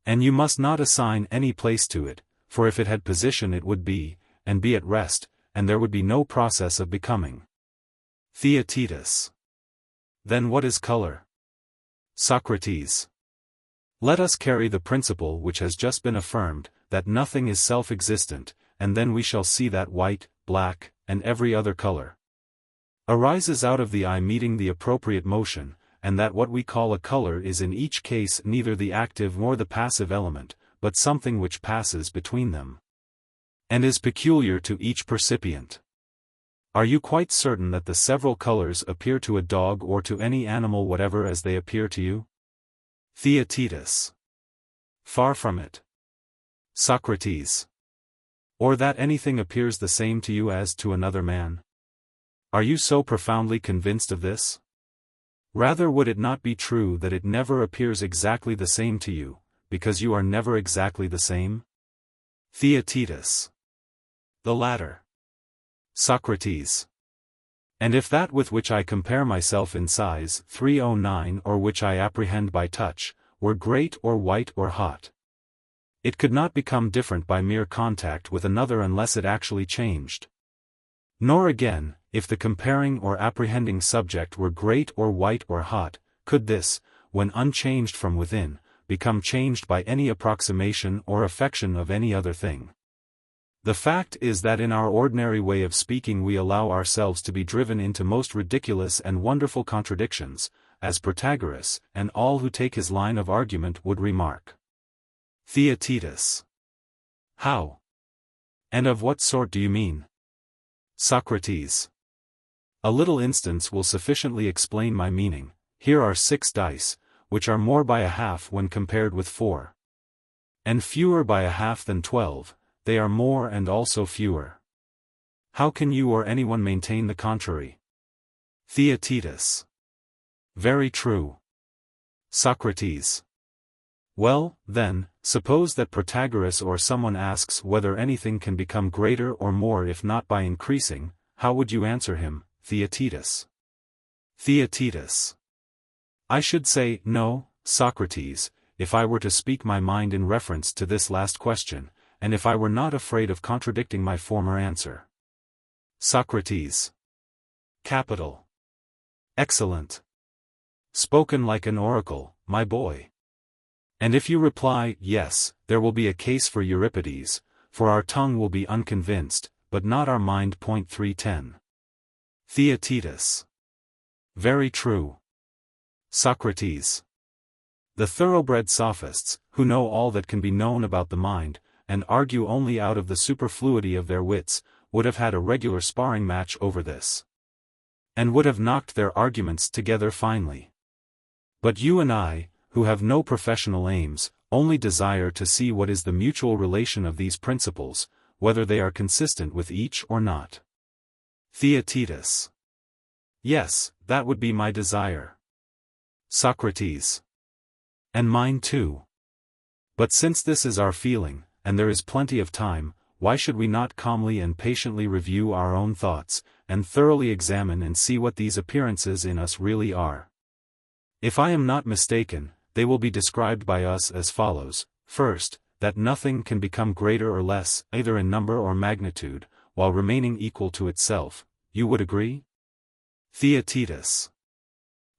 And you must not assign any place to it, for if it had position it would be, and be at rest, and there would be no process of becoming. Theaetetus. Then what is color? Socrates. Let us carry the principle which has just been affirmed, that nothing is self-existent, and then we shall see that white, black, and every other color arises out of the eye meeting the appropriate motion, and that what we call a color is in each case neither the active nor the passive element, but something which passes between them, and is peculiar to each percipient. Are you quite certain that the several colors appear to a dog or to any animal whatever as they appear to you? Theaetetus. Far from it. Socrates. Or that anything appears the same to you as to another man? Are you so profoundly convinced of this? Rather would it not be true that it never appears exactly the same to you, because you are never exactly the same? Theaetetus. The latter. Socrates. And if that with which I compare myself in size, 309, or which I apprehend by touch, were great or white or hot, it could not become different by mere contact with another unless it actually changed. Nor again, if the comparing or apprehending subject were great or white or hot, could this, when unchanged from within, become changed by any approximation or affection of any other thing. The fact is that in our ordinary way of speaking we allow ourselves to be driven into most ridiculous and wonderful contradictions, as Protagoras, and all who take his line of argument would remark. Theaetetus. How? And of what sort do you mean? Socrates. A little instance will sufficiently explain my meaning. Here are 6 dice, which are more by a half when compared with 4. And fewer by a half than 12, they are more and also fewer. How can you or anyone maintain the contrary? Theaetetus. Very true. Socrates. Well, then, suppose that Protagoras or someone asks whether anything can become greater or more if not by increasing, how would you answer him, Theaetetus? Theaetetus. I should say, no, Socrates, if I were to speak my mind in reference to this last question, and if I were not afraid of contradicting my former answer. Socrates. Capital. Excellent. Spoken like an oracle, my boy. And if you reply, yes, there will be a case for Euripides, for our tongue will be unconvinced, but not our mind. 310. Theaetetus. Very true. Socrates. The thoroughbred sophists, who know all that can be known about the mind, and argue only out of the superfluity of their wits, would have had a regular sparring match over this. And would have knocked their arguments together finely. But you and I, who have no professional aims, only desire to see what is the mutual relation of these principles, whether they are consistent with each or not. Theaetetus. Yes, that would be my desire. Socrates. And mine too. But since this is our feeling, and there is plenty of time, why should we not calmly and patiently review our own thoughts, and thoroughly examine and see what these appearances in us really are? If I am not mistaken, they will be described by us as follows. First, that nothing can become greater or less, either in number or magnitude, while remaining equal to itself. You would agree? Theaetetus.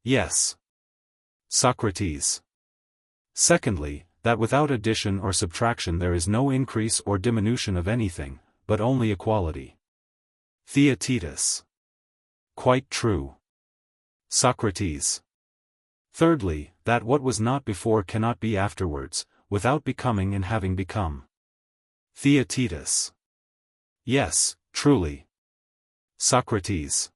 Yes. Socrates. Secondly, that without addition or subtraction there is no increase or diminution of anything, but only equality. Theaetetus. Quite true. Socrates. Thirdly, that what was not before cannot be afterwards, without becoming and having become. Theaetetus. Yes, truly. Socrates.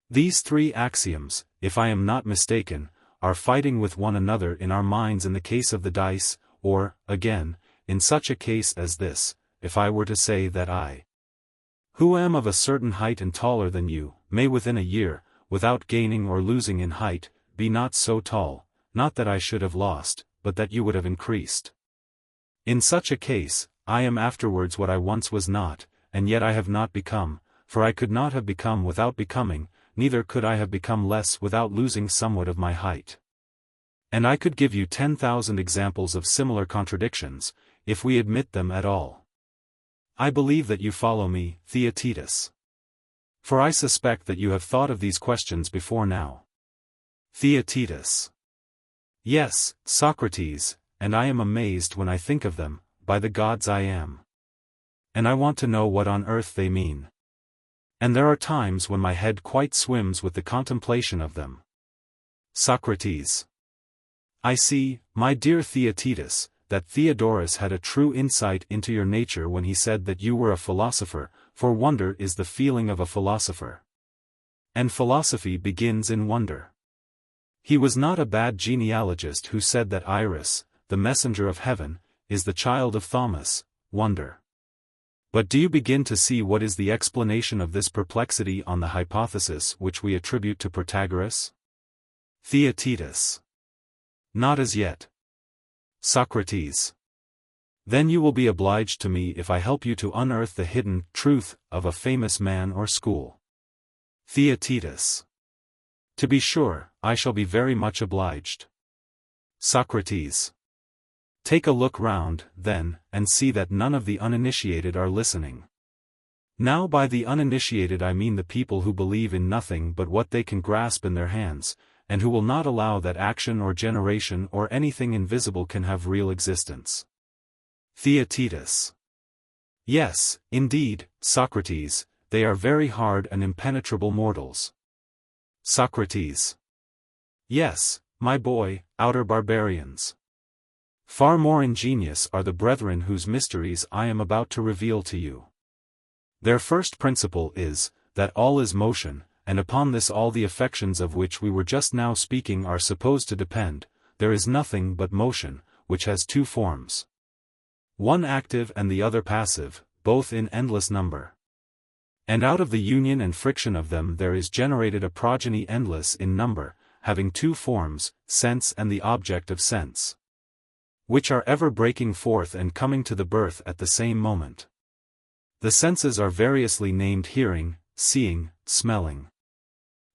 These 3 axioms, if I am not mistaken, are fighting with one another in our minds in the case of the dice, or, again, in such a case as this, if I were to say that I, who am of a certain height and taller than you, may within a year, without gaining or losing in height, be not so tall, not that I should have lost, but that you would have increased. In such a case, I am afterwards what I once was not, and yet I have not become, for I could not have become without becoming, neither could I have become less without losing somewhat of my height. And I could give you 10,000 examples of similar contradictions, if we admit them at all. I believe that you follow me, Theaetetus. For I suspect that you have thought of these questions before now. Theaetetus. Yes, Socrates, and I am amazed when I think of them, by the gods I am. And I want to know what on earth they mean. And there are times when my head quite swims with the contemplation of them. Socrates. I see, my dear Theaetetus, that Theodorus had a true insight into your nature when he said that you were a philosopher, for wonder is the feeling of a philosopher. And philosophy begins in wonder. He was not a bad genealogist who said that Iris, the messenger of heaven, is the child of Thomas, wonder. But do you begin to see what is the explanation of this perplexity on the hypothesis which we attribute to Protagoras? Theaetetus. Not as yet. Socrates. Then you will be obliged to me if I help you to unearth the hidden truth of a famous man or school. Theaetetus. To be sure, I shall be very much obliged. Socrates. Take a look round, then, and see that none of the uninitiated are listening. Now by the uninitiated I mean the people who believe in nothing but what they can grasp in their hands, and who will not allow that action or generation or anything invisible can have real existence. Theaetetus. Yes, indeed, Socrates, they are very hard and impenetrable mortals. Socrates. Yes, my boy, outer barbarians. Far more ingenious are the brethren whose mysteries I am about to reveal to you. Their first principle is, that all is motion, and upon this all the affections of which we were just now speaking are supposed to depend. There is nothing but motion, which has two forms. One active and the other passive, both in endless number. And out of the union and friction of them there is generated a progeny endless in number, having two forms, sense and the object of sense, which are ever breaking forth and coming to the birth at the same moment. The senses are variously named hearing, seeing, smelling.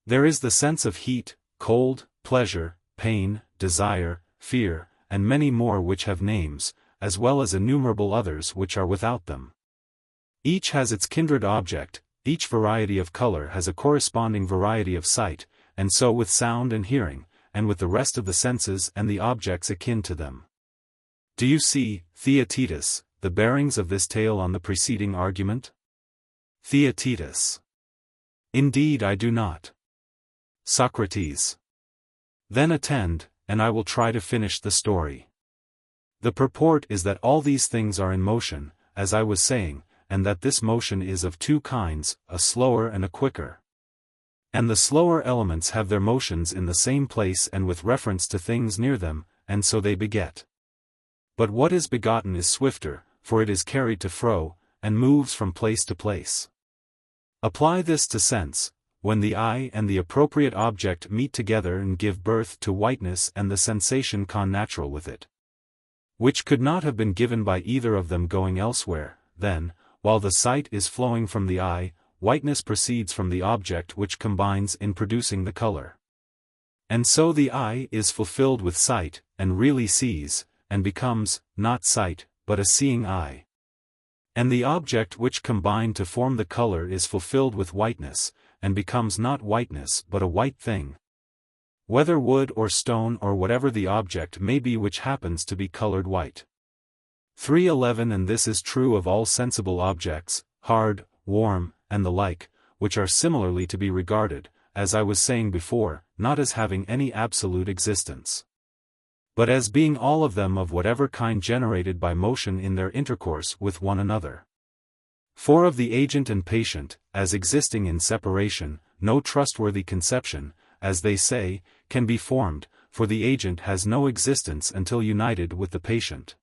There is the sense of heat, cold, pleasure, pain, desire, fear, and many more which have names, as well as innumerable others which are without them. Each has its kindred object, each variety of color has a corresponding variety of sight, and so with sound and hearing, and with the rest of the senses and the objects akin to them. Do you see, Theaetetus, the bearings of this tale on the preceding argument? Theaetetus. Indeed I do not. Socrates. Then attend, and I will try to finish the story. The purport is that all these things are in motion, as I was saying, and that this motion is of two kinds, a slower and a quicker. And the slower elements have their motions in the same place and with reference to things near them, and so they beget. But what is begotten is swifter, for it is carried to fro, and moves from place to place. Apply this to sense, when the eye and the appropriate object meet together and give birth to whiteness and the sensation connatural with it, which could not have been given by either of them going elsewhere, then, while the sight is flowing from the eye, whiteness proceeds from the object which combines in producing the color. And so the eye is fulfilled with sight, and really sees, and becomes, not sight, but a seeing eye. And the object which combined to form the color is fulfilled with whiteness, and becomes not whiteness but a white thing. Whether wood or stone or whatever the object may be which happens to be colored white. 3:11 And this is true of all sensible objects, hard, warm, and the like, which are similarly to be regarded, as I was saying before, not as having any absolute existence, but as being all of them of whatever kind generated by motion in their intercourse with one another. For of the agent and patient, as existing in separation, no trustworthy conception, as they say, can be formed, for the agent has no existence until united with the patient.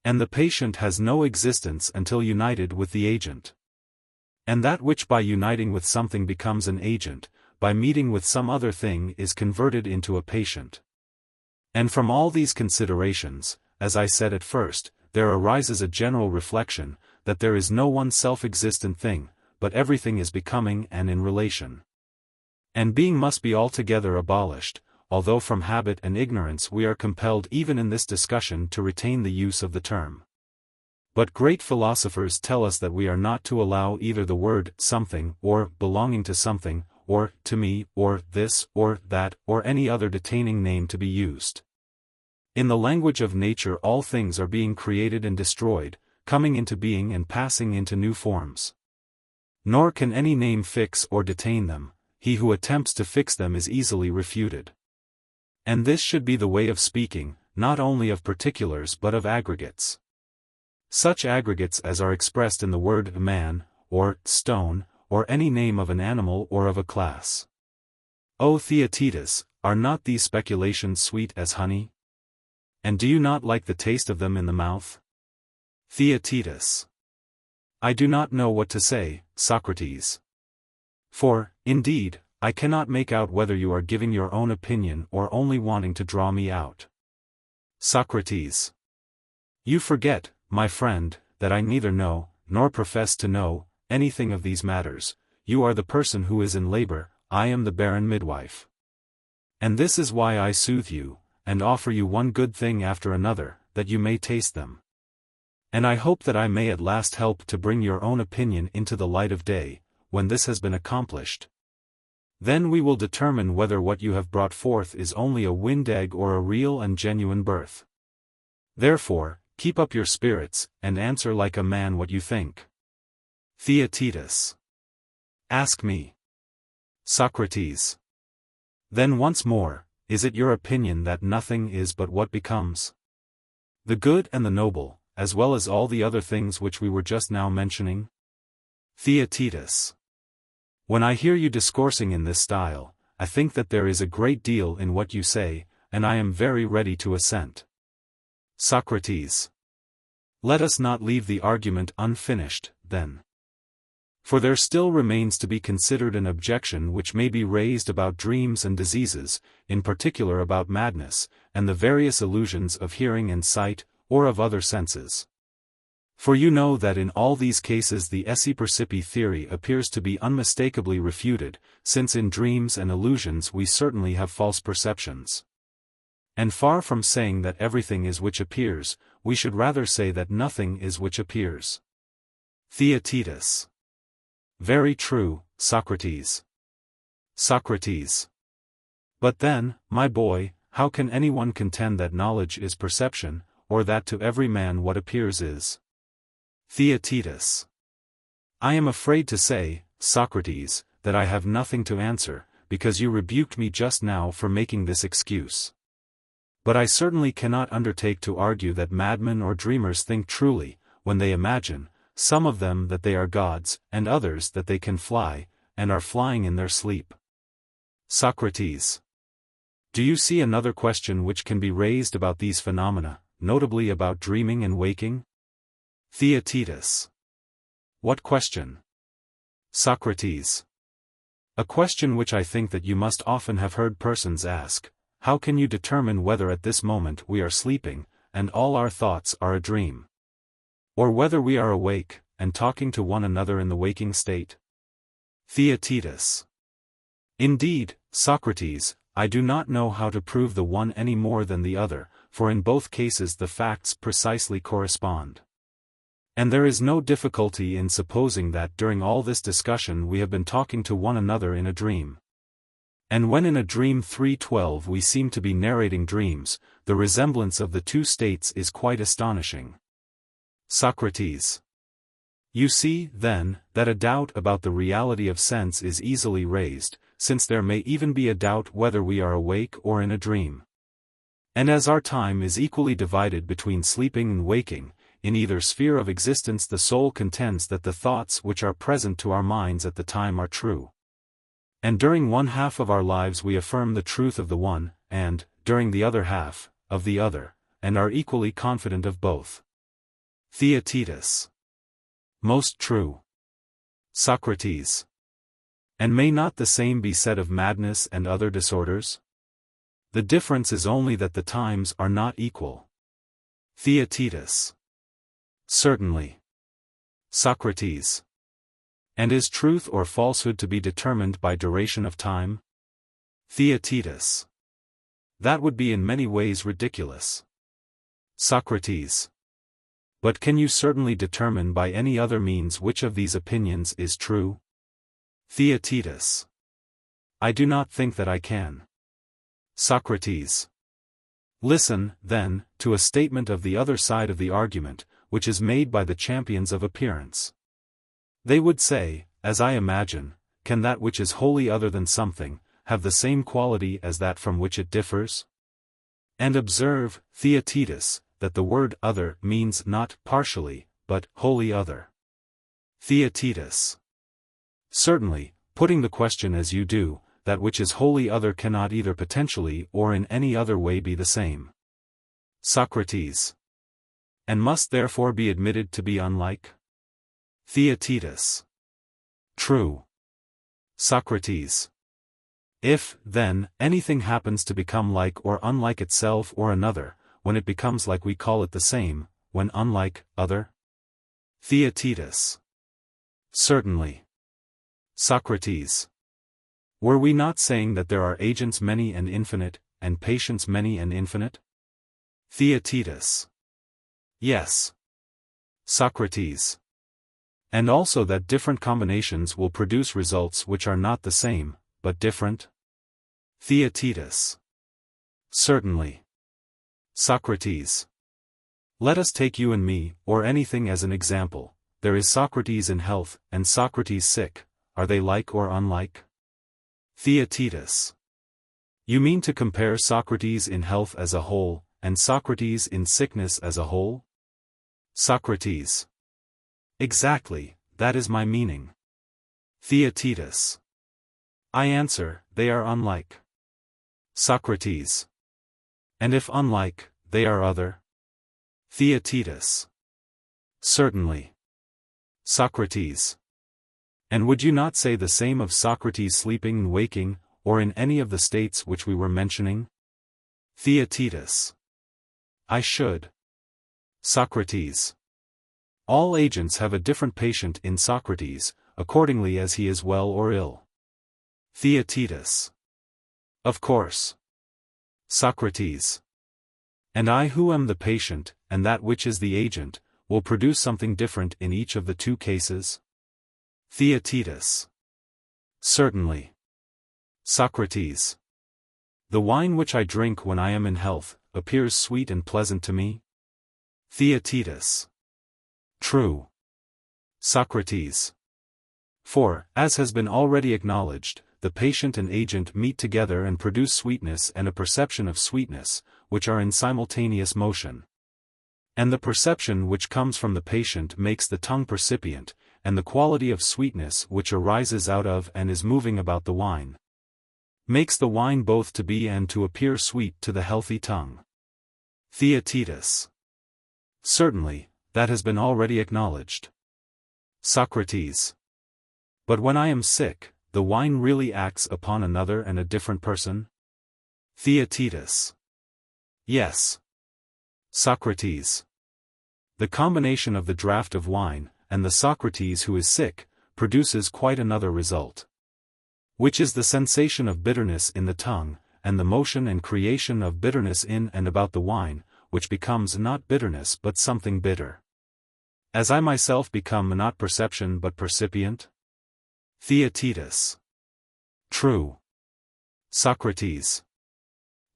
And the patient has no existence until united with the agent. And that which by uniting with something becomes an agent, by meeting with some other thing is converted into a patient. And from all these considerations, as I said at first, there arises a general reflection, that there is no one self-existent thing, but everything is becoming and in relation. And being must be altogether abolished, although from habit and ignorance we are compelled even in this discussion to retain the use of the term. But great philosophers tell us that we are not to allow either the word something, or belonging to something, or to me, or this, or that, or any other detaining name to be used. In the language of nature all things are being created and destroyed, coming into being and passing into new forms. Nor can any name fix or detain them, he who attempts to fix them is easily refuted. And this should be the way of speaking, not only of particulars but of aggregates. Such aggregates as are expressed in the word man, or stone, or any name of an animal or of a class. O Theaetetus, are not these speculations sweet as honey? And do you not like the taste of them in the mouth? Theaetetus. I do not know what to say, Socrates. For, indeed, I cannot make out whether you are giving your own opinion or only wanting to draw me out. Socrates. You forget, my friend, that I neither know, nor profess to know, anything of these matters. You are the person who is in labor, I am the barren midwife. And this is why I soothe you, and offer you one good thing after another, that you may taste them. And I hope that I may at last help to bring your own opinion into the light of day, when this has been accomplished. Then we will determine whether what you have brought forth is only a wind egg or a real and genuine birth. Therefore, keep up your spirits, and answer like a man what you think. Theaetetus. Ask me. Socrates. Then once more, is it your opinion that nothing is but what becomes? The good and the noble, as well as all the other things which we were just now mentioning? Theaetetus. When I hear you discoursing in this style, I think that there is a great deal in what you say, and I am very ready to assent. Socrates. Let us not leave the argument unfinished, then. For there still remains to be considered an objection which may be raised about dreams and diseases, in particular about madness, and the various illusions of hearing and sight, or of other senses. For you know that in all these cases the esse percipi theory appears to be unmistakably refuted, since in dreams and illusions we certainly have false perceptions. And far from saying that everything is which appears, we should rather say that nothing is which appears. Theaetetus. Very true, Socrates. Socrates. But then, my boy, how can anyone contend that knowledge is perception, or that to every man what appears is? Theaetetus. I am afraid to say, Socrates, that I have nothing to answer, because you rebuked me just now for making this excuse. But I certainly cannot undertake to argue that madmen or dreamers think truly, when they imagine, some of them that they are gods, and others that they can fly, and are flying in their sleep. Socrates. Do you see another question which can be raised about these phenomena, notably about dreaming and waking? Theaetetus. What question? Socrates. A question which I think that you must often have heard persons ask: how can you determine whether at this moment we are sleeping, and all our thoughts are a dream? Or whether we are awake, and talking to one another in the waking state? Theaetetus. Indeed, Socrates, I do not know how to prove the one any more than the other, for in both cases the facts precisely correspond. And there is no difficulty in supposing that during all this discussion we have been talking to one another in a dream. And when in a dream 3:12 we seem to be narrating dreams, the resemblance of the two states is quite astonishing. Socrates. You see, then, that a doubt about the reality of sense is easily raised, since there may even be a doubt whether we are awake or in a dream. And as our time is equally divided between sleeping and waking, in either sphere of existence the soul contends that the thoughts which are present to our minds at the time are true. And during one half of our lives we affirm the truth of the one, and, during the other half, of the other, and are equally confident of both. Theaetetus. Most true. Socrates. And may not the same be said of madness and other disorders? The difference is only that the times are not equal. Theaetetus. Certainly. Socrates. And is truth or falsehood to be determined by duration of time? Theaetetus. That would be in many ways ridiculous. Socrates. But can you certainly determine by any other means which of these opinions is true? Theaetetus. I do not think that I can. Socrates. Listen, then, to a statement of the other side of the argument, which is made by the champions of appearance. They would say, as I imagine, can that which is wholly other than something, have the same quality as that from which it differs? And observe, Theaetetus, that the word other means not partially, but wholly other. Theaetetus. Certainly, putting the question as you do, that which is wholly other cannot either potentially or in any other way be the same. Socrates. And must therefore be admitted to be unlike? Theaetetus. True. Socrates. If, then, anything happens to become like or unlike itself or another, when it becomes like we call it the same, when unlike, other? Theaetetus. Certainly. Socrates. Were we not saying that there are agents many and infinite, and patients many and infinite? Theaetetus. Yes. Socrates. And also that different combinations will produce results which are not the same, but different? Theaetetus. Certainly. Socrates. Let us take you and me, or anything as an example. There is Socrates in health, and Socrates sick. Are they like or unlike? Theaetetus. You mean to compare Socrates in health as a whole, and Socrates in sickness as a whole? Socrates. Exactly, that is my meaning. Theaetetus. I answer, they are unlike. Socrates. And if unlike, they are other? Theaetetus. Certainly. Socrates. And would you not say the same of Socrates sleeping and waking, or in any of the states which we were mentioning? Theaetetus. I should. Socrates. All agents have a different patient in Socrates, accordingly as he is well or ill. Theaetetus. Of course. Socrates. And I who am the patient, and that which is the agent, will produce something different in each of the two cases? Theaetetus. Certainly. Socrates. The wine which I drink when I am in health, appears sweet and pleasant to me? Theaetetus. True. Socrates. For, as has been already acknowledged, the patient and agent meet together and produce sweetness and a perception of sweetness, which are in simultaneous motion. And the perception which comes from the patient makes the tongue percipient, and the quality of sweetness which arises out of and is moving about the wine makes the wine both to be and to appear sweet to the healthy tongue. Theaetetus. Certainly, that has been already acknowledged. Socrates. But when I am sick, the wine really acts upon another and a different person? Theaetetus. Yes. Socrates. The combination of the draught of wine, and the Socrates who is sick, produces quite another result. Which is the sensation of bitterness in the tongue, and the motion and creation of bitterness in and about the wine, which becomes not bitterness but something bitter. As I myself become not perception but percipient? Theaetetus. True. Socrates.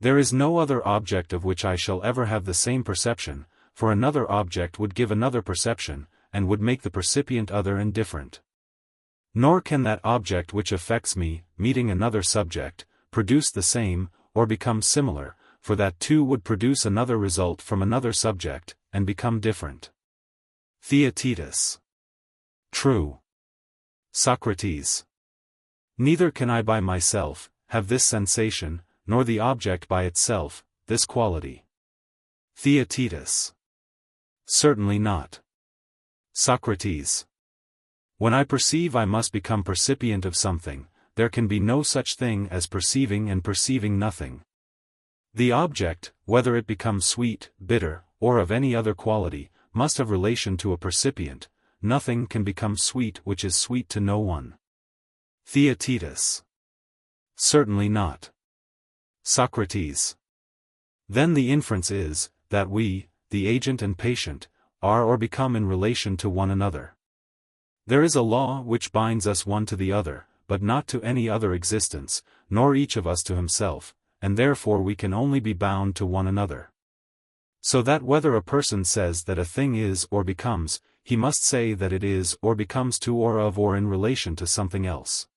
There is no other object of which I shall ever have the same perception, for another object would give another perception, and would make the percipient other and different. Nor can that object which affects me, meeting another subject, produce the same, or become similar, for that too would produce another result from another subject, and become different. Theaetetus. True. Socrates. Neither can I by myself have this sensation, nor the object by itself, this quality. Theaetetus. Certainly not. Socrates. When I perceive I must become percipient of something, there can be no such thing as perceiving and perceiving nothing. The object, whether it becomes sweet, bitter, or of any other quality, must have relation to a percipient. Nothing can become sweet which is sweet to no one. Theaetetus. Certainly not. Socrates. Then the inference is, that we, the agent and patient, are or become in relation to one another. There is a law which binds us one to the other, but not to any other existence, nor each of us to himself, and therefore we can only be bound to one another. So that whether a person says that a thing is or becomes, he must say that it is or becomes to or of or in relation to something else.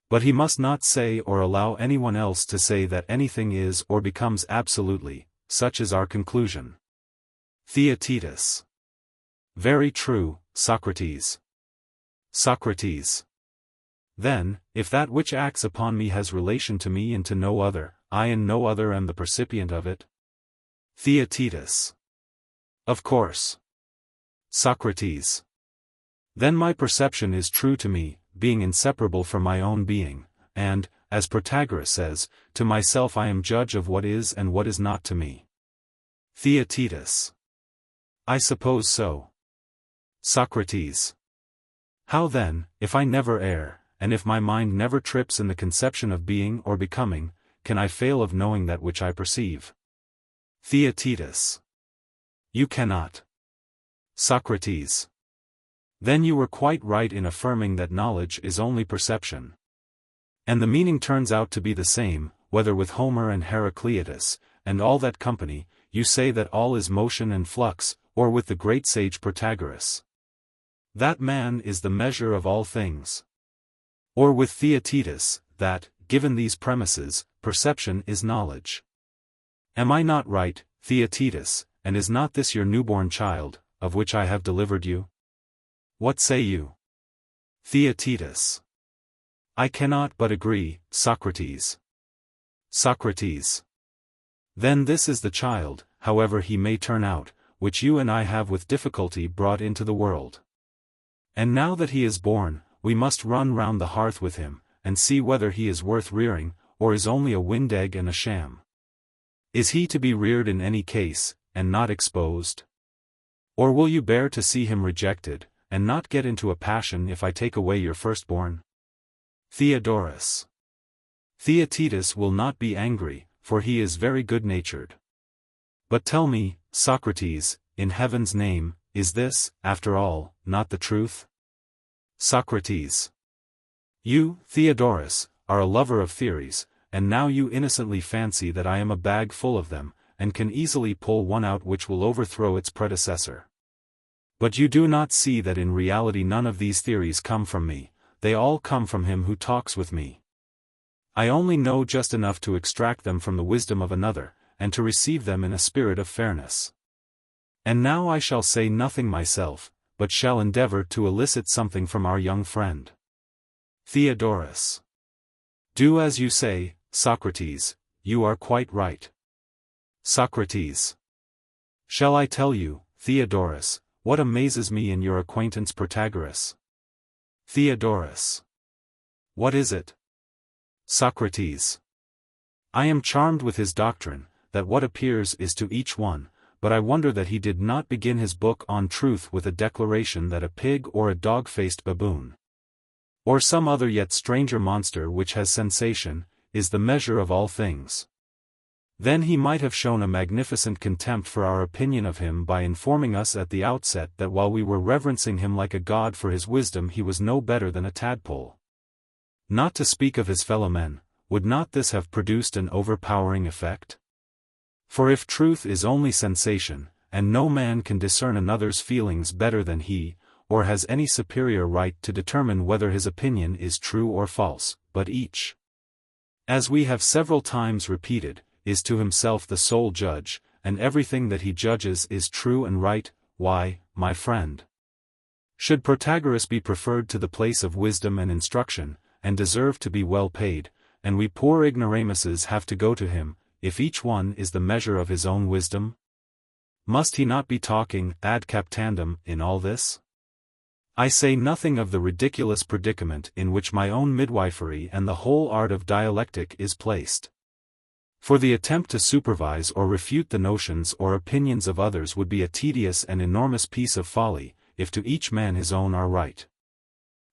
But he must not say or allow anyone else to say that anything is or becomes absolutely. Such is our conclusion. Theaetetus. Very true, Socrates. Socrates. Then, if that which acts upon me has relation to me and to no other, I and no other am the percipient of it? Theaetetus. Of course. Socrates. Then my perception is true to me, being inseparable from my own being, and, as Protagoras says, to myself I am judge of what is and what is not to me. Theaetetus. I suppose so. Socrates. How then, if I never err, and if my mind never trips in the conception of being or becoming, can I fail of knowing that which I perceive? Theaetetus. You cannot. Socrates. Then you were quite right in affirming that knowledge is only perception. And the meaning turns out to be the same, whether with Homer and Heraclitus, and all that company, you say that all is motion and flux, or with the great sage Protagoras. That man is the measure of all things. Or with Theaetetus, that, given these premises, perception is knowledge. Am I not right, Theaetetus, and is not this your newborn child, of which I have delivered you? What say you? Theaetetus. I cannot but agree, Socrates. Socrates. Then this is the child, however he may turn out, which you and I have with difficulty brought into the world. And now that he is born, we must run round the hearth with him, and see whether he is worth rearing, or is only a wind egg and a sham. Is he to be reared in any case, and not exposed? Or will you bear to see him rejected, and not get into a passion if I take away your firstborn? Theodorus. Theaetetus will not be angry, for he is very good-natured. But tell me, Socrates, in heaven's name, is this, after all, not the truth? Socrates. You, Theodorus, are a lover of theories, and now you innocently fancy that I am a bag full of them, and can easily pull one out which will overthrow its predecessor. But you do not see that in reality none of these theories come from me, they all come from him who talks with me. I only know just enough to extract them from the wisdom of another, and to receive them in a spirit of fairness. And now I shall say nothing myself, but shall endeavor to elicit something from our young friend. Theodorus. Do as you say, Socrates, you are quite right. Socrates. Shall I tell you, Theodorus, what amazes me in your acquaintance Protagoras? Theodorus. What is it? Socrates. I am charmed with his doctrine, that what appears is to each one, but I wonder that he did not begin his book on truth with a declaration that a pig or a dog-faced baboon, or some other yet stranger monster which has sensation, is the measure of all things. Then he might have shown a magnificent contempt for our opinion of him by informing us at the outset that while we were reverencing him like a god for his wisdom he was no better than a tadpole. Not to speak of his fellow men, would not this have produced an overpowering effect? For if truth is only sensation, and no man can discern another's feelings better than he, or has any superior right to determine whether his opinion is true or false, but each, as we have several times repeated, is to himself the sole judge, and everything that he judges is true and right, why, my friend, should Protagoras be preferred to the place of wisdom and instruction, and deserve to be well paid, and we poor ignoramuses have to go to him, if each one is the measure of his own wisdom? Must he not be talking ad captandum in all this? I say nothing of the ridiculous predicament in which my own midwifery and the whole art of dialectic is placed. For the attempt to supervise or refute the notions or opinions of others would be a tedious and enormous piece of folly, if to each man his own are right.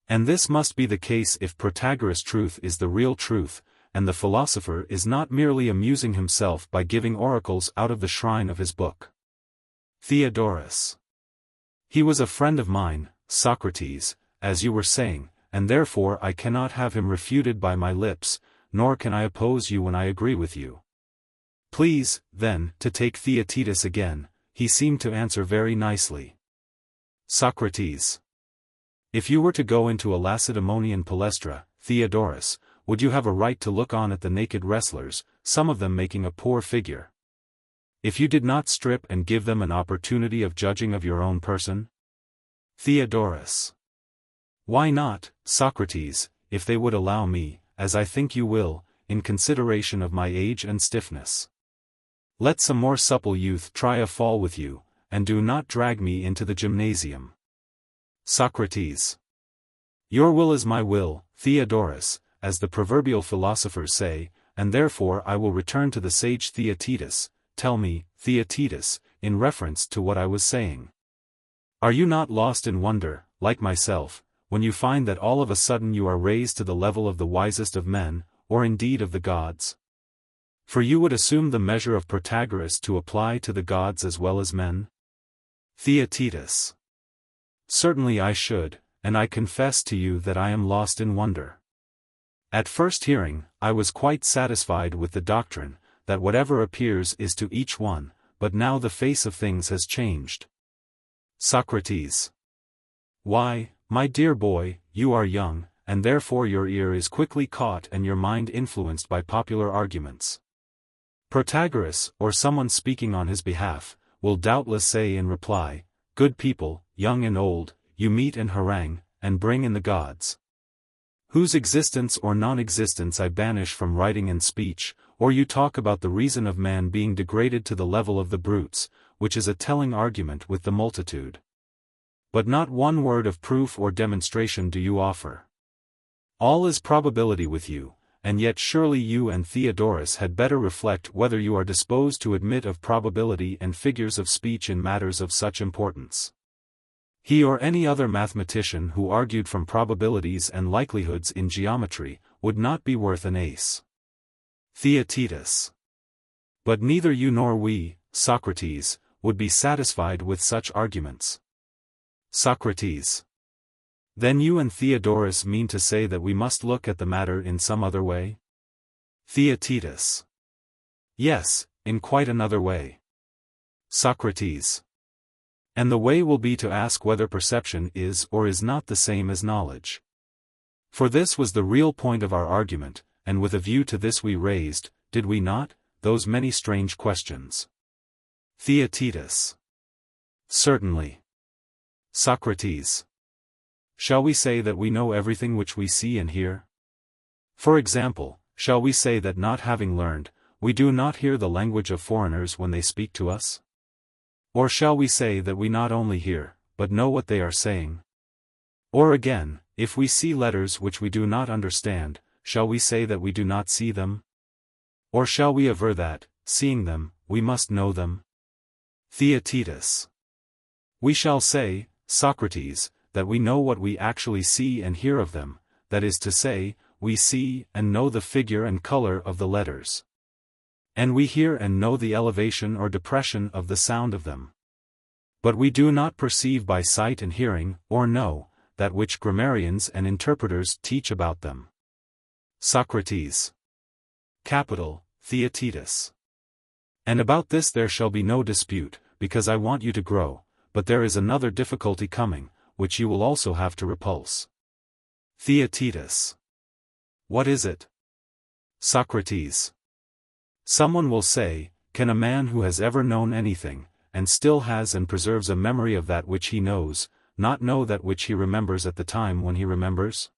And this must be the case if Protagoras' truth is the real truth, and the philosopher is not merely amusing himself by giving oracles out of the shrine of his book. Theodorus. He was a friend of mine, Socrates, as you were saying, and therefore I cannot have him refuted by my lips, nor can I oppose you when I agree with you. Please, then, to take Theaetetus again, he seemed to answer very nicely. Socrates. If you were to go into a Lacedaemonian palestra, Theodorus, would you have a right to look on at the naked wrestlers, some of them making a poor figure, if you did not strip and give them an opportunity of judging of your own person? Theodorus. Why not, Socrates, if they would allow me, as I think you will, in consideration of my age and stiffness. Let some more supple youth try a fall with you, and do not drag me into the gymnasium. Socrates. Your will is my will, Theodorus, as the proverbial philosophers say, and therefore I will return to the sage Theaetetus. Tell me, Theaetetus, in reference to what I was saying. Are you not lost in wonder, like myself, when you find that all of a sudden you are raised to the level of the wisest of men, or indeed of the gods? For you would assume the measure of Protagoras to apply to the gods as well as men? Theaetetus. Certainly I should, and I confess to you that I am lost in wonder. At first hearing, I was quite satisfied with the doctrine, that whatever appears is to each one, but now the face of things has changed. Socrates. Why, my dear boy, you are young, and therefore your ear is quickly caught and your mind influenced by popular arguments. Protagoras, or someone speaking on his behalf, will doubtless say in reply, "Good people, young and old, you meet and harangue, and bring in the gods, whose existence or non-existence I banish from writing and speech, or you talk about the reason of man being degraded to the level of the brutes, which is a telling argument with the multitude. But not one word of proof or demonstration do you offer. All is probability with you, and yet surely you and Theaetetus had better reflect whether you are disposed to admit of probability and figures of speech in matters of such importance. He or any other mathematician who argued from probabilities and likelihoods in geometry, would not be worth an ace. Theaetetus. But neither you nor we, Socrates, would be satisfied with such arguments. Socrates. Then you and Theaetetus mean to say that we must look at the matter in some other way? Theaetetus. Yes, in quite another way. Socrates. And the way will be to ask whether perception is or is not the same as knowledge. For this was the real point of our argument, and with a view to this we raised, did we not, those many strange questions. Theaetetus. Certainly. Socrates. Shall we say that we know everything which we see and hear? For example, shall we say that not having learned, we do not hear the language of foreigners when they speak to us? Or shall we say that we not only hear, but know what they are saying? Or again, if we see letters which we do not understand, shall we say that we do not see them? Or shall we aver that, seeing them, we must know them? Theaetetus. We shall say, Socrates, that we know what we actually see and hear of them, that is to say, we see and know the figure and color of the letters. And we hear and know the elevation or depression of the sound of them. But we do not perceive by sight and hearing, or know, that which grammarians and interpreters teach about them. Socrates. Capital, Theaetetus. And about this there shall be no dispute, because I want you to grow, but there is another difficulty coming, which you will also have to repulse. Theaetetus. What is it? Socrates. Someone will say, can a man who has ever known anything, and still has and preserves a memory of that which he knows, not know that which he remembers at the time when he remembers?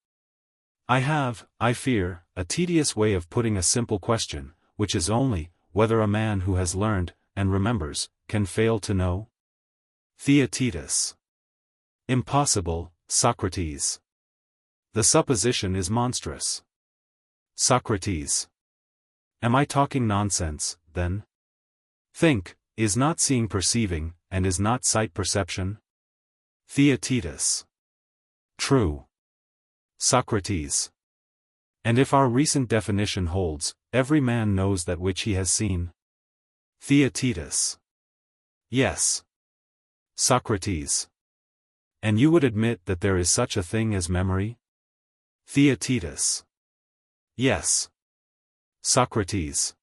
I have, I fear, a tedious way of putting a simple question, which is only, whether a man who has learned, and remembers, can fail to know? Theaetetus. Impossible, Socrates. The supposition is monstrous. Socrates. Am I talking nonsense, then? Think, is not seeing perceiving, and is not sight perception? Theaetetus. True. Socrates. And if our recent definition holds, every man knows that which he has seen? Theaetetus. Yes. Socrates. And you would admit that there is such a thing as memory? Theaetetus. Yes. Socrates.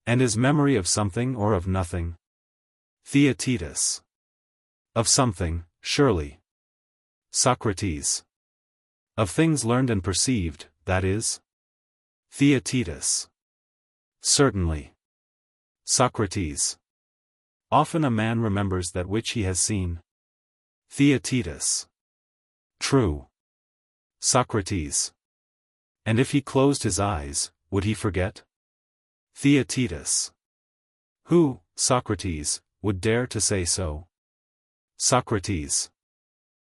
And is memory of something or of nothing? Theaetetus. Of something, surely. Socrates. Of things learned and perceived, that is? Theaetetus. Certainly. Socrates. Often a man remembers that which he has seen. Theaetetus. True. Socrates. And if he closed his eyes, would he forget? Theaetetus. Who, Socrates, would dare to say so? Socrates.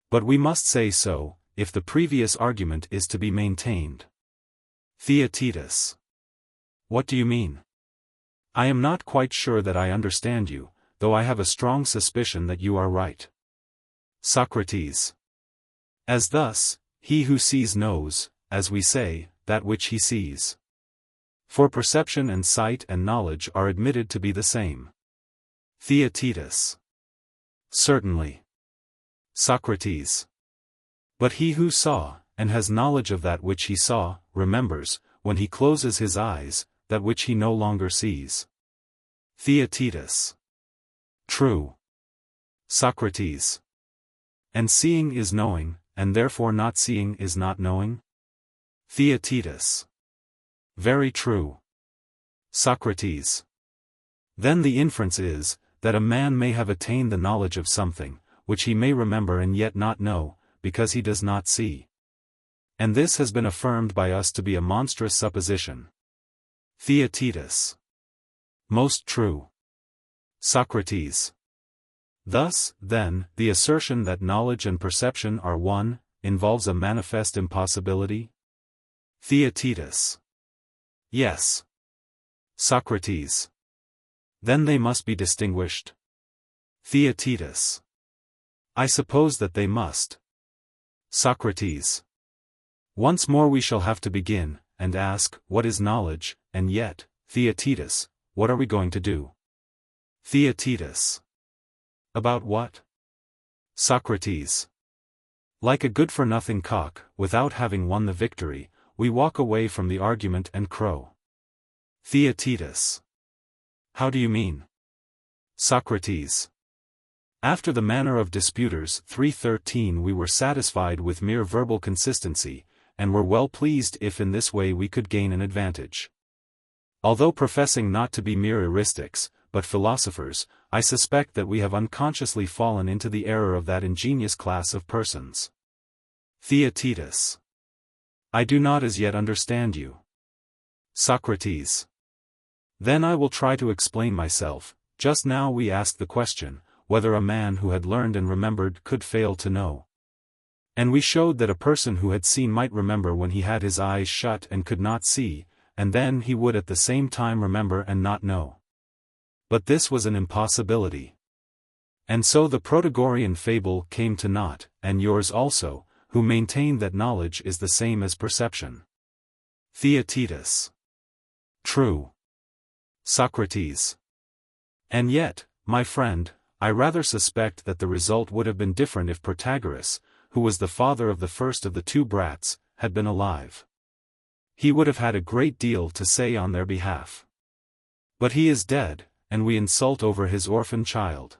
But we must say so, if the previous argument is to be maintained. Theaetetus. What do you mean? I am not quite sure that I understand you, though I have a strong suspicion that you are right. Socrates. As thus, he who sees knows, as we say, that which he sees. For perception and sight and knowledge are admitted to be the same. Theaetetus. Certainly. Socrates. But he who saw, and has knowledge of that which he saw, remembers, when he closes his eyes, that which he no longer sees. Theaetetus. True. Socrates. And seeing is knowing, and therefore not seeing is not knowing? Theaetetus. Very true. Socrates. Then the inference is, that a man may have attained the knowledge of something, which he may remember and yet not know, because he does not see. And this has been affirmed by us to be a monstrous supposition. Theaetetus. Most true. Socrates. Thus, then, the assertion that knowledge and perception are one, involves a manifest impossibility? Theaetetus. Yes. Socrates. Then they must be distinguished? Theaetetus. I suppose that they must. Socrates. Once more we shall have to begin, and ask, what is knowledge, and yet, Theaetetus, what are we going to do? Theaetetus. About what? Socrates. Like a good-for-nothing cock, without having won the victory, we walk away from the argument and crow. Theaetetus. How do you mean? Socrates. After the manner of disputers 3:13 we were satisfied with mere verbal consistency, and were well pleased if in this way we could gain an advantage. Although professing not to be mere heuristics, but philosophers, I suspect that we have unconsciously fallen into the error of that ingenious class of persons. Theaetetus. I do not as yet understand you. Socrates. Then I will try to explain myself. Just now we asked the question, whether a man who had learned and remembered could fail to know. And we showed that a person who had seen might remember when he had his eyes shut and could not see, and then he would at the same time remember and not know. But this was an impossibility. And so the Protagorean fable came to naught, and yours also, who maintain that knowledge is the same as perception. Theaetetus. True. Socrates. And yet, my friend, I rather suspect that the result would have been different if Protagoras, who was the father of the first of the two brats, had been alive. He would have had a great deal to say on their behalf. But he is dead, and we insult over his orphan child.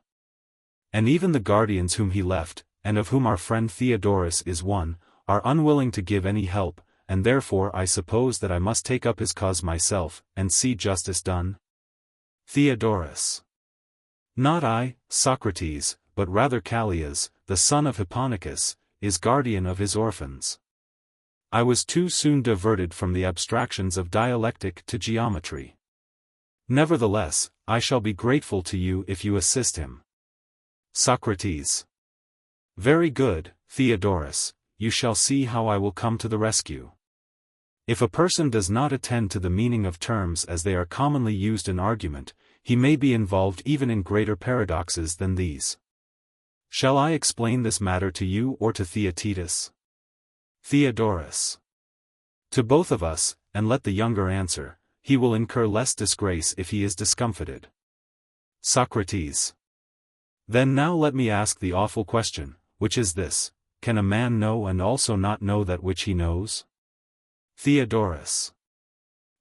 And even the guardians whom he left, and of whom our friend Theodorus is one, are unwilling to give any help, and therefore I suppose that I must take up his cause myself, and see justice done. Theodorus. Not I, Socrates, but rather Callias, the son of Hipponicus, is guardian of his orphans. I was too soon diverted from the abstractions of dialectic to geometry. Nevertheless, I shall be grateful to you if you assist him. Socrates. Very good, Theodorus, you shall see how I will come to the rescue. If a person does not attend to the meaning of terms as they are commonly used in argument, he may be involved even in greater paradoxes than these. Shall I explain this matter to you or to Theaetetus? Theodorus. To both of us, and let the younger answer. He will incur less disgrace if he is discomfited. Socrates. Then now let me ask the awful question, which is this: can a man know and also not know that which he knows? Theodorus.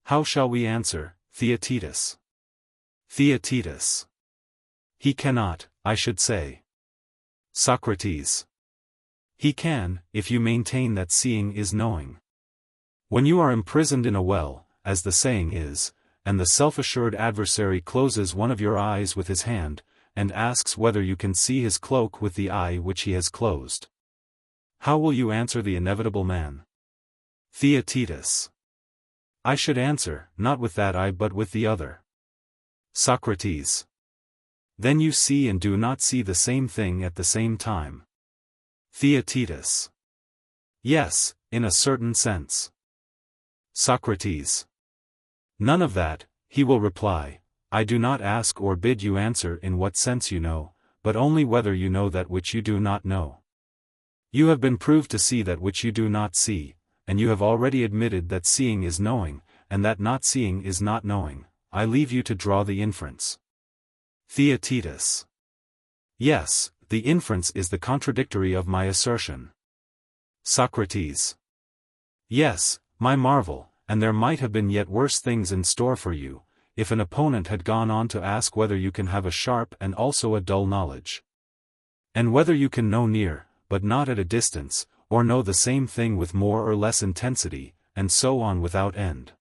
How shall we answer, Theaetetus? Theaetetus. He cannot, I should say. Socrates. He can, if you maintain that seeing is knowing. When you are imprisoned in a well, as the saying is, and the self-assured adversary closes one of your eyes with his hand, and asks whether you can see his cloak with the eye which he has closed. How will you answer the inevitable man? Theaetetus. I should answer, not with that eye but with the other. Socrates. Then you see and do not see the same thing at the same time. Theaetetus. Yes, in a certain sense. Socrates. None of that, he will reply. I do not ask or bid you answer in what sense you know, but only whether you know that which you do not know. You have been proved to see that which you do not see, and you have already admitted that seeing is knowing, and that not seeing is not knowing. I leave you to draw the inference. Theaetetus. Yes, the inference is the contradictory of my assertion. Socrates. Yes, my marvel, and there might have been yet worse things in store for you, if an opponent had gone on to ask whether you can have a sharp and also a dull knowledge. And whether you can know near, but not at a distance, or know the same thing with more or less intensity, and so on without end.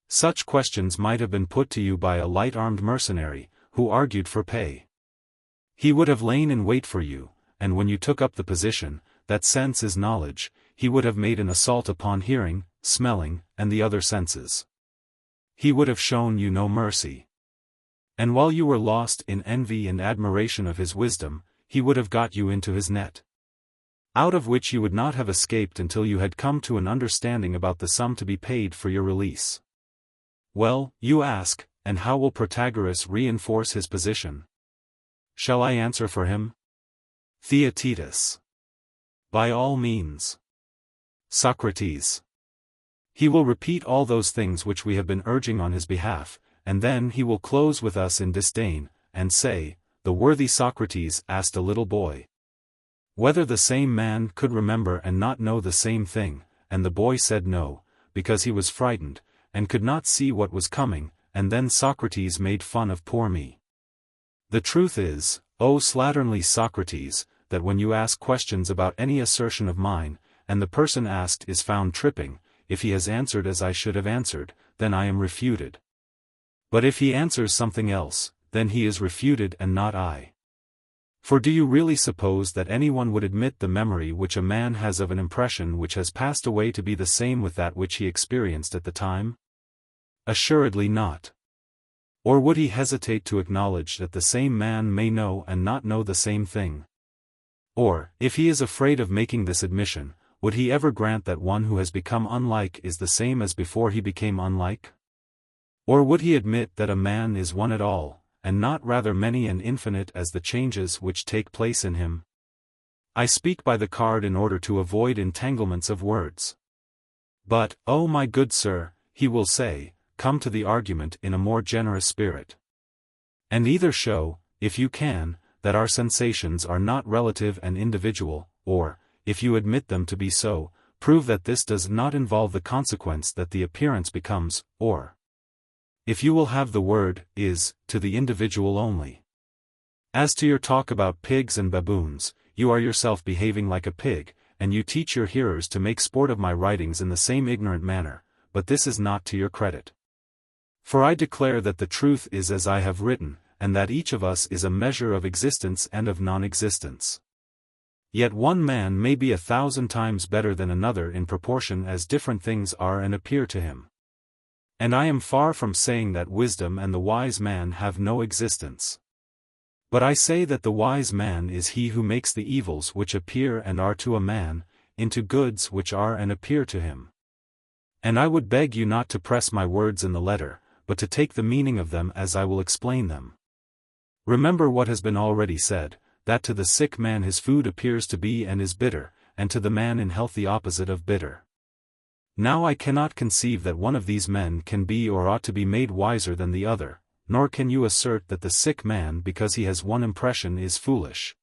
Such questions might have been put to you by a light-armed mercenary, who argued for pay. He would have lain in wait for you, and when you took up the position, that sense is knowledge, he would have made an assault upon hearing, smelling, and the other senses. He would have shown you no mercy. And while you were lost in envy and admiration of his wisdom, he would have got you into his net, out of which you would not have escaped until you had come to an understanding about the sum to be paid for your release. Well, you ask, and how will Protagoras reinforce his position? Shall I answer for him? Theaetetus. By all means. Socrates. He will repeat all those things which we have been urging on his behalf, and then he will close with us in disdain, and say, the worthy Socrates asked a little boy whether the same man could remember and not know the same thing, and the boy said no, because he was frightened, and could not see what was coming, and then Socrates made fun of poor me. The truth is, O slatternly Socrates, that when you ask questions about any assertion of mine, and the person asked is found tripping, if he has answered as I should have answered, then I am refuted. But if he answers something else, then he is refuted and not I. For do you really suppose that anyone would admit the memory which a man has of an impression which has passed away to be the same with that which he experienced at the time? Assuredly not. Or would he hesitate to acknowledge that the same man may know and not know the same thing? Or, if he is afraid of making this admission, would he ever grant that one who has become unlike is the same as before he became unlike? Or would he admit that a man is one at all, and not rather many and infinite as the changes which take place in him? I speak by the card in order to avoid entanglements of words. But, oh my good sir, he will say, come to the argument in a more generous spirit. And either show, if you can, that our sensations are not relative and individual, or, if you admit them to be so, prove that this does not involve the consequence that the appearance becomes, or, if you will have the word, is, to the individual only. As to your talk about pigs and baboons, you are yourself behaving like a pig, and you teach your hearers to make sport of my writings in the same ignorant manner, but this is not to your credit. For I declare that the truth is as I have written, and that each of us is a measure of existence and of non-existence. Yet one man may be 1,000 times better than another in proportion as different things are and appear to him. And I am far from saying that wisdom and the wise man have no existence. But I say that the wise man is he who makes the evils which appear and are to a man, into goods which are and appear to him. And I would beg you not to press my words in the letter, but to take the meaning of them as I will explain them. Remember what has been already said, that to the sick man his food appears to be and is bitter, and to the man in health the opposite of bitter. Now I cannot conceive that one of these men can be or ought to be made wiser than the other, nor can you assert that the sick man because he has one impression is foolish,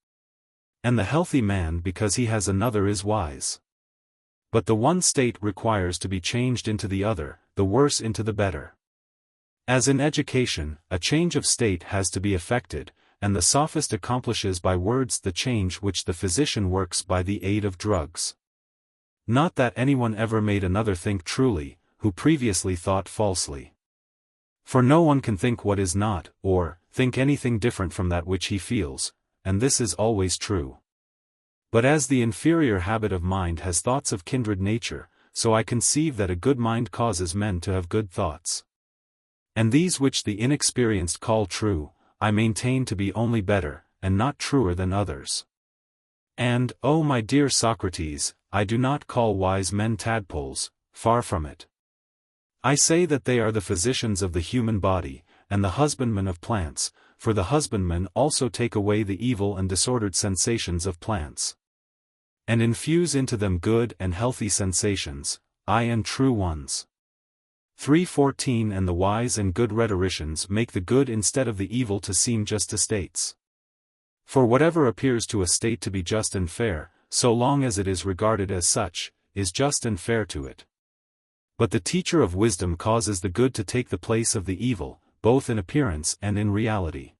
and the healthy man because he has another is wise. But the one state requires to be changed into the other, the worse into the better. As in education, a change of state has to be effected, and the sophist accomplishes by words the change which the physician works by the aid of drugs. Not that anyone ever made another think truly, who previously thought falsely. For no one can think what is not, or think anything different from that which he feels, and this is always true. But as the inferior habit of mind has thoughts of kindred nature, so I conceive that a good mind causes men to have good thoughts. And these which the inexperienced call true, I maintain to be only better, and not truer than others. And, oh my dear Socrates, I do not call wise men tadpoles, far from it. I say that they are the physicians of the human body, and the husbandmen of plants, for the husbandmen also take away the evil and disordered sensations of plants, and infuse into them good and healthy sensations, aye and true ones. 3:14 And the wise and good rhetoricians make the good instead of the evil to seem just estates. For whatever appears to a state to be just and fair, so long as it is regarded as such, is just and fair to it. But the teacher of wisdom causes the good to take the place of the evil, both in appearance and in reality.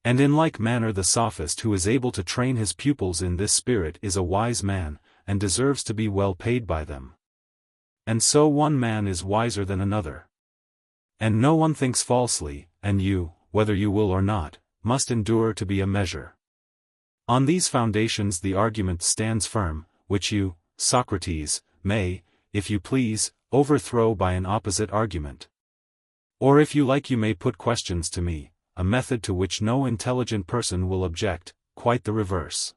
And in like manner the sophist who is able to train his pupils in this spirit is a wise man, and deserves to be well paid by them. And so one man is wiser than another. And no one thinks falsely, and you, whether you will or not, must endure to be a measure. On these foundations the argument stands firm, which you, Socrates, may, if you please, overthrow by an opposite argument. Or if you like you may put questions to me, a method to which no intelligent person will object, quite the reverse.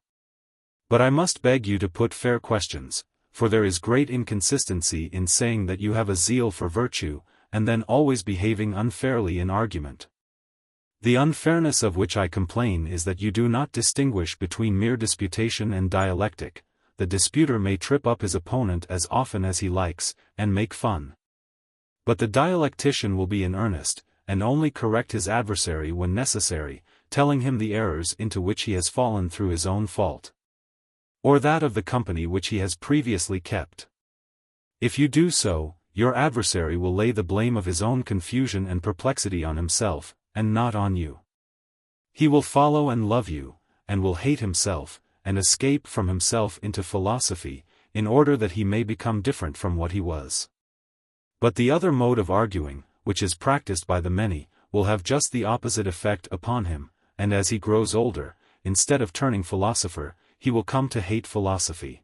But I must beg you to put fair questions, for there is great inconsistency in saying that you have a zeal for virtue, and then always behaving unfairly in argument. The unfairness of which I complain is that you do not distinguish between mere disputation and dialectic. The disputer may trip up his opponent as often as he likes, and make fun. But the dialectician will be in earnest, and only correct his adversary when necessary, telling him the errors into which he has fallen through his own fault, or that of the company which he has previously kept. If you do so, your adversary will lay the blame of his own confusion and perplexity on himself, and not on you. He will follow and love you, and will hate himself, and escape from himself into philosophy, in order that he may become different from what he was. But the other mode of arguing, which is practiced by the many, will have just the opposite effect upon him, and as he grows older, instead of turning philosopher, he will come to hate philosophy.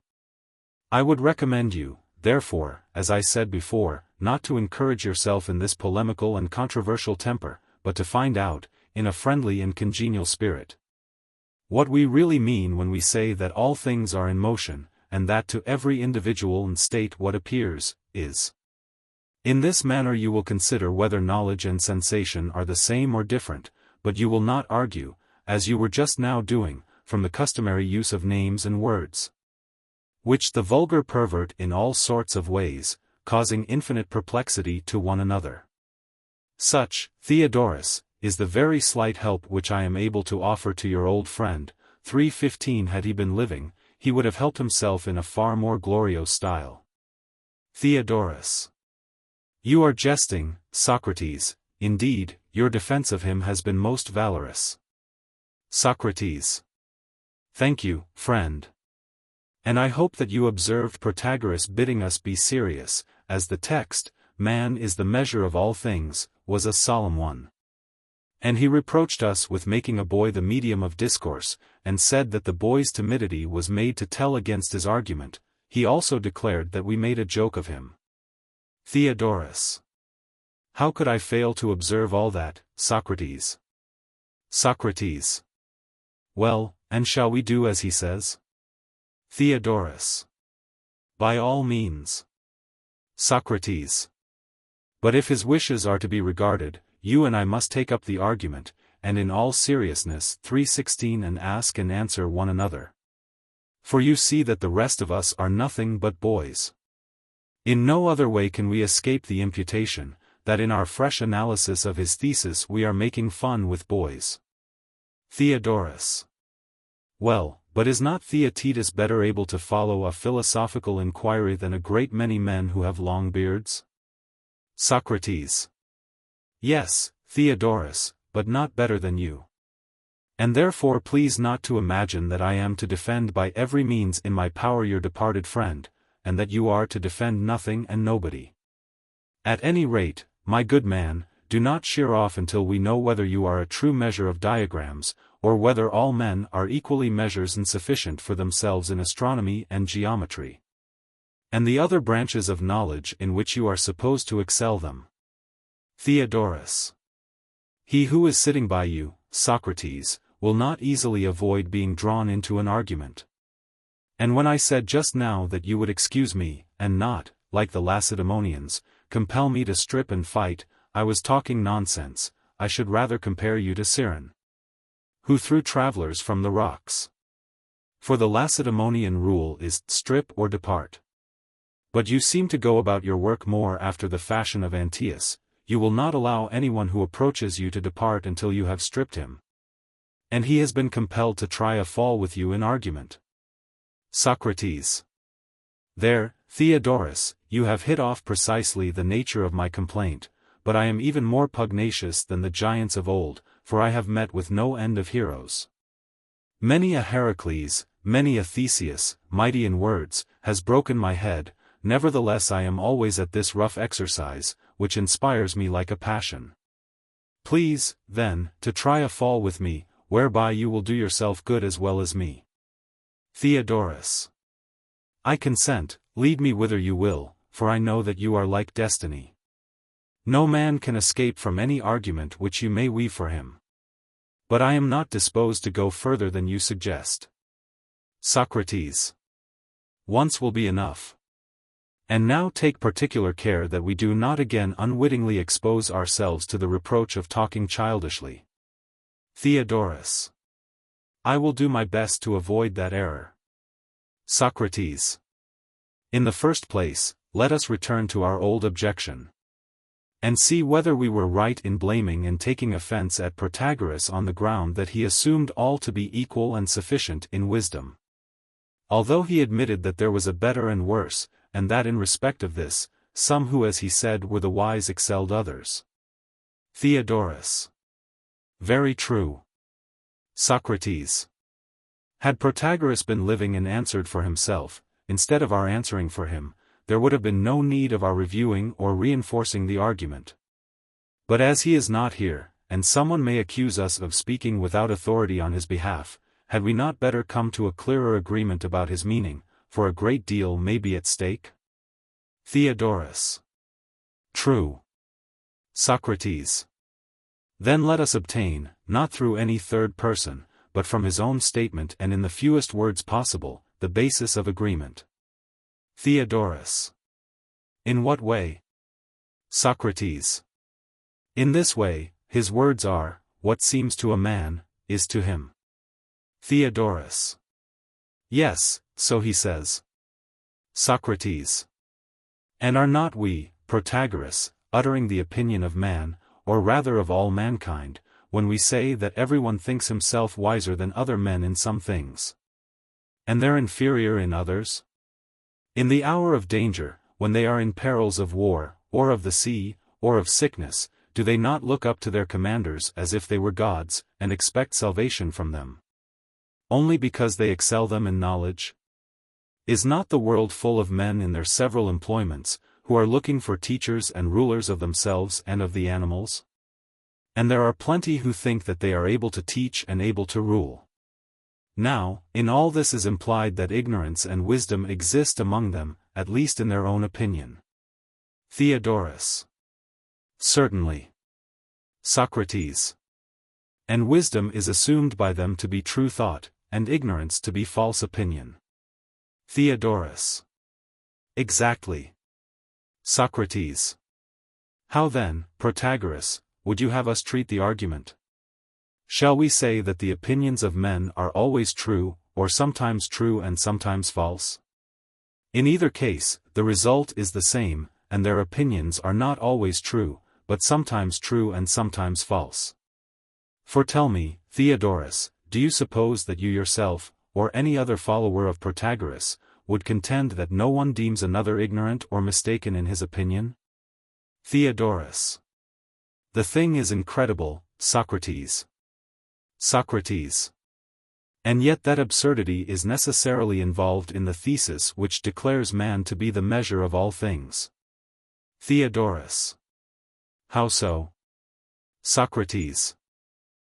I would recommend you, therefore, as I said before, not to encourage yourself in this polemical and controversial temper, but to find out, in a friendly and congenial spirit, what we really mean when we say that all things are in motion, and that to every individual and state what appears, is. In this manner you will consider whether knowledge and sensation are the same or different, but you will not argue, as you were just now doing, from the customary use of names and words, which the vulgar pervert in all sorts of ways, causing infinite perplexity to one another. Such, Theaetetus, is the very slight help which I am able to offer to your old friend. 315 Had he been living, he would have helped himself in a far more glorious style. Theaetetus. You are jesting, Socrates, indeed, your defense of him has been most valorous. Socrates. Thank you, friend. And I hope that you observed Protagoras bidding us be serious, as the text, "Man is the measure of all things," was a solemn one. And he reproached us with making a boy the medium of discourse, and said that the boy's timidity was made to tell against his argument. He also declared that we made a joke of him. Theaetetus. How could I fail to observe all that, Socrates? Socrates. Well, and shall we do as he says? Theaetetus. By all means. Socrates. But if his wishes are to be regarded, you and I must take up the argument, and in all seriousness 316 and ask and answer one another. For you see that the rest of us are nothing but boys. In no other way can we escape the imputation, that in our fresh analysis of his thesis we are making fun with boys. Theaetetus. Well, but is not Theaetetus better able to follow a philosophical inquiry than a great many men who have long beards? Socrates. Yes, Theaetetus, but not better than you. And therefore please not to imagine that I am to defend by every means in my power your departed friend, and that you are to defend nothing and nobody. At any rate, my good man, do not sheer off until we know whether you are a true measure of diagrams, or whether all men are equally measures and sufficient for themselves in astronomy and geometry, and the other branches of knowledge in which you are supposed to excel them. Theaetetus. He who is sitting by you, Socrates, will not easily avoid being drawn into an argument. And when I said just now that you would excuse me, and not, like the Lacedaemonians, compel me to strip and fight, I was talking nonsense. I should rather compare you to Siren, who threw travelers from the rocks. For the Lacedaemonian rule is, strip or depart. But you seem to go about your work more after the fashion of Antaeus. You will not allow anyone who approaches you to depart until you have stripped him. And he has been compelled to try a fall with you in argument. Socrates. There, Theodorus, you have hit off precisely the nature of my complaint, but I am even more pugnacious than the giants of old, for I have met with no end of heroes. Many a Heracles, many a Theseus, mighty in words, has broken my head, nevertheless I am always at this rough exercise, which inspires me like a passion. Please, then, to try a fall with me, whereby you will do yourself good as well as me. Theodorus. I consent, lead me whither you will, for I know that you are like destiny. No man can escape from any argument which you may weave for him. But I am not disposed to go further than you suggest. Socrates. Once will be enough. And now take particular care that we do not again unwittingly expose ourselves to the reproach of talking childishly. Theodorus. I will do my best to avoid that error. Socrates. In the first place, let us return to our old objection. And see whether we were right in blaming and taking offense at Protagoras on the ground that he assumed all to be equal and sufficient in wisdom. Although he admitted that there was a better and worse, and that in respect of this, some who as he said were the wise excelled others. Theodorus. Very true. Socrates. Had Protagoras been living and answered for himself, instead of our answering for him, there would have been no need of our reviewing or reinforcing the argument. But as he is not here, and someone may accuse us of speaking without authority on his behalf, had we not better come to a clearer agreement about his meaning, for a great deal may be at stake? Theodorus. True. Socrates. Then let us obtain, not through any third person, but from his own statement and in the fewest words possible, the basis of agreement. Theodorus. In what way? Socrates. In this way, his words are, what seems to a man, is to him. Theodorus. Yes, so he says. Socrates. And are not we, Protagoras, uttering the opinion of man, or rather of all mankind, when we say that everyone thinks himself wiser than other men in some things, and they're inferior in others? In the hour of danger, when they are in perils of war, or of the sea, or of sickness, do they not look up to their commanders as if they were gods, and expect salvation from them? Only because they excel them in knowledge? Is not the world full of men in their several employments, who are looking for teachers and rulers of themselves and of the animals? And there are plenty who think that they are able to teach and able to rule. Now, in all this is implied that ignorance and wisdom exist among them, at least in their own opinion. Theodorus. Certainly. Socrates. And wisdom is assumed by them to be true thought, and ignorance to be false opinion. Theodorus. Exactly. Socrates. How then, Protagoras, would you have us treat the argument? Shall we say that the opinions of men are always true, or sometimes true and sometimes false? In either case, the result is the same, and their opinions are not always true, but sometimes true and sometimes false. For tell me, Theodorus, do you suppose that you yourself, or any other follower of Protagoras, would contend that no one deems another ignorant or mistaken in his opinion? Theodorus. The thing is incredible, Socrates. Socrates. And yet that absurdity is necessarily involved in the thesis which declares man to be the measure of all things. Theodorus. How so? Socrates.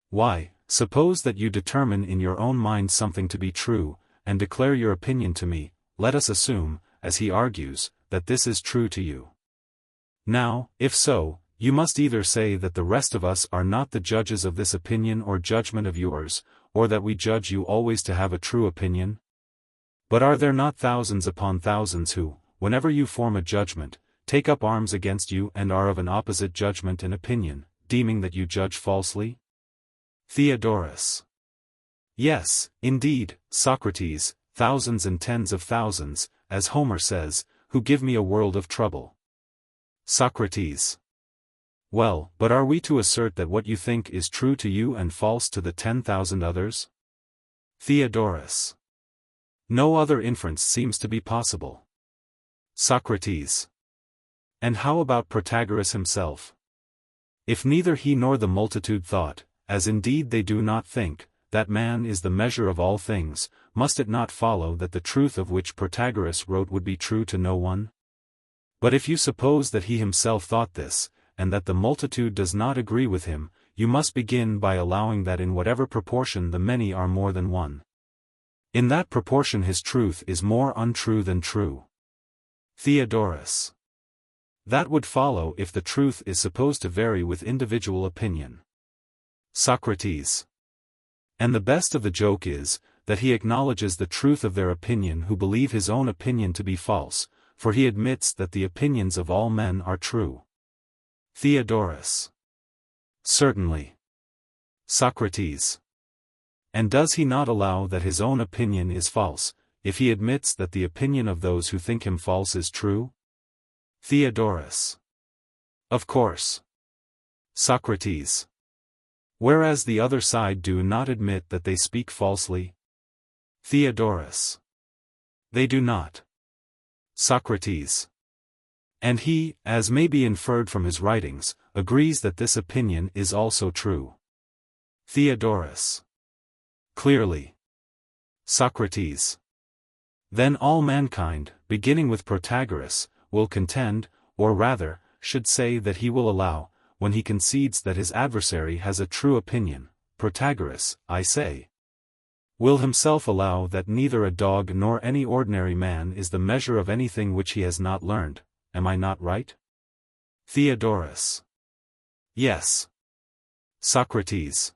Why, suppose that you determine in your own mind something to be true, and declare your opinion to me, let us assume, as he argues, that this is true to you. Now, if so, you must either say that the rest of us are not the judges of this opinion or judgment of yours, or that we judge you always to have a true opinion. But are there not thousands upon thousands who, whenever you form a judgment, take up arms against you and are of an opposite judgment and opinion, deeming that you judge falsely? Theodorus. Yes, indeed, Socrates, thousands and tens of thousands, as Homer says, who give me a world of trouble. Socrates. Well, but are we to assert that what you think is true to you and false to the 10,000 others? Theodorus. No other inference seems to be possible. Socrates. And how about Protagoras himself? If neither he nor the multitude thought, as indeed they do not think, that man is the measure of all things, must it not follow that the truth of which Protagoras wrote would be true to no one? But if you suppose that he himself thought this, and that the multitude does not agree with him, you must begin by allowing that in whatever proportion the many are more than one, in that proportion his truth is more untrue than true. Theaetetus. That would follow if the truth is supposed to vary with individual opinion. Socrates. And the best of the joke is, that he acknowledges the truth of their opinion who believe his own opinion to be false, for he admits that the opinions of all men are true. Theaetetus. Certainly. Socrates. And does he not allow that his own opinion is false, if he admits that the opinion of those who think him false is true? Theaetetus. Of course. Socrates. Whereas the other side do not admit that they speak falsely? Theaetetus. They do not. Socrates. And he, as may be inferred from his writings, agrees that this opinion is also true. Theaetetus. Clearly. Socrates. Then all mankind, beginning with Protagoras, will contend, or rather, should say that he will allow, when he concedes that his adversary has a true opinion, Protagoras, I say, will himself allow that neither a dog nor any ordinary man is the measure of anything which he has not learned. Am I not right? Theaetetus. Yes. Socrates.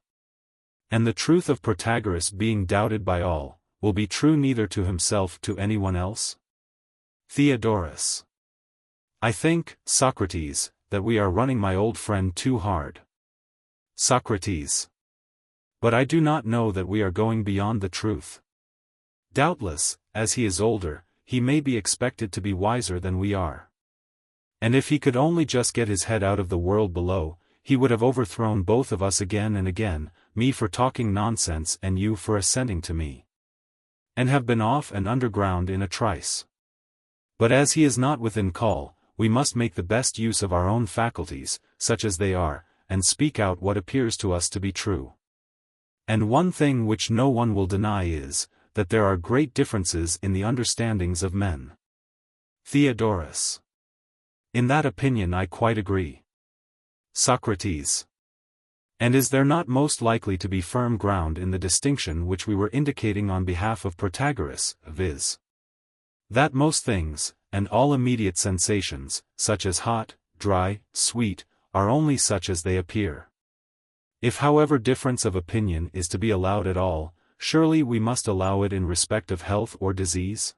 And the truth of Protagoras being doubted by all, will be true neither to himself to anyone else? Theaetetus. I think, Socrates, that we are running my old friend too hard. Socrates. But I do not know that we are going beyond the truth. Doubtless, as he is older, he may be expected to be wiser than we are. And if he could only just get his head out of the world below, he would have overthrown both of us again and again, me for talking nonsense and you for assenting to me, and have been off and underground in a trice. But as he is not within call, we must make the best use of our own faculties, such as they are, and speak out what appears to us to be true. And one thing which no one will deny is, that there are great differences in the understandings of men. Theaetetus. In that opinion I quite agree. Socrates. And is there not most likely to be firm ground in the distinction which we were indicating on behalf of Protagoras, viz., that most things, and all immediate sensations, such as hot, dry, sweet, are only such as they appear? If however difference of opinion is to be allowed at all, surely we must allow it in respect of health or disease?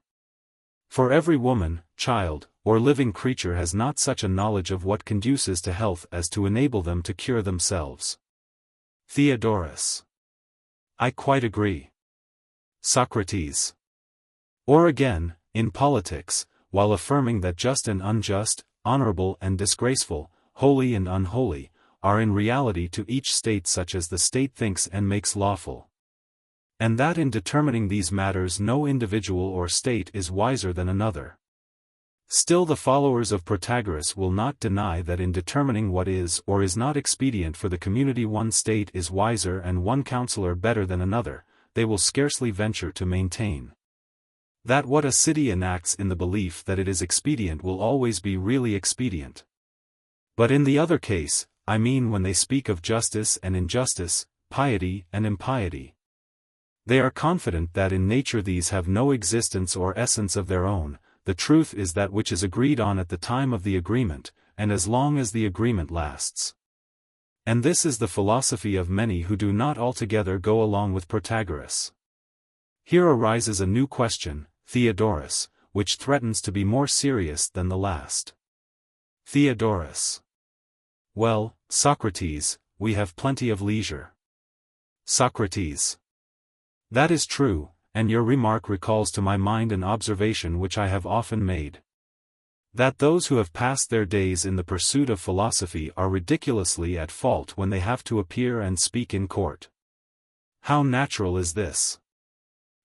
For every woman, child, or living creature has not such a knowledge of what conduces to health as to enable them to cure themselves. Theaetetus. I quite agree. Socrates. Or again, in politics, while affirming that just and unjust, honorable and disgraceful, holy and unholy, are in reality to each state such as the state thinks and makes lawful, and that in determining these matters no individual or state is wiser than another. Still the followers of Protagoras will not deny that in determining what is or is not expedient for the community one state is wiser and one counselor better than another. They will scarcely venture to maintain that what a city enacts in the belief that it is expedient will always be really expedient. But in the other case, I mean when they speak of justice and injustice, piety and impiety, they are confident that in nature these have no existence or essence of their own. The truth is that which is agreed on at the time of the agreement, and as long as the agreement lasts. And this is the philosophy of many who do not altogether go along with Protagoras. Here arises a new question, Theaetetus, which threatens to be more serious than the last. Theaetetus. Well, Socrates, we have plenty of leisure. Socrates. That is true, and your remark recalls to my mind an observation which I have often made. That those who have passed their days in the pursuit of philosophy are ridiculously at fault when they have to appear and speak in court. How natural is this?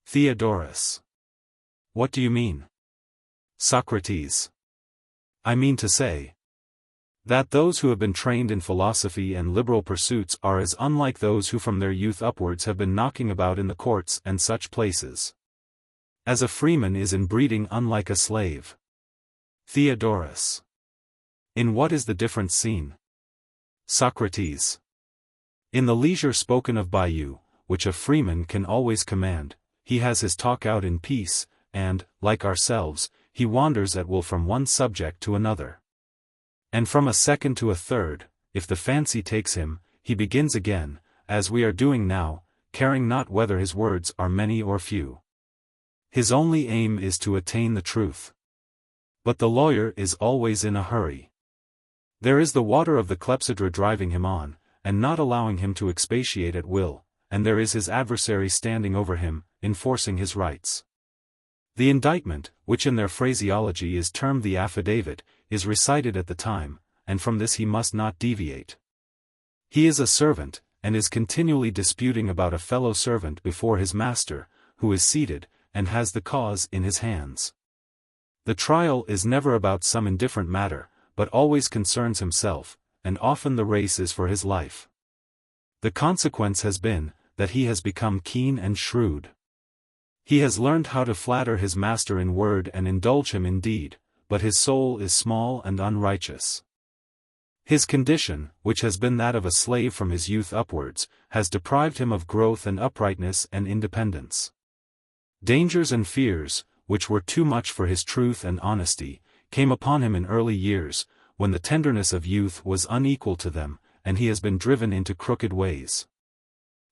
Theaetetus. What do you mean? Socrates. I mean to say that those who have been trained in philosophy and liberal pursuits are as unlike those who from their youth upwards have been knocking about in the courts and such places, as a freeman is in breeding unlike a slave. Theodorus. In what is the difference seen? Socrates. In the leisure spoken of by you, which a freeman can always command, he has his talk out in peace, and, like ourselves, he wanders at will from one subject to another, and from a second to a third. If the fancy takes him, he begins again, as we are doing now, caring not whether his words are many or few. His only aim is to attain the truth. But the lawyer is always in a hurry. There is the water of the clepsydra driving him on, and not allowing him to expatiate at will, and there is his adversary standing over him, enforcing his rights. The indictment, which in their phraseology is termed the affidavit, is recited at the time, and from this he must not deviate. He is a servant, and is continually disputing about a fellow servant before his master, who is seated, and has the cause in his hands. The trial is never about some indifferent matter, but always concerns himself, and often the race is for his life. The consequence has been, that he has become keen and shrewd. He has learned how to flatter his master in word and indulge him in deed, but his soul is small and unrighteous. His condition, which has been that of a slave from his youth upwards, has deprived him of growth and uprightness and independence. Dangers and fears, which were too much for his truth and honesty, came upon him in early years, when the tenderness of youth was unequal to them, and he has been driven into crooked ways.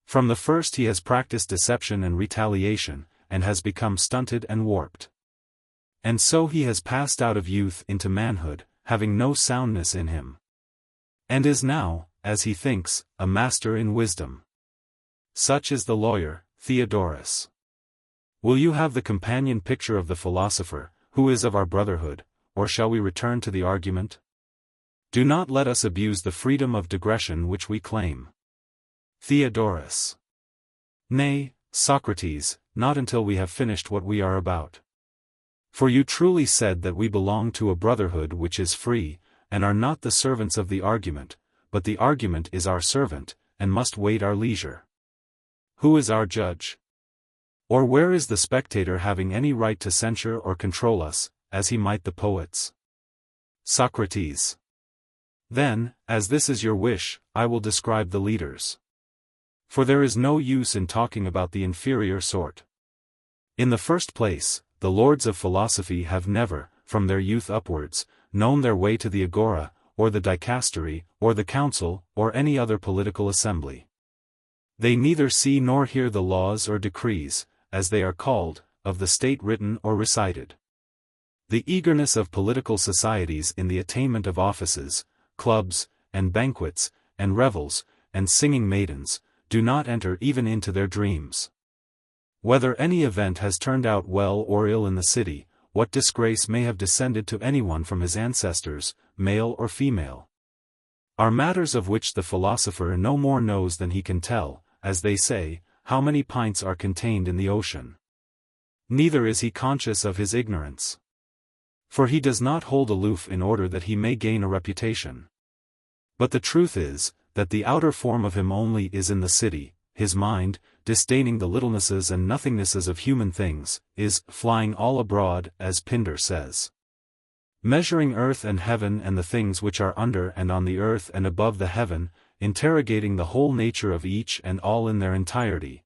From the first he has practiced deception and retaliation, and has become stunted and warped. And so he has passed out of youth into manhood, having no soundness in him, and is now, as he thinks, a master in wisdom. Such is the lawyer, Theodorus. Will you have the companion picture of the philosopher, who is of our brotherhood, or shall we return to the argument? Do not let us abuse the freedom of digression which we claim. Theodorus. Nay, Socrates, not until we have finished what we are about. For you truly said that we belong to a brotherhood which is free, and are not the servants of the argument, but the argument is our servant, and must wait our leisure. Who is our judge? Or where is the spectator having any right to censure or control us, as he might the poets? Socrates. Then, as this is your wish, I will describe the leaders. For there is no use in talking about the inferior sort. In the first place, the lords of philosophy have never, from their youth upwards, known their way to the agora, or the dicastery, or the council, or any other political assembly. They neither see nor hear the laws or decrees, as they are called, of the state written or recited. The eagerness of political societies in the attainment of offices, clubs, and banquets, and revels, and singing maidens, do not enter even into their dreams. Whether any event has turned out well or ill in the city, what disgrace may have descended to anyone from his ancestors, male or female, are matters of which the philosopher no more knows than he can tell, as they say, how many pints are contained in the ocean. Neither is he conscious of his ignorance. For he does not hold aloof in order that he may gain a reputation. But the truth is, that the outer form of him only is in the city, his mind, disdaining the littlenesses and nothingnesses of human things, is flying all abroad, as Pindar says. Measuring earth and heaven and the things which are under and on the earth and above the heaven, interrogating the whole nature of each and all in their entirety,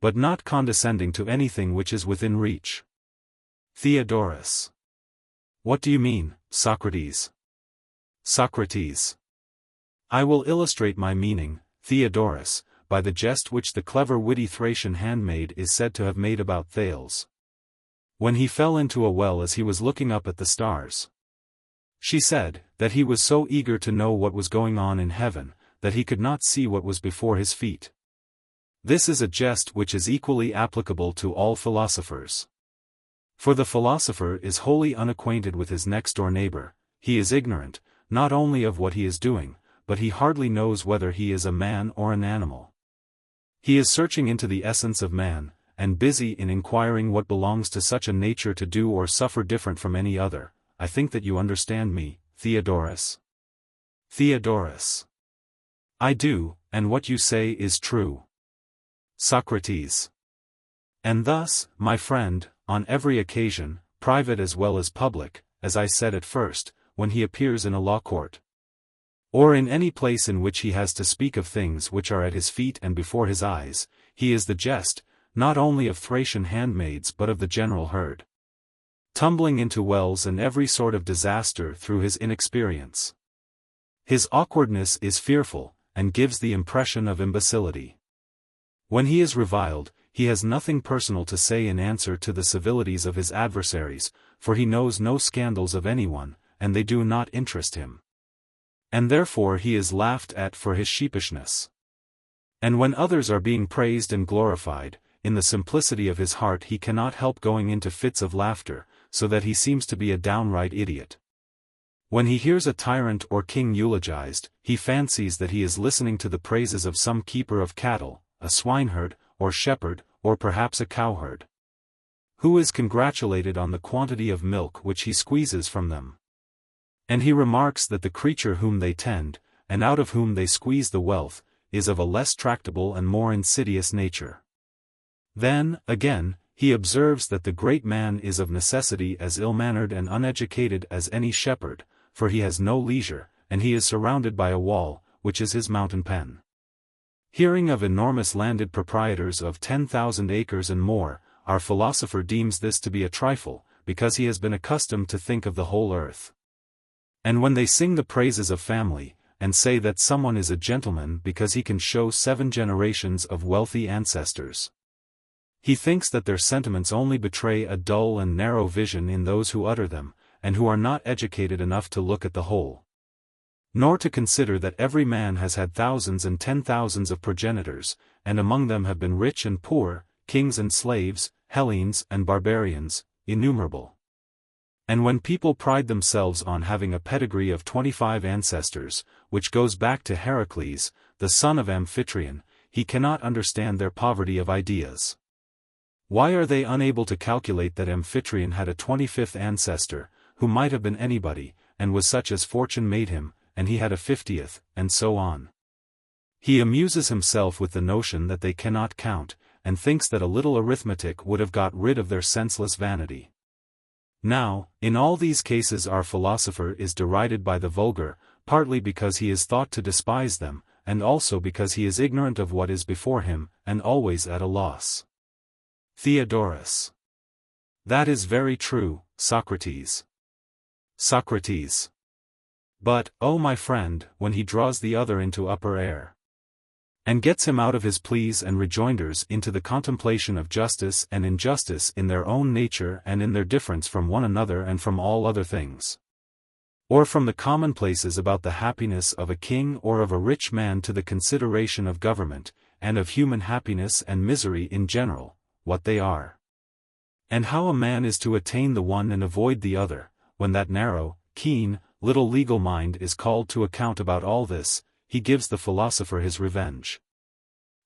but not condescending to anything which is within reach. Theodorus. What do you mean, Socrates? Socrates. I will illustrate my meaning, Theodorus, by the jest which the clever witty Thracian handmaid is said to have made about Thales, when he fell into a well as he was looking up at the stars. She said, that he was so eager to know what was going on in heaven, that he could not see what was before his feet. This is a jest which is equally applicable to all philosophers. For the philosopher is wholly unacquainted with his next-door neighbor, he is ignorant, not only of what he is doing, but he hardly knows whether he is a man or an animal. He is searching into the essence of man, and busy in inquiring what belongs to such a nature to do or suffer different from any other. I think that you understand me, Theodorus. Theodorus. I do, and what you say is true. Socrates. And thus, my friend, on every occasion, private as well as public, as I said at first, when he appears in a law court, or in any place in which he has to speak of things which are at his feet and before his eyes, he is the jest, not only of Thracian handmaids but of the general herd, tumbling into wells and every sort of disaster through his inexperience. His awkwardness is fearful, and gives the impression of imbecility. When he is reviled, he has nothing personal to say in answer to the civilities of his adversaries, for he knows no scandals of anyone, and they do not interest him. And therefore he is laughed at for his sheepishness. And when others are being praised and glorified, in the simplicity of his heart he cannot help going into fits of laughter, so that he seems to be a downright idiot. When he hears a tyrant or king eulogized, he fancies that he is listening to the praises of some keeper of cattle, a swineherd, or shepherd, or perhaps a cowherd, who is congratulated on the quantity of milk which he squeezes from them. And he remarks that the creature whom they tend, and out of whom they squeeze the wealth, is of a less tractable and more insidious nature. Then, again, he observes that the great man is of necessity as ill-mannered and uneducated as any shepherd, for he has no leisure, and he is surrounded by a wall, which is his mountain pen. Hearing of enormous landed proprietors of 10,000 acres and more, our philosopher deems this to be a trifle, because he has been accustomed to think of the whole earth. And when they sing the praises of family, and say that someone is a gentleman because he can show 7 generations of wealthy ancestors, he thinks that their sentiments only betray a dull and narrow vision in those who utter them, and who are not educated enough to look at the whole, nor to consider that every man has had thousands and 10,000s of progenitors, and among them have been rich and poor, kings and slaves, Hellenes and barbarians, innumerable. And when people pride themselves on having a pedigree of 25 ancestors, which goes back to Heracles, the son of Amphitryon, he cannot understand their poverty of ideas. Why are they unable to calculate that Amphitryon had a 25th ancestor, who might have been anybody, and was such as fortune made him, and he had a 50th, and so on? He amuses himself with the notion that they cannot count, and thinks that a little arithmetic would have got rid of their senseless vanity. Now, in all these cases our philosopher is derided by the vulgar, partly because he is thought to despise them, and also because he is ignorant of what is before him, and always at a loss. Theodorus. That is very true, Socrates. Socrates. But, oh my friend, when he draws the other into upper air, and gets him out of his pleas and rejoinders into the contemplation of justice and injustice in their own nature and in their difference from one another and from all other things, or from the commonplaces about the happiness of a king or of a rich man to the consideration of government, and of human happiness and misery in general, what they are, and how a man is to attain the one and avoid the other, when that narrow, keen, little legal mind is called to account about all this, he gives the philosopher his revenge.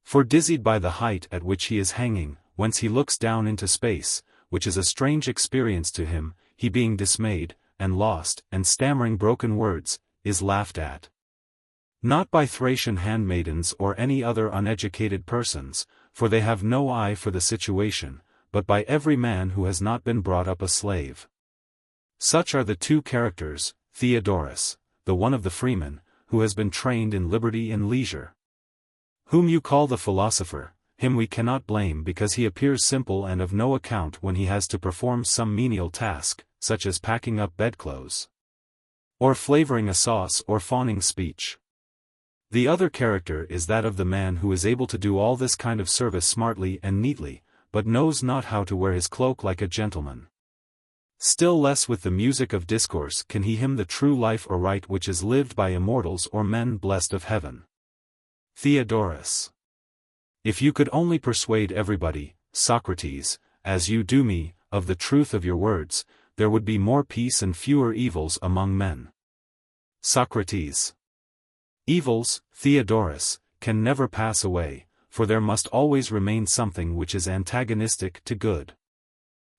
For dizzied by the height at which he is hanging, whence he looks down into space, which is a strange experience to him, he being dismayed, and lost, and stammering broken words, is laughed at. Not by Thracian handmaidens or any other uneducated persons, for they have no eye for the situation, but by every man who has not been brought up a slave. Such are the two characters, Theodorus, the one of the freeman, who has been trained in liberty and leisure, whom you call the philosopher. Him we cannot blame because he appears simple and of no account when he has to perform some menial task, such as packing up bedclothes, or flavoring a sauce or fawning speech. The other character is that of the man who is able to do all this kind of service smartly and neatly, but knows not how to wear his cloak like a gentleman. Still less with the music of discourse can he hymn the true life or right which is lived by immortals or men blessed of heaven. Theodorus. If you could only persuade everybody, Socrates, as you do me, of the truth of your words, there would be more peace and fewer evils among men. Socrates. Evils, Theodorus, can never pass away, for there must always remain something which is antagonistic to good.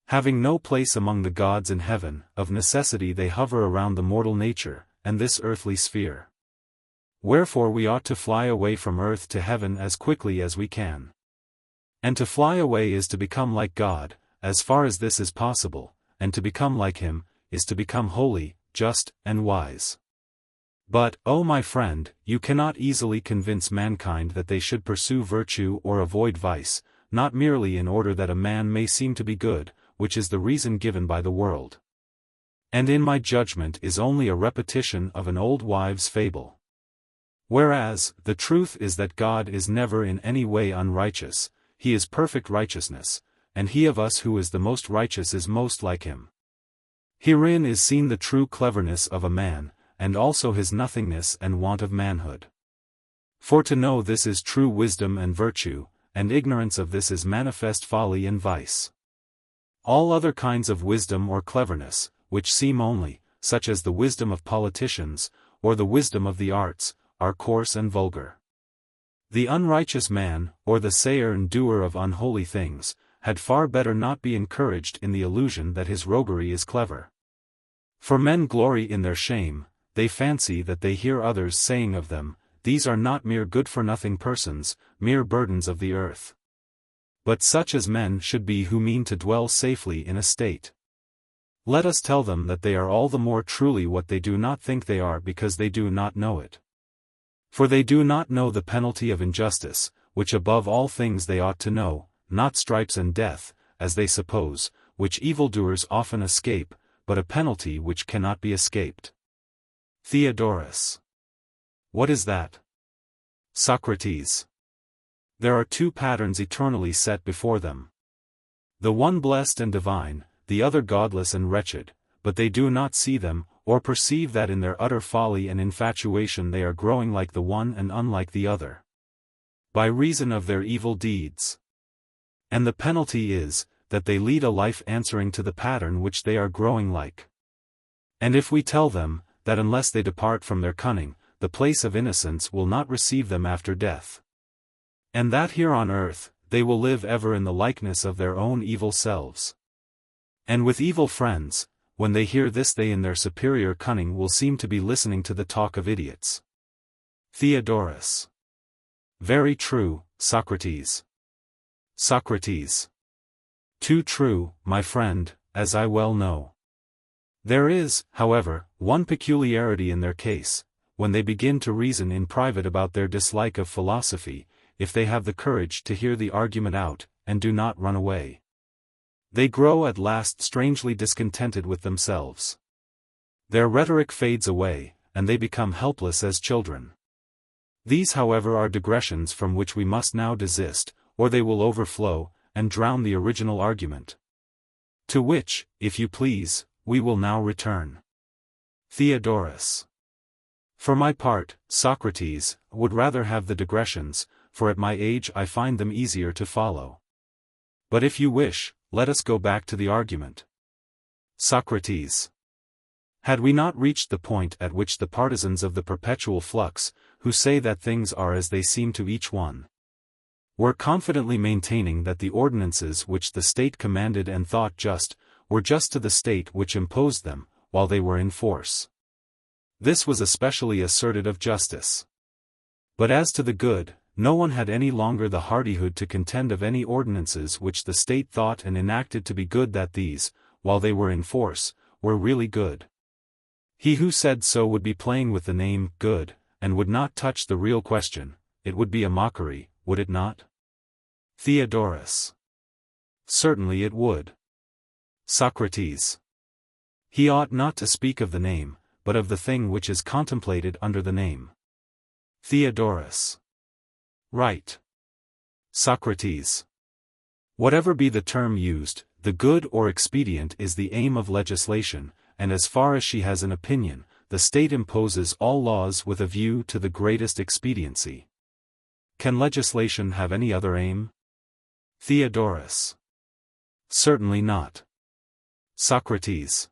Having no place among the gods in heaven, of necessity they hover around the mortal nature, and this earthly sphere. Wherefore we ought to fly away from earth to heaven as quickly as we can. And to fly away is to become like God, as far as this is possible, and to become like Him, is to become holy, just, and wise. But, O my friend, you cannot easily convince mankind that they should pursue virtue or avoid vice, not merely in order that a man may seem to be good, which is the reason given by the world. And in my judgment is only a repetition of an old wives' fable. Whereas, the truth is that God is never in any way unrighteous, He is perfect righteousness, and he of us who is the most righteous is most like Him. Herein is seen the true cleverness of a man, and also his nothingness and want of manhood. For to know this is true wisdom and virtue, and ignorance of this is manifest folly and vice. All other kinds of wisdom or cleverness, which seem only, such as the wisdom of politicians, or the wisdom of the arts, are coarse and vulgar. The unrighteous man, or the sayer and doer of unholy things, had far better not be encouraged in the illusion that his roguery is clever. For men glory in their shame, they fancy that they hear others saying of them, these are not mere good-for-nothing persons, mere burdens of the earth. But such as men should be who mean to dwell safely in a state. Let us tell them that they are all the more truly what they do not think they are because they do not know it. For they do not know the penalty of injustice, which above all things they ought to know, not stripes and death, as they suppose, which evildoers often escape, but a penalty which cannot be escaped. Theaetetus. What is that? Socrates. There are two patterns eternally set before them. The one blessed and divine, the other godless and wretched, but they do not see them, or perceive that in their utter folly and infatuation they are growing like the one and unlike the other. By reason of their evil deeds. And the penalty is, that they lead a life answering to the pattern which they are growing like. And if we tell them, that unless they depart from their cunning, the place of innocence will not receive them after death. And that here on earth, they will live ever in the likeness of their own evil selves. And with evil friends, when they hear this they in their superior cunning will seem to be listening to the talk of idiots. Theaetetus. Very true, Socrates. Socrates. Too true, my friend, as I well know. There is, however, one peculiarity in their case, when they begin to reason in private about their dislike of philosophy, if they have the courage to hear the argument out, and do not run away. They grow at last strangely discontented with themselves. Their rhetoric fades away, and they become helpless as children. These however are digressions from which we must now desist, or they will overflow, and drown the original argument. To which, if you please, we will now return. Theaetetus. For my part, Socrates, would rather have the digressions, for at my age I find them easier to follow. But if you wish, let us go back to the argument. Socrates. Had we not reached the point at which the partisans of the perpetual flux, who say that things are as they seem to each one, were confidently maintaining that the ordinances which the state commanded and thought just, were just to the state which imposed them, while they were in force. This was especially asserted of justice. But as to the good, no one had any longer the hardihood to contend of any ordinances which the state thought and enacted to be good that these, while they were in force, were really good. He who said so would be playing with the name good, and would not touch the real question. It would be a mockery, would it not? Theaetetus. Certainly it would. Socrates. He ought not to speak of the name, but of the thing which is contemplated under the name. Theaetetus. Right. Socrates. Whatever be the term used, the good or expedient is the aim of legislation, and as far as she has an opinion, the state imposes all laws with a view to the greatest expediency. Can legislation have any other aim? Theaetetus. Certainly not. Socrates.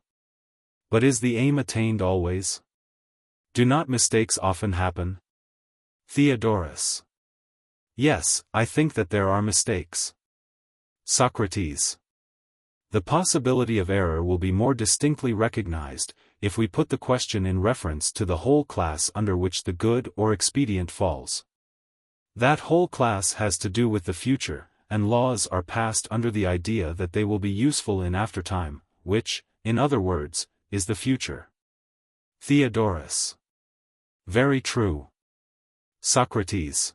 But is the aim attained always? Do not mistakes often happen? Theaetetus. Yes, I think that there are mistakes. Socrates. The possibility of error will be more distinctly recognized, if we put the question in reference to the whole class under which the good or expedient falls. That whole class has to do with the future, and laws are passed under the idea that they will be useful in aftertime, which, in other words, is the future. Theodorus. Very true. Socrates.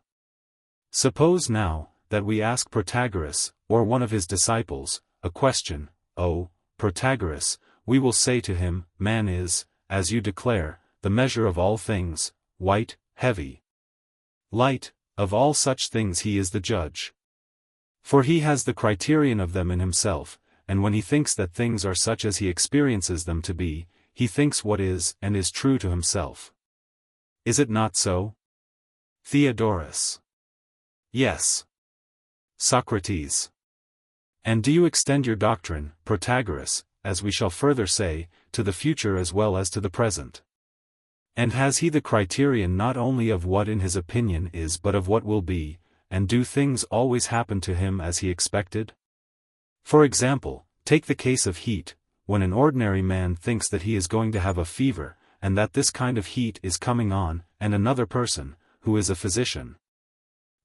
Suppose now, that we ask Protagoras, or one of his disciples, a question. "O Protagoras," we will say to him, "man is, as you declare, the measure of all things, white, heavy, light, of all such things he is the judge. For he has the criterion of them in himself, and when he thinks that things are such as he experiences them to be, he thinks what is and is true to himself. Is it not so?" Theodorus. Yes. Socrates. And do you extend your doctrine, Protagoras, as we shall further say, to the future as well as to the present? And has he the criterion not only of what in his opinion is but of what will be, and do things always happen to him as he expected? For example, take the case of heat, when an ordinary man thinks that he is going to have a fever, and that this kind of heat is coming on, and another person, who is a physician,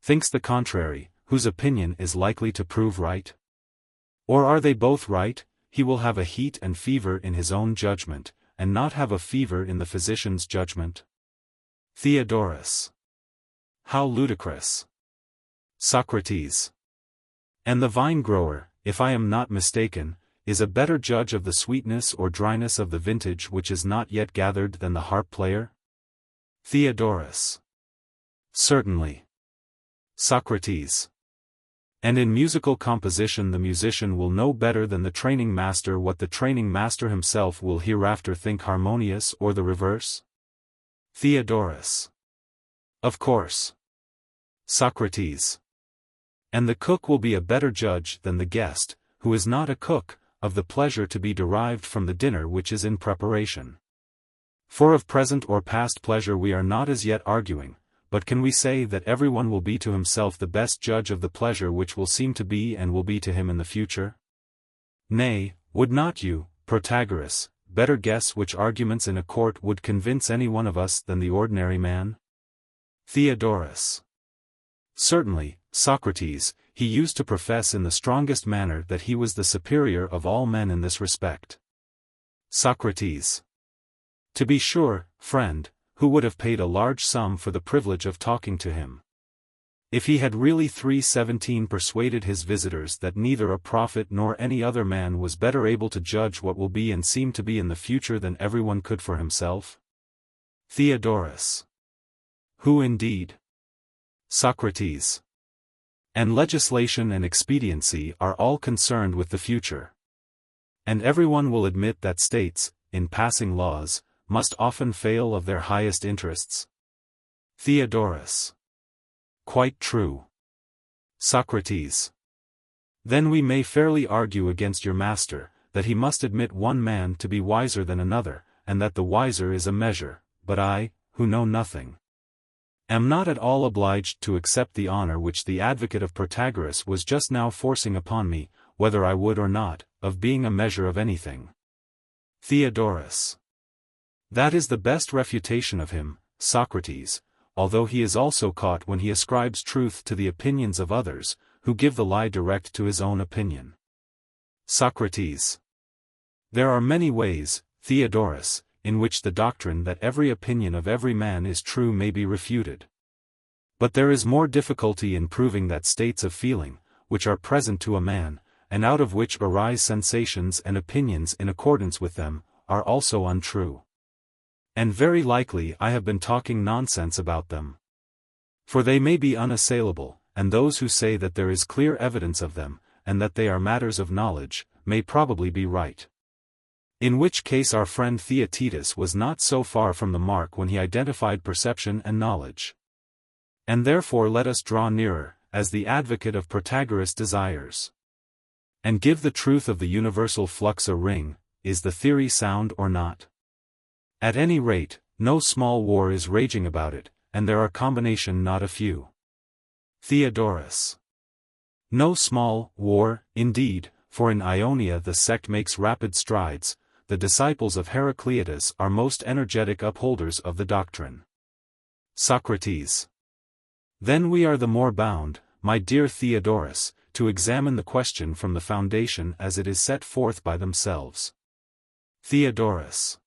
thinks the contrary, whose opinion is likely to prove right? Or are they both right? He will have a heat and fever in his own judgment, and not have a fever in the physician's judgment. Theodorus. How ludicrous. Socrates. And the vine-grower, if I am not mistaken, is a better judge of the sweetness or dryness of the vintage which is not yet gathered than the harp-player? Theodorus. Certainly. Socrates. And in musical composition the musician will know better than the training master what the training master himself will hereafter think harmonious or the reverse? Theodorus. Of course. Socrates. And the cook will be a better judge than the guest, who is not a cook, of the pleasure to be derived from the dinner which is in preparation. For of present or past pleasure we are not as yet arguing, but can we say that everyone will be to himself the best judge of the pleasure which will seem to be and will be to him in the future? Nay, would not you, Protagoras, better guess which arguments in a court would convince any one of us than the ordinary man? Theodorus. Certainly, Socrates, he used to profess in the strongest manner that he was the superior of all men in this respect. Socrates. To be sure, friend, who would have paid a large sum for the privilege of talking to him. If he had really 317 persuaded his visitors that neither a prophet nor any other man was better able to judge what will be and seem to be in the future than everyone could for himself? Theodorus. Who indeed? Socrates. And legislation and expediency are all concerned with the future. And everyone will admit that states, in passing laws, must often fail of their highest interests. Theodorus. Quite true. Socrates. Then we may fairly argue against your master, that he must admit one man to be wiser than another, and that the wiser is a measure, but I, who know nothing, am not at all obliged to accept the honor which the advocate of Protagoras was just now forcing upon me, whether I would or not, of being a measure of anything. Theodorus. That is the best refutation of him, Socrates, although he is also caught when he ascribes truth to the opinions of others, who give the lie direct to his own opinion. Socrates. There are many ways, Theodorus, in which the doctrine that every opinion of every man is true may be refuted. But there is more difficulty in proving that states of feeling, which are present to a man, and out of which arise sensations and opinions in accordance with them, are also untrue. And very likely I have been talking nonsense about them. For they may be unassailable, and those who say that there is clear evidence of them, and that they are matters of knowledge, may probably be right. In which case our friend Theaetetus was not so far from the mark when he identified perception and knowledge. And therefore let us draw nearer, as the advocate of Protagoras desires, and give the truth of the universal flux a ring. Is the theory sound or not? At any rate, no small war is raging about it, and there are combination not a few. Theodorus. No small war, indeed, for in Ionia the sect makes rapid strides. The disciples of Heraclitus are most energetic upholders of the doctrine. Socrates. Then we are the more bound, my dear Theodorus, to examine the question from the foundation as it is set forth by themselves. Theodorus.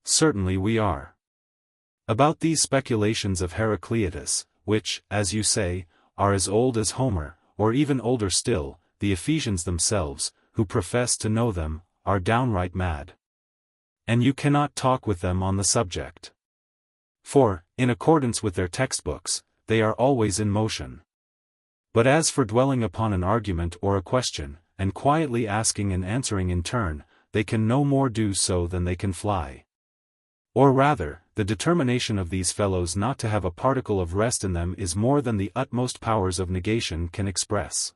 Certainly we are. About these speculations of Heraclitus, which, as you say, are as old as Homer, or even older still, the Ephesians themselves, who profess to know them, are downright mad. And you cannot talk with them on the subject. For, in accordance with their textbooks, they are always in motion. But as for dwelling upon an argument or a question, and quietly asking and answering in turn, they can no more do so than they can fly. Or rather, the determination of these fellows not to have a particle of rest in them is more than the utmost powers of negation can express.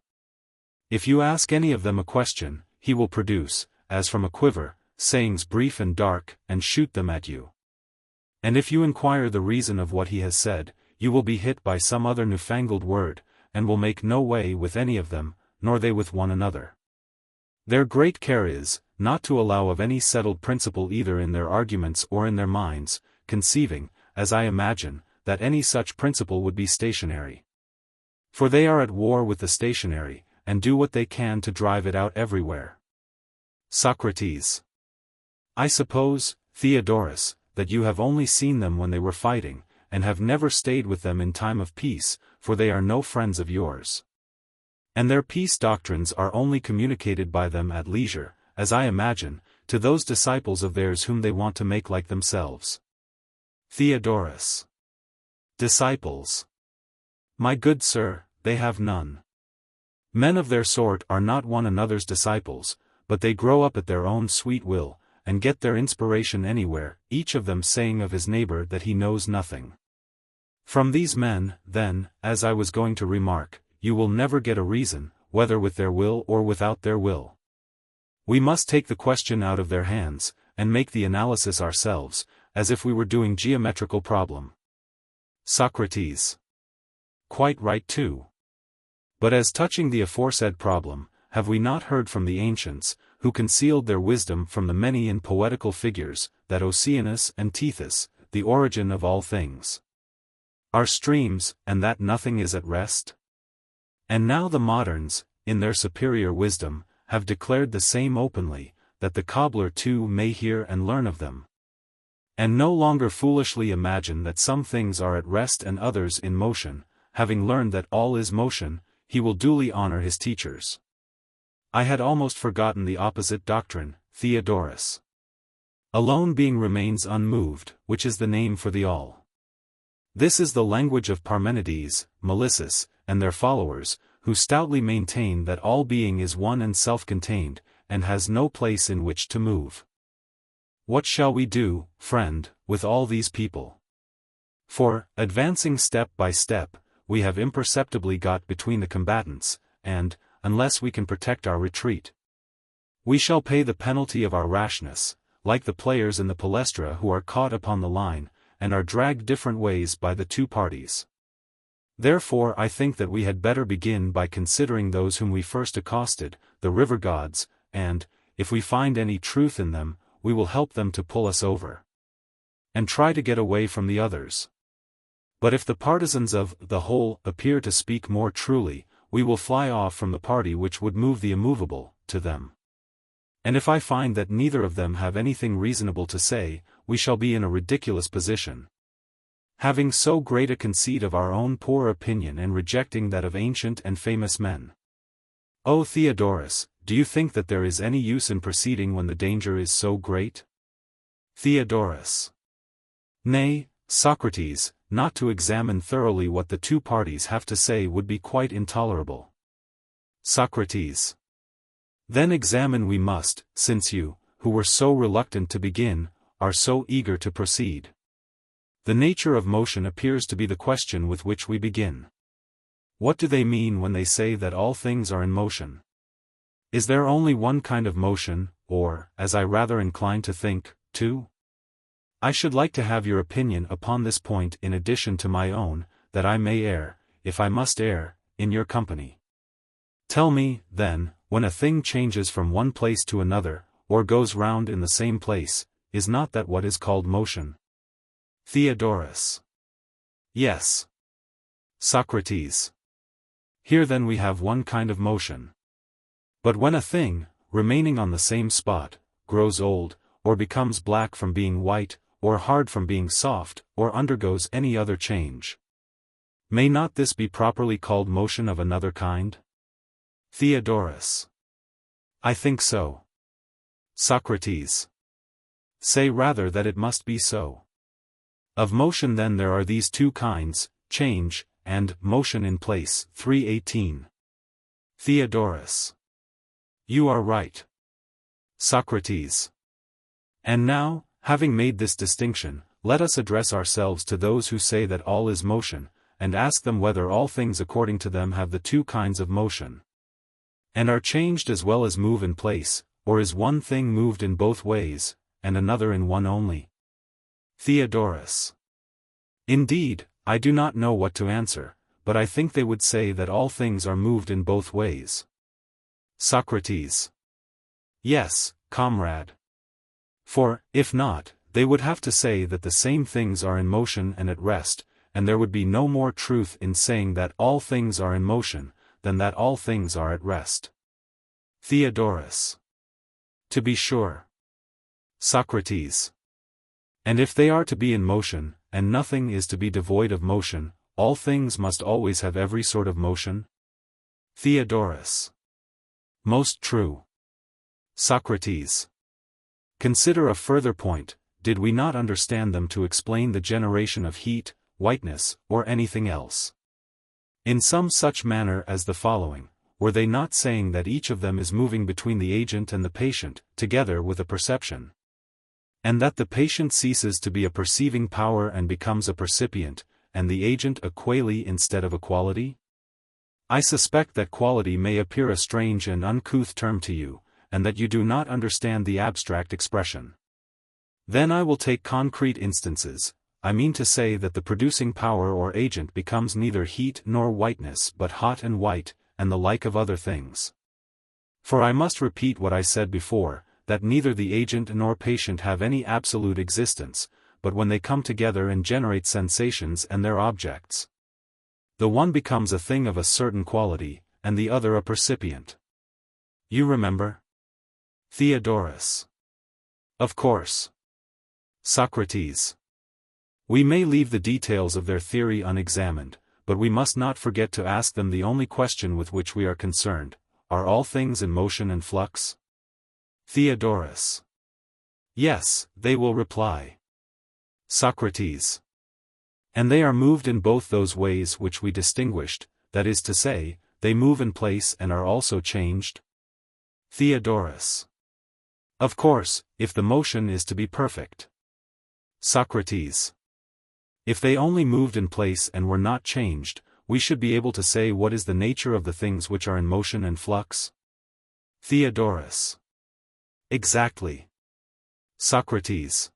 If you ask any of them a question, he will produce, as from a quiver, sayings brief and dark, and shoot them at you. And if you inquire the reason of what he has said, you will be hit by some other newfangled word, and will make no way with any of them, nor they with one another. Their great care is, not to allow of any settled principle either in their arguments or in their minds, conceiving, as I imagine, that any such principle would be stationary. For they are at war with the stationary, and do what they can to drive it out everywhere. Socrates. I suppose, Theodorus, that you have only seen them when they were fighting, and have never stayed with them in time of peace, for they are no friends of yours. And their peace doctrines are only communicated by them at leisure, as I imagine, to those disciples of theirs whom they want to make like themselves. Theodorus. Disciples. My good sir, they have none. Men of their sort are not one another's disciples, but they grow up at their own sweet will, and get their inspiration anywhere, each of them saying of his neighbor that he knows nothing. From these men, then, as I was going to remark, you will never get a reason, whether with their will or without their will. We must take the question out of their hands, and make the analysis ourselves, as if we were doing geometrical problem. Socrates. Quite right too. But as touching the aforesaid problem, have we not heard from the ancients, who concealed their wisdom from the many in poetical figures, that Oceanus and Tethys, the origin of all things, are streams, and that nothing is at rest? And now the moderns, in their superior wisdom, have declared the same openly, that the cobbler too may hear and learn of them. And no longer foolishly imagine that some things are at rest and others in motion, having learned that all is motion, he will duly honor his teachers. I had almost forgotten the opposite doctrine, Theodorus. Alone being remains unmoved, which is the name for the all. This is the language of Parmenides, Melissus, and their followers, who stoutly maintain that all being is one and self-contained, and has no place in which to move. What shall we do, friend, with all these people? For, advancing step by step, we have imperceptibly got between the combatants, and, unless we can protect our retreat, we shall pay the penalty of our rashness, like the players in the palestra who are caught upon the line, and are dragged different ways by the two parties. Therefore I think that we had better begin by considering those whom we first accosted, the river gods, and, if we find any truth in them, we will help them to pull us over, and try to get away from the others. But if the partisans of the whole appear to speak more truly, we will fly off from the party which would move the immovable, to them. And if I find that neither of them have anything reasonable to say, we shall be in a ridiculous position, having so great a conceit of our own poor opinion and rejecting that of ancient and famous men. O Theodorus, do you think that there is any use in proceeding when the danger is so great? Theodorus. Nay, Socrates, not to examine thoroughly what the two parties have to say would be quite intolerable. Socrates. Then examine we must, since you, who were so reluctant to begin, are so eager to proceed. The nature of motion appears to be the question with which we begin. What do they mean when they say that all things are in motion? Is there only one kind of motion, or, as I rather incline to think, two? I should like to have your opinion upon this point in addition to my own, that I may err, if I must err, in your company. Tell me, then, when a thing changes from one place to another, or goes round in the same place, is not that what is called motion? Theodorus. Yes. Socrates. Here then we have one kind of motion. But when a thing, remaining on the same spot, grows old, or becomes black from being white, or hard from being soft, or undergoes any other change, may not this be properly called motion of another kind? Theodorus. I think so. Socrates. Say rather that it must be so. Of motion then there are these two kinds, change, and motion in place. 3:18. Theodorus. You are right. Socrates. And now, having made this distinction, let us address ourselves to those who say that all is motion, and ask them whether all things according to them have the two kinds of motion, and are changed as well as move in place, or is one thing moved in both ways, and another in one only? Theodorus. Indeed, I do not know what to answer, but I think they would say that all things are moved in both ways. Socrates. Yes, comrade. For, if not, they would have to say that the same things are in motion and at rest, and there would be no more truth in saying that all things are in motion, than that all things are at rest. Theodorus. To be sure. Socrates. And if they are to be in motion, and nothing is to be devoid of motion, all things must always have every sort of motion? Theodorus. Most true. Socrates. Consider a further point. Did we not understand them to explain the generation of heat, whiteness, or anything else? In some such manner as the following, were they not saying that each of them is moving between the agent and the patient, together with a perception? And that the patient ceases to be a perceiving power and becomes a percipient, and the agent a quale instead of a quality? I suspect that quality may appear a strange and uncouth term to you, and that you do not understand the abstract expression. Then I will take concrete instances. I mean to say that the producing power or agent becomes neither heat nor whiteness but hot and white, and the like of other things. For I must repeat what I said before, that neither the agent nor patient have any absolute existence, but when they come together and generate sensations and their objects, the one becomes a thing of a certain quality, and the other a percipient. You remember? Theodorus. Of course. Socrates. We may leave the details of their theory unexamined, but we must not forget to ask them the only question with which we are concerned: are all things in motion and flux? Theodorus. Yes, they will reply. Socrates. And they are moved in both those ways which we distinguished, that is to say, they move in place and are also changed? Theodorus. Of course, if the motion is to be perfect. Socrates. If they only moved in place and were not changed, we should be able to say what is the nature of the things which are in motion and flux? Theodorus. Exactly. Socrates.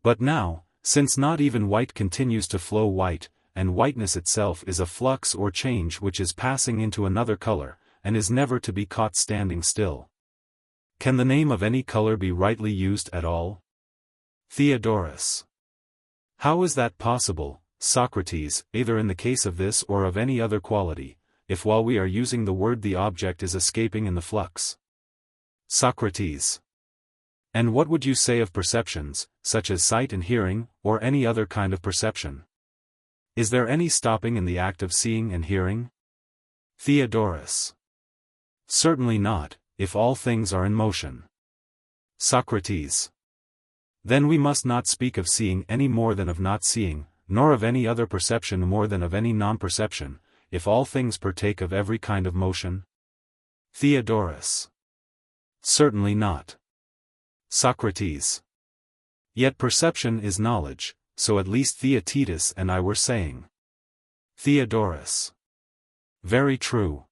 But now, since not even white continues to flow white, and whiteness itself is a flux or change which is passing into another color, and is never to be caught standing still, can the name of any color be rightly used at all? Theodorus. How is that possible, Socrates, either in the case of this or of any other quality, if while we are using the word the object is escaping in the flux? Socrates. And what would you say of perceptions, such as sight and hearing, or any other kind of perception? Is there any stopping in the act of seeing and hearing? Theodorus. Certainly not, if all things are in motion. Socrates. Then we must not speak of seeing any more than of not seeing, nor of any other perception more than of any non-perception, if all things partake of every kind of motion? Theodorus. Certainly not. Socrates. Yet perception is knowledge, so at least Theaetetus and I were saying. Theodorus. Very true.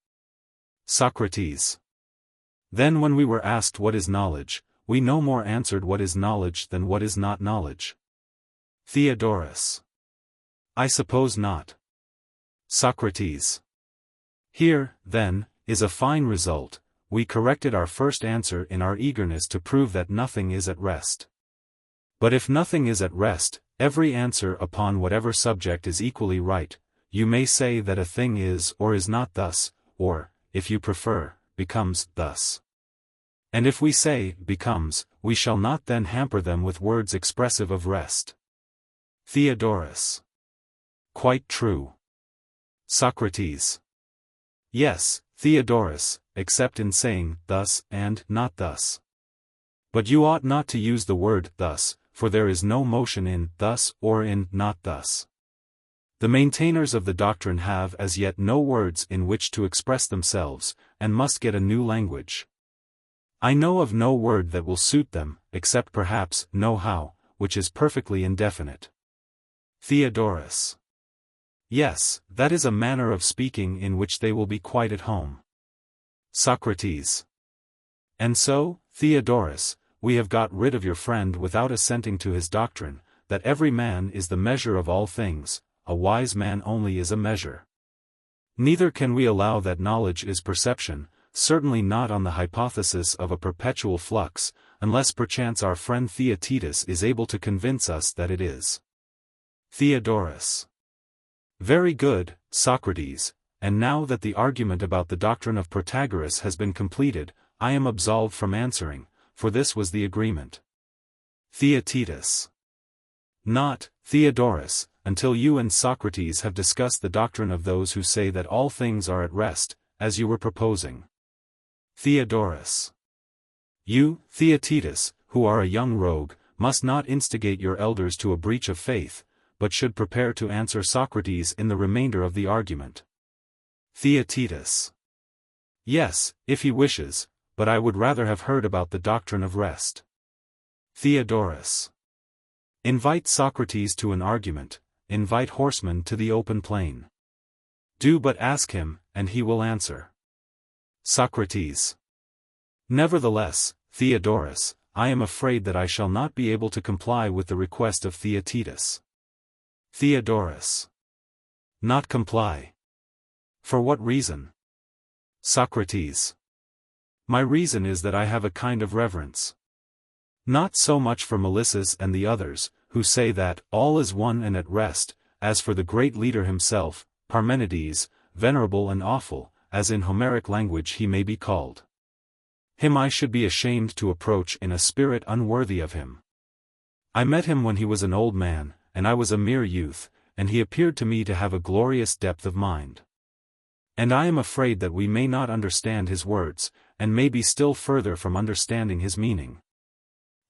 Socrates. Then when we were asked what is knowledge, we no more answered what is knowledge than what is not knowledge. Theodorus. I suppose not. Socrates. Here, then, is a fine result. We corrected our first answer in our eagerness to prove that nothing is at rest. But if nothing is at rest, every answer upon whatever subject is equally right. You may say that a thing is or is not thus, or, if you prefer, becomes thus. And if we say becomes, we shall not then hamper them with words expressive of rest. Theodorus. Quite true. Socrates. Yes, Theodorus, except in saying thus and not thus. But you ought not to use the word thus, for there is no motion in thus or in not thus. The maintainers of the doctrine have as yet no words in which to express themselves, and must get a new language. I know of no word that will suit them, except perhaps know-how, which is perfectly indefinite. Theodorus. Yes, that is a manner of speaking in which they will be quite at home. Socrates. And so, Theodorus, we have got rid of your friend without assenting to his doctrine, that every man is the measure of all things, a wise man only is a measure. Neither can we allow that knowledge is perception, certainly not on the hypothesis of a perpetual flux, unless perchance our friend Theaetetus is able to convince us that it is. Theodorus. Very good, Socrates, and now that the argument about the doctrine of Protagoras has been completed, I am absolved from answering, for this was the agreement. Theaetetus. Not, Theodorus, until you and Socrates have discussed the doctrine of those who say that all things are at rest, as you were proposing. Theodorus. You, Theaetetus, who are a young rogue, must not instigate your elders to a breach of faith, but should prepare to answer Socrates in the remainder of the argument. Theaetetus. Yes, if he wishes, but I would rather have heard about the doctrine of rest. Theodorus. Invite Socrates to an argument, invite horsemen to the open plain. Do but ask him, and he will answer. Socrates. Nevertheless, Theodorus, I am afraid that I shall not be able to comply with the request of Theaetetus. Theodorus. Not comply. For what reason? Socrates. My reason is that I have a kind of reverence. Not so much for Melissus and the others, who say that all is one and at rest, as for the great leader himself, Parmenides, venerable and awful, as in Homeric language he may be called. Him I should be ashamed to approach in a spirit unworthy of him. I met him when he was an old man, and I was a mere youth, and he appeared to me to have a glorious depth of mind. And I am afraid that we may not understand his words, and may be still further from understanding his meaning.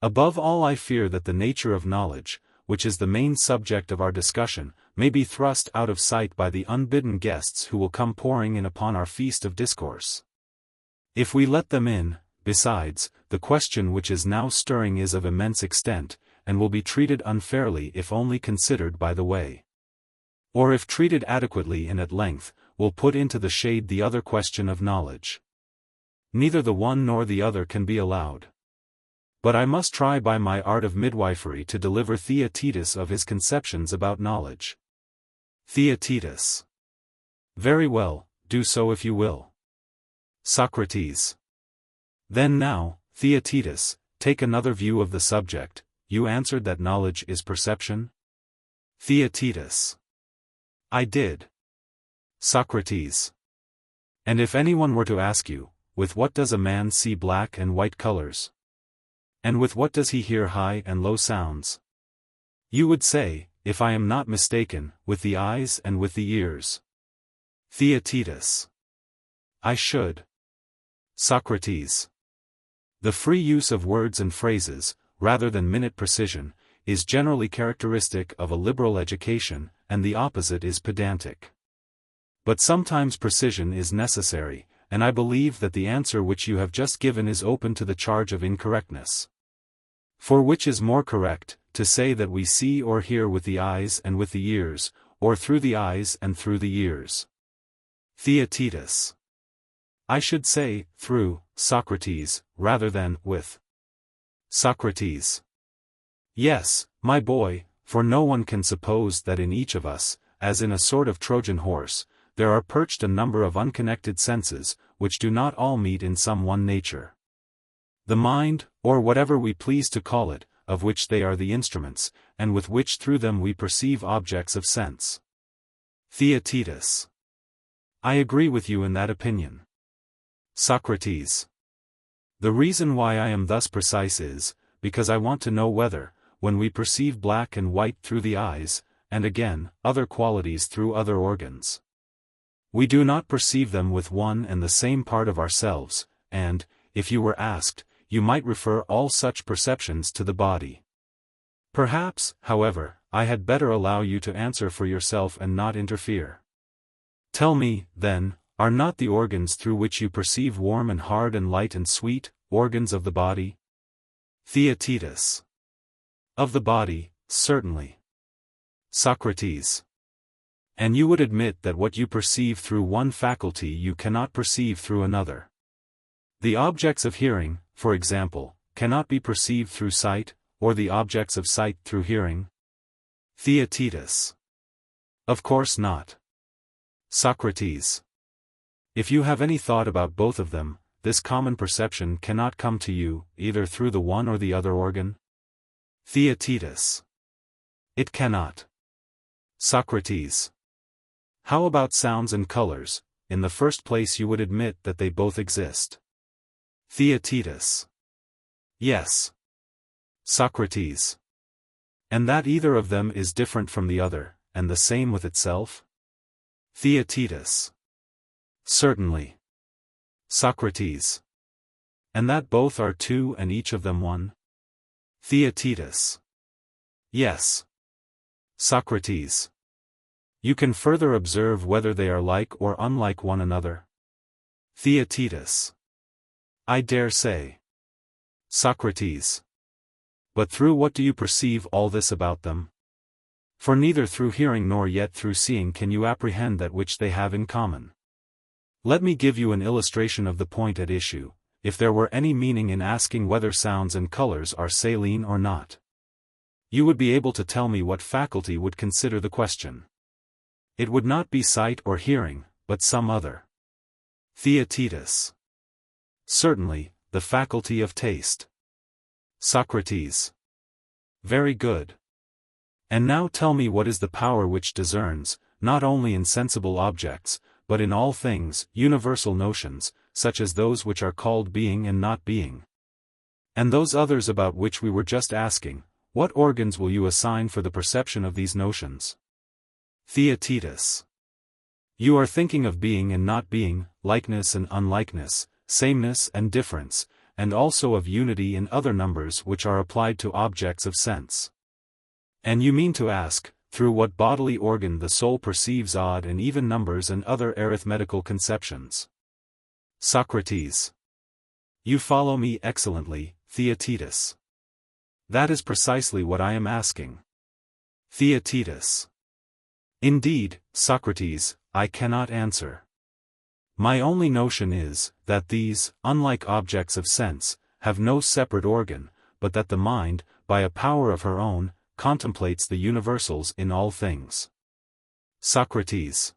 Above all, I fear that the nature of knowledge, which is the main subject of our discussion, may be thrust out of sight by the unbidden guests who will come pouring in upon our feast of discourse. If we let them in, besides, the question which is now stirring is of immense extent, and will be treated unfairly if only considered by the way. Or if treated adequately and at length, will put into the shade the other question of knowledge. Neither the one nor the other can be allowed. But I must try by my art of midwifery to deliver Theaetetus of his conceptions about knowledge. Theaetetus. Very well, do so if you will. Socrates. Then now, Theaetetus, take another view of the subject. You answered that knowledge is perception? Theaetetus. I did. Socrates. And if anyone were to ask you, with what does a man see black and white colors? And with what does he hear high and low sounds? You would say, if I am not mistaken, with the eyes and with the ears. Theaetetus. I should. Socrates. The free use of words and phrases, rather than minute precision, is generally characteristic of a liberal education, and the opposite is pedantic. But sometimes precision is necessary, and I believe that the answer which you have just given is open to the charge of incorrectness. For which is more correct, to say that we see or hear with the eyes and with the ears, or through the eyes and through the ears? Theaetetus. I should say, through, Socrates, rather than with. Socrates. Yes, my boy, for no one can suppose that in each of us, as in a sort of Trojan horse, there are perched a number of unconnected senses, which do not all meet in some one nature. The mind, or whatever we please to call it, of which they are the instruments, and with which through them we perceive objects of sense. Theaetetus. I agree with you in that opinion. Socrates. The reason why I am thus precise is, because I want to know whether, when we perceive black and white through the eyes, and again, other qualities through other organs, we do not perceive them with one and the same part of ourselves, and, if you were asked, you might refer all such perceptions to the body. Perhaps, however, I had better allow you to answer for yourself and not interfere. Tell me, then, are not the organs through which you perceive warm and hard and light and sweet, organs of the body? Theaetetus. Of the body, certainly. Socrates. And you would admit that what you perceive through one faculty you cannot perceive through another. The objects of hearing, for example, cannot be perceived through sight, or the objects of sight through hearing? Theaetetus. Of course not. Socrates. If you have any thought about both of them, this common perception cannot come to you, either through the one or the other organ? Theaetetus. It cannot. Socrates. How about sounds and colors? In the first place you would admit that they both exist. Theaetetus. Yes. Socrates. And that either of them is different from the other, and the same with itself? Theaetetus. Certainly. Socrates. And that both are two and each of them one? Theaetetus. Yes. Socrates. You can further observe whether they are like or unlike one another? Theaetetus. I dare say. Socrates. But through what do you perceive all this about them? For neither through hearing nor yet through seeing can you apprehend that which they have in common. Let me give you an illustration of the point at issue, if there were any meaning in asking whether sounds and colors are saline or not. You would be able to tell me what faculty would consider the question. It would not be sight or hearing, but some other. Theaetetus. Certainly, the faculty of taste. Socrates. Very good. And now tell me what is the power which discerns, not only in sensible objects, but in all things, universal notions, such as those which are called being and not being. And those others about which we were just asking, what organs will you assign for the perception of these notions? Theaetetus. You are thinking of being and not being, likeness and unlikeness, sameness and difference, and also of unity in other numbers which are applied to objects of sense. And you mean to ask, through what bodily organ the soul perceives odd and even numbers and other arithmetical conceptions. Socrates. You follow me excellently, Theaetetus. That is precisely what I am asking. Theaetetus. Indeed, Socrates, I cannot answer. My only notion is, that these, unlike objects of sense, have no separate organ, but that the mind, by a power of her own, contemplates the universals in all things. Socrates.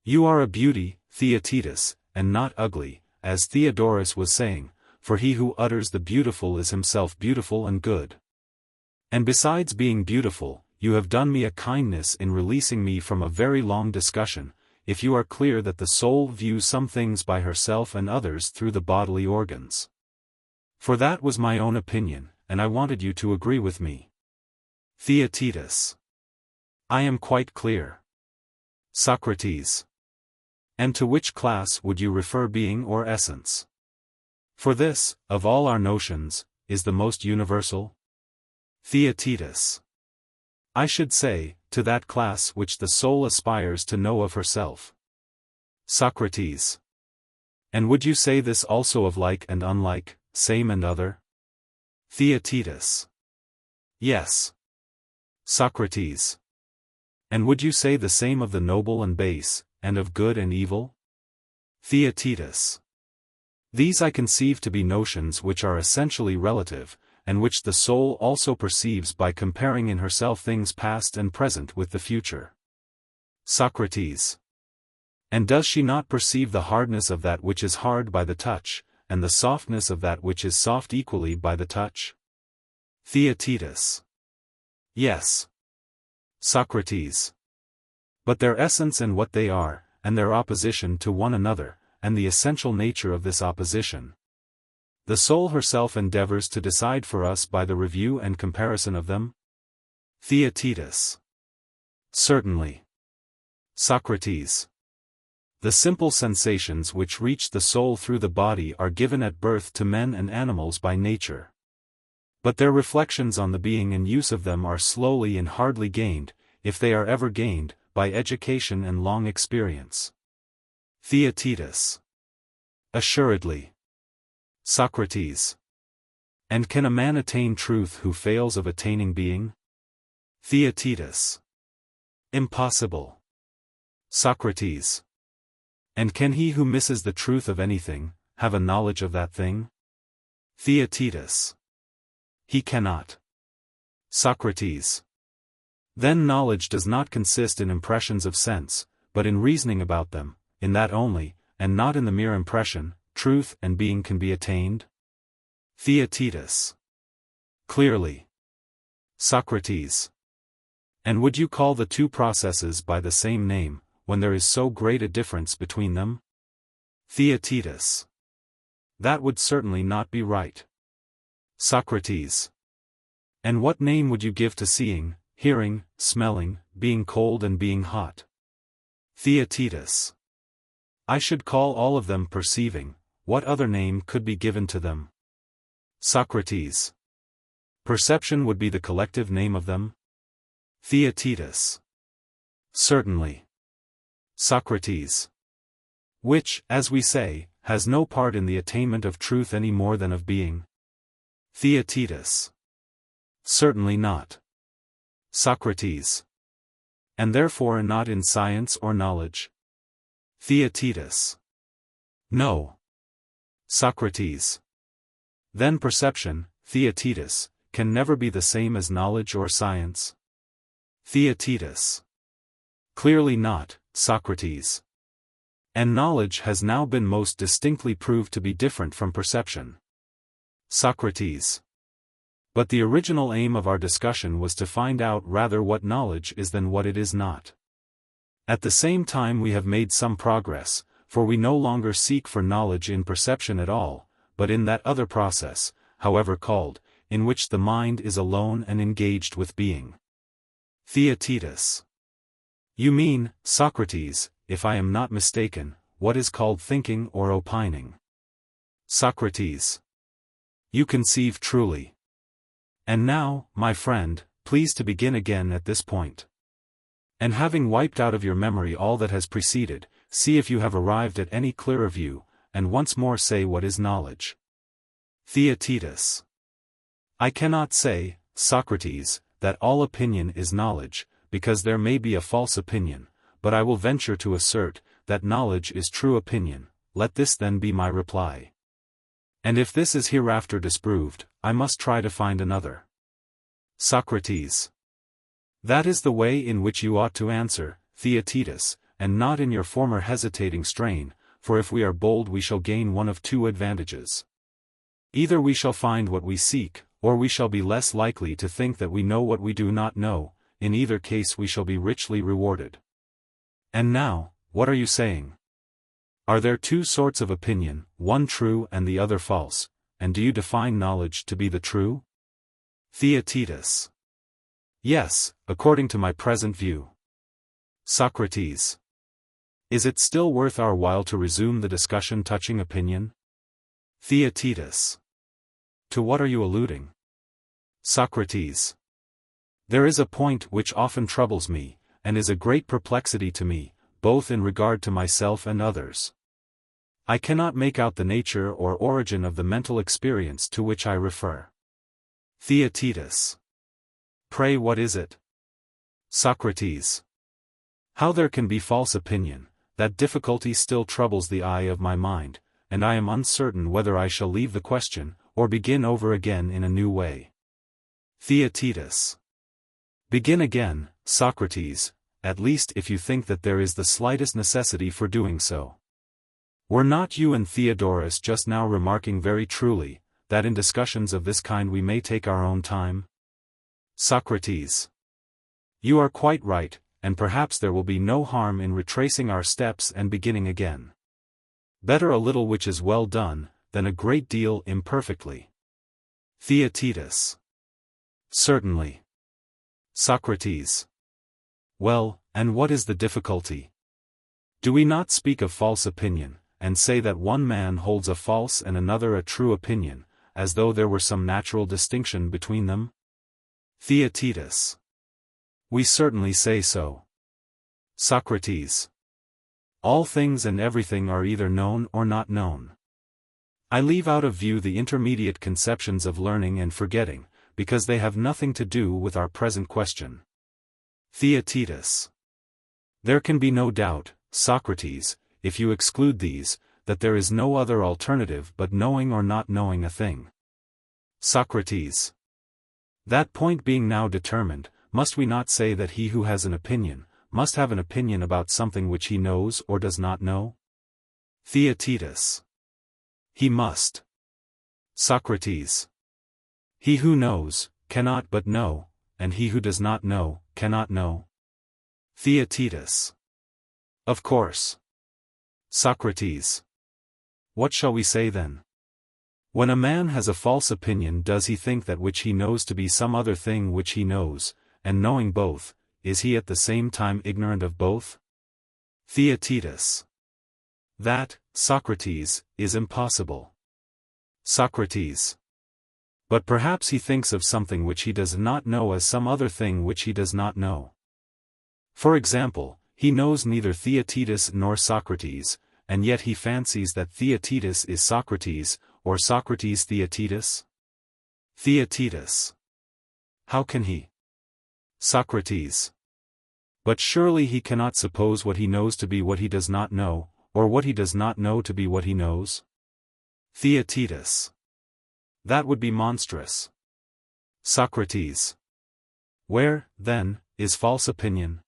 You are a beauty, Theaetetus, and not ugly, as Theodorus was saying, for he who utters the beautiful is himself beautiful and good. And besides being beautiful, you have done me a kindness in releasing me from a very long discussion, if you are clear that the soul views some things by herself and others through the bodily organs. For that was my own opinion, and I wanted you to agree with me. Theaetetus. I am quite clear. Socrates. And to which class would you refer being or essence? For this, of all our notions, is the most universal? Theaetetus. I should say, to that class which the soul aspires to know of herself. Socrates. And would you say this also of like and unlike, same and other? Theaetetus. Yes. Socrates. And would you say the same of the noble and base, and of good and evil? Theaetetus. These I conceive to be notions which are essentially relative, and which the soul also perceives by comparing in herself things past and present with the future. Socrates. And does she not perceive the hardness of that which is hard by the touch, and the softness of that which is soft equally by the touch? Theaetetus. Yes. Socrates. But their essence and what they are, and their opposition to one another, and the essential nature of this opposition. The soul herself endeavors to decide for us by the review and comparison of them? Theaetetus. Certainly. Socrates. The simple sensations which reach the soul through the body are given at birth to men and animals by nature. But their reflections on the being and use of them are slowly and hardly gained, if they are ever gained, by education and long experience. Theaetetus. Assuredly. Socrates. And can a man attain truth who fails of attaining being? Theaetetus. Impossible. Socrates. And can he who misses the truth of anything, have a knowledge of that thing? Theaetetus. He cannot. Socrates. Then knowledge does not consist in impressions of sense, but in reasoning about them, in that only, and not in the mere impression, truth and being can be attained? Theaetetus. Clearly. Socrates. And would you call the two processes by the same name, when there is so great a difference between them? Theaetetus. That would certainly not be right. Socrates. And what name would you give to seeing, hearing, smelling, being cold and being hot? Theaetetus. I should call all of them perceiving. What other name could be given to them? Socrates. Perception would be the collective name of them? Theaetetus. Certainly. Socrates. Which, as we say, has no part in the attainment of truth any more than of being? Theaetetus. Certainly not. Socrates. And therefore not in science or knowledge? Theaetetus. No. Socrates. Then perception, Theaetetus, can never be the same as knowledge or science? Theaetetus. Clearly not, Socrates. And knowledge has now been most distinctly proved to be different from perception. Socrates. But the original aim of our discussion was to find out rather what knowledge is than what it is not. At the same time we have made some progress, for we no longer seek for knowledge in perception at all, but in that other process, however called, in which the mind is alone and engaged with being. Theaetetus. You mean, Socrates, if I am not mistaken, what is called thinking or opining? Socrates. You conceive truly. And now, my friend, please to begin again at this point. And having wiped out of your memory all that has preceded, see if you have arrived at any clearer view, and once more say what is knowledge. Theaetetus. I cannot say, Socrates, that all opinion is knowledge, because there may be a false opinion, but I will venture to assert, that knowledge is true opinion. Let this then be my reply. And if this is hereafter disproved, I must try to find another. Socrates. That is the way in which you ought to answer, Theaetetus, and not in your former hesitating strain, for if we are bold we shall gain one of two advantages. Either we shall find what we seek, or we shall be less likely to think that we know what we do not know. In either case we shall be richly rewarded. And now, what are you saying? Are there two sorts of opinion, one true and the other false, and do you define knowledge to be the true? Theaetetus. Yes, according to my present view. Socrates. Is it still worth our while to resume the discussion touching opinion? Theaetetus. To what are you alluding? Socrates. There is a point which often troubles me, and is a great perplexity to me, both in regard to myself and others. I cannot make out the nature or origin of the mental experience to which I refer. Theaetetus. Pray what is it? Socrates. How there can be false opinion, that difficulty still troubles the eye of my mind, and I am uncertain whether I shall leave the question, or begin over again in a new way. Theaetetus. Begin again, Socrates, at least if you think that there is the slightest necessity for doing so. Were not you and Theodorus just now remarking very truly, that in discussions of this kind we may take our own time? Socrates. You are quite right, and perhaps there will be no harm in retracing our steps and beginning again. Better a little which is well done, than a great deal imperfectly. Theaetetus. Certainly. Socrates. Well, and what is the difficulty? Do we not speak of false opinion, and say that one man holds a false and another a true opinion, as though there were some natural distinction between them? Theaetetus. We certainly say so. Socrates. All things and everything are either known or not known. I leave out of view the intermediate conceptions of learning and forgetting, because they have nothing to do with our present question. Theaetetus. There can be no doubt, Socrates, if you exclude these, that there is no other alternative but knowing or not knowing a thing. Socrates. That point being now determined, must we not say that he who has an opinion, must have an opinion about something which he knows or does not know? Theaetetus. He must. Socrates. He who knows, cannot but know, and he who does not know, cannot know. Theaetetus. Of course. Socrates. What shall we say then? When a man has a false opinion, does he think that which he knows to be some other thing which he knows, and knowing both, is he at the same time ignorant of both? Theaetetus. That, Socrates, is impossible. Socrates. But perhaps he thinks of something which he does not know as some other thing which he does not know. For example, he knows neither Theaetetus nor Socrates, and yet he fancies that Theaetetus is Socrates, or Socrates Theaetetus? Theaetetus. How can he? Socrates. But surely he cannot suppose what he knows to be what he does not know, or what he does not know to be what he knows? Theaetetus. That would be monstrous. Socrates. Where, then, is false opinion?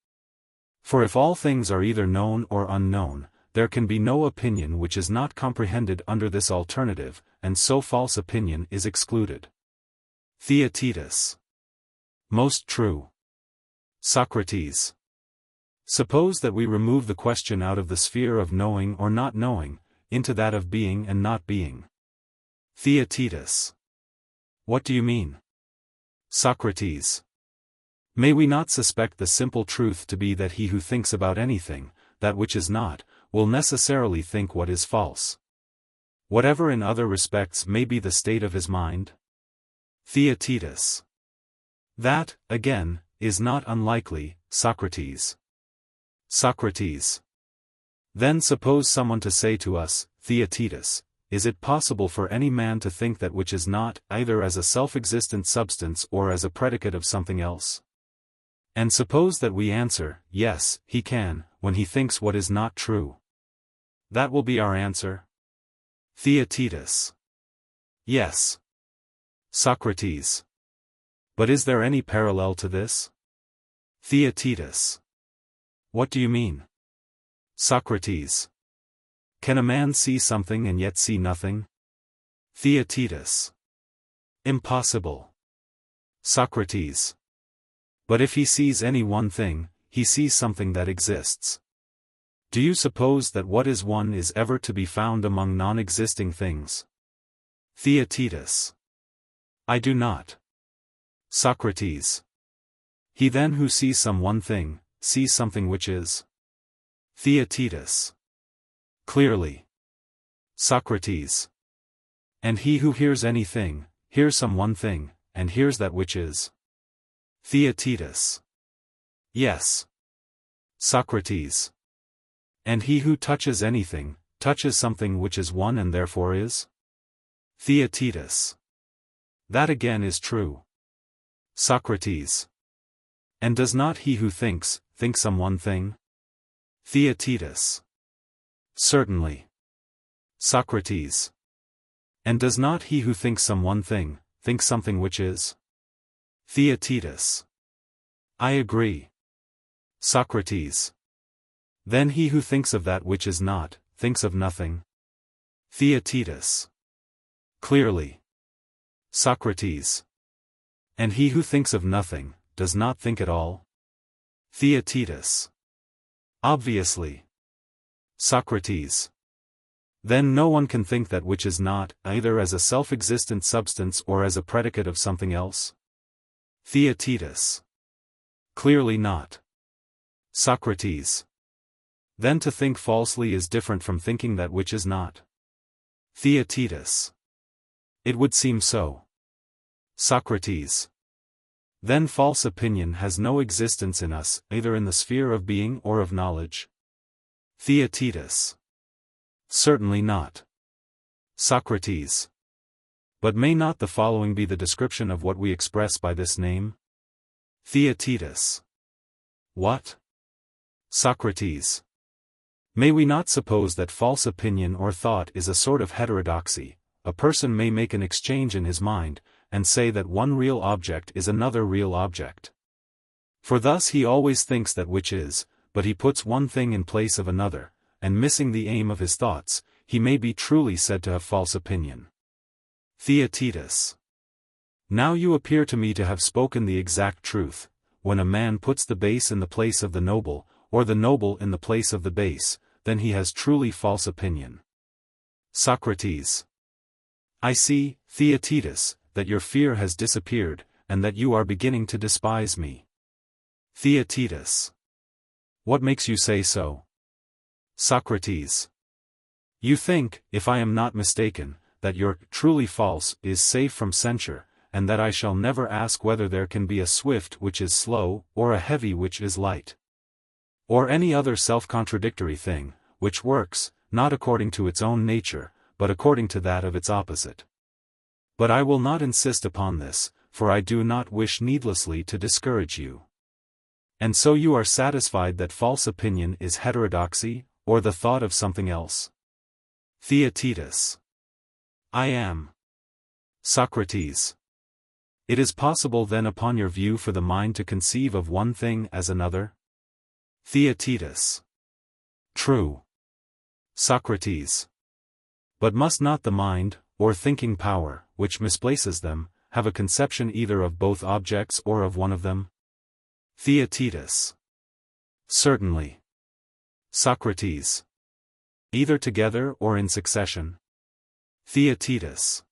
For if all things are either known or unknown, there can be no opinion which is not comprehended under this alternative, and so false opinion is excluded. Theaetetus. Most true. Socrates. Suppose that we remove the question out of the sphere of knowing or not knowing, into that of being and not being. Theaetetus. What do you mean? Socrates. May we not suspect the simple truth to be that he who thinks about anything, that which is not, will necessarily think what is false? Whatever in other respects may be the state of his mind? Theaetetus. That, again, is not unlikely, Socrates. Socrates. Then suppose someone to say to us, Theaetetus, is it possible for any man to think that which is not, either as a self-existent substance or as a predicate of something else? And suppose that we answer, yes, he can, when he thinks what is not true. That will be our answer? Theaetetus. Yes. Socrates. But is there any parallel to this? Theaetetus. What do you mean? Socrates. Can a man see something and yet see nothing? Theaetetus. Impossible. Socrates. But if he sees any one thing, he sees something that exists. Do you suppose that what is one is ever to be found among non-existing things? Theaetetus. I do not. Socrates. He then who sees some one thing, sees something which is? Theaetetus. Clearly. Socrates. And he who hears anything, hears some one thing, and hears that which is? Theaetetus. Yes. Socrates. And he who touches anything, touches something which is one and therefore is? Theaetetus. That again is true. Socrates. And does not he who thinks, think some one thing? Theaetetus. Certainly. Socrates. And does not he who thinks some one thing, think something which is? Theaetetus. I agree. Socrates. Then he who thinks of that which is not, thinks of nothing. Theaetetus. Clearly. Socrates. And he who thinks of nothing, does not think at all. Theaetetus. Obviously. Socrates. Then no one can think that which is not, either as a self-existent substance or as a predicate of something else. Theaetetus. Clearly not. Socrates. Then to think falsely is different from thinking that which is not. Theaetetus. It would seem so. Socrates. Then false opinion has no existence in us, either in the sphere of being or of knowledge. Theaetetus. Certainly not. Socrates. But may not the following be the description of what we express by this name? Theaetetus. What? Socrates. May we not suppose that false opinion or thought is a sort of heterodoxy? A person may make an exchange in his mind, and say that one real object is another real object. For thus he always thinks that which is, but he puts one thing in place of another, and missing the aim of his thoughts, he may be truly said to have false opinion. Theaetetus. Now you appear to me to have spoken the exact truth. When a man puts the base in the place of the noble, or the noble in the place of the base, then he has truly false opinion. Socrates. I see, Theaetetus, that your fear has disappeared, and that you are beginning to despise me. Theaetetus. What makes you say so? Socrates. You think, if I am not mistaken, that your truly false is safe from censure, and that I shall never ask whether there can be a swift which is slow, or a heavy which is light. Or any other self-contradictory thing, which works, not according to its own nature, but according to that of its opposite. But I will not insist upon this, for I do not wish needlessly to discourage you. And so you are satisfied that false opinion is heterodoxy, or the thought of something else? Theaetetus. I am. Socrates. It is possible then upon your view for the mind to conceive of one thing as another? Theaetetus. True. Socrates. But must not the mind, or thinking power, which misplaces them, have a conception either of both objects or of one of them? Theaetetus. Certainly. Socrates. Either together or in succession? Theaetetus.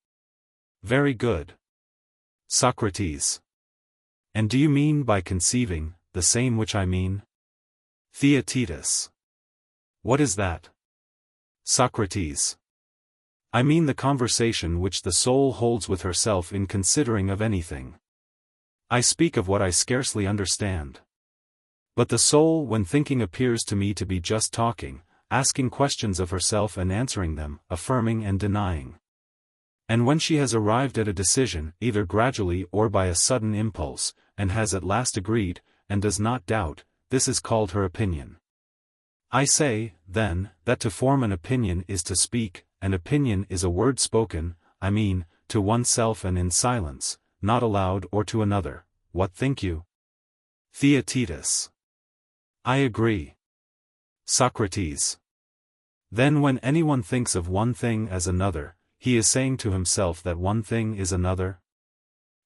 Very good. Socrates. And do you mean by conceiving, the same which I mean? Theaetetus. What is that? Socrates. I mean the conversation which the soul holds with herself in considering of anything. I speak of what I scarcely understand. But the soul when thinking appears to me to be just talking, asking questions of herself and answering them, affirming and denying. And when she has arrived at a decision, either gradually or by a sudden impulse, and has at last agreed, and does not doubt, this is called her opinion. I say, then, that to form an opinion is to speak, and opinion is a word spoken, I mean, to oneself and in silence, not aloud or to another. What think you? Theaetetus. I agree. Socrates. Then when anyone thinks of one thing as another, he is saying to himself that one thing is another?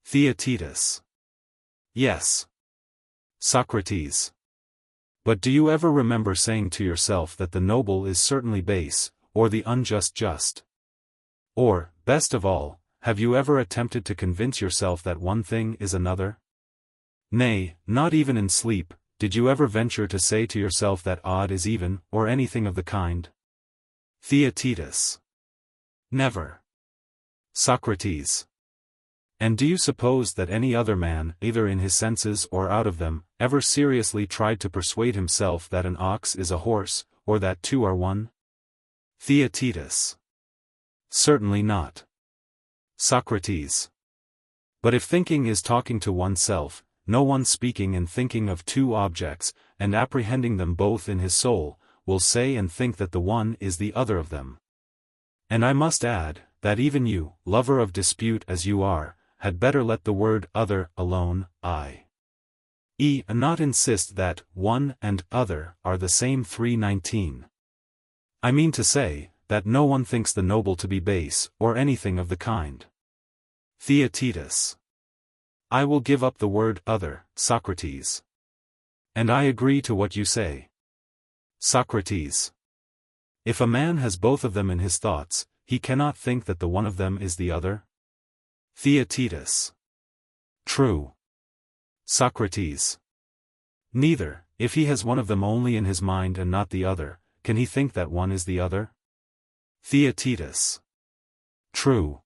Theaetetus. Yes. Socrates. But do you ever remember saying to yourself that the noble is certainly base, or the unjust just? Or, best of all, have you ever attempted to convince yourself that one thing is another? Nay, not even in sleep, did you ever venture to say to yourself that odd is even, or anything of the kind? Theaetetus. Never. Socrates. And do you suppose that any other man, either in his senses or out of them, ever seriously tried to persuade himself that an ox is a horse, or that two are one? Theaetetus. Certainly not. Socrates. But if thinking is talking to oneself, no one speaking and thinking of two objects, and apprehending them both in his soul, will say and think that the one is the other of them. And I must add, that even you, lover of dispute as you are, had better let the word other alone. Not insist that one and other are the same. 319. I mean to say, that no one thinks the noble to be base, or anything of the kind. Theaetetus. I will give up the word other, Socrates. And I agree to what you say. Socrates. If a man has both of them in his thoughts, he cannot think that the one of them is the other? Theaetetus. True. Socrates. Neither, if he has one of them only in his mind and not the other, can he think that one is the other? Theaetetus. True.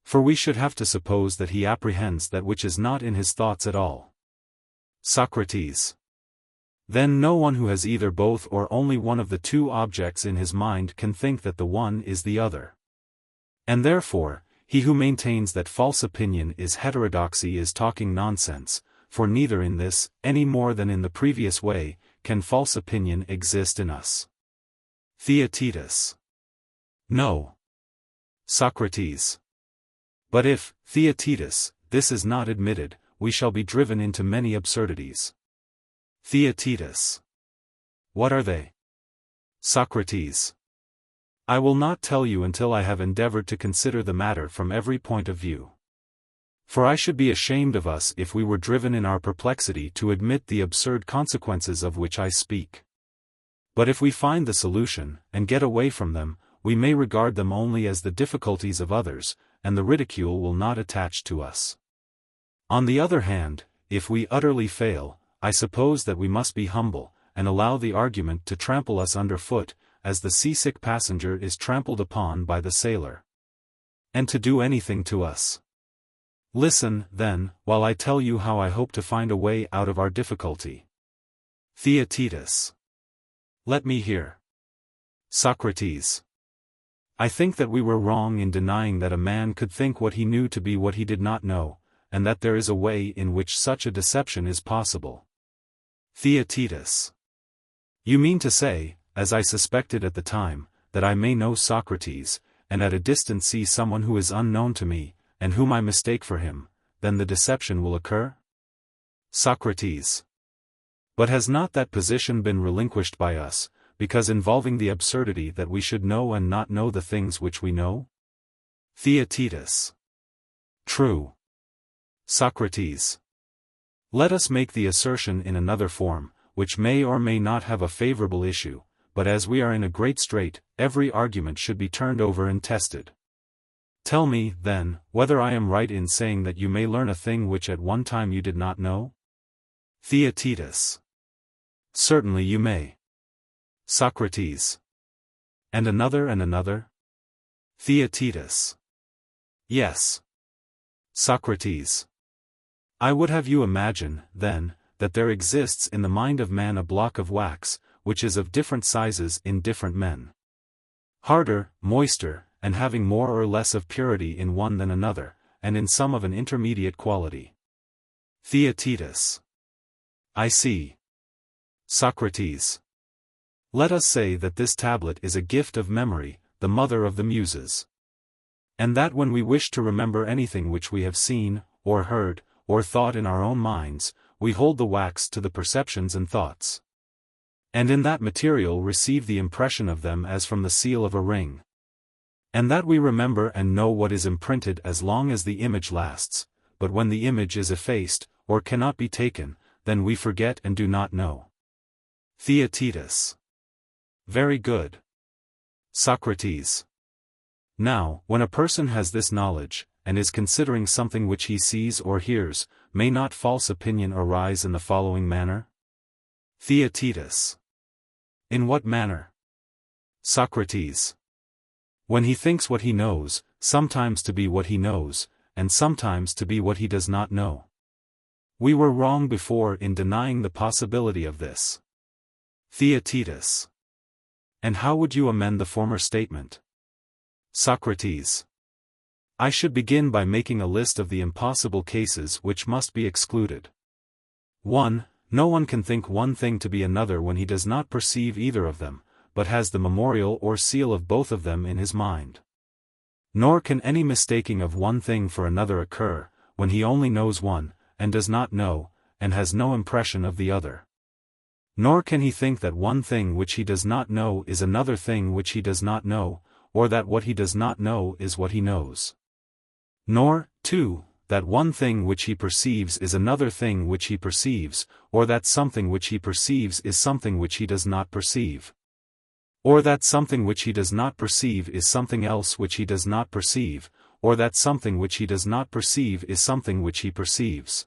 For we should have to suppose that he apprehends that which is not in his thoughts at all. Socrates. Then no one who has either both or only one of the two objects in his mind can think that the one is the other. And therefore, he who maintains that false opinion is heterodoxy is talking nonsense, for neither in this, any more than in the previous way, can false opinion exist in us. Theaetetus. No. Socrates. But if, Theaetetus, this is not admitted, we shall be driven into many absurdities. Theaetetus. What are they? Socrates. I will not tell you until I have endeavored to consider the matter from every point of view. For I should be ashamed of us if we were driven in our perplexity to admit the absurd consequences of which I speak. But if we find the solution, and get away from them, we may regard them only as the difficulties of others, and the ridicule will not attach to us. On the other hand, if we utterly fail, I suppose that we must be humble, and allow the argument to trample us underfoot, as the seasick passenger is trampled upon by the sailor. And to do anything to us. Listen, then, while I tell you how I hope to find a way out of our difficulty. Theaetetus. Let me hear. Socrates. I think that we were wrong in denying that a man could think what he knew to be what he did not know, and that there is a way in which such a deception is possible. Theaetetus. You mean to say, as I suspected at the time, that I may know Socrates, and at a distance see someone who is unknown to me, and whom I mistake for him, then the deception will occur? Socrates. But has not that position been relinquished by us, because involving the absurdity that we should know and not know the things which we know? Theaetetus. True. Socrates. Let us make the assertion in another form, which may or may not have a favorable issue, but as we are in a great strait, every argument should be turned over and tested. Tell me, then, whether I am right in saying that you may learn a thing which at one time you did not know? Theaetetus. Certainly you may. Socrates. And another and another? Theaetetus. Yes. Socrates. I would have you imagine, then, that there exists in the mind of man a block of wax, which is of different sizes in different men. Harder, moister, and having more or less of purity in one than another, and in some of an intermediate quality. Theaetetus. I see. Socrates. Let us say that this tablet is a gift of memory, the mother of the muses. And that when we wish to remember anything which we have seen, or heard, or thought in our own minds, we hold the wax to the perceptions and thoughts. And in that material receive the impression of them as from the seal of a ring. And that we remember and know what is imprinted as long as the image lasts, but when the image is effaced, or cannot be taken, then we forget and do not know. Theaetetus. Very good. Socrates. Now, when a person has this knowledge, and is considering something which he sees or hears, may not false opinion arise in the following manner? Theaetetus. In what manner? Socrates. When he thinks what he knows, sometimes to be what he knows, and sometimes to be what he does not know. We were wrong before in denying the possibility of this. Theaetetus. And how would you amend the former statement? Socrates. I should begin by making a list of the impossible cases which must be excluded. 1. No one can think one thing to be another when he does not perceive either of them, but has the memorial or seal of both of them in his mind. Nor can any mistaking of one thing for another occur, when he only knows one, and does not know, and has no impression of the other. Nor can he think that one thing which he does not know is another thing which he does not know, or that what he does not know is what he knows. Nor, too, that one thing which he perceives is another thing which he perceives, or that something which he perceives is something which he does not perceive. Or that something which he does not perceive is something else which he does not perceive, or that something which he does not perceive is something which he perceives.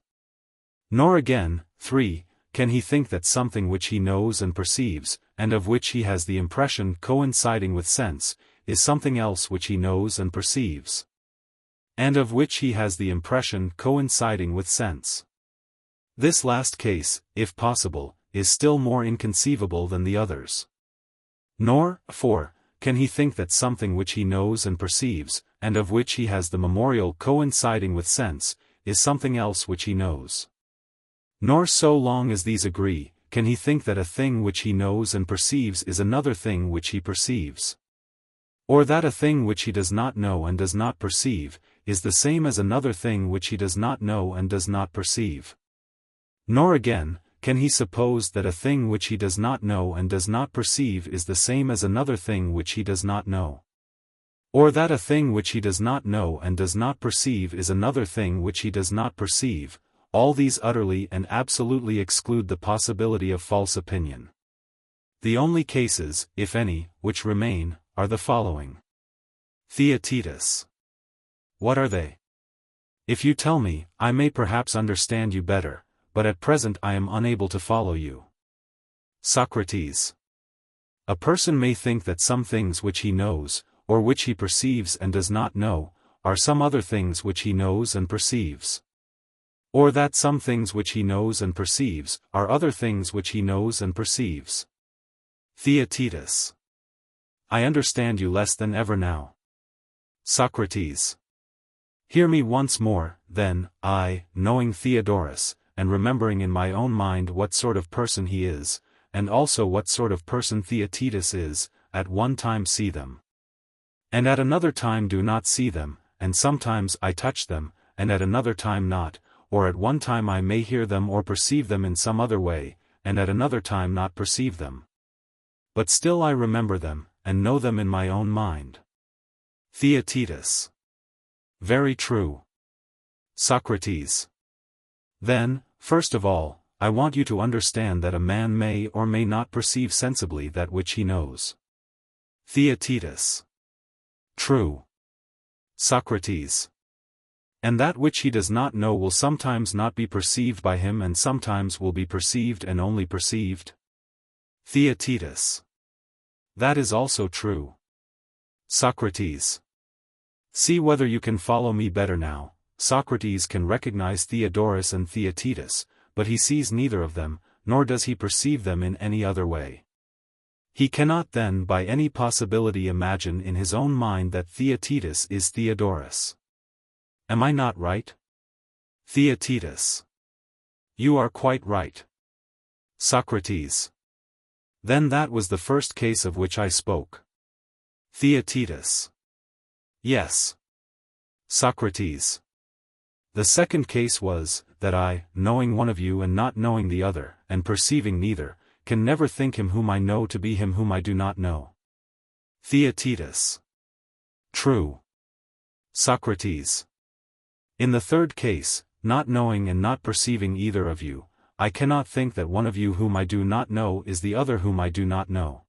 Nor again, 3, can he think that something which he knows and perceives, and of which he has the impression coinciding with sense, is something else which he knows and perceives, and of which he has the impression coinciding with sense. This last case, if possible, is still more inconceivable than the others. Nor, 4, can he think that something which he knows and perceives, and of which he has the memorial coinciding with sense, is something else which he knows. Nor so long as these agree, can he think that a thing which he knows and perceives is another thing which he perceives. Or that a thing which he does not know and does not perceive, is the same as another thing which he does not know and does not perceive. Nor again, can he suppose that a thing which he does not know and does not perceive is the same as another thing which he does not know. Or that a thing which he does not know and does not perceive is another thing which he does not perceive. All these utterly and absolutely exclude the possibility of false opinion. The only cases, if any, which remain, are the following. Theaetetus. What are they? If you tell me, I may perhaps understand you better, but at present I am unable to follow you. Socrates. A person may think that some things which he knows, or which he perceives and does not know, are some other things which he knows and perceives. Or that some things which he knows and perceives, are other things which he knows and perceives. Theaetetus. I understand you less than ever now. Socrates. Hear me once more, then. I, knowing Theodorus, and remembering in my own mind what sort of person he is, and also what sort of person Theaetetus is, at one time see them. And at another time do not see them, and sometimes I touch them, and at another time not, or at one time I may hear them or perceive them in some other way, and at another time not perceive them. But still I remember them, and know them in my own mind. Theaetetus. Very true. Socrates. Then, first of all, I want you to understand that a man may or may not perceive sensibly that which he knows. Theaetetus. True. Socrates. And that which he does not know will sometimes not be perceived by him and sometimes will be perceived and only perceived. Theaetetus. That is also true. Socrates. See whether you can follow me better now. Socrates can recognize Theodorus and Theaetetus, but he sees neither of them, nor does he perceive them in any other way. He cannot then by any possibility imagine in his own mind that Theaetetus is Theodorus. Am I not right? Theaetetus. You are quite right. Socrates. Then that was the first case of which I spoke. Theaetetus. Yes. Socrates. The second case was, that I, knowing one of you and not knowing the other, and perceiving neither, can never think him whom I know to be him whom I do not know. Theaetetus. True. Socrates. In the third case, not knowing and not perceiving either of you, I cannot think that one of you whom I do not know is the other whom I do not know.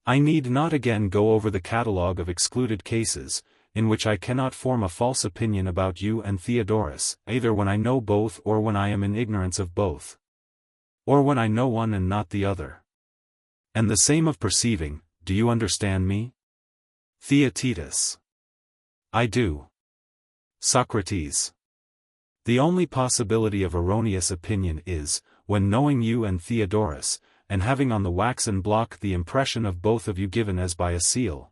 I need not again go over the catalogue of excluded cases, in which I cannot form a false opinion about you and Theodorus, either when I know both or when I am in ignorance of both. Or when I know one and not the other. And the same of perceiving, do you understand me? Theaetetus. I do. Socrates. The only possibility of erroneous opinion is, when knowing you and Theodorus, and having on the waxen block the impression of both of you given as by a seal.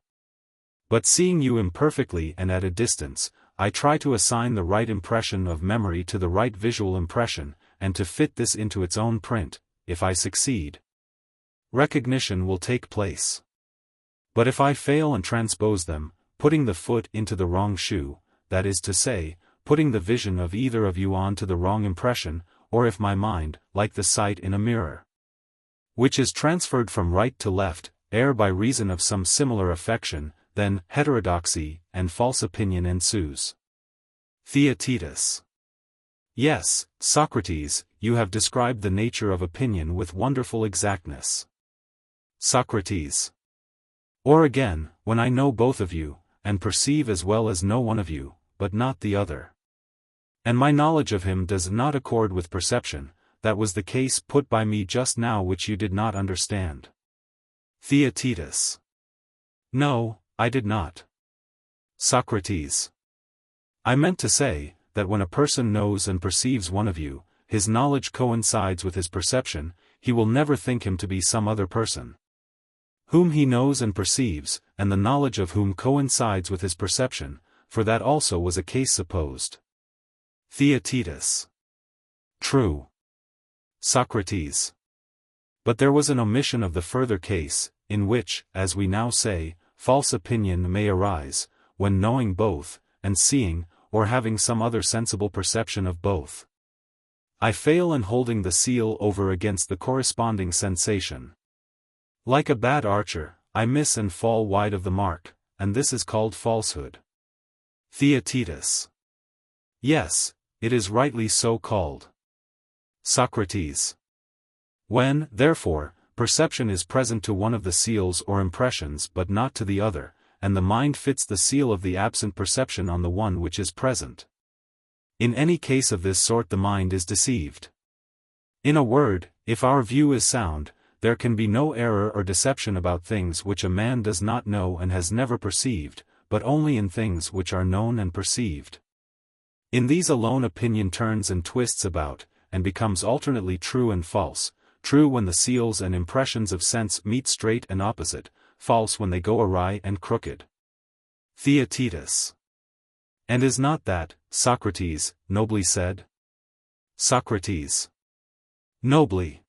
But seeing you imperfectly and at a distance, I try to assign the right impression of memory to the right visual impression, and to fit this into its own print. If I succeed, recognition will take place. But if I fail and transpose them, putting the foot into the wrong shoe, that is to say, putting the vision of either of you on to the wrong impression, or if my mind, like the sight in a mirror, which is transferred from right to left, err by reason of some similar affection, then heterodoxy and false opinion ensues. Theaetetus. Yes, Socrates, you have described the nature of opinion with wonderful exactness. Socrates. Or again, when I know both of you, and perceive as well as know one of you, but not the other, and my knowledge of him does not accord with perception, that was the case put by me just now which you did not understand. Theaetetus. No, I did not. Socrates. I meant to say, that when a person knows and perceives one of you, his knowledge coincides with his perception, he will never think him to be some other person, whom he knows and perceives, and the knowledge of whom coincides with his perception, for that also was a case supposed. Theaetetus. True. Socrates. But there was an omission of the further case, in which, as we now say, false opinion may arise, when knowing both, and seeing, or having some other sensible perception of both, I fail in holding the seal over against the corresponding sensation. Like a bad archer, I miss and fall wide of the mark, and this is called falsehood. Theaetetus. Yes, it is rightly so called. Socrates. When, therefore, perception is present to one of the seals or impressions but not to the other, and the mind fits the seal of the absent perception on the one which is present, in any case of this sort the mind is deceived. In a word, if our view is sound, there can be no error or deception about things which a man does not know and has never perceived, but only in things which are known and perceived. In these alone opinion turns and twists about, and becomes alternately true and false, true when the seals and impressions of sense meet straight and opposite, false when they go awry and crooked. Theaetetus. And is not that, Socrates, nobly said? Socrates. Nobly.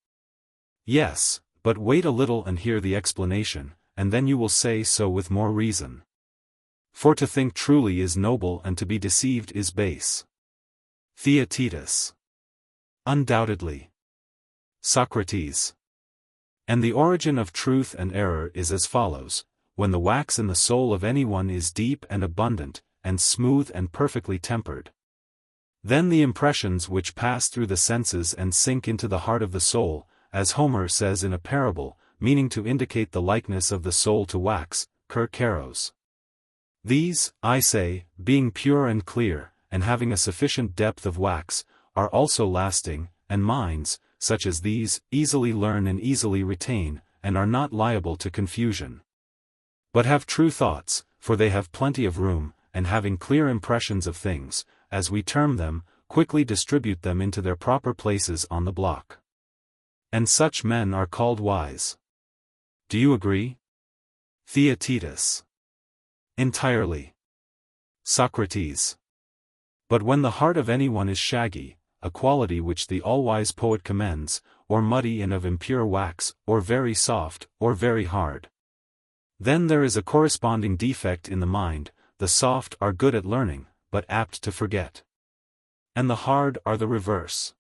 Yes, but wait a little and hear the explanation, and then you will say so with more reason. For to think truly is noble and to be deceived is base. Theaetetus. Undoubtedly. Socrates. And the origin of truth and error is as follows: when the wax in the soul of anyone is deep and abundant, and smooth and perfectly tempered, then the impressions which pass through the senses and sink into the heart of the soul, as Homer says in a parable, meaning to indicate the likeness of the soul to wax, kerkeros. These, I say, being pure and clear, and having a sufficient depth of wax, are also lasting, and minds, such as these, easily learn and easily retain, and are not liable to confusion, but have true thoughts, for they have plenty of room, and having clear impressions of things, as we term them, quickly distribute them into their proper places on the block. And such men are called wise. Do you agree? Theaetetus. Entirely. Socrates. But when the heart of anyone is shaggy, a quality which the all-wise poet commends, or muddy and of impure wax, or very soft, or very hard, then there is a corresponding defect in the mind. The soft are good at learning, but apt to forget, and the hard are the reverse.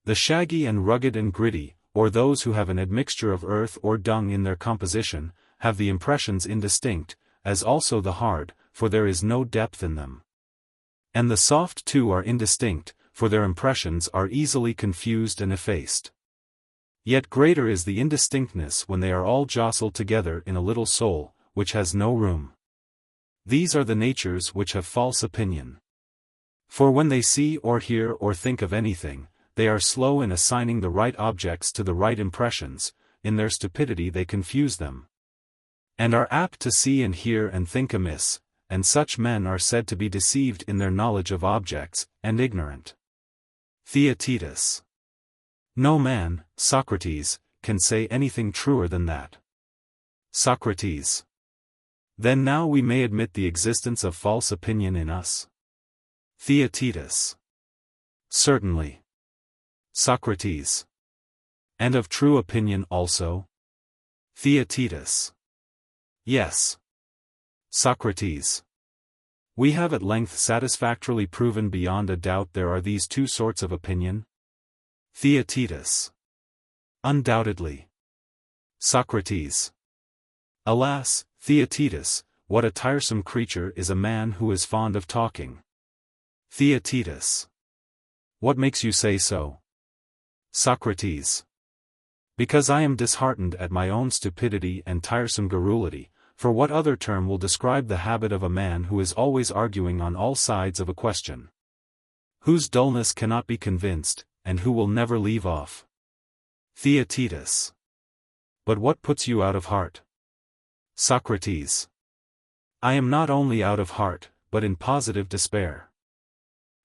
The shaggy and rugged and gritty, or those who have an admixture of earth or dung in their composition, have the impressions indistinct, as also the hard, for there is no depth in them. And the soft too are indistinct, for their impressions are easily confused and effaced. Yet greater is the indistinctness when they are all jostled together in a little soul, which has no room. These are the natures which have false opinion. For when they see or hear or think of anything, they are slow in assigning the right objects to the right impressions, in their stupidity they confuse them, and are apt to see and hear and think amiss, and such men are said to be deceived in their knowledge of objects, and ignorant. Theaetetus. No man, Socrates, can say anything truer than that. Socrates. Then now we may admit the existence of false opinion in us. Theaetetus. Certainly. Socrates. And of true opinion also? Theaetetus. Yes. Socrates. We have at length satisfactorily proven beyond a doubt there are these two sorts of opinion. Theaetetus. Undoubtedly. Socrates. Alas, Theaetetus, what a tiresome creature is a man who is fond of talking. Theaetetus. What makes you say so? Socrates. Because I am disheartened at my own stupidity and tiresome garrulity, for what other term will describe the habit of a man who is always arguing on all sides of a question? Whose dullness cannot be convinced, and who will never leave off. Theaetetus. But what puts you out of heart? Socrates. I am not only out of heart, but in positive despair.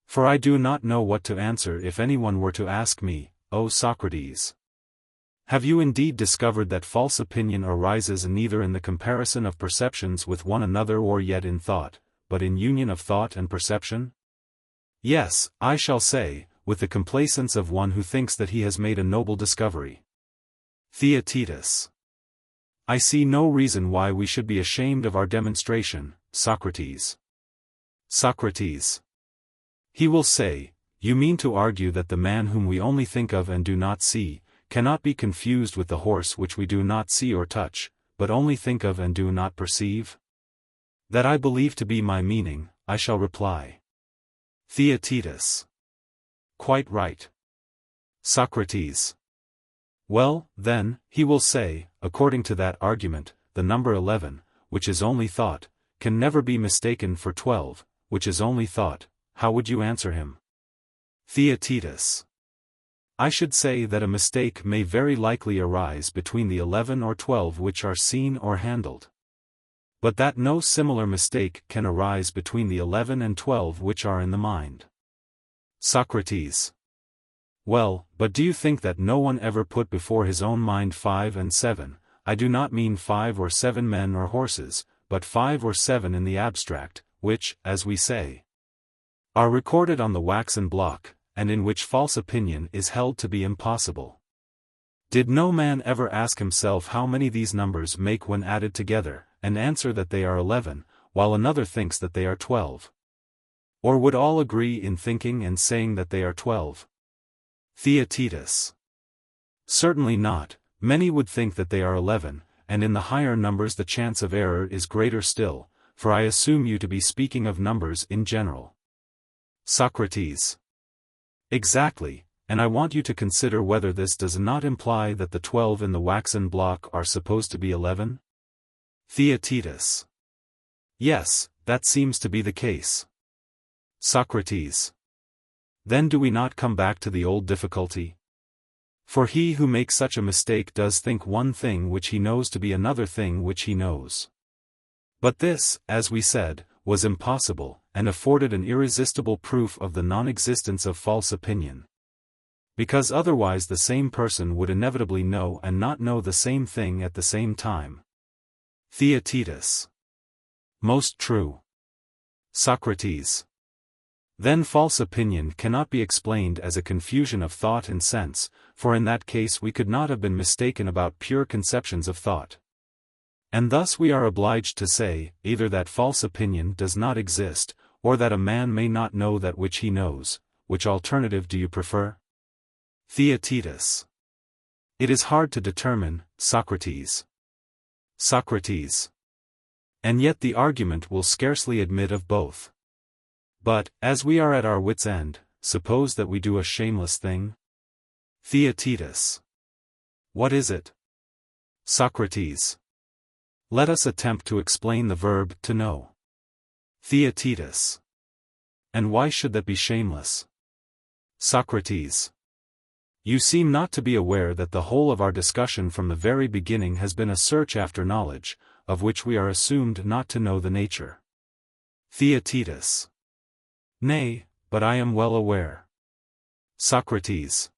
For I do not know what to answer if anyone were to ask me, O Socrates. Have you indeed discovered that false opinion arises neither in the comparison of perceptions with one another or yet in thought, but in union of thought and perception? Yes, I shall say, with the complacence of one who thinks that he has made a noble discovery. Theaetetus. I see no reason why we should be ashamed of our demonstration, Socrates. Socrates. He will say, you mean to argue that the man whom we only think of and do not see, cannot be confused with the horse which we do not see or touch, but only think of and do not perceive? That I believe to be my meaning, I shall reply. Theaetetus. Quite right. Socrates. Well, then, he will say, according to that argument, the number 11, which is only thought, can never be mistaken for 12, which is only thought. How would you answer him? Theaetetus. I should say that a mistake may very likely arise between the 11 or 12 which are seen or handled. But that no similar mistake can arise between the 11 and 12 which are in the mind. Socrates. Well, but do you think that no one ever put before his own mind 5 and 7, I do not mean 5 or 7 men or horses, but 5 or 7 in the abstract, which, as we say, are recorded on the waxen block, and in which false opinion is held to be impossible? Did no man ever ask himself how many these numbers make when added together, and answer that they are 11, while another thinks that they are 12? Or would all agree in thinking and saying that they are 12? Theaetetus. Certainly not, many would think that they are 11, and in the higher numbers the chance of error is greater still, for I assume you to be speaking of numbers in general. Socrates. Exactly, and I want you to consider whether this does not imply that the 12 in the waxen block are supposed to be 11? Theaetetus. Yes, that seems to be the case. Socrates. Then do we not come back to the old difficulty? For he who makes such a mistake does think one thing which he knows to be another thing which he knows. But this, as we said, was impossible, and afforded an irresistible proof of the non-existence of false opinion. Because otherwise the same person would inevitably know and not know the same thing at the same time. Theaetetus. Most true. Socrates. Then false opinion cannot be explained as a confusion of thought and sense, for in that case we could not have been mistaken about pure conceptions of thought. And thus we are obliged to say, either that false opinion does not exist, or that a man may not know that which he knows. Which alternative do you prefer? Theaetetus. It is hard to determine, Socrates. Socrates. And yet the argument will scarcely admit of both. But, as we are at our wits' end, suppose that we do a shameless thing? Theaetetus. What is it? Socrates. Let us attempt to explain the verb to know. Theaetetus. And why should that be shameless? Socrates. You seem not to be aware that the whole of our discussion from the very beginning has been a search after knowledge, of which we are assumed not to know the nature. Theaetetus. Nay, but I am well aware. Socrates.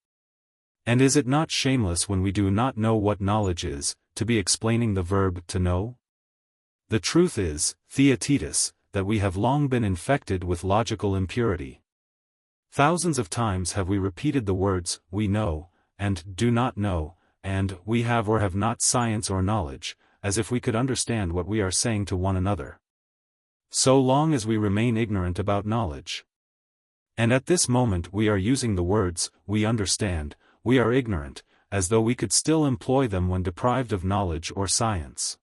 And is it not shameless when we do not know what knowledge is, to be explaining the verb to know? The truth is, Theaetetus, that we have long been infected with logical impurity. Thousands of times have we repeated the words, we know, and do not know, and we have or have not science or knowledge, as if we could understand what we are saying to one another. So long as we remain ignorant about knowledge. And at this moment we are using the words, we understand, we are ignorant, as though we could still employ them when deprived of knowledge or science.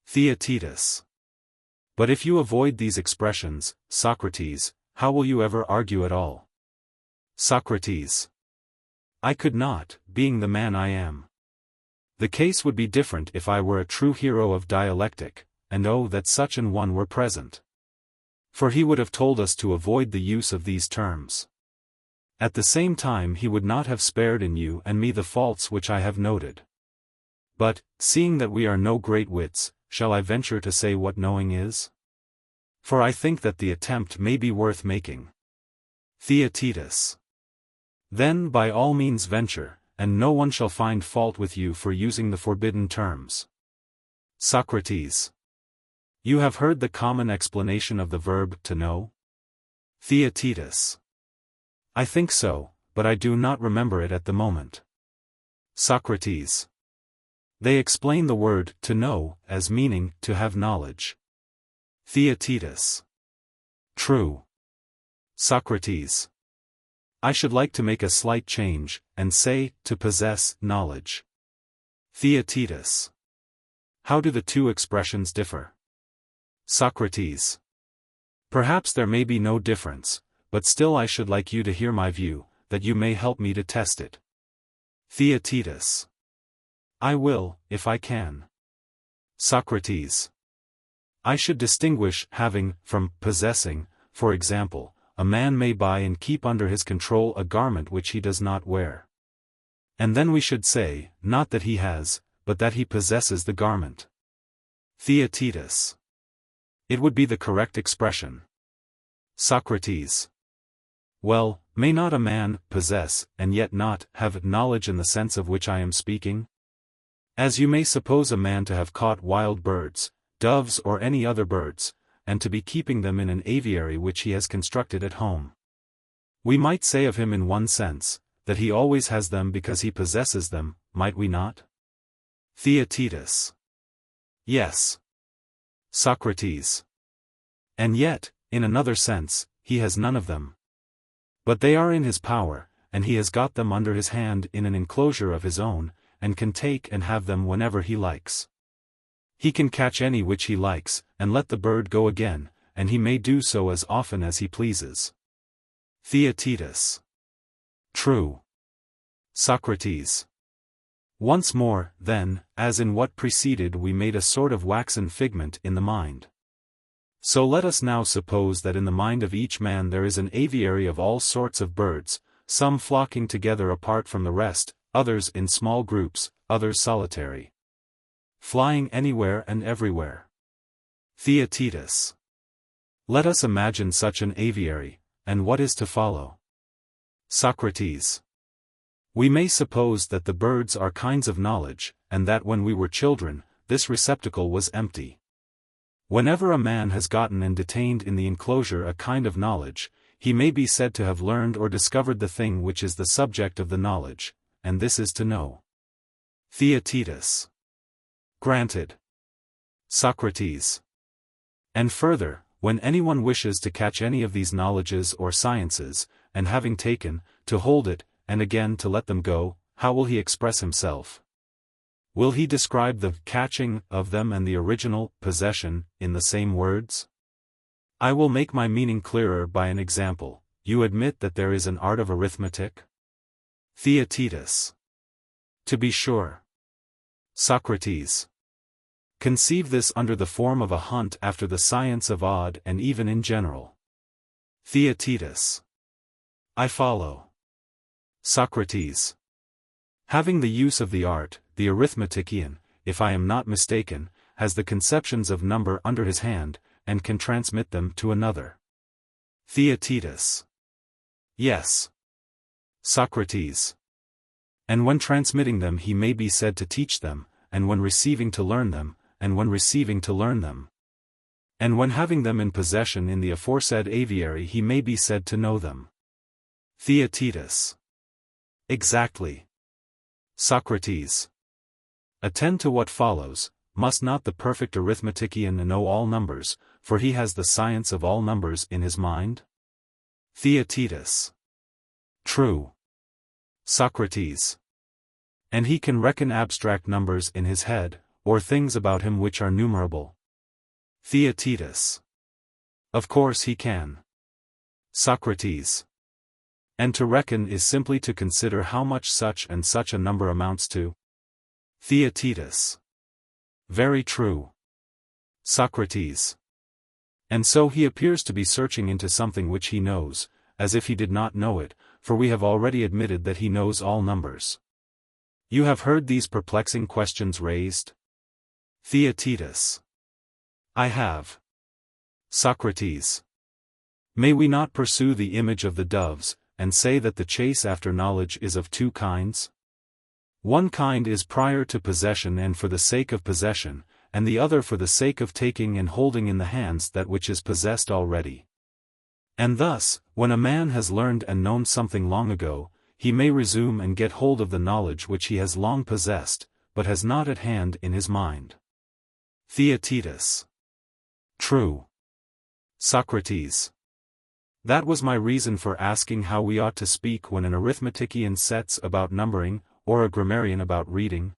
Theaetetus. But if you avoid these expressions, Socrates, how will you ever argue at all? Socrates. I could not, being the man I am. The case would be different if I were a true hero of dialectic, and oh that such an one were present. For he would have told us to avoid the use of these terms. At the same time he would not have spared in you and me the faults which I have noted. But, seeing that we are no great wits, shall I venture to say what knowing is? For I think that the attempt may be worth making. Theaetetus. Then by all means venture, and no one shall find fault with you for using the forbidden terms. Socrates. You have heard the common explanation of the verb to know? Theaetetus. I think so, but I do not remember it at the moment. Socrates. They explain the word to know as meaning to have knowledge. Theaetetus. True. Socrates. I should like to make a slight change, and say, to possess knowledge. Theaetetus. How do the two expressions differ? Socrates. Perhaps there may be no difference, but still I should like you to hear my view, that you may help me to test it. Theaetetus. I will, if I can. Socrates. I should distinguish having from possessing. For example, a man may buy and keep under his control a garment which he does not wear. And then we should say, not that he has, but that he possesses the garment. Theaetetus. It would be the correct expression. Socrates. Well, may not a man possess, and yet not have knowledge in the sense of which I am speaking? As you may suppose a man to have caught wild birds, doves or any other birds, and to be keeping them in an aviary which he has constructed at home. We might say of him in one sense, that he always has them because he possesses them, might we not? Theaetetus. Yes. Socrates. And yet, in another sense, he has none of them. But they are in his power, and he has got them under his hand in an enclosure of his own, and can take and have them whenever he likes. He can catch any which he likes, and let the bird go again, and he may do so as often as he pleases. Theaetetus. True. Socrates. Once more, then, as in what preceded we made a sort of waxen figment in the mind. So let us now suppose that in the mind of each man there is an aviary of all sorts of birds, some flocking together apart from the rest, others in small groups, others solitary. Flying anywhere and everywhere. Theaetetus. Let us imagine such an aviary, and what is to follow? Socrates. We may suppose that the birds are kinds of knowledge, and that when we were children, this receptacle was empty. Whenever a man has gotten and detained in the enclosure a kind of knowledge, he may be said to have learned or discovered the thing which is the subject of the knowledge, and this is to know. Theaetetus. Granted. Socrates. And further, when anyone wishes to catch any of these knowledges or sciences, and having taken, to hold it, and again to let them go, how will he express himself? Will he describe the catching of them and the original possession in the same words? I will make my meaning clearer by an example. You admit that there is an art of arithmetic? Theaetetus. To be sure. Socrates. Conceive this under the form of a hunt after the science of odd and even in general. Theaetetus. I follow. Socrates. Having the use of the art, the arithmetician, if I am not mistaken, has the conceptions of number under his hand, and can transmit them to another. Theaetetus. Yes. Socrates. And when transmitting them he may be said to teach them, and when receiving to learn them, and when receiving to learn them. And when having them in possession in the aforesaid aviary he may be said to know them. Theaetetus. Exactly. Socrates. Attend to what follows. Must not the perfect arithmetician know all numbers, for he has the science of all numbers in his mind? Theaetetus. True. Socrates. And he can reckon abstract numbers in his head, or things about him which are numerable. Theaetetus. Of course he can. Socrates. And to reckon is simply to consider how much such and such a number amounts to. Theaetetus. Very true. Socrates. And so he appears to be searching into something which he knows, as if he did not know it, for we have already admitted that he knows all numbers. You have heard these perplexing questions raised? Theaetetus. I have. Socrates. May we not pursue the image of the doves, and say that the chase after knowledge is of two kinds? One kind is prior to possession and for the sake of possession, and the other for the sake of taking and holding in the hands that which is possessed already. And thus, when a man has learned and known something long ago, he may resume and get hold of the knowledge which he has long possessed, but has not at hand in his mind. Theaetetus. True. Socrates. That was my reason for asking how we ought to speak when an arithmetician sets about numbering, or a grammarian about reading.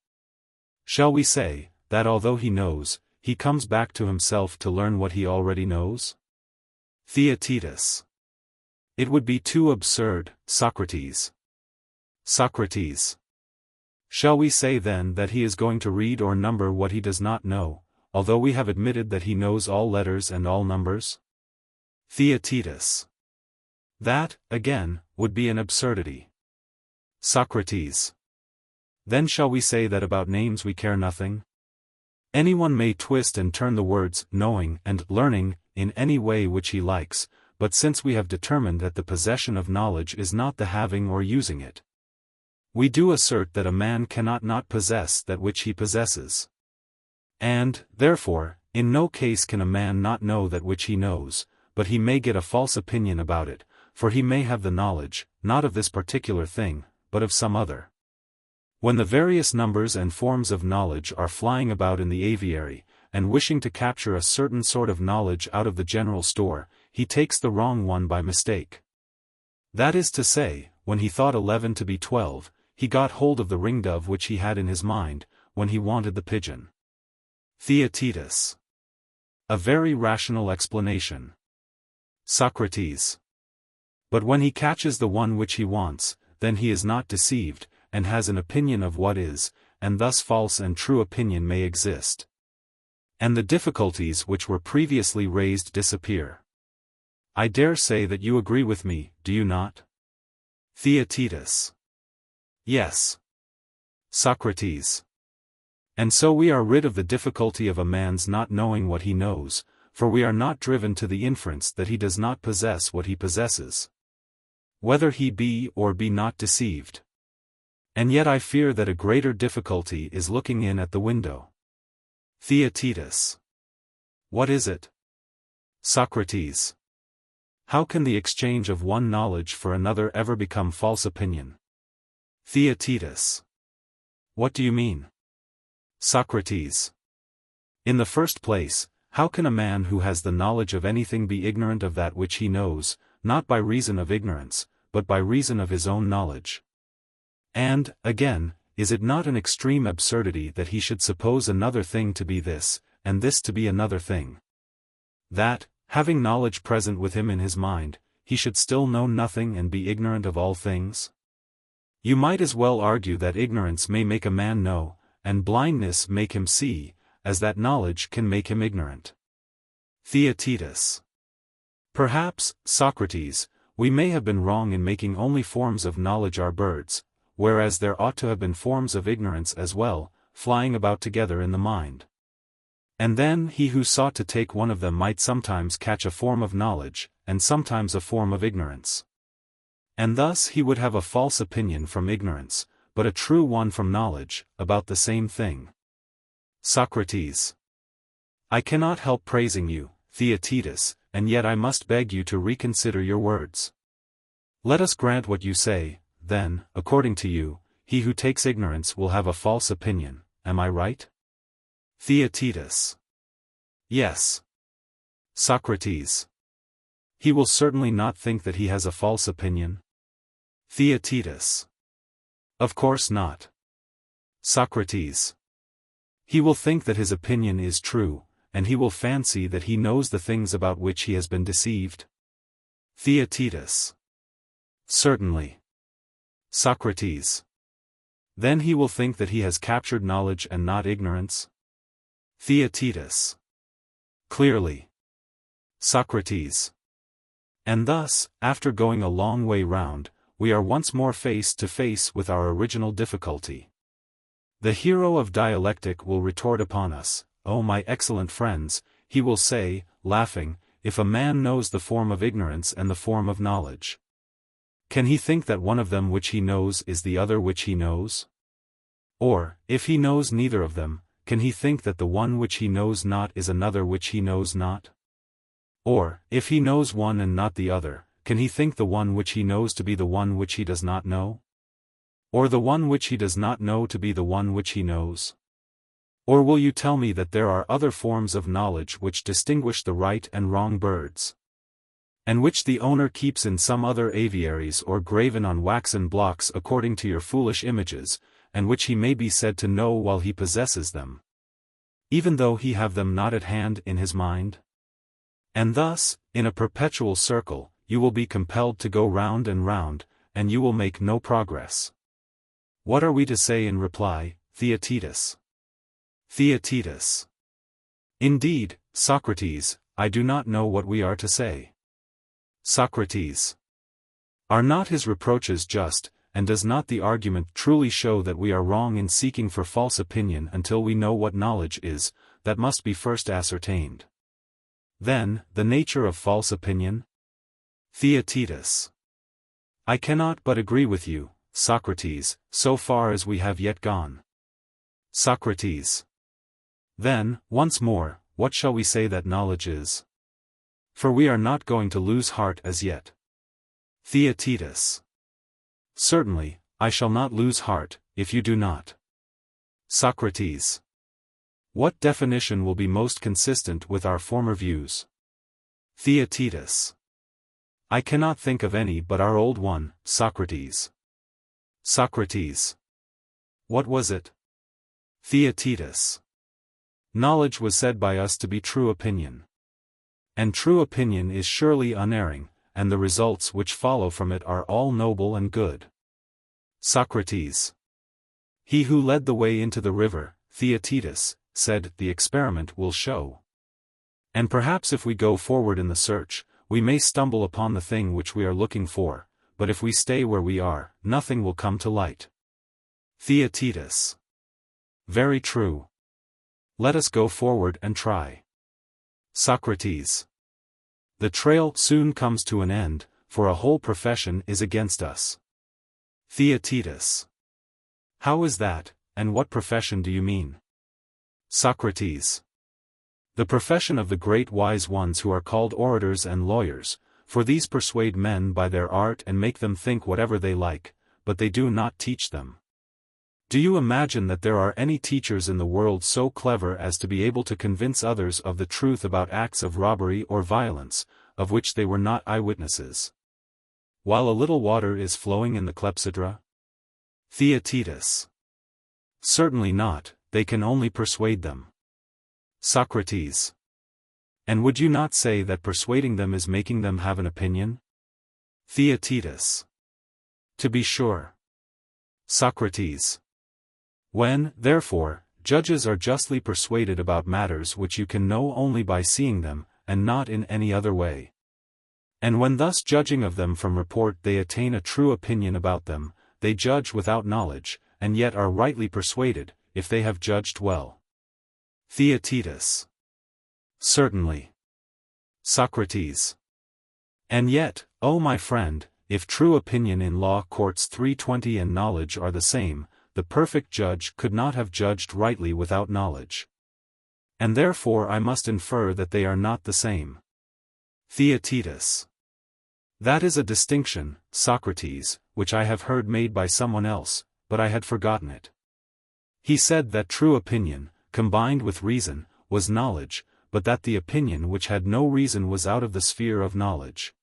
Shall we say, that although he knows, he comes back to himself to learn what he already knows? Theaetetus. It would be too absurd, Socrates. Socrates. Shall we say then that he is going to read or number what he does not know, although we have admitted that he knows all letters and all numbers? Theaetetus. That, again, would be an absurdity. Socrates. Then shall we say that about names we care nothing? Anyone may twist and turn the words knowing and learning in any way which he likes, but since we have determined that the possession of knowledge is not the having or using it, we do assert that a man cannot not possess that which he possesses. And, therefore, in no case can a man not know that which he knows, but he may get a false opinion about it, for he may have the knowledge, not of this particular thing, but of some other. When the various numbers and forms of knowledge are flying about in the aviary, and wishing to capture a certain sort of knowledge out of the general store, he takes the wrong one by mistake. That is to say, when he thought 11 to be 12, he got hold of the ringdove which he had in his mind, when he wanted the pigeon. Theaetetus. A very rational explanation. Socrates. But when he catches the one which he wants, then he is not deceived, and has an opinion of what is, and thus false and true opinion may exist. And the difficulties which were previously raised disappear. I dare say that you agree with me, do you not? Theaetetus. Yes. Socrates. And so we are rid of the difficulty of a man's not knowing what he knows, for we are not driven to the inference that he does not possess what he possesses, whether he be or be not deceived. And yet I fear that a greater difficulty is looking in at the window. Theaetetus. What is it? Socrates. How can the exchange of one knowledge for another ever become false opinion? Theaetetus. What do you mean? Socrates. In the first place, how can a man who has the knowledge of anything be ignorant of that which he knows, not by reason of ignorance, but by reason of his own knowledge? And, again, is it not an extreme absurdity that he should suppose another thing to be this, and this to be another thing? That, having knowledge present with him in his mind, he should still know nothing and be ignorant of all things? You might as well argue that ignorance may make a man know, and blindness make him see, as that knowledge can make him ignorant. Theaetetus. Perhaps, Socrates, we may have been wrong in making only forms of knowledge our birds, whereas there ought to have been forms of ignorance as well, flying about together in the mind. And then he who sought to take one of them might sometimes catch a form of knowledge, and sometimes a form of ignorance. And thus he would have a false opinion from ignorance, but a true one from knowledge, about the same thing. Socrates. I cannot help praising you, Theaetetus, and yet I must beg you to reconsider your words. Let us grant what you say, then, according to you, he who takes ignorance will have a false opinion, am I right? Theaetetus. Yes. Socrates. He will certainly not think that he has a false opinion. Theaetetus. Of course not. Socrates. He will think that his opinion is true, and he will fancy that he knows the things about which he has been deceived. Theaetetus. Certainly. Socrates. Then he will think that he has captured knowledge and not ignorance. Theaetetus. Clearly. Socrates. And thus, after going a long way round, we are once more face to face with our original difficulty. The hero of dialectic will retort upon us, "O my excellent friends," he will say, laughing, "if a man knows the form of ignorance and the form of knowledge, can he think that one of them which he knows is the other which he knows? Or, if he knows neither of them, can he think that the one which he knows not is another which he knows not? Or, if he knows one and not the other, can he think the one which he knows to be the one which he does not know? Or the one which he does not know to be the one which he knows? Or will you tell me that there are other forms of knowledge which distinguish the right and wrong birds, and which the owner keeps in some other aviaries or graven on waxen blocks according to your foolish images, and which he may be said to know while he possesses them, even though he have them not at hand in his mind? And thus, in a perpetual circle, you will be compelled to go round, and you will make no progress. What are we to say in reply, Theaetetus? Theaetetus. Indeed, Socrates, I do not know what we are to say. Socrates. Are not his reproaches just, and does not the argument truly show that we are wrong in seeking for false opinion until we know what knowledge is, that must be first ascertained? Then, the nature of false opinion? Theaetetus. I cannot but agree with you, Socrates, so far as we have yet gone. Socrates. Then, once more, what shall we say that knowledge is? For we are not going to lose heart as yet. Theaetetus. Certainly, I shall not lose heart, if you do not. Socrates. What definition will be most consistent with our former views? Theaetetus. I cannot think of any but our old one, Socrates. Socrates. What was it? Theaetetus. Knowledge was said by us to be true opinion. And true opinion is surely unerring, and the results which follow from it are all noble and good. Socrates. He who led the way into the river, Theaetetus, said, the experiment will show. And perhaps if we go forward in the search, we may stumble upon the thing which we are looking for, but if we stay where we are, nothing will come to light. Theaetetus. Very true. Let us go forward and try. Socrates. The trail soon comes to an end, for a whole profession is against us. Theaetetus. How is that, and what profession do you mean? Socrates. The profession of the great wise ones who are called orators and lawyers, for these persuade men by their art and make them think whatever they like, but they do not teach them. Do you imagine that there are any teachers in the world so clever as to be able to convince others of the truth about acts of robbery or violence, of which they were not eyewitnesses, while a little water is flowing in the clepsydra? Theaetetus. Certainly not, they can only persuade them. Socrates. And would you not say that persuading them is making them have an opinion? Theaetetus. To be sure. Socrates. When, therefore, judges are justly persuaded about matters which you can know only by seeing them, and not in any other way, and when thus judging of them from report they attain a true opinion about them, they judge without knowledge, and yet are rightly persuaded, if they have judged well. Theaetetus. Certainly. Socrates. And yet, O my friend, if true opinion in law courts 320 and knowledge are the same, the perfect judge could not have judged rightly without knowledge. And therefore I must infer that they are not the same. Theaetetus. That is a distinction, Socrates, which I have heard made by someone else, but I had forgotten it. He said that true opinion, combined with reason, was knowledge, but that the opinion which had no reason was out of the sphere of knowledge.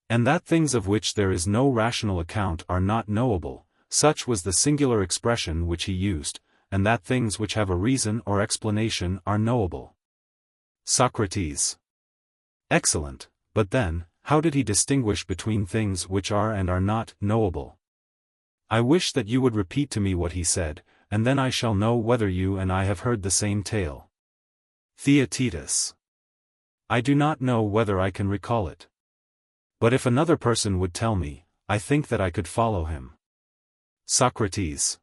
And that things of which there is no rational account are not knowable, such was the singular expression which he used, and that things which have a reason or explanation are knowable. Socrates. Excellent, but then, how did he distinguish between things which are and are not knowable? I wish that you would repeat to me what he said, and then I shall know whether you and I have heard the same tale. Theaetetus. I do not know whether I can recall it. But if another person would tell me, I think that I could follow him. Socrates.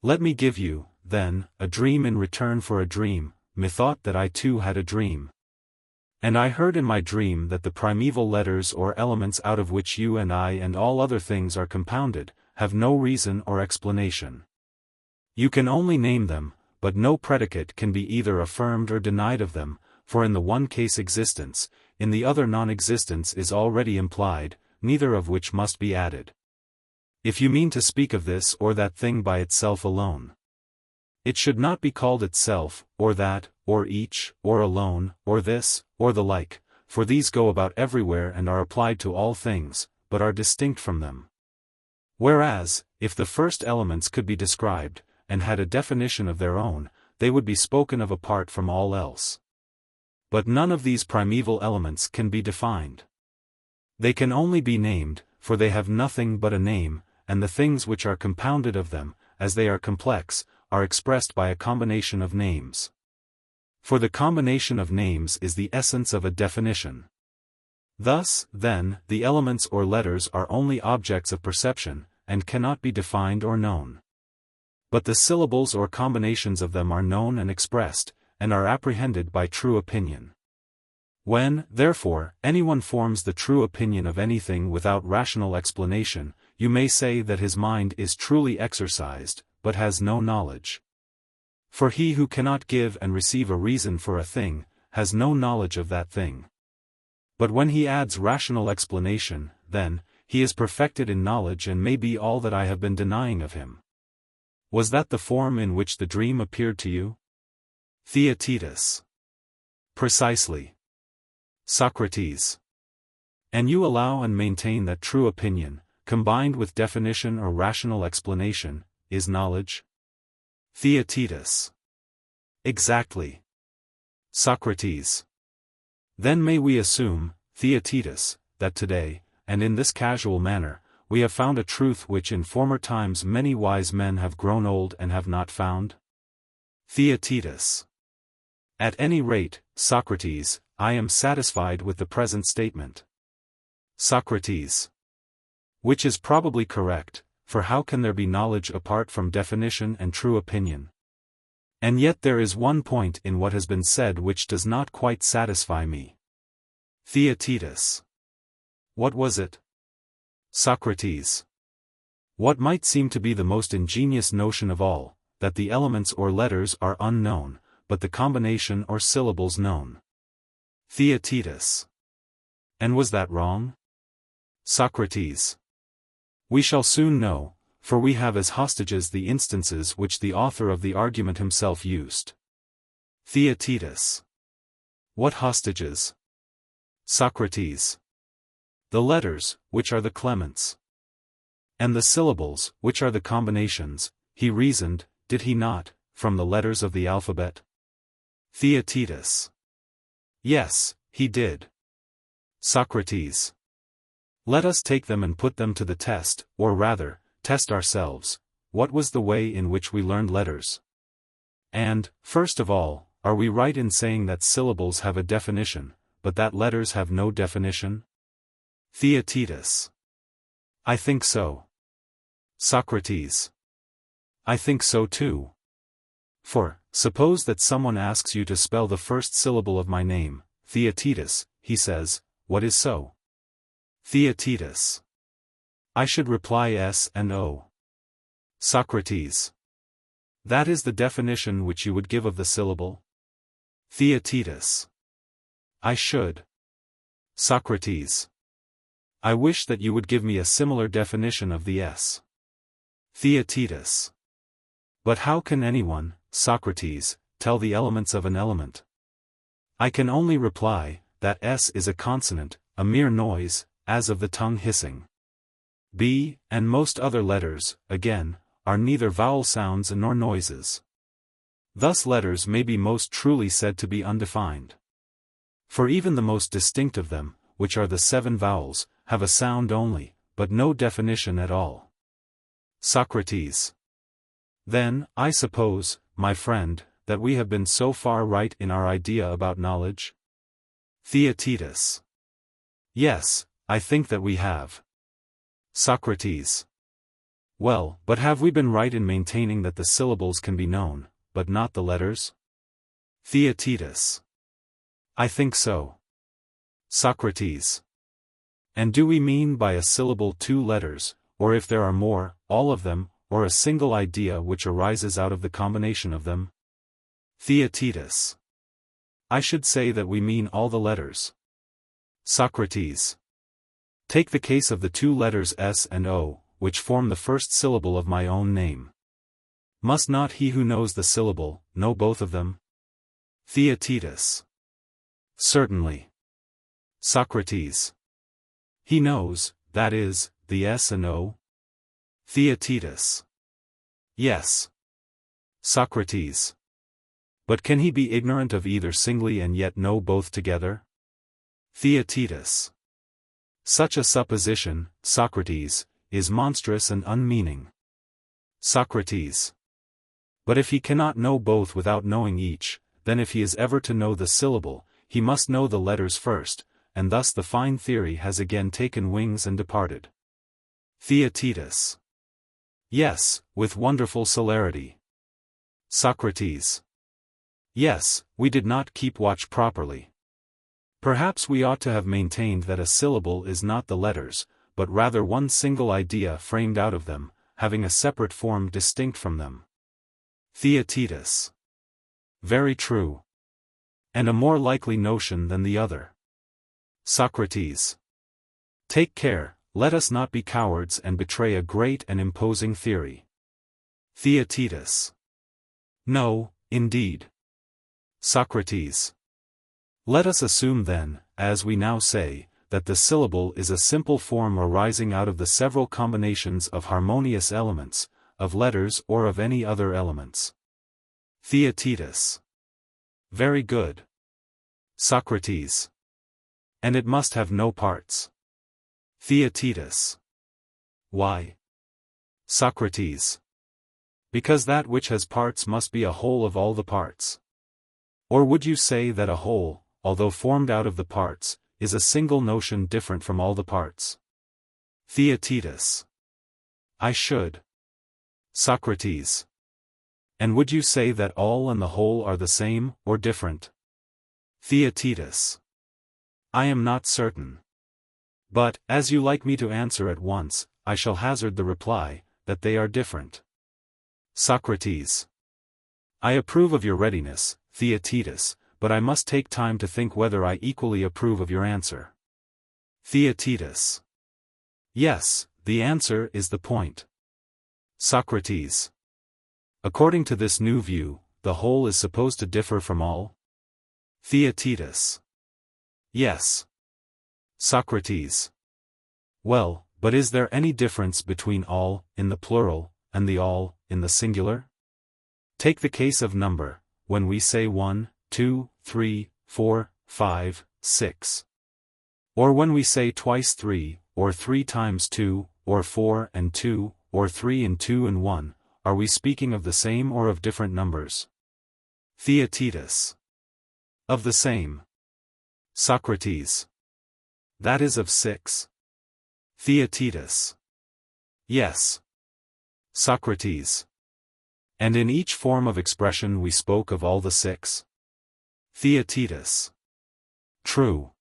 Let me give you, then, a dream in return for a dream. Methought that I too had a dream. And I heard in my dream that the primeval letters or elements out of which you and I and all other things are compounded, have no reason or explanation. You can only name them, but no predicate can be either affirmed or denied of them, for in the one case existence, in the other non-existence is already implied, neither of which must be added. If you mean to speak of this or that thing by itself alone, it should not be called itself, or that, or each, or alone, or this, or the like, for these go about everywhere and are applied to all things, but are distinct from them. Whereas, if the first elements could be described, and had a definition of their own, they would be spoken of apart from all else. But none of these primeval elements can be defined. They can only be named, for they have nothing but a name, and the things which are compounded of them, as they are complex, are expressed by a combination of names. For the combination of names is the essence of a definition. Thus, then, the elements or letters are only objects of perception, and cannot be defined or known. But the syllables or combinations of them are known and expressed, and are apprehended by true opinion. When, therefore, anyone forms the true opinion of anything without rational explanation, you may say that his mind is truly exercised, but has no knowledge. For he who cannot give and receive a reason for a thing, has no knowledge of that thing. But when he adds rational explanation, then, he is perfected in knowledge and may be all that I have been denying of him. Was that the form in which the dream appeared to you? Theaetetus. Precisely. Socrates. And you allow and maintain that true opinion, combined with definition or rational explanation, is knowledge? Theaetetus. Exactly. Socrates. Then may we assume, Theaetetus, that today, and in this casual manner, we have found a truth which in former times many wise men have grown old and have not found? Theaetetus. At any rate, Socrates, I am satisfied with the present statement. Socrates. Which is probably correct, for how can there be knowledge apart from definition and true opinion? And yet there is one point in what has been said which does not quite satisfy me. Theaetetus. What was it? Socrates. What might seem to be the most ingenious notion of all, that the elements or letters are unknown, but the combination or syllables known. Theaetetus. And was that wrong? Socrates. We shall soon know, for we have as hostages the instances which the author of the argument himself used. Theaetetus. What hostages? Socrates. The letters, which are the clements. And the syllables, which are the combinations, he reasoned, did he not, from the letters of the alphabet? Theaetetus. Yes, he did. Socrates. Let us take them and put them to the test, or rather, test ourselves. What was the way in which we learned letters? And, first of all, are we right in saying that syllables have a definition, but that letters have no definition? Theaetetus. I think so. Socrates. I think so too. For, suppose that someone asks you to spell the first syllable of my name, Theaetetus, he says, what is so? Theaetetus. I should reply S and O. Socrates. That is the definition which you would give of the syllable? Theaetetus. I should. Socrates. I wish that you would give me a similar definition of the S. Theaetetus. But how can anyone, Socrates, tell the elements of an element? I can only reply, that S is a consonant, a mere noise, as of the tongue hissing. B, and most other letters, again, are neither vowel sounds nor noises. Thus letters may be most truly said to be undefined. For even the most distinct of them, which are the 7 vowels, have a sound only, but no definition at all. Socrates. Then, I suppose, my friend, that we have been so far right in our idea about knowledge? Theaetetus. Yes, I think that we have. Socrates. Well, but have we been right in maintaining that the syllables can be known, but not the letters? Theaetetus. I think so. Socrates. And do we mean by a syllable 2 letters, or if there are more, all of them, or a single idea which arises out of the combination of them? Theaetetus. I should say that we mean all the letters. Socrates. Take the case of the 2 letters S and O, which form the first syllable of my own name. Must not he who knows the syllable, know both of them? Theaetetus. Certainly. Socrates. He knows, that is, the S and O? Theaetetus. Yes. Socrates. But can he be ignorant of either singly and yet know both together? Theaetetus. Such a supposition, Socrates, is monstrous and unmeaning. Socrates. But if he cannot know both without knowing each, then if he is ever to know the syllable, he must know the letters first, and thus the fine theory has again taken wings and departed. Theaetetus. Yes, with wonderful celerity. Socrates. Yes, we did not keep watch properly. Perhaps we ought to have maintained that a syllable is not the letters, but rather one single idea framed out of them, having a separate form distinct from them. Theaetetus. Very true. And a more likely notion than the other. Socrates. Take care, let us not be cowards and betray a great and imposing theory. Theaetetus. No, indeed. Socrates. Let us assume then, as we now say, that the syllable is a simple form arising out of the several combinations of harmonious elements, of letters or of any other elements. Theaetetus. Very good. Socrates. And it must have no parts. Theaetetus. Why? Socrates. Because that which has parts must be a whole of all the parts. Or would you say that a whole, although formed out of the parts, is a single notion different from all the parts? Theaetetus. I should. Socrates. And would you say that all and the whole are the same, or different? Theaetetus. I am not certain. But, as you like me to answer at once, I shall hazard the reply, that they are different. Socrates. I approve of your readiness, Theaetetus, but I must take time to think whether I equally approve of your answer. Theaetetus. Yes, the answer is the point. Socrates. According to this new view, the whole is supposed to differ from all? Theaetetus. Yes. Socrates. Well, but is there any difference between all, in the plural, and the all, in the singular? Take the case of number, when we say 1, 2, 3, 4, 5, 6. Or when we say twice 3, or 3 times 2, or 4 and 2, or 3 and 2 and 1, are we speaking of the same or of different numbers? Theaetetus. Of the same. Socrates. That is of 6. Theaetetus. Yes. Socrates. And in each form of expression we spoke of all the 6? Theaetetus. True.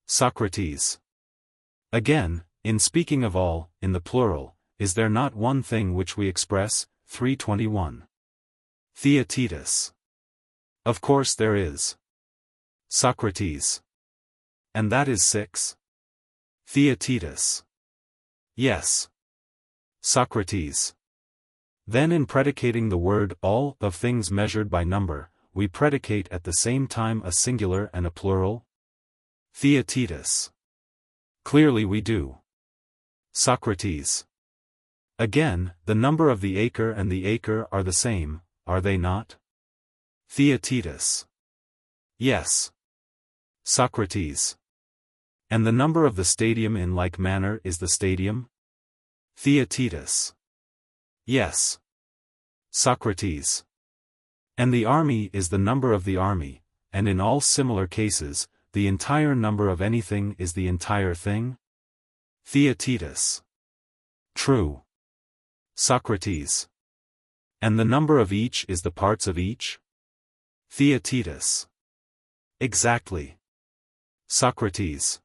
Socrates. Again, in speaking of all, in the plural, is there not one thing which we express? 321. Theaetetus. Of course there is. Socrates. And that is 6? Theaetetus. Yes. Socrates. Then in predicating the word all of things measured by number, we predicate at the same time a singular and a plural? Theaetetus. Clearly we do. Socrates. Again, the number of the acre and the acre are the same, are they not? Theaetetus. Yes. Socrates. And the number of the stadium in like manner is the stadium? Theaetetus. Yes. Socrates. And the army is the number of the army, and in all similar cases, the entire number of anything is the entire thing? Theaetetus. True. Socrates. And the number of each is the parts of each? Theaetetus. Exactly. Socrates.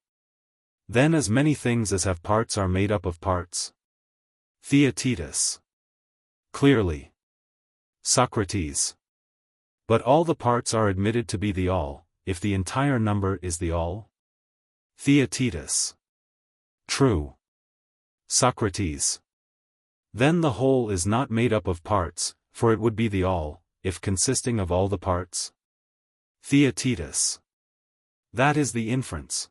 Then as many things as have parts are made up of parts? Theaetetus. Clearly. Socrates. But all the parts are admitted to be the all, if the entire number is the all? Theaetetus. True. Socrates. Then the whole is not made up of parts, for it would be the all, if consisting of all the parts? Theaetetus. That is the inference.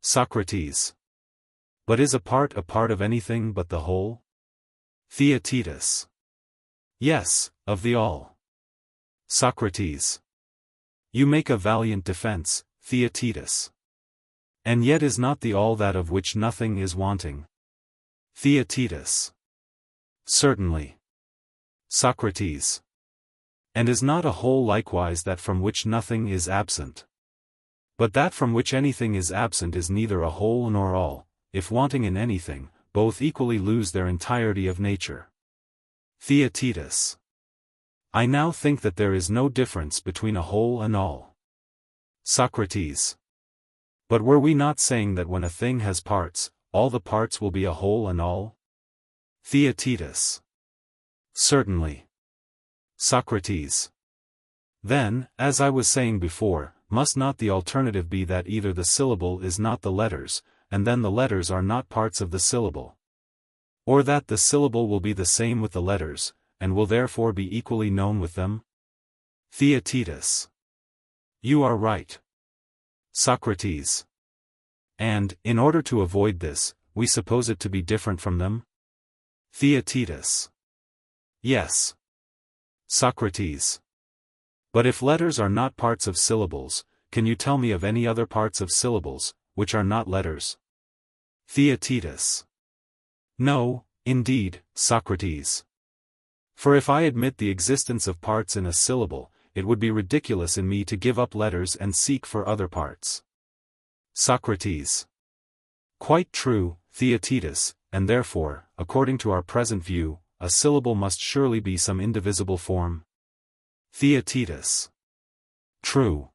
Socrates. But is a part of anything but the whole? Theaetetus. Yes, of the all. Socrates. You make a valiant defense, Theaetetus. And yet is not the all that of which nothing is wanting? Theaetetus. Certainly. Socrates. And is not a whole likewise that from which nothing is absent? But that from which anything is absent is neither a whole nor all, if wanting in anything, both equally lose their entirety of nature. Theaetetus. I now think that there is no difference between a whole and all. Socrates. But were we not saying that when a thing has parts, all the parts will be a whole and all? Theaetetus. Certainly. Socrates. Then, as I was saying before, must not the alternative be that either the syllable is not the letters, and then the letters are not parts of the syllable? Or that the syllable will be the same with the letters, and will therefore be equally known with them? Theaetetus. You are right. Socrates. And, in order to avoid this, we suppose it to be different from them? Theaetetus. Yes. Socrates. But if letters are not parts of syllables, can you tell me of any other parts of syllables, which are not letters? Theaetetus. No, indeed, Socrates. For if I admit the existence of parts in a syllable, it would be ridiculous in me to give up letters and seek for other parts. Socrates. Quite true, Theaetetus, and therefore, according to our present view, a syllable must surely be some indivisible form. Theaetetus. True.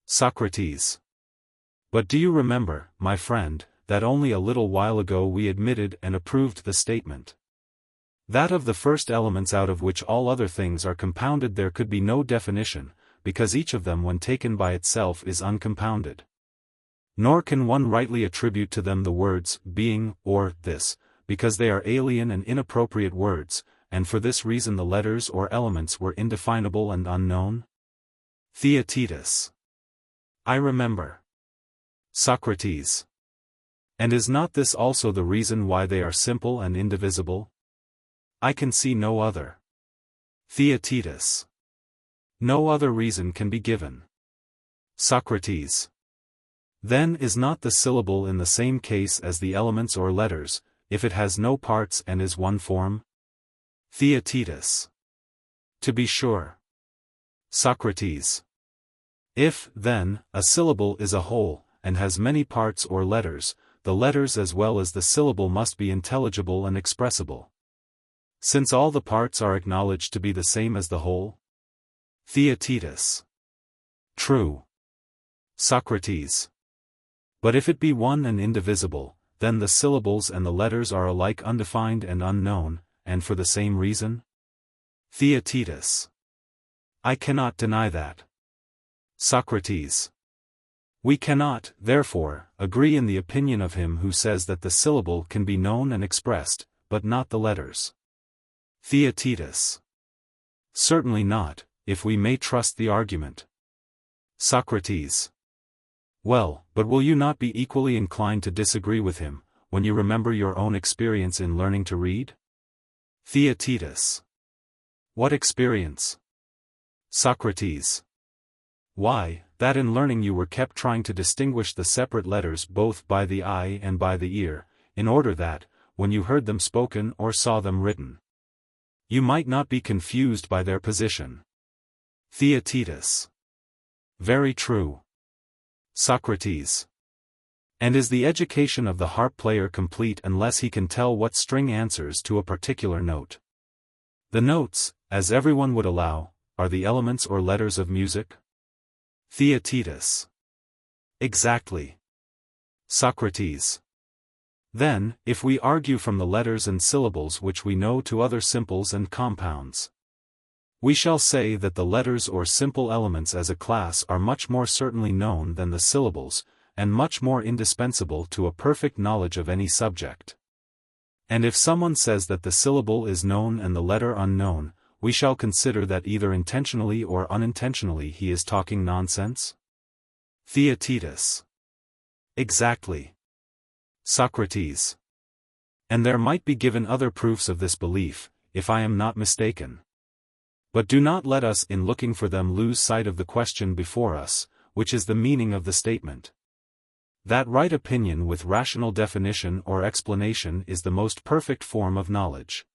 Socrates. But do you remember, my friend, that only a little while ago we admitted and approved the statement that of the first elements out of which all other things are compounded there could be no definition, because each of them when taken by itself is uncompounded. Nor can one rightly attribute to them the words, being, or, this, because they are alien and inappropriate words, and for this reason the letters or elements were indefinable and unknown? Theaetetus. I remember. Socrates. And is not this also the reason why they are simple and indivisible? I can see no other. Theaetetus. No other reason can be given. Socrates. Then is not the syllable in the same case as the elements or letters, if it has no parts and is one form? Theaetetus. To be sure. Socrates. If, then, a syllable is a whole, and has many parts or letters, the letters as well as the syllable must be intelligible and expressible. Since all the parts are acknowledged to be the same as the whole? Theaetetus. True. Socrates. But if it be one and indivisible, then the syllables and the letters are alike undefined and unknown, and for the same reason? Theaetetus. I cannot deny that. Socrates. We cannot, therefore, agree in the opinion of him who says that the syllable can be known and expressed, but not the letters. Theaetetus. Certainly not, if we may trust the argument. Socrates. Well, but will you not be equally inclined to disagree with him, when you remember your own experience in learning to read? Theaetetus. What experience? Socrates. Why, that in learning you were kept trying to distinguish the separate letters both by the eye and by the ear, in order that, when you heard them spoken or saw them written, you might not be confused by their position. Theaetetus. Very true. Socrates. And is the education of the harp player complete unless he can tell what string answers to a particular note? The notes, as everyone would allow, are the elements or letters of music? Theaetetus. Exactly. Socrates. Then, if we argue from the letters and syllables which we know to other simples and compounds, we shall say that the letters or simple elements as a class are much more certainly known than the syllables, and much more indispensable to a perfect knowledge of any subject. And if someone says that the syllable is known and the letter unknown, we shall consider that either intentionally or unintentionally he is talking nonsense? Theaetetus. Exactly. Socrates. And there might be given other proofs of this belief, if I am not mistaken. But do not let us in looking for them lose sight of the question before us, which is the meaning of the statement. That right opinion with rational definition or explanation is the most perfect form of knowledge.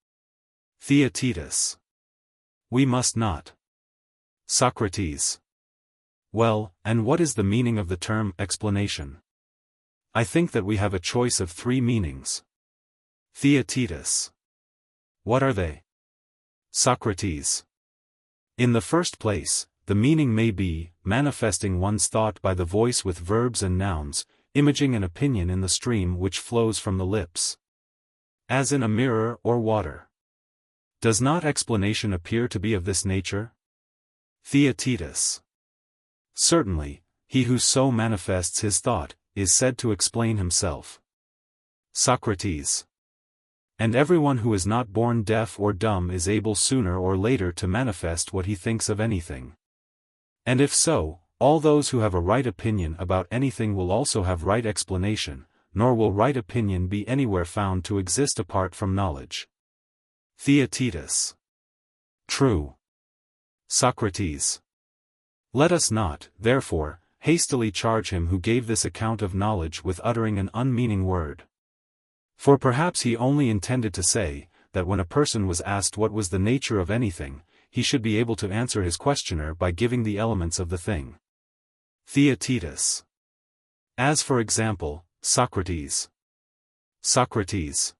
Theaetetus. We must not. Socrates. Well, and what is the meaning of the term explanation? I think that we have a choice of three meanings. Theaetetus. What are they? Socrates. In the first place, the meaning may be, manifesting one's thought by the voice with verbs and nouns, imaging an opinion in the stream which flows from the lips, as in a mirror or water. Does not explanation appear to be of this nature? Theaetetus. Certainly, he who so manifests his thought, is said to explain himself. Socrates. And everyone who is not born deaf or dumb is able sooner or later to manifest what he thinks of anything. And if so, all those who have a right opinion about anything will also have right explanation, nor will right opinion be anywhere found to exist apart from knowledge. Theaetetus. True. Socrates. Let us not, therefore, hastily charge him who gave this account of knowledge with uttering an unmeaning word. For perhaps he only intended to say, that when a person was asked what was the nature of anything, he should be able to answer his questioner by giving the elements of the thing. Theaetetus. As for example, Socrates. Socrates.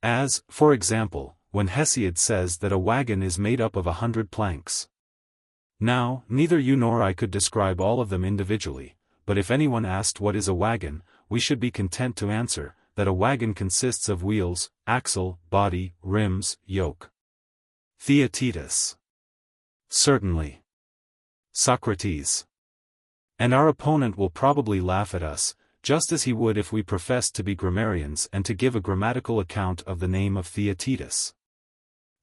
As, for example, when Hesiod says that a wagon is made up of 100 planks. Now, neither you nor I could describe all of them individually, but if anyone asked what is a wagon, we should be content to answer, that a wagon consists of wheels, axle, body, rims, yoke. Theaetetus. Certainly. Socrates. And our opponent will probably laugh at us, just as he would if we professed to be grammarians and to give a grammatical account of the name of Theaetetus.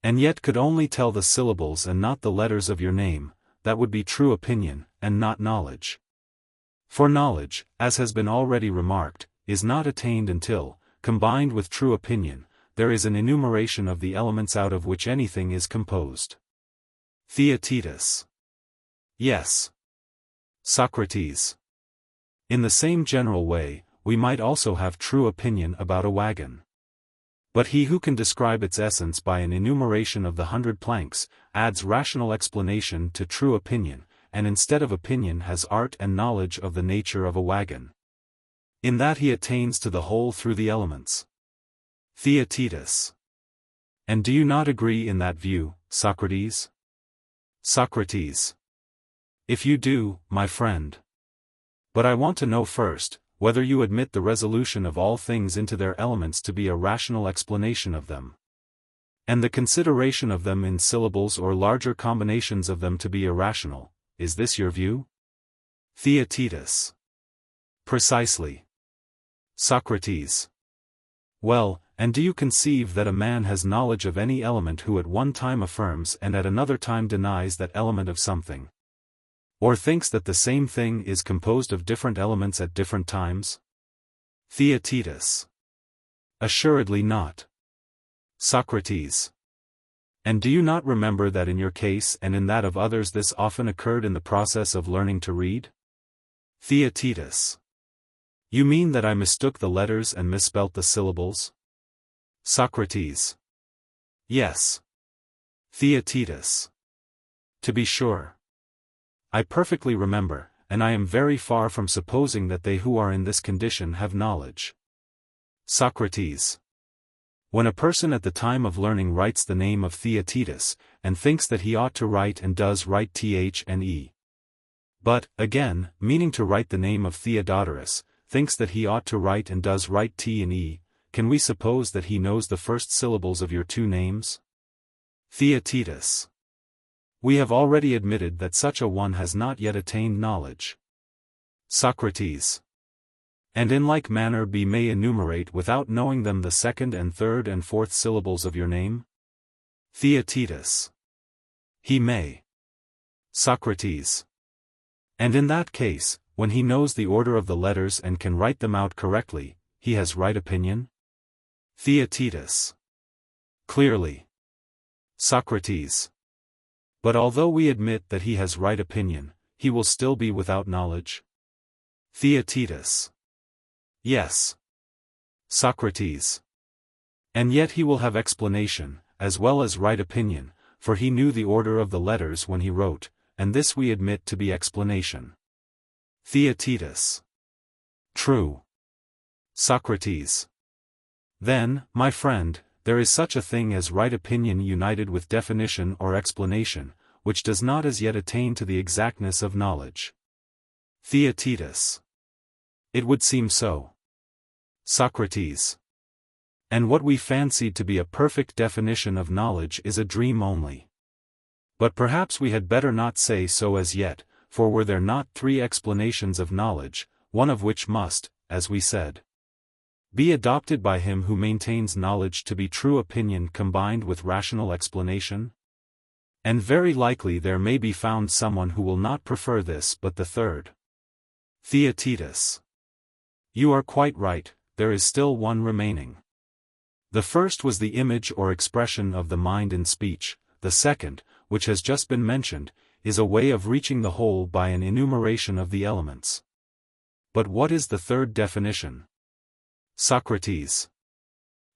And yet could only tell the syllables and not the letters of your name, that would be true opinion, and not knowledge. For knowledge, as has been already remarked, is not attained until, combined with true opinion, there is an enumeration of the elements out of which anything is composed. Theaetetus. Yes. Socrates. In the same general way, we might also have true opinion about a wagon. But he who can describe its essence by an enumeration of the 100 planks, adds rational explanation to true opinion, and instead of opinion has art and knowledge of the nature of a wagon. In that he attains to the whole through the elements. Theaetetus. And do you not agree in that view, Socrates? Socrates. If you do, my friend. But I want to know first, whether you admit the resolution of all things into their elements to be a rational explanation of them, and the consideration of them in syllables or larger combinations of them to be irrational. Is this your view? Theaetetus. Precisely. Socrates. Well, and do you conceive that a man has knowledge of any element who at one time affirms and at another time denies that element of something? Or thinks that the same thing is composed of different elements at different times? Theaetetus. Assuredly not. Socrates. And do you not remember that in your case and in that of others this often occurred in the process of learning to read? Theaetetus. You mean that I mistook the letters and misspelt the syllables? Socrates. Yes. Theaetetus. To be sure. I perfectly remember, and I am very far from supposing that they who are in this condition have knowledge. Socrates. When a person at the time of learning writes the name of Theaetetus, and thinks that he ought to write and does write th and e. But, again, meaning to write the name of Theodotorus, thinks that he ought to write and does write t and e, can we suppose that he knows the first syllables of your two names? Theaetetus. We have already admitted that such a one has not yet attained knowledge. Socrates. And in like manner be may enumerate without knowing them the second and third and fourth syllables of your name? Theaetetus. He may. Socrates. And in that case, when he knows the order of the letters and can write them out correctly, he has right opinion? Theaetetus. Clearly. Socrates. But although we admit that he has right opinion, he will still be without knowledge? Theaetetus. Yes. Socrates. And yet he will have explanation, as well as right opinion, for he knew the order of the letters when he wrote, and this we admit to be explanation. Theaetetus. True. Socrates. Then, my friend, there is such a thing as right opinion united with definition or explanation, which does not as yet attain to the exactness of knowledge. Theaetetus. It would seem so. Socrates. And what we fancied to be a perfect definition of knowledge is a dream only. But perhaps we had better not say so as yet, for were there not three explanations of knowledge, one of which must, as we said, be adopted by him who maintains knowledge to be true opinion combined with rational explanation? And very likely there may be found someone who will not prefer this but the third. Theaetetus. You are quite right, there is still one remaining. The first was the image or expression of the mind in speech, the second, which has just been mentioned, is a way of reaching the whole by an enumeration of the elements. But what is the third definition? Socrates.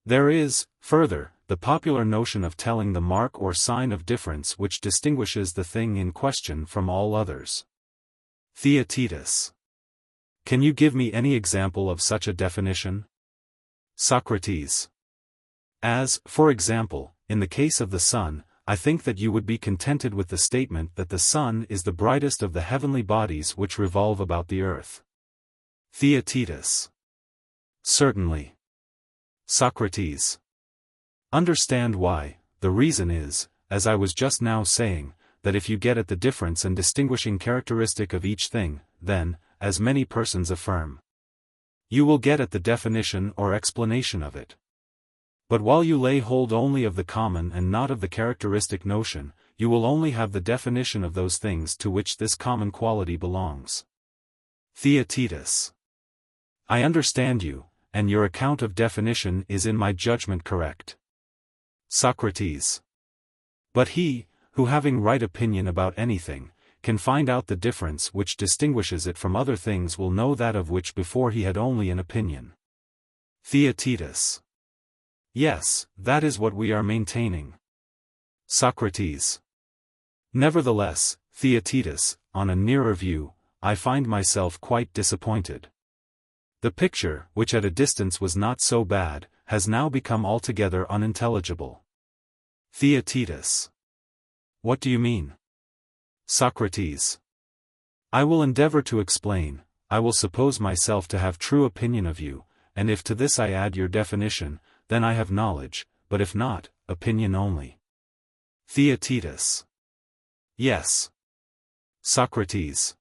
There is, further, the popular notion of telling the mark or sign of difference which distinguishes the thing in question from all others. Theaetetus. Can you give me any example of such a definition? Socrates. As, for example, in the case of the sun, I think that you would be contented with the statement that the sun is the brightest of the heavenly bodies which revolve about the earth. Theaetetus. Certainly. Socrates. Understand why. The reason is, as I was just now saying, that if you get at the difference and distinguishing characteristic of each thing, then, as many persons affirm, you will get at the definition or explanation of it. But while you lay hold only of the common and not of the characteristic notion, you will only have the definition of those things to which this common quality belongs. Theaetetus. I understand you, and your account of definition is in my judgment correct. Socrates. But he, who having right opinion about anything, can find out the difference which distinguishes it from other things will know that of which before he had only an opinion. Theaetetus. Yes, that is what we are maintaining. Socrates. Nevertheless, Theaetetus, on a nearer view, I find myself quite disappointed. The picture, which at a distance was not so bad, has now become altogether unintelligible. Theaetetus. What do you mean? Socrates. I will endeavor to explain. I will suppose myself to have true opinion of you, and if to this I add your definition, then I have knowledge, but if not, opinion only. Theaetetus. Yes. Socrates.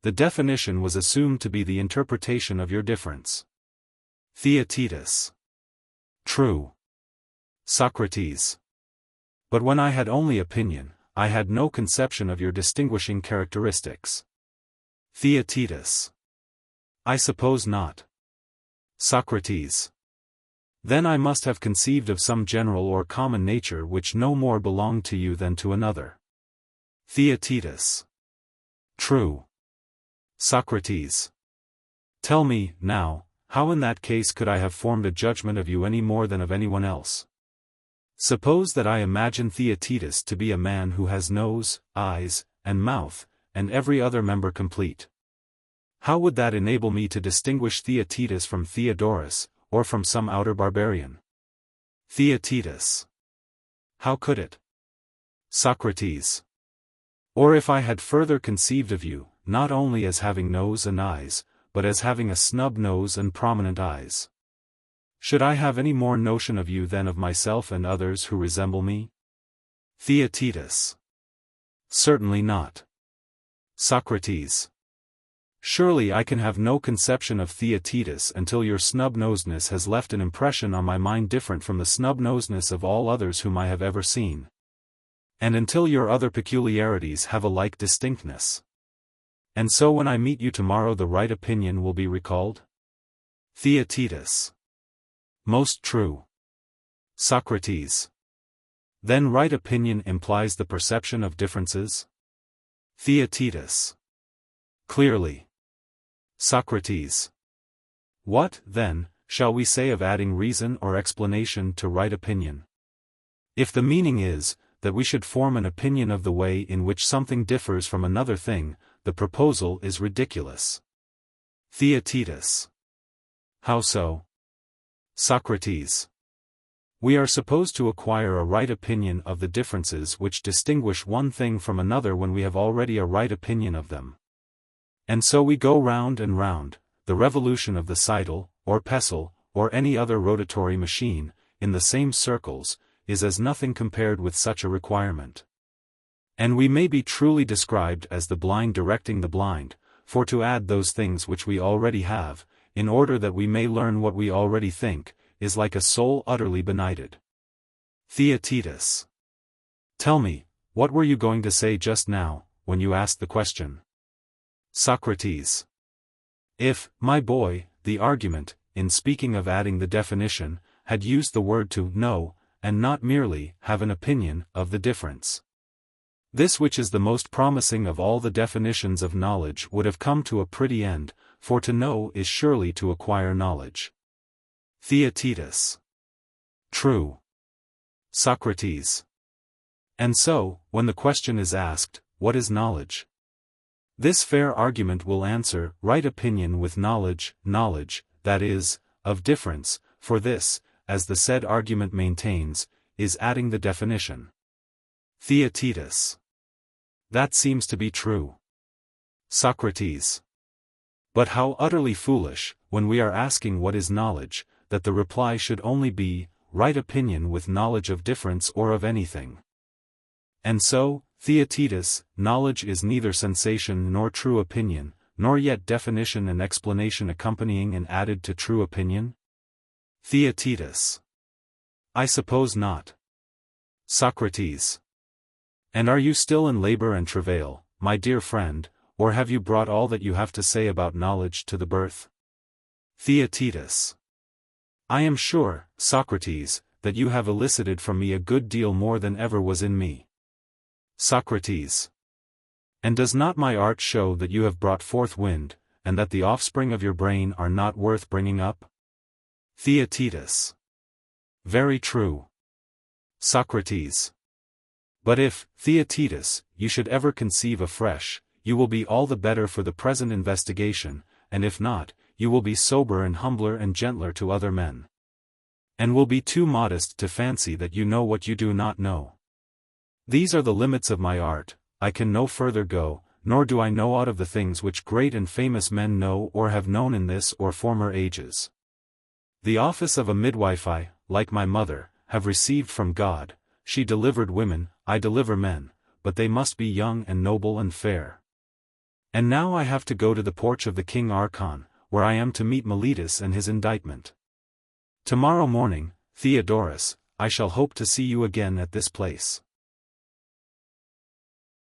The definition was assumed to be the interpretation of your difference. Theaetetus. True. Socrates. But when I had only opinion, I had no conception of your distinguishing characteristics. Theaetetus. I suppose not. Socrates. Then I must have conceived of some general or common nature which no more belonged to you than to another. Theaetetus. True. Socrates. Tell me, now, how in that case could I have formed a judgment of you any more than of anyone else? Suppose that I imagine Theaetetus to be a man who has nose, eyes, and mouth, and every other member complete. How would that enable me to distinguish Theaetetus from Theodorus, or from some outer barbarian? Theaetetus. How could it? Socrates. Or if I had further conceived of you, not only as having nose and eyes, but as having a snub nose and prominent eyes. Should I have any more notion of you than of myself and others who resemble me? Theaetetus. Certainly not. Socrates. Surely I can have no conception of Theaetetus until your snub-nosedness has left an impression on my mind different from the snub-nosedness of all others whom I have ever seen. And until your other peculiarities have a like distinctness. And so when I meet you tomorrow the right opinion will be recalled? Theaetetus. Most true. Socrates. Then right opinion implies the perception of differences? Theaetetus. Clearly. Socrates. What, then, shall we say of adding reason or explanation to right opinion? If the meaning is, that we should form an opinion of the way in which something differs from another thing, the proposal is ridiculous. Theaetetus. How so? Socrates. We are supposed to acquire a right opinion of the differences which distinguish one thing from another when we have already a right opinion of them. And so we go round and round, the revolution of the sidle, or pestle, or any other rotatory machine, in the same circles, is as nothing compared with such a requirement. And we may be truly described as the blind directing the blind, for to add those things which we already have, in order that we may learn what we already think, is like a soul utterly benighted. Theaetetus. Tell me, what were you going to say just now, when you asked the question? Socrates. If, my boy, the argument, in speaking of adding the definition, had used the word to know, and not merely have an opinion of the difference. This which is the most promising of all the definitions of knowledge would have come to a pretty end, for to know is surely to acquire knowledge. Theaetetus. True. Socrates. And so, when the question is asked, what is knowledge? This fair argument will answer, right opinion with knowledge, that is, of difference, for this, as the said argument maintains, is adding the definition. Theaetetus. That seems to be true. Socrates. But how utterly foolish, when we are asking what is knowledge, that the reply should only be, right opinion with knowledge of difference or of anything. And so, Theaetetus, knowledge is neither sensation nor true opinion, nor yet definition and explanation accompanying and added to true opinion? Theaetetus. I suppose not. Socrates. And are you still in labor and travail, my dear friend, or have you brought all that you have to say about knowledge to the birth? Theaetetus. I am sure, Socrates, that you have elicited from me a good deal more than ever was in me. Socrates. And does not my art show that you have brought forth wind, and that the offspring of your brain are not worth bringing up? Theaetetus. Very true. Socrates. But if, Theaetetus, you should ever conceive afresh, you will be all the better for the present investigation, and if not, you will be sober and humbler and gentler to other men. And will be too modest to fancy that you know what you do not know. These are the limits of my art, I can no further go, nor do I know aught of the things which great and famous men know or have known in this or former ages. The office of a midwife I, like my mother, have received from God. She delivered women, I deliver men, but they must be young and noble and fair. And now I have to go to the porch of the King Archon, where I am to meet Meletus and his indictment. Tomorrow morning, Theodorus, I shall hope to see you again at this place.